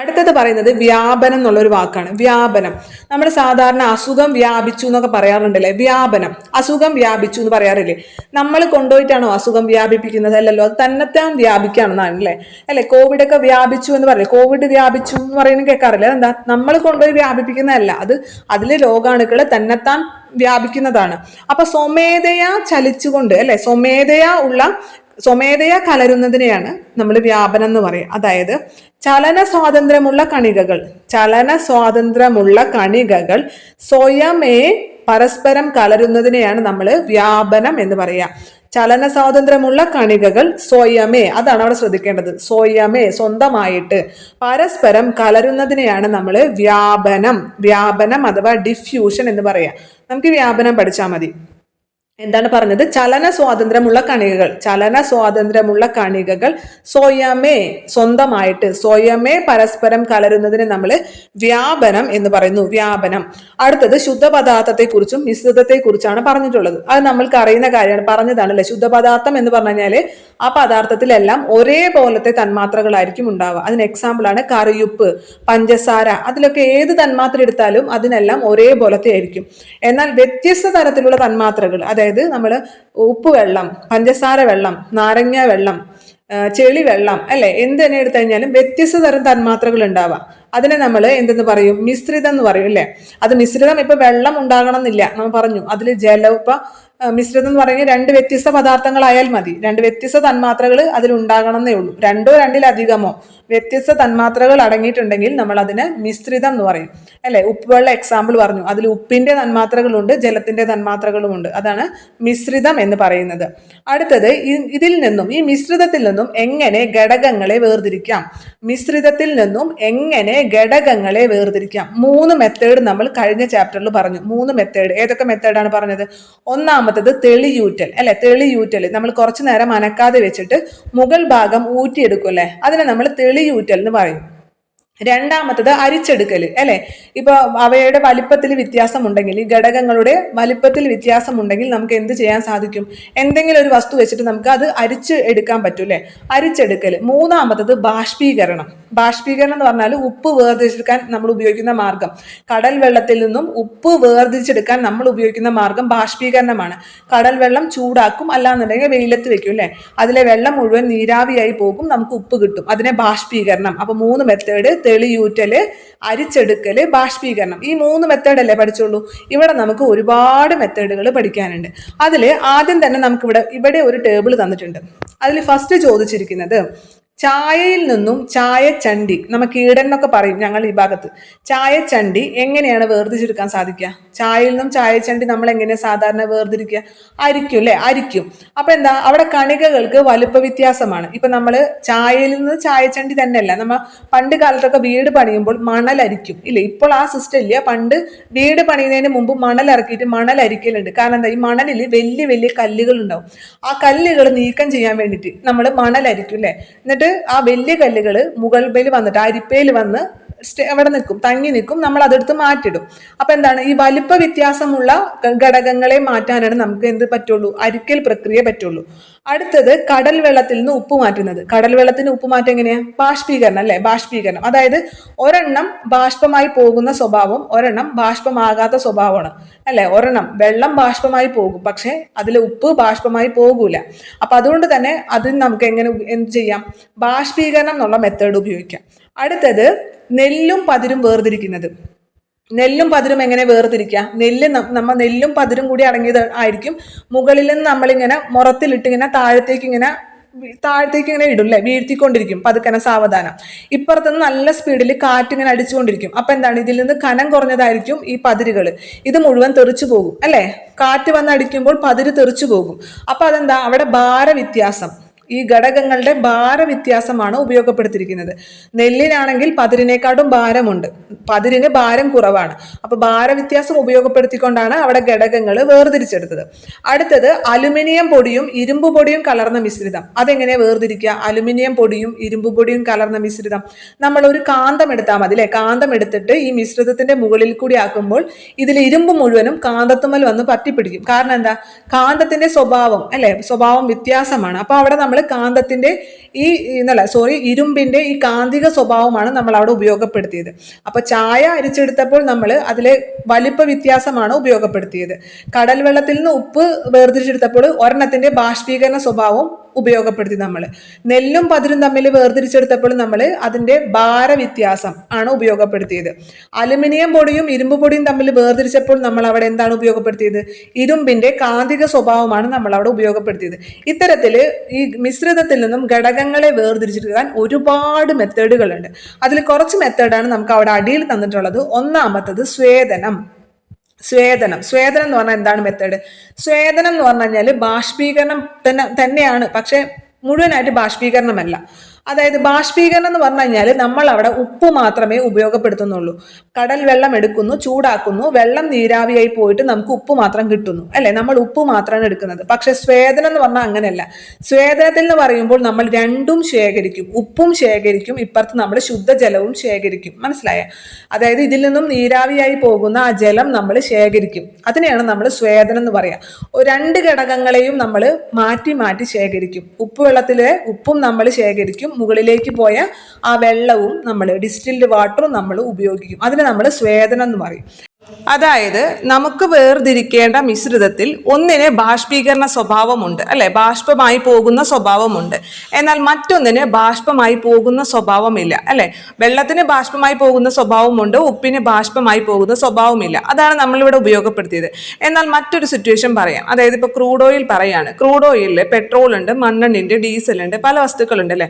അടുത്തത് പറയുന്നത് വ്യാപനം എന്നുള്ളൊരു വാക്കാണ്. വ്യാപനം നമ്മൾ സാധാരണ അസുഖം വ്യാപിച്ചു എന്നൊക്കെ പറയാറുണ്ടല്ലേ. വ്യാപനം, അസുഖം വ്യാപിച്ചു എന്ന് പറയാറില്ലേ. നമ്മൾ കൊണ്ടുപോയിട്ടാണോ അസുഖം വ്യാപിപ്പിക്കുന്നത്? അല്ലല്ലോ, അത് തന്നെത്താൻ വ്യാപിക്കാണെന്നാണല്ലേ. അല്ലെ, കോവിഡ് ഒക്കെ വ്യാപിച്ചു എന്ന് പറയില്ലേ, കോവിഡ് വ്യാപിച്ചു എന്ന് പറയുന്നത് കേൾക്കാറില്ല. എന്താ? നമ്മൾ കൊണ്ടുപോയി വ്യാപിപ്പിക്കുന്നതല്ല, അതിലെ രോഗാണുക്കൾ തന്നെത്താൻ വ്യാപിക്കുന്നതാണ്. അപ്പൊ സ്വമേധയാ ചലിച്ചുകൊണ്ട്, അല്ലെ, സ്വമേധയാ കലരുന്നതിനെയാണ് നമ്മൾ വ്യാപനം എന്ന് പറയുക. അതായത് ചലന സ്വാതന്ത്ര്യമുള്ള കണികകൾ സ്വയമേ പരസ്പരം കലരുന്നതിനെയാണ് നമ്മൾ വ്യാപനം എന്ന് പറയുക. ചലന സ്വാതന്ത്ര്യമുള്ള കണികകൾ സ്വയമേ, അതാണ് അവിടെ ശ്രദ്ധിക്കേണ്ടത്. സ്വയമേ, സ്വന്തമായിട്ട് പരസ്പരം കലരുന്നതിനെയാണ് നമ്മൾ വ്യാപനം അഥവാ ഡിഫ്യൂഷൻ എന്ന് പറയാം. നമുക്ക് വ്യാപനം പഠിച്ചാൽ മതി. എന്താണ് പറഞ്ഞത്? ചലന സ്വാതന്ത്ര്യമുള്ള കണികകൾ സ്വയമേ, സ്വന്തമായിട്ട്, സ്വയമേ പരസ്പരം കലരുന്നതിന് നമ്മൾ വ്യാപനം എന്ന് പറയുന്നു. വ്യാപനം. അടുത്തത് ശുദ്ധപദാർത്ഥത്തെക്കുറിച്ചും മിശ്രിതത്തെക്കുറിച്ചാണ് പറഞ്ഞിട്ടുള്ളത്. അത് നമ്മൾക്ക് അറിയുന്ന കാര്യമാണ്, പറഞ്ഞതാണല്ലേ. ശുദ്ധപദാർത്ഥം എന്ന് പറഞ്ഞു കഴിഞ്ഞാല് ആ പദാർത്ഥത്തിലെല്ലാം ഒരേപോലത്തെ തന്മാത്രകളായിരിക്കും ഉണ്ടാവുക. അതിന് എക്സാമ്പിൾ ആണ് കറിയുപ്പ്, പഞ്ചസാര. അതിലൊക്കെ ഏത് തന്മാത്ര എടുത്താലും അതിനെല്ലാം ഒരേപോലത്തെ ആയിരിക്കും. എന്നാൽ വ്യത്യസ്ത തരത്തിലുള്ള തന്മാത്രകൾ, അതായത് നമ്മൾ ഉപ്പ് വെള്ളം, പഞ്ചസാര വെള്ളം, നാരങ്ങ വെള്ളം, ചെളി വെള്ളം, അല്ലെ, എന്ത് തന്നെ എടുത്തു കഴിഞ്ഞാലും വ്യത്യസ്ത തരം തന്മാത്രകൾ ഉണ്ടാവാം. അതിനെ നമ്മൾ എന്തെന്ന് പറയും? മിശ്രിതം എന്ന് പറയും അല്ലേ? അത് മിശ്രിതം ഇപ്പൊ വെള്ളം ഉണ്ടാകണം എന്നില്ല, നമ്മൾ പറഞ്ഞു. അതിൽ ജലം ഇപ്പൊ മിശ്രിതം എന്ന് പറയുന്നത് രണ്ട് വ്യത്യസ്ത പദാർത്ഥങ്ങളായാൽ മതി, രണ്ട് വ്യത്യസ്ത തന്മാത്രകൾ അതിൽ ഉണ്ടാകണം എന്നേ ഉള്ളൂ. രണ്ടോ രണ്ടിലധികമോ വ്യത്യസ്ത തന്മാത്രകൾ അടങ്ങിയിട്ടുണ്ടെങ്കിൽ നമ്മൾ അതിന് മിശ്രിതം എന്ന് പറയും അല്ലെ? ഉപ്പുവെള്ള എക്സാമ്പിൾ പറഞ്ഞു, അതിൽ ഉപ്പിന്റെ തന്മാത്രകളുണ്ട്, ജലത്തിന്റെ തന്മാത്രകളുമുണ്ട്. അതാണ് മിശ്രിതം എന്ന് പറയുന്നത്. അടുത്തത്, ഇതിൽ നിന്നും, ഈ മിശ്രിതത്തിൽ നിന്നും എങ്ങനെ ഘടകങ്ങളെ വേർതിരിക്കാം? മിശ്രിതത്തിൽ നിന്നും എങ്ങനെ ഘടകങ്ങളെ വേർതിരിക്കാം? 3 മെത്തേഡ് നമ്മൾ കഴിഞ്ഞ ചാപ്റ്ററിൽ പറഞ്ഞു. 3 മെത്തേഡ്. ഏതൊക്കെ മെത്തേഡാണ് പറഞ്ഞത്? ഒന്നാമത്തത് തെളിയൂറ്റൽ അല്ലെ? തെളിയൂറ്റൽ നമ്മൾ കുറച്ചു നേരം അനക്കാതെ വെച്ചിട്ട് മുകൾ ഭാഗം ഊറ്റിയെടുക്കും അല്ലെ? അതിനെ നമ്മൾ തെളിയൂറ്റൽ എന്ന് പറയും. രണ്ടാമത്തത് അരിച്ചെടുക്കൽ അല്ലെ? ഇപ്പൊ അവയുടെ വലിപ്പത്തിൽ വ്യത്യാസം ഉണ്ടെങ്കിൽ, ഈ ഘടകങ്ങളുടെ വലിപ്പത്തിൽ വ്യത്യാസം ഉണ്ടെങ്കിൽ നമുക്ക് എന്ത് ചെയ്യാൻ സാധിക്കും? എന്തെങ്കിലും ഒരു വസ്തു വെച്ചിട്ട് നമുക്ക് അത് അരിച്ച് എടുക്കാൻ പറ്റും അല്ലെ? അരിച്ചെടുക്കൽ. മൂന്നാമത്തത് ബാഷ്പീകരണം. ബാഷ്പീകരണം എന്ന് പറഞ്ഞാൽ ഉപ്പ് വേർതിരിച്ചെടുക്കാൻ നമ്മൾ ഉപയോഗിക്കുന്ന മാർഗം. കടൽ വെള്ളത്തിൽ നിന്നും ഉപ്പ് വേർതിരിച്ചെടുക്കാൻ നമ്മൾ ഉപയോഗിക്കുന്ന മാർഗം ബാഷ്പീകരണമാണ്. കടൽ വെള്ളം ചൂടാക്കും, അല്ലാന്നുണ്ടെങ്കിൽ വെയിലത്ത് വെക്കും അല്ലെ? അതിലെ വെള്ളം മുഴുവൻ നീരാവിയായി പോകും, നമുക്ക് ഉപ്പ് കിട്ടും. അതിനെ ബാഷ്പീകരണം. അപ്പൊ 3 മെത്തേഡ്: തെളിയൂറ്റല്, അരിച്ചെടുക്കല്, ബാഷ്പീകരണം. ഈ 3 മെത്തേഡ് അല്ലേ പഠിച്ചുള്ളൂ? ഇവിടെ നമുക്ക് ഒരുപാട് മെത്തേഡുകൾ പഠിക്കാനുണ്ട്. അതിൽ ആദ്യം തന്നെ നമുക്ക് ഇവിടെ ഒരു ടേബിൾ തന്നിട്ടുണ്ട്. അതിൽ ഫസ്റ്റ് ചോദിച്ചിരിക്കുന്നത് ചായയിൽ നിന്നും ചായച്ചണ്ടി, നമുക്ക് ഈടൻ എന്നൊക്കെ പറയും ഞങ്ങൾ ഈ ഭാഗത്ത്. ചായച്ചണ്ടി എങ്ങനെയാണ് വേർതിരിച്ചെടുക്കാൻ സാധിക്കുക? ചായയിൽ നിന്നും ചായച്ചണ്ടി നമ്മൾ എങ്ങനെയാണ് സാധാരണ വേർതിരിക്കുക? അരിക്കും അല്ലെ? അരിക്കും. അപ്പൊ എന്താ, അവിടെ കണികകൾക്ക് വലുപ്പ വ്യത്യാസമാണ്. ഇപ്പൊ നമ്മൾ ചായയിൽ നിന്ന് ചായച്ചണ്ടി തന്നെയല്ല, നമ്മൾ പണ്ട് കാലത്തൊക്കെ വീട് പണിയുമ്പോൾ മണലരിക്കും ഇല്ലേ? ഇപ്പോൾ ആ സിസ്റ്റം ഇല്ല. പണ്ട് വീട് പണിയുന്നതിന് മുമ്പ് മണലിറക്കിയിട്ട് മണലരിക്കലുണ്ട്. കാരണം എന്താ, ഈ മണലിൽ വലിയ വലിയ കല്ലുകൾ ഉണ്ടാവും. ആ കല്ലുകൾ നീക്കം ചെയ്യാൻ വേണ്ടിയിട്ട് നമ്മൾ മണലരിക്കും അല്ലെ? എന്നിട്ട് ആ വലിയ കല്ലുകൾ മുകൾബയിൽ വന്നിട്ട് അരിപ്പയിൽ വന്ന് അവിടെ നിൽക്കും, തങ്ങി നിൽക്കും. നമ്മൾ അതെടുത്ത് മാറ്റിടും. അപ്പൊ എന്താണ്, ഈ വലിപ്പ വ്യത്യാസമുള്ള ഘടകങ്ങളെ മാറ്റാനാണ് നമുക്ക് എന്ത് പറ്റുള്ളൂ? അരിക്കൽ പ്രക്രിയ പറ്റുള്ളൂ. അടുത്തത് കടൽ വെള്ളത്തിൽ നിന്ന് ഉപ്പ് മാറ്റുന്നത്. കടൽ വെള്ളത്തിന് ഉപ്പ് മാറ്റം എങ്ങനെയാ? ബാഷ്പീകരണം അല്ലെ? ബാഷ്പീകരണം. അതായത് ഒരെണ്ണം ബാഷ്പമായി പോകുന്ന സ്വഭാവം, ഒരെണ്ണം ബാഷ്പമാകാത്ത സ്വഭാവമാണ് അല്ലെ? ഒരെണ്ണം വെള്ളം ബാഷ്പമായി പോകും, പക്ഷെ അതിൽ ഉപ്പ് ബാഷ്പമായി പോകൂല. അപ്പൊ അതുകൊണ്ട് തന്നെ അതിന് നമുക്ക് എങ്ങനെ എന്ത് ചെയ്യാം? ബാഷ്പീകരണം എന്നുള്ള മെത്തേഡ് ഉപയോഗിക്കാം. അടുത്തത് നെല്ലും പതിരും വേർതിരിക്കുന്നത്. നെല്ലും പതിരും എങ്ങനെ വേർതിരിക്കുക? നമ്മൾ നെല്ലും പതിരും കൂടി അടങ്ങിയത് ആയിരിക്കും. മുകളിൽ നിന്ന് നമ്മളിങ്ങനെ മുറത്തിലിട്ട് ഇങ്ങനെ താഴത്തേക്ക് ഇങ്ങനെ ഇടും അല്ലെ? വീഴ്ത്തിക്കൊണ്ടിരിക്കും പതുക്കനെ, സാവധാനം. ഇപ്പുറത്തുനിന്ന് നല്ല സ്പീഡിൽ കാറ്റ് ഇങ്ങനെ അടിച്ചുകൊണ്ടിരിക്കും. അപ്പൊ എന്താണ്, ഇതിൽ നിന്ന് കനം കുറഞ്ഞതായിരിക്കും ഈ പതിരുകൾ. ഇത് മുഴുവൻ തെറിച്ചു പോകും അല്ലെ? കാറ്റ് വന്ന് അടിക്കുമ്പോൾ പതിര് തെറിച്ചു പോകും. അപ്പൊ അതെന്താ, അവിടെ ഭാരവ്യത്യാസം, ഈ ഘടകങ്ങളുടെ ഭാരവ്യത്യാസമാണ് ഉപയോഗപ്പെടുത്തിയിരിക്കുന്നത്. നെല്ലിനാണെങ്കിൽ പതിരിനേക്കാട്ടും ഭാരമുണ്ട്, പതിരിന് ഭാരം കുറവാണ്. അപ്പൊ ഭാരവ്യത്യാസം ഉപയോഗപ്പെടുത്തിക്കൊണ്ടാണ് അവിടെ ഘടകങ്ങൾ വേർതിരിച്ചെടുത്തത്. അടുത്തത് അലുമിനിയം പൊടിയും ഇരുമ്പ് പൊടിയും കലർന്ന മിശ്രിതം. അതെങ്ങനെ വേർതിരിക്കുക? അലുമിനിയം പൊടിയും ഇരുമ്പ് പൊടിയും കലർന്ന മിശ്രിതം. നമ്മൾ ഒരു കാന്തം എടുത്താൽ മതി അല്ലെ? കാന്തം എടുത്തിട്ട് ഈ മിശ്രിതത്തിന്റെ മുകളിൽ കൂടി ആക്കുമ്പോൾ ഇതിൽ ഇരുമ്പ് മുഴുവനും കാന്തത്തുമ്മൽ വന്ന് പറ്റിപ്പിടിക്കും. കാരണം എന്താ, കാന്തത്തിന്റെ സ്വഭാവം അല്ലെ? സ്വഭാവം വ്യത്യാസമാണ്. അപ്പൊ അവിടെ നമ്മൾ കാന്തത്തിന്റെ ഇരുമ്പിന്റെ ഈ കാന്തിക സ്വഭാവമാണ് നമ്മൾ അവിടെ ഉപയോഗപ്പെടുത്തിയത്. അപ്പൊ ചായ അരിച്ചെടുത്തപ്പോൾ നമ്മൾ അതിലെ വലിപ്പ വ്യത്യാസമാണ് ഉപയോഗപ്പെടുത്തിയത്. കടൽ വെള്ളത്തിൽ നിന്ന് ഉപ്പ് വേർതിരിച്ചെടുത്തപ്പോൾ ഒരെണ്ണത്തിന്റെ ബാഷ്പീകരണ സ്വഭാവം ഉപയോഗപ്പെടുത്തി. നമ്മൾ നെല്ലും പതിരും തമ്മിൽ വേർതിരിച്ചെടുത്തപ്പോൾ നമ്മൾ അതിന്റെ ഭാരവ്യത്യാസം ആണ് ഉപയോഗപ്പെടുത്തിയത്. അലുമിനിയം പൊടിയും ഇരുമ്പ് പൊടിയും തമ്മിൽ വേർതിരിച്ചപ്പോൾ നമ്മൾ അവിടെ എന്താണ് ഉപയോഗപ്പെടുത്തിയത്? ഇരുമ്പിന്റെ കാന്തിക സ്വഭാവമാണ് നമ്മൾ അവിടെ ഉപയോഗപ്പെടുത്തിയത്. ഇത്തരത്തില് ഈ മിശ്രിതത്തിൽ നിന്നും ഘടകങ്ങളെ വേർതിരിച്ചെടുക്കാൻ ഒരുപാട് മെത്തേഡുകളുണ്ട്. അതിൽ കുറച്ച് മെത്തേഡാണ് നമുക്ക് അവിടെ അടിയിൽ തന്നിട്ടുള്ളത്. ഒന്നാമത്തത് സ്വേദനം. സ്വേദനം എന്ന് പറഞ്ഞാൽ എന്താണ് മെത്തേഡ്? സ്വേദനം എന്ന് പറഞ്ഞു കഴിഞ്ഞാൽ ബാഷ്പീകരണം തന്നെയാണ്, പക്ഷെ മുഴുവനായിട്ട് ബാഷ്പീകരണമല്ല. അതായത് ബാഷ്പീകരണം എന്ന് പറഞ്ഞു കഴിഞ്ഞാൽ നമ്മൾ അവിടെ ഉപ്പ് മാത്രമേ ഉപയോഗപ്പെടുത്തുന്നുള്ളൂ. കടൽ വെള്ളം എടുക്കുന്നു, ചൂടാക്കുന്നു, വെള്ളം നീരാവിയായി പോയിട്ട് നമുക്ക് ഉപ്പ് മാത്രം കിട്ടുന്നു അല്ലെ? നമ്മൾ ഉപ്പ് മാത്രമാണ് എടുക്കുന്നത്. പക്ഷെ സ്വേദനം എന്ന് പറഞ്ഞാൽ അങ്ങനെയല്ല. സ്വേദനത്തിൽ എന്ന് പറയുമ്പോൾ നമ്മൾ രണ്ടും ശേഖരിക്കും, ഉപ്പും ശേഖരിക്കും, ഇപ്പുറത്ത് നമ്മൾ ശുദ്ധജലവും ശേഖരിക്കും. മനസ്സിലായ? അതായത് ഇതിൽ നിന്നും നീരാവിയായി പോകുന്ന ആ ജലം നമ്മൾ ശേഖരിക്കും. അതിനെയാണ് നമ്മൾ സ്വേദനം എന്ന് പറയാം. 2 ഘടകങ്ങളെയും നമ്മൾ മാറ്റി മാറ്റി ശേഖരിക്കും. ഉപ്പ് വെള്ളത്തിലെ ഉപ്പും നമ്മൾ ശേഖരിക്കും, മുകളിലേക്ക് പോയ ആ വെള്ളവും നമ്മൾ ഡിസ്റ്റിൽഡ് വാട്ടറും നമ്മൾ ഉപയോഗിക്കും. അതിനെ നമ്മൾ സ്വേദനം എന്ന് പറയും. അതായത് നമുക്ക് വേർതിരിക്കേണ്ട മിശ്രിതത്തിൽ ഒന്നിന് ബാഷ്പീകരണ സ്വഭാവമുണ്ട് അല്ലെ, ബാഷ്പമായി പോകുന്ന സ്വഭാവമുണ്ട്. എന്നാൽ മറ്റൊന്നിന് ബാഷ്പമായി പോകുന്ന സ്വഭാവമില്ല അല്ലെ. വെള്ളത്തിന് ബാഷ്പമായി പോകുന്ന സ്വഭാവമുണ്ട്, ഉപ്പിന് ബാഷ്പമായി പോകുന്ന സ്വഭാവമില്ല. അതാണ് നമ്മളിവിടെ ഉപയോഗപ്പെടുത്തിയത്. എന്നാൽ മറ്റൊരു സിറ്റുവേഷൻ പറയാം. അതായത് ഇപ്പൊ ക്രൂഡ് ഓയിൽ പറയാണ്. ക്രൂഡ് ഓയിലിൽ പെട്രോൾ ഉണ്ട്, മണ്ണെണ്ണയുണ്ട്, ഡീസൽ ഉണ്ട്, പല വസ്തുക്കളുണ്ട് അല്ലെ.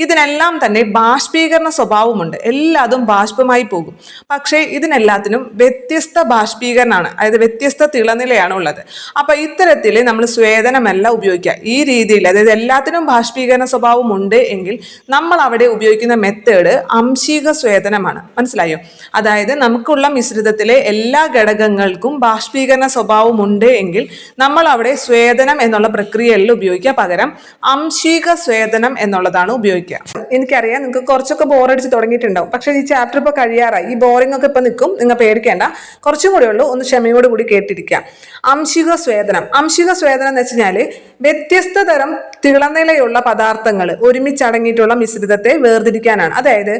ഇതിനെല്ലാം തന്നെ ബാഷ്പീകരണ സ്വഭാവമുണ്ട്, എല്ലാതും ബാഷ്പമായി പോകും. പക്ഷേ ഇതിനെല്ലാത്തിനും വ്യത്യസ്ത ബാഷ്പീകരണമാണ്, അതായത് വ്യത്യസ്ത തിളനിലയാണ് ഉള്ളത്. അപ്പൊ ഇത്തരത്തിൽ നമ്മൾ സ്വേദനമല്ല ഉപയോഗിക്കുക. ഈ രീതിയിൽ, അതായത് എല്ലാത്തിനും ബാഷ്പീകരണ സ്വഭാവം ഉണ്ട് എങ്കിൽ നമ്മൾ അവിടെ ഉപയോഗിക്കുന്ന മെത്തേഡ് അംശിക സ്വേദനമാണ്. മനസ്സിലായോ? അതായത് നമുക്കുള്ള മിശ്രിതത്തിലെ എല്ലാ ഘടകങ്ങൾക്കും ബാഷ്പീകരണ സ്വഭാവം ഉണ്ട് എങ്കിൽ നമ്മൾ അവിടെ സ്വേദനം എന്നുള്ള പ്രക്രിയയിൽ ഉപയോഗിക്കുക, പകരം അംശിക സ്വേദനം എന്നുള്ളതാണ് ഉപയോഗിക്കുക. എനിക്കറിയാം നിങ്ങൾക്ക് കുറച്ചൊക്കെ ബോറടിച്ച് തുടങ്ങിയിട്ടുണ്ടാവും. പക്ഷെ ഈ ചാപ്റ്റർ ഇപ്പോൾ കഴിയാറായി. ഈ ബോറിംഗ് ഒക്കെ ഇപ്പൊ നിൽക്കും, നിങ്ങൾ പേടിക്കേണ്ട, കുറച്ചും കൂടെ ഉള്ളൂ. ഒന്ന് ക്ഷമയോട് കൂടി കേട്ടിരിക്കുക. അംശിക സ്വേദനം. അംശിക സ്വേദനം എന്ന് വെച്ചാൽ വ്യത്യസ്ത തരം തിളനിലയുള്ള പദാർത്ഥങ്ങൾ ഒരുമിച്ചടങ്ങിയിട്ടുള്ള മിശ്രിതത്തെ വേർതിരിക്കാനാണ്. അതായത്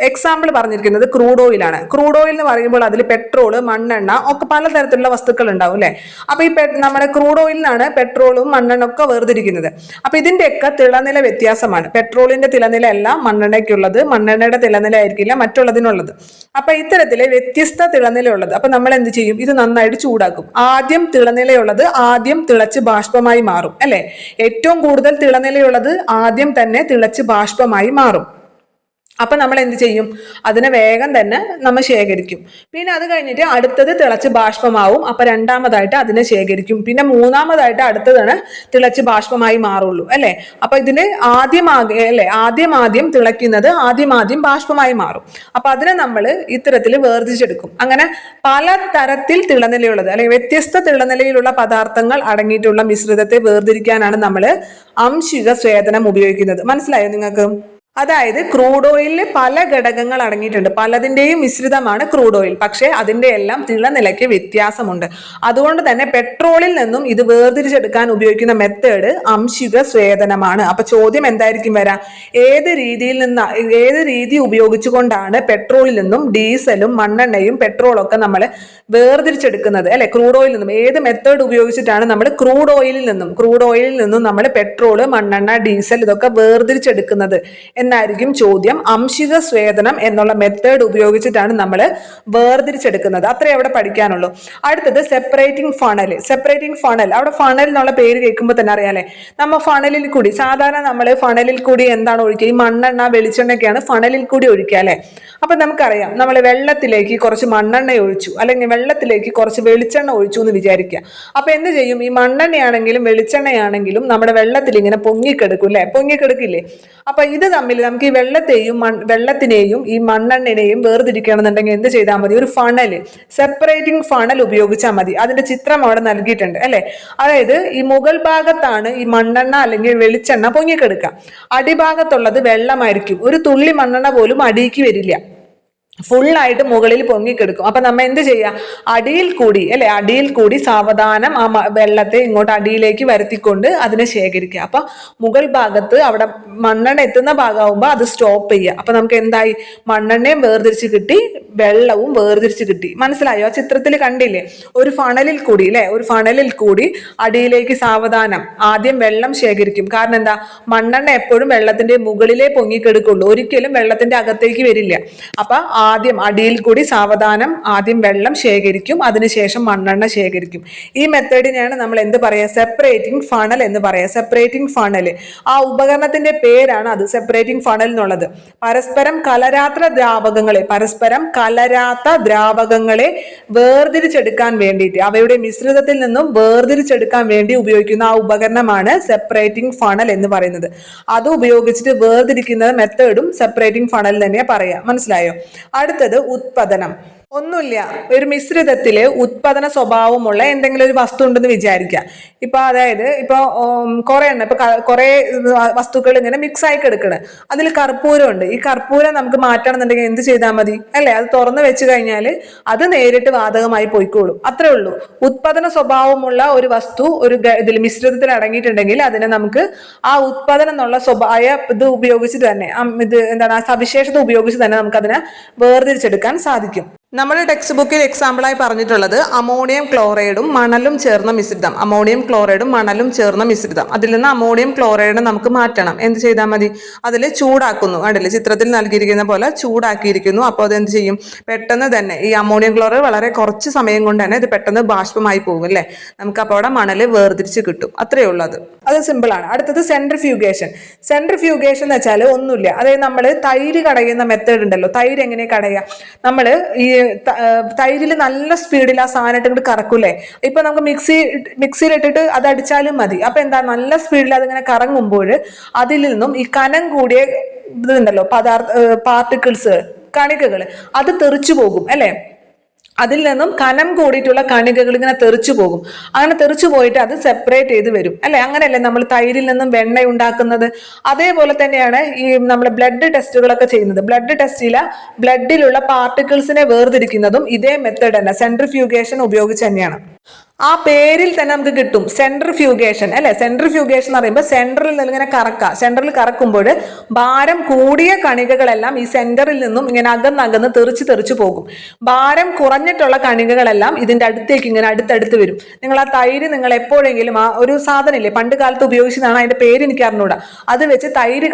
എക്സാമ്പിൾ പറഞ്ഞിരിക്കുന്നത് ക്രൂഡ് ഓയിലാണ്. ക്രൂഡ് ഓയിൽ എന്ന് പറയുമ്പോൾ അതിൽ പെട്രോള്, മണ്ണെണ്ണ ഒക്കെ പലതരത്തിലുള്ള വസ്തുക്കൾ ഉണ്ടാവും അല്ലെ. അപ്പൊ ഈ നമ്മുടെ ക്രൂഡ് ഓയിലിനാണ് പെട്രോളും മണ്ണെണ്ണ ഒക്കെ വേർതിരിക്കുന്നത്. അപ്പൊ ഇതിന്റെയൊക്കെ തിളനില വ്യത്യാസമാണ്. പെട്രോളിന്റെ തിളനില അല്ല മണ്ണെണ്ണയ്ക്കുള്ളത്, മണ്ണെണ്ണയുടെ തിളനില ആയിരിക്കില്ല മറ്റുള്ളതിനുള്ളത്. അപ്പൊ ഇത്തരത്തിലെ വ്യത്യസ്ത തിളനിലയുള്ളത്. അപ്പൊ നമ്മൾ എന്ത് ചെയ്യും? ഇത് നന്നായിട്ട് ചൂടാക്കും. ആദ്യം തിളനിലയുള്ളത് ആദ്യം തിളച്ച് ബാഷ്പമായി മാറും അല്ലെ. ഏറ്റവും കൂടുതൽ തിളനിലയുള്ളത് ആദ്യം തന്നെ തിളച്ച് ബാഷ്പമായി മാറും. അപ്പൊ നമ്മൾ എന്ത് ചെയ്യും? അതിനെ വേഗം തന്നെ നമ്മൾ ശേഖരിക്കും. പിന്നെ അത് കഴിഞ്ഞിട്ട് അടുത്തത് തിളച്ച് ബാഷ്പമാവും. അപ്പൊ രണ്ടാമതായിട്ട് അതിനെ ശേഖരിക്കും. പിന്നെ മൂന്നാമതായിട്ട് അടുത്തതാണ് തിളച്ച് ബാഷ്പമായി മാറുള്ളൂ അല്ലെ. അപ്പൊ ഇതിന് ആദ്യം തിളയ്ക്കുന്നത് ആദ്യം ബാഷ്പമായി മാറും. അപ്പൊ അതിനെ നമ്മൾ ഇത്തരത്തിൽ വേർതിരിച്ചെടുക്കും. അങ്ങനെ പല തരത്തിൽ തിളനിലയുള്ളത് അല്ലെങ്കിൽ വ്യത്യസ്ത തിളനിലയിലുള്ള പദാർത്ഥങ്ങൾ അടങ്ങിയിട്ടുള്ള മിശ്രിതത്തെ വേർതിരിക്കാനാണ് നമ്മൾ അംശിക സ്വേദനം ഉപയോഗിക്കുന്നത്. മനസ്സിലായോ നിങ്ങൾക്ക്? അതായത് ക്രൂഡ് ഓയിലിൽ പല ഘടകങ്ങൾ അടങ്ങിയിട്ടുണ്ട്, പലതിന്റെയും മിശ്രിതമാണ് ക്രൂഡ് ഓയിൽ. പക്ഷേ അതിന്റെ എല്ലാം തിളനിലയ്ക്ക് വ്യത്യാസമുണ്ട്. അതുകൊണ്ട് തന്നെ പെട്രോളിൽ നിന്നും ഇത് വേർതിരിച്ചെടുക്കാൻ ഉപയോഗിക്കുന്ന മെത്തേഡ് അംശിക സ്വേദനമാണ്. അപ്പൊ ചോദ്യം എന്തായിരിക്കും വരാം? ഏത് രീതി ഉപയോഗിച്ചുകൊണ്ടാണ് പെട്രോളിൽ നിന്നും ഡീസലും മണ്ണെണ്ണയും പെട്രോളൊക്കെ നമ്മൾ വേർതിരിച്ചെടുക്കുന്നത് അല്ലെ. ക്രൂഡ് ഓയിലിൽ നിന്നും ഏത് മെത്തേഡ് ഉപയോഗിച്ചിട്ടാണ് നമ്മൾ ക്രൂഡ് ഓയിലിൽ നിന്നും നമ്മൾ പെട്രോള്, മണ്ണെണ്ണ, ഡീസൽ ഇതൊക്കെ വേർതിരിച്ചെടുക്കുന്നത് എന്നായിരിക്കും ചോദ്യം. അംശിക സ്വേദനം എന്നുള്ള മെത്തേഡ് ഉപയോഗിച്ചിട്ടാണ് നമ്മൾ വേർതിരിച്ചെടുക്കുന്നത്. അത്രേ അവിടെ പഠിക്കാനുള്ളൂ. അടുത്തത് സെപ്പറേറ്റിംഗ് ഫണൽ. അവിടെ ഫണൽ എന്നുള്ള പേര് കേൾക്കുമ്പോൾ തന്നെ അറിയാലേ, നമ്മൾ ഫണലിൽ കൂടി സാധാരണ നമ്മൾ ഫണലിൽ കൂടി എന്താണ് ഒഴിക്കുക? ഈ മണ്ണെണ്ണ, വെളിച്ചെണ്ണയൊക്കെയാണ് ഫണലിൽ കൂടി ഒഴിക്കുക അല്ലെ. അപ്പൊ നമുക്കറിയാം, നമ്മൾ വെള്ളത്തിലേക്ക് കുറച്ച് മണ്ണെണ്ണ ഒഴിച്ചു അല്ലെങ്കിൽ വെള്ളത്തിലേക്ക് കുറച്ച് വെളിച്ചെണ്ണ ഒഴിച്ചു എന്ന് വിചാരിക്കുക. അപ്പൊ എന്ത് ചെയ്യും? ഈ മണ്ണെണ്ണയാണെങ്കിലും വെളിച്ചെണ്ണയാണെങ്കിലും നമ്മുടെ വെള്ളത്തിൽ ഇങ്ങനെ പൊങ്ങിക്കെടുക്കും അല്ലെ, പൊങ്ങിക്കെടുക്കില്ലേ? അപ്പൊ ഇത് തമ്മിൽ നമുക്ക് ഈ വെള്ളത്തിനെയും ഈ മണ്ണെണ്ണനെയും വേർതിരിക്കണമെന്നുണ്ടെങ്കിൽ എന്ത് ചെയ്താൽ മതി? ഒരു സെപ്പറേറ്റിംഗ് ഫണൽ ഉപയോഗിച്ചാൽ മതി. അതിന്റെ ചിത്രം അവിടെ നൽകിയിട്ടുണ്ട് അല്ലെ. അതായത് ഈ മുകൾ ഭാഗത്താണ് ഈ മണ്ണെണ്ണ അല്ലെങ്കിൽ വെളിച്ചെണ്ണ പൊങ്ങിക്കെടുക്കുക. അടിഭാഗത്തുള്ളത് വെള്ളമായിരിക്കും. ഒരു തുള്ളി മണ്ണെണ്ണ പോലും അടിയിക്ക് വരില്ല, ഫുള്ളായിട്ട് മുകളിൽ പൊങ്ങിക്കെടുക്കും. അപ്പൊ നമ്മ എന്ത് ചെയ്യാ? അടിയിൽ കൂടി സാവധാനം ആ വെള്ളത്തെ ഇങ്ങോട്ട് അടിയിലേക്ക് വരുത്തിക്കൊണ്ട് അതിനെ ശേഖരിക്കുക. അപ്പൊ മുകൾ ഭാഗത്ത് അവിടെ മണ്ണെണ്ണ എത്തുന്ന ഭാഗമാകുമ്പോൾ അത് സ്റ്റോപ്പ് ചെയ്യുക. അപ്പൊ നമുക്ക് എന്തായി? മണ്ണെണ്ണയും വേർതിരിച്ച് കിട്ടി, വെള്ളവും വേർതിരിച്ച് കിട്ടി. മനസ്സിലായോ? ചിത്രത്തിൽ കണ്ടില്ലേ? ഒരു ഫണലിൽ കൂടി അടിയിലേക്ക് സാവധാനം ആദ്യം വെള്ളം ശേഖരിക്കും. കാരണം എന്താ? മണ്ണെണ്ണ എപ്പോഴും വെള്ളത്തിന്റെ മുകളിലേ പൊങ്ങിക്കെടുക്കുള്ളൂ, ഒരിക്കലും വെള്ളത്തിന്റെ അകത്തേക്ക് വരില്ല. അപ്പൊ ആദ്യം അടിയിൽ കൂടി സാവധാനം ആദ്യം വെള്ളം ശേഖരിക്കും, അതിനുശേഷം മണ്ണെണ്ണ ശേഖരിക്കും. ഈ മെത്തേഡിനെയാണ് നമ്മൾ എന്ത് പറയാ? സെപ്പറേറ്റിംഗ് ഫണൽ എന്ന് പറയാം. സെപ്പറേറ്റിംഗ് ഫണൽ, ആ ഉപകരണത്തിന്റെ പേരാണ് അത്, സെപ്പറേറ്റിംഗ് ഫണൽ എന്നുള്ളത്. പരസ്പരം കലരാത്ത ദ്രാവകങ്ങളെ വേർതിരിച്ചെടുക്കാൻ വേണ്ടിയിട്ട്, അവയുടെ മിശ്രിതത്തിൽ നിന്നും വേർതിരിച്ചെടുക്കാൻ വേണ്ടി ഉപയോഗിക്കുന്ന ആ ഉപകരണമാണ് സെപ്പറേറ്റിംഗ് ഫണൽ എന്ന് പറയുന്നത്. അത് ഉപയോഗിച്ചിട്ട് വേർതിരിക്കുന്ന മെത്തേഡും സെപ്പറേറ്റിംഗ് ഫണൽ തന്നെ പറയാം. മനസ്സിലായോ? അടുത്തത് ഉത്പതനം. ഒന്നുമില്ല, ഒരു മിശ്രിതത്തില് ഉത്പതന സ്വഭാവമുള്ള എന്തെങ്കിലും ഒരു വസ്തു ഉണ്ടെന്ന് വിചാരിക്കുക. അതായത് കുറെ വസ്തുക്കൾ ഇങ്ങനെ മിക്സ് ആയി കിടക്കണ്. അതിൽ കർപ്പൂരം ഉണ്ട്. ഈ കർപ്പൂരം നമുക്ക് മാറ്റണമെന്നുണ്ടെങ്കിൽ എന്ത് ചെയ്താൽ മതി അല്ലെ? അത് തുറന്നു വെച്ച് കഴിഞ്ഞാൽ അത് നേരിട്ട് വാതകമായി പോയിക്കോളും. അത്രേ ഉള്ളൂ. ഉത്പതന സ്വഭാവമുള്ള ഒരു വസ്തു ഒരു ഇതിൽ മിശ്രിതത്തിൽ അടങ്ങിയിട്ടുണ്ടെങ്കിൽ അതിനെ നമുക്ക് ആ ഉത്പതനം എന്നുള്ള ഇത് ഉപയോഗിച്ച് തന്നെ ആ സവിശേഷത ഉപയോഗിച്ച് തന്നെ നമുക്ക് അതിനെ വേർതിരിച്ചെടുക്കാൻ സാധിക്കും. നമ്മുടെ ടെക്സ്റ്റ് ബുക്കിൽ എക്സാമ്പിളായി പറഞ്ഞിട്ടുള്ളത് അമോണിയം ക്ലോറൈഡും മണലും ചേർന്ന മിശ്രിതം. അമോണിയം ക്ലോറൈഡും മണലും ചേർന്ന മിശ്രിതം. അതിൽ നിന്ന് അമോണിയം ക്ലോറൈഡ് നമുക്ക് മാറ്റണം. എന്ത് ചെയ്താൽ മതി? അതിൽ ചൂടാക്കുന്നു. കണ്ടില്ലേ, ചിത്രത്തിൽ നൽകിയിരിക്കുന്ന പോലെ ചൂടാക്കിയിരിക്കുന്നു. അപ്പോൾ അത് എന്ത് ചെയ്യും? പെട്ടെന്ന് തന്നെ ഈ അമോണിയം ക്ലോറൈഡ് വളരെ കുറച്ച് സമയം കൊണ്ട് തന്നെ ഇത് പെട്ടെന്ന് ബാഷ്പമായി പോകും അല്ലേ. നമുക്ക് അപ്പോൾ അവിടെ മണൽ വേർതിരിച്ച് കിട്ടും. അത്രയേ ഉള്ളത്. അത് സിമ്പിളാണ്. അടുത്തത് സെൻട്രിഫ്യൂഗേഷൻ. സെൻട്രിഫ്യൂഗേഷൻ എന്ന് വെച്ചാൽ ഒന്നുമില്ല. അതായത് നമ്മൾ തൈര് കടയുന്ന മെത്തേഡ് ഉണ്ടല്ലോ. തൈര് എങ്ങനെ കടയുക? നമ്മൾ ഈ തൈരിൽ നല്ല സ്പീഡിൽ ആ സാധനം ഇട്ട് കറക്കൂലേ. ഇപ്പൊ നമുക്ക് മിക്സിയിൽ ഇട്ടിട്ട് അത് അടിച്ചാലും മതി. അപ്പൊ എന്താ, നല്ല സ്പീഡിൽ അതിങ്ങനെ കറങ്ങുമ്പോൾ അതിൽ നിന്നും ഈ കനം കൂടിയ ഇതുണ്ടല്ലോ പാർട്ടിക്കിൾസ്, കണികകൾ, അത് തെറിച്ചു പോകും അല്ലെ. അതിൽ നിന്നും കനം കൂടിയിട്ടുള്ള കണികകൾ ഇങ്ങനെ തെറിച്ചു പോകും. അങ്ങനെ തെറിച്ചു പോയിട്ട് അത് സെപ്പറേറ്റ് ചെയ്ത് വരും അല്ലെ. അങ്ങനെയല്ലേ നമ്മൾ തൈരിൽ നിന്നും വെണ്ണ ഉണ്ടാക്കുന്നത്. അതേപോലെ തന്നെയാണ് ഈ നമ്മൾ ബ്ലഡ് ടെസ്റ്റുകളൊക്കെ ചെയ്യുന്നത്. ബ്ലഡ് ടെസ്റ്റിലെ ബ്ലഡിലുള്ള പാർട്ടിക്കിൾസിനെ വേർതിരിക്കുന്നതും ഇതേ മെത്തേഡ് തന്നെ, സെൻട്രിഫ്യൂഗേഷൻ ഉപയോഗിച്ച് തന്നെയാണ്. ആ പേരിൽ തന്നെ നമുക്ക് കിട്ടും സെൻട്രിഫ്യൂഗേഷൻ അല്ലെ. സെൻട്രിഫ്യൂഗേഷൻ എന്ന് പറയുമ്പോൾ സെൻട്രലിൽ നിന്ന് ഇങ്ങനെ കറക്കുക. സെൻട്രലിൽ കറക്കുമ്പോൾ ഭാരം കൂടിയ കണികകളെല്ലാം ഈ സെന്ററിൽ നിന്നും ഇങ്ങനെ അകന്നകന്ന് തെറിച്ചു പോകും. ഭാരം കുറഞ്ഞിട്ടുള്ള കണികകളെല്ലാം ഇതിന്റെ അടുത്തേക്ക് ഇങ്ങനെ അടുത്തടുത്ത് വരും. നിങ്ങൾ ആ തൈര് നിങ്ങൾ എപ്പോഴെങ്കിലും ആ ഒരു സാധനം ഇല്ലേ പണ്ട് കാലത്ത് ഉപയോഗിച്ചതാണ്, അതിന്റെ പേര് എനിക്ക് അറിഞ്ഞൂടാ, അത് വെച്ച് തൈര്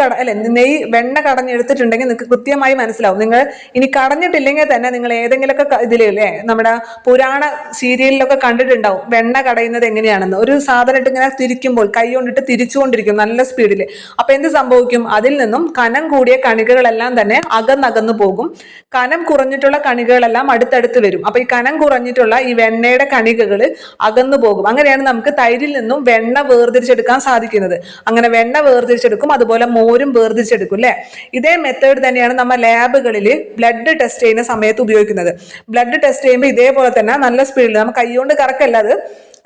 വെണ്ണ കടഞ്ഞെടുത്തിട്ടുണ്ടെങ്കിൽ നിങ്ങൾക്ക് കൃത്യമായി മനസ്സിലാവും. നിങ്ങൾ ഇനി കടഞ്ഞിട്ടില്ലെങ്കിൽ തന്നെ നിങ്ങൾ ഏതെങ്കിലുമൊക്കെ ഇതിലേ നമ്മുടെ പുരാണ സീരിയലിലൊക്കെ കണ്ടിട്ടുണ്ടാവും വെണ്ണ കടയുന്നത് എങ്ങനെയാണെന്ന്. ഒരു സാധനം ഇട്ട് ഇങ്ങനെ തിരിക്കുമ്പോൾ കൈ കൊണ്ടിട്ട് തിരിച്ചുകൊണ്ടിരിക്കും നല്ല സ്പീഡിൽ. അപ്പൊ എന്ത് സംഭവിക്കും? അതിൽ നിന്നും കനം കൂടിയ കണികകളെല്ലാം തന്നെ അകന്നകന്നു പോകും. കനം കുറഞ്ഞിട്ടുള്ള കണികകളെല്ലാം അടുത്തടുത്ത് വരും. അപ്പൊ ഈ കനം കുറഞ്ഞിട്ടുള്ള ഈ വെണ്ണയുടെ കണികകൾ അകന്നു പോകും. അങ്ങനെയാണ് നമുക്ക് തൈരിൽ നിന്നും വെണ്ണ വേർതിരിച്ചെടുക്കാൻ സാധിക്കുന്നത്. അങ്ങനെ വെണ്ണ വേർതിരിച്ചെടുക്കും, അതുപോലെ മോരും വേർതിരിച്ചെടുക്കും അല്ലെ. ഇതേ മെത്തേഡ് തന്നെയാണ് നമ്മൾ ലാബുകളിൽ ബ്ലഡ് ടെസ്റ്റ് ചെയ്യുന്ന സമയത്ത് ഉപയോഗിക്കുന്നത്. ബ്ലഡ് ടെസ്റ്റ് ചെയ്യുമ്പോൾ ഇതേപോലെ തന്നെ നല്ല സ്പീഡിൽ നമ്മൾ കൈകൊണ്ട് കറക്കല്ല, അത്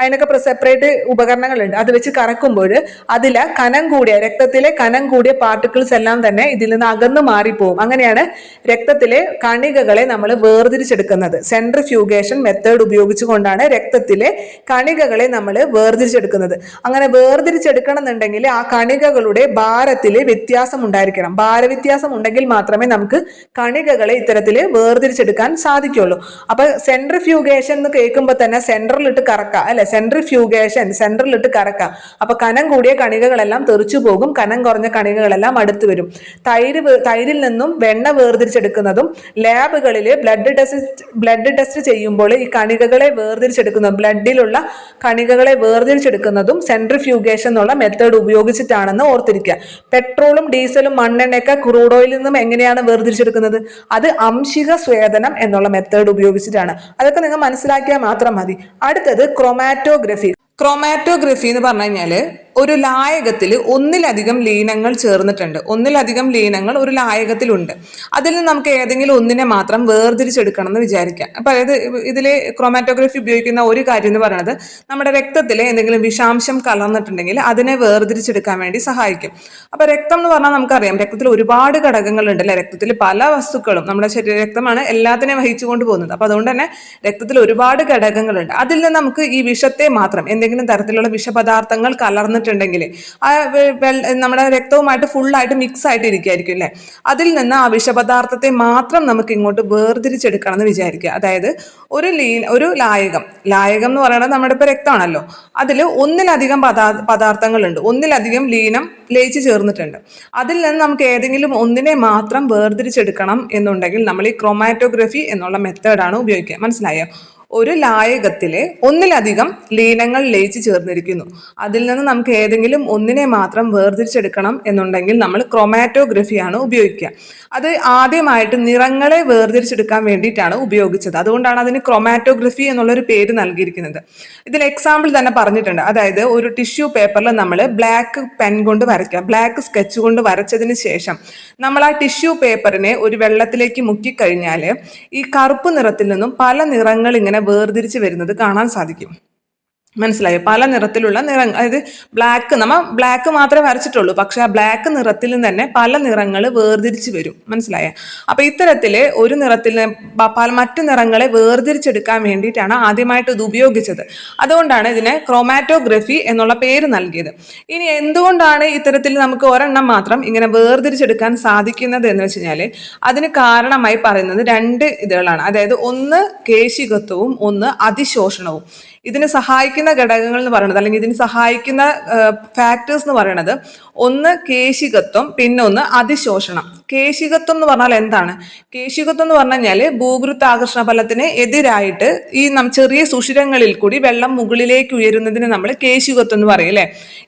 അതിനൊക്കെ സെപ്പറേറ്റ് ഉപകരണങ്ങളുണ്ട്. അത് വെച്ച് കറക്കുമ്പോൾ അതിലെ കനം കൂടിയ രക്തത്തിലെ കനം കൂടിയ പാർട്ടിക്കിൾസ് എല്ലാം തന്നെ ഇതിൽ നിന്ന് അകന്നു മാറിപ്പോകും. അങ്ങനെയാണ് രക്തത്തിലെ കണികകളെ നമ്മൾ വേർതിരിച്ചെടുക്കുന്നത്. സെൻട്രിഫ്യൂഗേഷൻ മെത്തേഡ് ഉപയോഗിച്ചുകൊണ്ടാണ് രക്തത്തിലെ കണികകളെ നമ്മൾ വേർതിരിച്ചെടുക്കുന്നത്. അങ്ങനെ വേർതിരിച്ചെടുക്കണം എന്നുണ്ടെങ്കിൽ ആ കണികകളുടെ ഭാരത്തിൽ വ്യത്യാസം ഉണ്ടായിരിക്കണം. ഭാരവ്യത്യാസം ഉണ്ടെങ്കിൽ മാത്രമേ നമുക്ക് കണികകളെ ഇത്തരത്തിൽ വേർതിരിച്ചെടുക്കാൻ സാധിക്കുള്ളൂ. അപ്പൊ സെൻട്രിഫ്യൂഗേഷൻ എന്ന് കേൾക്കുമ്പോൾ തന്നെ സെൻട്രലിട്ട് കറക്കുക അല്ലെ. സെൻട്രിഫ്യൂഗേഷൻ, സെൻട്രലിട്ട് കറക്കാം. അപ്പൊ കനം കൂടിയ കണികകളെല്ലാം തെറിച്ചു പോകും, കനം കുറഞ്ഞ കണികകളെല്ലാം അടുത്ത് വരും. തൈരിൽ നിന്നും വെണ്ണ വേർതിരിച്ചെടുക്കുന്നതും ലാബുകളിൽ ബ്ലഡ് ടെസ്റ്റ് ചെയ്യുമ്പോൾ ഈ കണികകളെ വേർതിരിച്ചെടുക്കുന്നതും ബ്ലഡിലുള്ള കണികകളെ വേർതിരിച്ചെടുക്കുന്നതും സെൻട്രിഫ്യൂഗേഷൻ എന്നുള്ള മെത്തേഡ് ഉപയോഗിച്ചിട്ടാണെന്ന് ഓർത്തിരിക്കുക. പെട്രോളും ഡീസലും മണ്ണെണ്ണയൊക്കെ ക്രൂഡ് ഓയിലിൽ നിന്നും എങ്ങനെയാണ് വേർതിരിച്ചെടുക്കുന്നത്? അത് അംശിക സ്വേദനം എന്നുള്ള മെത്തേഡ് ഉപയോഗിച്ചിട്ടാണ്. അതൊക്കെ നിങ്ങൾ മനസ്സിലാക്കിയാൽ മാത്രം മതി. അടുത്തത് ക്രോമാറ്റോഗ്രഫി. ക്രോമാറ്റോഗ്രഫി എന്ന് പറഞ്ഞു കഴിഞ്ഞാല് ഒരു ലായകത്തിൽ ഒന്നിലധികം ലീനങ്ങൾ ചേർന്നിട്ടുണ്ട്. ഒന്നിലധികം ലീനങ്ങൾ ഒരു ലായകത്തിലുണ്ട്. അതിൽ നിന്ന് നമുക്ക് ഏതെങ്കിലും ഒന്നിനെ മാത്രം വേർതിരിച്ചെടുക്കണം എന്ന് വിചാരിക്കാം. അപ്പൊ അതായത് ഇതിൽ ക്രോമാറ്റോഗ്രഫി ഉപയോഗിക്കുന്ന ഒരു കാര്യം എന്ന് പറയുന്നത് നമ്മുടെ രക്തത്തിലെ എന്തെങ്കിലും വിഷാംശം കലർന്നിട്ടുണ്ടെങ്കിൽ അതിനെ വേർതിരിച്ചെടുക്കാൻ വേണ്ടി സഹായിക്കും. അപ്പൊ രക്തം എന്ന് പറഞ്ഞാൽ നമുക്കറിയാം രക്തത്തിൽ ഒരുപാട് ഘടകങ്ങളുണ്ട് അല്ലെ. രക്തത്തിൽ പല വസ്തുക്കളും നമ്മുടെ രക്തമാണ് എല്ലാത്തിനെയും വഹിച്ചുകൊണ്ട് പോകുന്നത്. അപ്പൊ അതുകൊണ്ട് തന്നെ രക്തത്തിൽ ഒരുപാട് ഘടകങ്ങളുണ്ട്. അതിൽ നിന്ന് നമുക്ക് ഈ വിഷത്തെ മാത്രം എന്തെങ്കിലും തരത്തിലുള്ള വിഷപദാർത്ഥങ്ങൾ കലർന്നിട്ടുണ്ടെങ്കിൽ ആ നമ്മുടെ രക്തവുമായിട്ട് ഫുള്ളായിട്ട് മിക്സ് ആയിട്ട് ഇരിക്കുകയായിരിക്കും അല്ലെ. അതിൽ നിന്ന് ആ വിഷപദാർത്ഥത്തെ മാത്രം നമുക്ക് ഇങ്ങോട്ട് വേർതിരിച്ചെടുക്കണം എന്ന് വിചാരിക്കുക. അതായത് ഒരു ലായകം എന്ന് പറയുന്നത് നമ്മുടെ ഇപ്പൊ രക്തമാണല്ലോ, അതിൽ ഒന്നിലധികം പദാർത്ഥങ്ങളുണ്ട്, ഒന്നിലധികം ലീനം ലയിച്ച് ചേർന്നിട്ടുണ്ട്. അതിൽ നിന്ന് നമുക്ക് ഏതെങ്കിലും ഒന്നിനെ മാത്രം വേർതിരിച്ചെടുക്കണം എന്നുണ്ടെങ്കിൽ നമ്മൾ ഈ ക്രോമാറ്റോഗ്രഫി എന്നുള്ള മെത്തേഡാണ് ഉപയോഗിക്കുക. മനസ്സിലായോ? ഒരു ലായകത്തിലെ ഒന്നിലധികം ലീനങ്ങൾ ലയിച്ച് ചേർന്നിരിക്കുന്നു. അതിൽ നിന്ന് നമുക്ക് ഏതെങ്കിലും ഒന്നിനെ മാത്രം വേർതിരിച്ചെടുക്കണം എന്നുണ്ടെങ്കിൽ നമ്മൾ ക്രോമാറ്റോഗ്രഫിയാണ് ഉപയോഗിക്കുക. അത് ആദ്യമായിട്ട് നിറങ്ങളെ വേർതിരിച്ചെടുക്കാൻ വേണ്ടിയിട്ടാണ് ഉപയോഗിച്ചത്. അതുകൊണ്ടാണ് അതിന് ക്രോമാറ്റോഗ്രഫി എന്നുള്ളൊരു പേര് നൽകിയിരിക്കുന്നത്. ഇതിൽ എക്സാമ്പിൾ തന്നെ പറഞ്ഞിട്ടുണ്ട്. അതായത് ഒരു ടിഷ്യൂ പേപ്പറിൽ നമ്മൾ ബ്ലാക്ക് പെൻ കൊണ്ട് വരയ്ക്കുക, ബ്ലാക്ക് സ്കെച്ച് കൊണ്ട് വരച്ചതിന് ശേഷം നമ്മൾ ആ ടിഷ്യൂ പേപ്പറിനെ ഒരു വെള്ളത്തിലേക്ക് മുക്കിക്കഴിഞ്ഞാൽ ഈ കറുപ്പ് നിറത്തിൽ നിന്നും പല നിറങ്ങൾ ഇങ്ങനെ വേർതിരിച്ച് വരുന്നത് കാണാൻ സാധിക്കും. മനസ്സിലായോ? പല നിറത്തിലുള്ള നിറങ്ങൾ, അതായത് ബ്ലാക്ക്, നമ്മൾ ബ്ലാക്ക് മാത്രമേ വരച്ചിട്ടുള്ളൂ, പക്ഷെ ആ ബ്ലാക്ക് നിറത്തിൽ തന്നെ പല നിറങ്ങൾ വേർതിരിച്ച് വരും. മനസ്സിലായോ? അപ്പൊ ഇത്തരത്തില് ഒരു നിറത്തിൽ മറ്റു നിറങ്ങളെ വേർതിരിച്ചെടുക്കാൻ വേണ്ടിയിട്ടാണ് ആദ്യമായിട്ട് ഇത് ഉപയോഗിച്ചത്. അതുകൊണ്ടാണ് ഇതിനെ ക്രോമാറ്റോഗ്രഫി എന്നുള്ള പേര് നൽകിയത്. ഇനി എന്തുകൊണ്ടാണ് ഇത്തരത്തിൽ നമുക്ക് ഒരെണ്ണം മാത്രം ഇങ്ങനെ വേർതിരിച്ചെടുക്കാൻ സാധിക്കുന്നത് എന്ന് വെച്ച് കഴിഞ്ഞാൽ അതിന് കാരണമായി പറയുന്നത് രണ്ട് ഇതുകളാണ്. അതായത് ഒന്ന് കേശികത്വവും ഒന്ന് അതിശോഷണവും. ഇതിന് സഹായിക്കുന്ന ഘടകങ്ങൾ എന്ന് പറയുന്നത്, അല്ലെങ്കിൽ ഇതിന് സഹായിക്കുന്ന ഫാക്ടേഴ്സ് എന്ന് പറയുന്നത്, ഒന്ന് കേശികത്വം, പിന്നെ ഒന്ന് അതിശോഷണം. കേശികത്വം എന്ന് പറഞ്ഞാൽ എന്താണ്? കേശികത്വം എന്ന് പറഞ്ഞു കഴിഞ്ഞാൽ ഭൂഗുരുത്വാകർഷണ ബലത്തിന് എതിരായിട്ട് ഈ ചെറിയ സുഷിരങ്ങളിൽ കൂടി വെള്ളം മുകളിലേക്ക് ഉയരുന്നതിന് നമ്മൾ കേശികത്വം എന്ന് പറയും, അല്ലേ?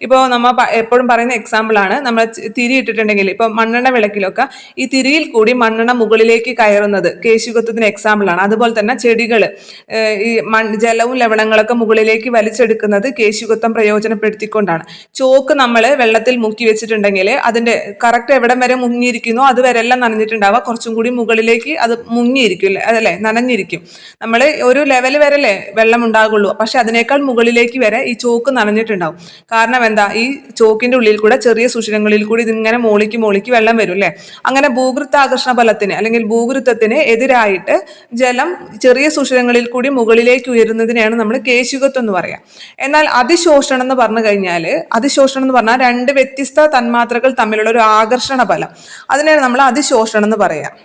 ഇപ്പോൾ നമ്മൾ എപ്പോഴും പറയുന്ന എക്സാമ്പിൾ ആണ്, നമ്മൾ തിരി ഇട്ടിട്ടുണ്ടെങ്കിൽ ഇപ്പൊ മണ്ണെണ്ണ വിളക്കിലൊക്കെ ഈ തിരിയിൽ കൂടി മണ്ണെണ്ണ മുകളിലേക്ക് കയറുന്നത് കേശികത്വത്തിന് എക്സാമ്പിൾ ആണ്. അതുപോലെ തന്നെ ചെടികൾ ഈ ജലവും ലവണങ്ങളൊക്കെ മുകളിലേക്ക് വലിച്ചെടുക്കുന്നത് കേശികത്വം പ്രയോജനപ്പെടുത്തിക്കൊണ്ടാണ്. ചോക്ക് നമ്മൾ വെള്ളത്തിൽ മുക്കി വെച്ചിട്ടുണ്ടെങ്കിൽ അതിന്റെ കറക്റ്റ് എവിടം വരെ മുങ്ങിയിരിക്കുന്നു അതുവരെ എല്ലാം നനഞ്ഞിട്ടുണ്ടാവുക, കുറച്ചും കൂടി മുകളിലേക്ക് അത് മുങ്ങിയിരിക്കും, അതല്ലേ, നനഞ്ഞിരിക്കും. നമ്മൾ ഒരു ലെവൽ വരെ അല്ലേ വെള്ളം ഉണ്ടാകുള്ളൂ, പക്ഷെ അതിനേക്കാൾ മുകളിലേക്ക് വരെ ഈ ചോക്ക് നനഞ്ഞിട്ടുണ്ടാവും. കാരണം എന്താ? ഈ ചോക്കിന്റെ ഉള്ളിൽ കൂടെ ചെറിയ സുഷിരങ്ങളിൽ കൂടി ഇതിങ്ങനെ മോളിക്ക് വെള്ളം വരും, അല്ലേ? അങ്ങനെ ഭൂഗുരുത്വാകർഷണ ബലത്തിന് അല്ലെങ്കിൽ ഭൂഗുരുത്വത്തിന് എതിരായിട്ട് ജലം ചെറിയ സുഷിരങ്ങളിൽ കൂടി മുകളിലേക്ക് ഉയരുന്നതിനെയാണ് നമ്മൾ കേശികത്വം എന്ന് പറയാം. എന്നാൽ അതിശോഷണം എന്ന് പറഞ്ഞു കഴിഞ്ഞാൽ, അതിശോഷണം എന്ന് പറഞ്ഞാൽ രണ്ട് വ്യത്യസ്ത തന്മാത്രകൾ തമ്മിലുള്ള ഒരു ആകർഷണ ബലം, അതിനെയാണ് നമ്മൾ അതിശോഷണം എന്ന് പറയാം.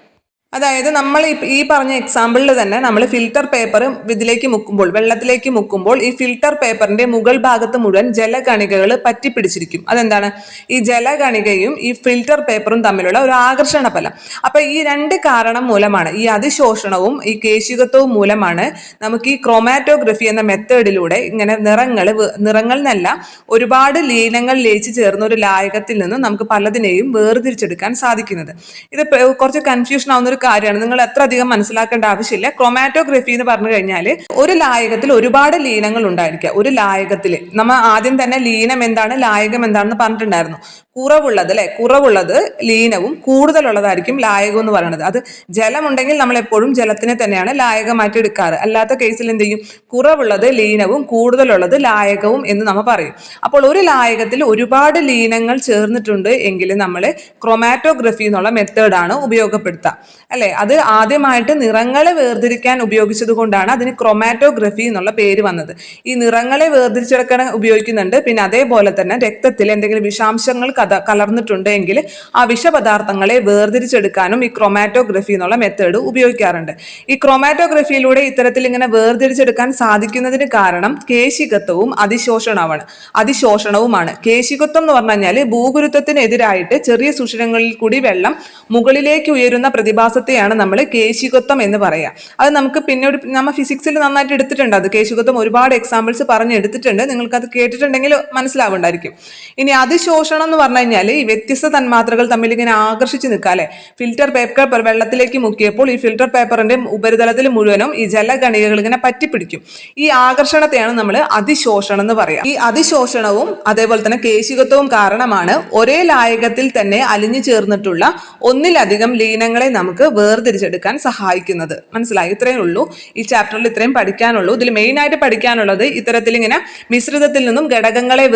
അതായത് നമ്മൾ ഈ പറഞ്ഞ എക്സാമ്പിളിൽ തന്നെ നമ്മൾ ഫിൽറ്റർ പേപ്പർ ഇതിലേക്ക് മുക്കുമ്പോൾ, വെള്ളത്തിലേക്ക് മുക്കുമ്പോൾ, ഈ ഫിൽറ്റർ പേപ്പറിന്റെ മുകൾ ഭാഗത്ത് മുഴുവൻ ജലകണികകൾ പറ്റിപ്പിടിച്ചിരിക്കും. അതെന്താണ്? ഈ ജലകണികയും ഈ ഫിൽറ്റർ പേപ്പറും തമ്മിലുള്ള ഒരു ആകർഷണ ബലം. അപ്പൊ ഈ രണ്ട് കാരണം മൂലമാണ്, ഈ അതിശോഷണവും ഈ കേശികത്വവും മൂലമാണ് നമുക്ക് ഈ ക്രോമാറ്റോഗ്രഫി എന്ന മെത്തേഡിലൂടെ ഇങ്ങനെ നിറങ്ങൾ എന്നല്ല, ഒരുപാട് ലീനങ്ങൾ ലയിച്ചു ചേർന്ന ഒരു ലായകത്തിൽ നിന്നും നമുക്ക് പലതിനെയും വേർതിരിച്ചെടുക്കാൻ സാധിക്കുന്നത്. ഇത് കുറച്ച് കൺഫ്യൂഷൻ ആവുന്ന ഒരു കാര്യമാണ്, നിങ്ങൾ എത്ര അധികം മനസ്സിലാക്കേണ്ട ആവശ്യമില്ല. ക്രോമാറ്റോഗ്രഫി എന്ന് പറഞ്ഞു കഴിഞ്ഞാൽ ഒരു ലായകത്തിൽ ഒരുപാട് ലീനങ്ങൾ ഉണ്ടായിരിക്കുക. ഒരു ലായകത്തിൽ നമ്മൾ ആദ്യം തന്നെ ലീനം എന്താണ്, ലായകം എന്താണെന്ന് പറഞ്ഞിട്ടുണ്ടായിരുന്നു. കുറവുള്ളത്, അല്ലെ, കുറവുള്ളത് ലീനവും കൂടുതലുള്ളതായിരിക്കും ലായകം എന്ന് പറയുന്നത്. അത് ജലമുണ്ടെങ്കിൽ നമ്മൾ എപ്പോഴും ജലത്തിനെ തന്നെയാണ് ലായകമായിട്ട് എടുക്കാറ്. അല്ലാത്ത കേസിൽ എന്ത് ചെയ്യും? കുറവുള്ളത് ലീനവും കൂടുതലുള്ളത് ലായകവും എന്ന് നമ്മൾ പറയും. അപ്പോൾ ഒരു ലായകത്തിൽ ഒരുപാട് ലീനങ്ങൾ ചേർന്നിട്ടുണ്ട് എങ്കിൽ നമ്മൾ ക്രോമാറ്റോഗ്രഫി എന്നുള്ള മെത്തേഡാണ് ഉപയോഗപ്പെടുത്തുക, അല്ലെ? അത് ആദ്യമായിട്ട് നിറങ്ങളെ വേർതിരിക്കാൻ ഉപയോഗിച്ചത് കൊണ്ടാണ് അതിന് ക്രോമാറ്റോഗ്രഫി എന്നുള്ള പേര് വന്നത്. ഈ നിറങ്ങളെ വേർതിരിച്ചെടുക്കാൻ ഉപയോഗിക്കുന്നുണ്ട്. പിന്നെ അതേപോലെ തന്നെ രക്തത്തിൽ എന്തെങ്കിലും വിഷാംശങ്ങൾ കലർന്നിട്ടുണ്ട് എങ്കിൽ ആ വിഷപദാർത്ഥങ്ങളെ വേർതിരിച്ചെടുക്കാനും ഈ ക്രോമാറ്റോഗ്രഫി എന്നുള്ള മെത്തേഡ് ഉപയോഗിക്കാറുണ്ട്. ഈ ക്രോമാറ്റോഗ്രഫിയിലൂടെ ഇത്തരത്തിൽ ഇങ്ങനെ വേർതിരിച്ചെടുക്കാൻ സാധിക്കുന്നതിന് കാരണം കേശികത്വവും അതിശോഷണവുമാണ്. കേശികത്വം എന്ന് പറഞ്ഞു കഴിഞ്ഞാൽ ഭൂഗുരുത്വത്തിനെതിരായിട്ട് ചെറിയ സുഷിരങ്ങളിൽ കൂടി വെള്ളം മുകളിലേക്ക് ഉയരുന്ന പ്രതിഭാസത്തെയാണ് നമ്മൾ കേശികത്വം എന്ന് പറയാം. അത് നമുക്ക് പിന്നീട് നമ്മൾ ഫിസിക്സിൽ നന്നായിട്ട് എടുത്തിട്ടുണ്ട്. അത് കേശികത്വം ഒരുപാട് എക്സാമ്പിൾസ് പറഞ്ഞ് എടുത്തിട്ടുണ്ട്, നിങ്ങൾക്ക് അത് കേട്ടിട്ടുണ്ടെങ്കിൽ മനസ്സിലാവുണ്ടായിരിക്കും. ഇനി അതിശോഷണം എന്ന് പറഞ്ഞു കഴിഞ്ഞാൽ ഈ വ്യത്യസ്ത തന്മാത്രകൾ തമ്മിൽ ഇങ്ങനെ ആകർഷിച്ച് നിൽക്കുക, അല്ലെ? ഫിൽറ്റർ പേപ്പർ വെള്ളത്തിലേക്ക് മുക്കിയപ്പോൾ ഈ ഫിൽറ്റർ പേപ്പറിന്റെ ഉപരിതലത്തിൽ മുഴുവനും ഈ ജലകണികകൾ ഇങ്ങനെ പറ്റിപ്പിടിക്കും. ഈ ആകർഷണത്തെയാണ് നമ്മൾ അതിശോഷണം എന്ന് പറയാം. ഈ അതിശോഷണവും അതേപോലെ തന്നെ കേശികത്വവും കാരണമാണ് ഒരേ ലായകത്തിൽ തന്നെ അലിഞ്ഞു ചേർന്നിട്ടുള്ള ഒന്നിലധികം ലീനങ്ങളെ നമുക്ക് വേർതിരിച്ചെടുക്കാൻ സഹായിക്കുന്നത്. മനസ്സിലായി? ഇത്രയേ ഉള്ളൂ ഈ ചാപ്റ്ററിൽ, ഇത്രയും പഠിക്കാനുള്ളൂ. ഇതിൽ മെയിൻ ആയിട്ട് പഠിക്കാനുള്ളത് ഇത്തരത്തിൽ ഇങ്ങനെ മിശ്രിതത്തിൽ നിന്നും ഘടകങ്ങളെ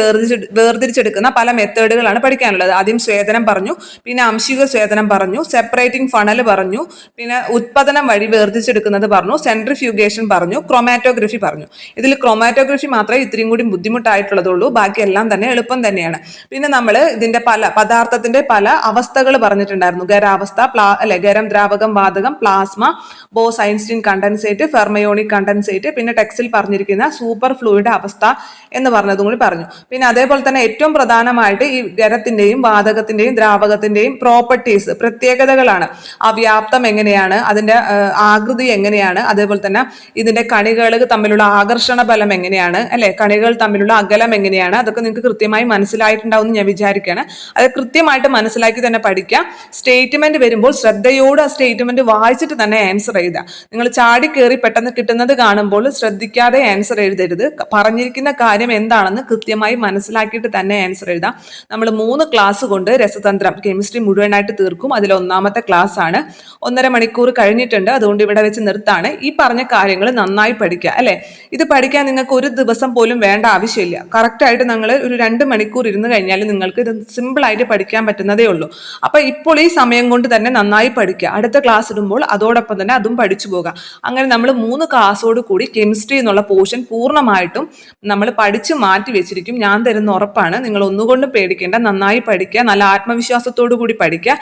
വേർതിരിച്ചെടുക്കുന്ന പല മെത്തേഡുകളാണ് പഠിക്കാനുള്ളത്. ആദ്യം സ്വേദനം പറഞ്ഞു, പിന്നെ അംശിക സ്വേദനം പറഞ്ഞു, സെപ്പറേറ്റിംഗ് ഫണൽ പറഞ്ഞു, പിന്നെ ഉത്പാദനം വഴി വേർതിരിച്ചെടുക്കുന്നത് പറഞ്ഞു, സെൻട്രിഫ്യൂഗേഷൻ പറഞ്ഞു, ക്രോമാറ്റോഗ്രഫി പറഞ്ഞു. ഇതിൽ ക്രോമാറ്റോഗ്രഫി മാത്രമേ ഇത്രയും കൂടി ബുദ്ധിമുട്ടായിട്ടുള്ളതുള്ളൂ, ബാക്കി എല്ലാം തന്നെ എളുപ്പം തന്നെയാണ്. പിന്നെ നമ്മൾ ഇതിന്റെ പദാർത്ഥത്തിന്റെ പല അവസ്ഥകൾ പറഞ്ഞിട്ടുണ്ടായിരുന്നു. ഖരാവസ്ഥ, ഖരം, ദ്രാവകം, വാതകം, plasma, Bose Einstein condensate, fermionic condensate, പിന്നെ ടെക്സ്റ്റിൽ പറഞ്ഞിരിക്കുന്ന സൂപ്പർ ഫ്ലൂയിഡ് അവസ്ഥ എന്ന് പറഞ്ഞതും കൂടി പറഞ്ഞു. പിന്നെ അതേപോലെ തന്നെ ഏറ്റവും പ്രധാനമായിട്ട് ഈ ഖരത്തിന്റെയും വാതകത്തിന്റെയും ദ്രാവകത്തിന്റെയും പ്രോപ്പർട്ടീസ്, പ്രത്യേകതകളാണ്. ആ വ്യാപ്തം എങ്ങനെയാണ്, അതിന്റെ ആകൃതി എങ്ങനെയാണ്, അതേപോലെ തന്നെ ഇതിന്റെ കണികൾ തമ്മിലുള്ള ആകർഷണ ബലം എങ്ങനെയാണ്, അല്ലെ, കണികൾ തമ്മിലുള്ള അകലം എങ്ങനെയാണ്, അതൊക്കെ നിങ്ങൾക്ക് കൃത്യമായി മനസ്സിലായിട്ടുണ്ടാവും ഞാൻ വിചാരിക്കുകയാണ്. അത് കൃത്യമായിട്ട് മനസ്സിലാക്കി തന്നെ പഠിക്കുക. സ്റ്റേറ്റ്മെന്റ് വരുമ്പോൾ ശ്രദ്ധയോട് ആ സ്റ്റേറ്റ്മെന്റ് വായിച്ചിട്ട് തന്നെ ആൻസർ എഴുതുക. നിങ്ങൾ ചാടി കയറി പെട്ടെന്ന് കിട്ടുന്നത് കാണുമ്പോൾ ശ്രദ്ധിക്കാതെ ആൻസർ എഴുതരുത്. പറഞ്ഞിരിക്കുന്ന കാര്യം എന്താണെന്ന് കൃത്യമായി മനസ്സിലാക്കിയിട്ട് തന്നെ ആൻസർ എഴുതാം. നമ്മൾ 3 ക്ലാസ് കൊണ്ട് രസതന്ത്രം കെമിസ്ട്രി മുഴുവനായിട്ട് തീർക്കും. അതിൽ ഒന്നാമത്തെ ക്ലാസ് ആണ്. 1.5 മണിക്കൂർ കഴിഞ്ഞിട്ടുണ്ട്. അതുകൊണ്ട് ഇവിടെ വെച്ച് നിർത്താണ്. ഈ പറഞ്ഞ കാര്യങ്ങൾ നന്നായി പഠിക്കുക അല്ലെ. ഇത് പഠിക്കാൻ നിങ്ങൾക്ക് ഒരു ദിവസം പോലും വേണ്ട ആവശ്യമില്ല. കറക്റ്റായിട്ട് നിങ്ങൾ ഒരു 2 മണിക്കൂർ ഇരുന്ന് കഴിഞ്ഞാൽ നിങ്ങൾക്ക് ഇത് സിമ്പിളായിട്ട് പഠിക്കാൻ പറ്റുന്നതേ ഉള്ളൂ. അപ്പൊ ഇപ്പോൾ ഈ സമയം കൊണ്ട് തന്നെ നന്നായി പഠിക്കുക. അടുത്ത ക്ലാസ് ഇടുമ്പോൾ അതോടൊപ്പം തന്നെ അതും പഠിച്ചു പോകുക. അങ്ങനെ നമ്മൾ 3 ക്ലാസ്സോട് കൂടി കെമിസ്ട്രി എന്നുള്ള പോർഷൻ പൂർണ്ണമായിട്ടും നമ്മൾ പഠിച്ചു മാറ്റി വെച്ചിരിക്കും. ഞാൻ തരുന്ന ഉറപ്പാണ്. നിങ്ങൾ ഒന്നുകൊണ്ടും പേടിക്കേണ്ട. നന്നായി പഠിക്കുക, നല്ല ആത്മവിശ്വാസത്തോടു കൂടി പഠിക്കുക.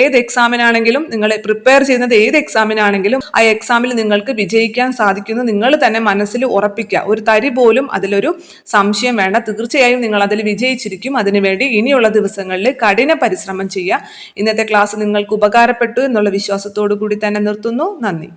ഏത് എക്സാമിനാണെങ്കിലും, നിങ്ങൾ പ്രിപ്പയർ ചെയ്യുന്നത് ഏത് എക്സാമിനാണെങ്കിലും ആ എക്സാമിൽ നിങ്ങൾക്ക് വിജയിക്കാൻ സാധിക്കുന്നു നിങ്ങൾ തന്നെ മനസ്സിൽ ഉറപ്പിക്കുക. ഒരു തരി പോലും അതിലൊരു സംശയം വേണ്ട. തീർച്ചയായും നിങ്ങൾ അതിൽ വിജയിച്ചിരിക്കും. അതിനുവേണ്ടി ഇനിയുള്ള ദിവസങ്ങളിൽ കഠിന പരിശ്രമം ചെയ്യുക. ഇന്നത്തെ ക്ലാസ് നിങ്ങൾക്ക് ഉപകാരപ്പെട്ടു എന്നുള്ള വിശ്വാസത്തോടു കൂടി തന്നെ നിർത്തുന്നു. നന്ദി.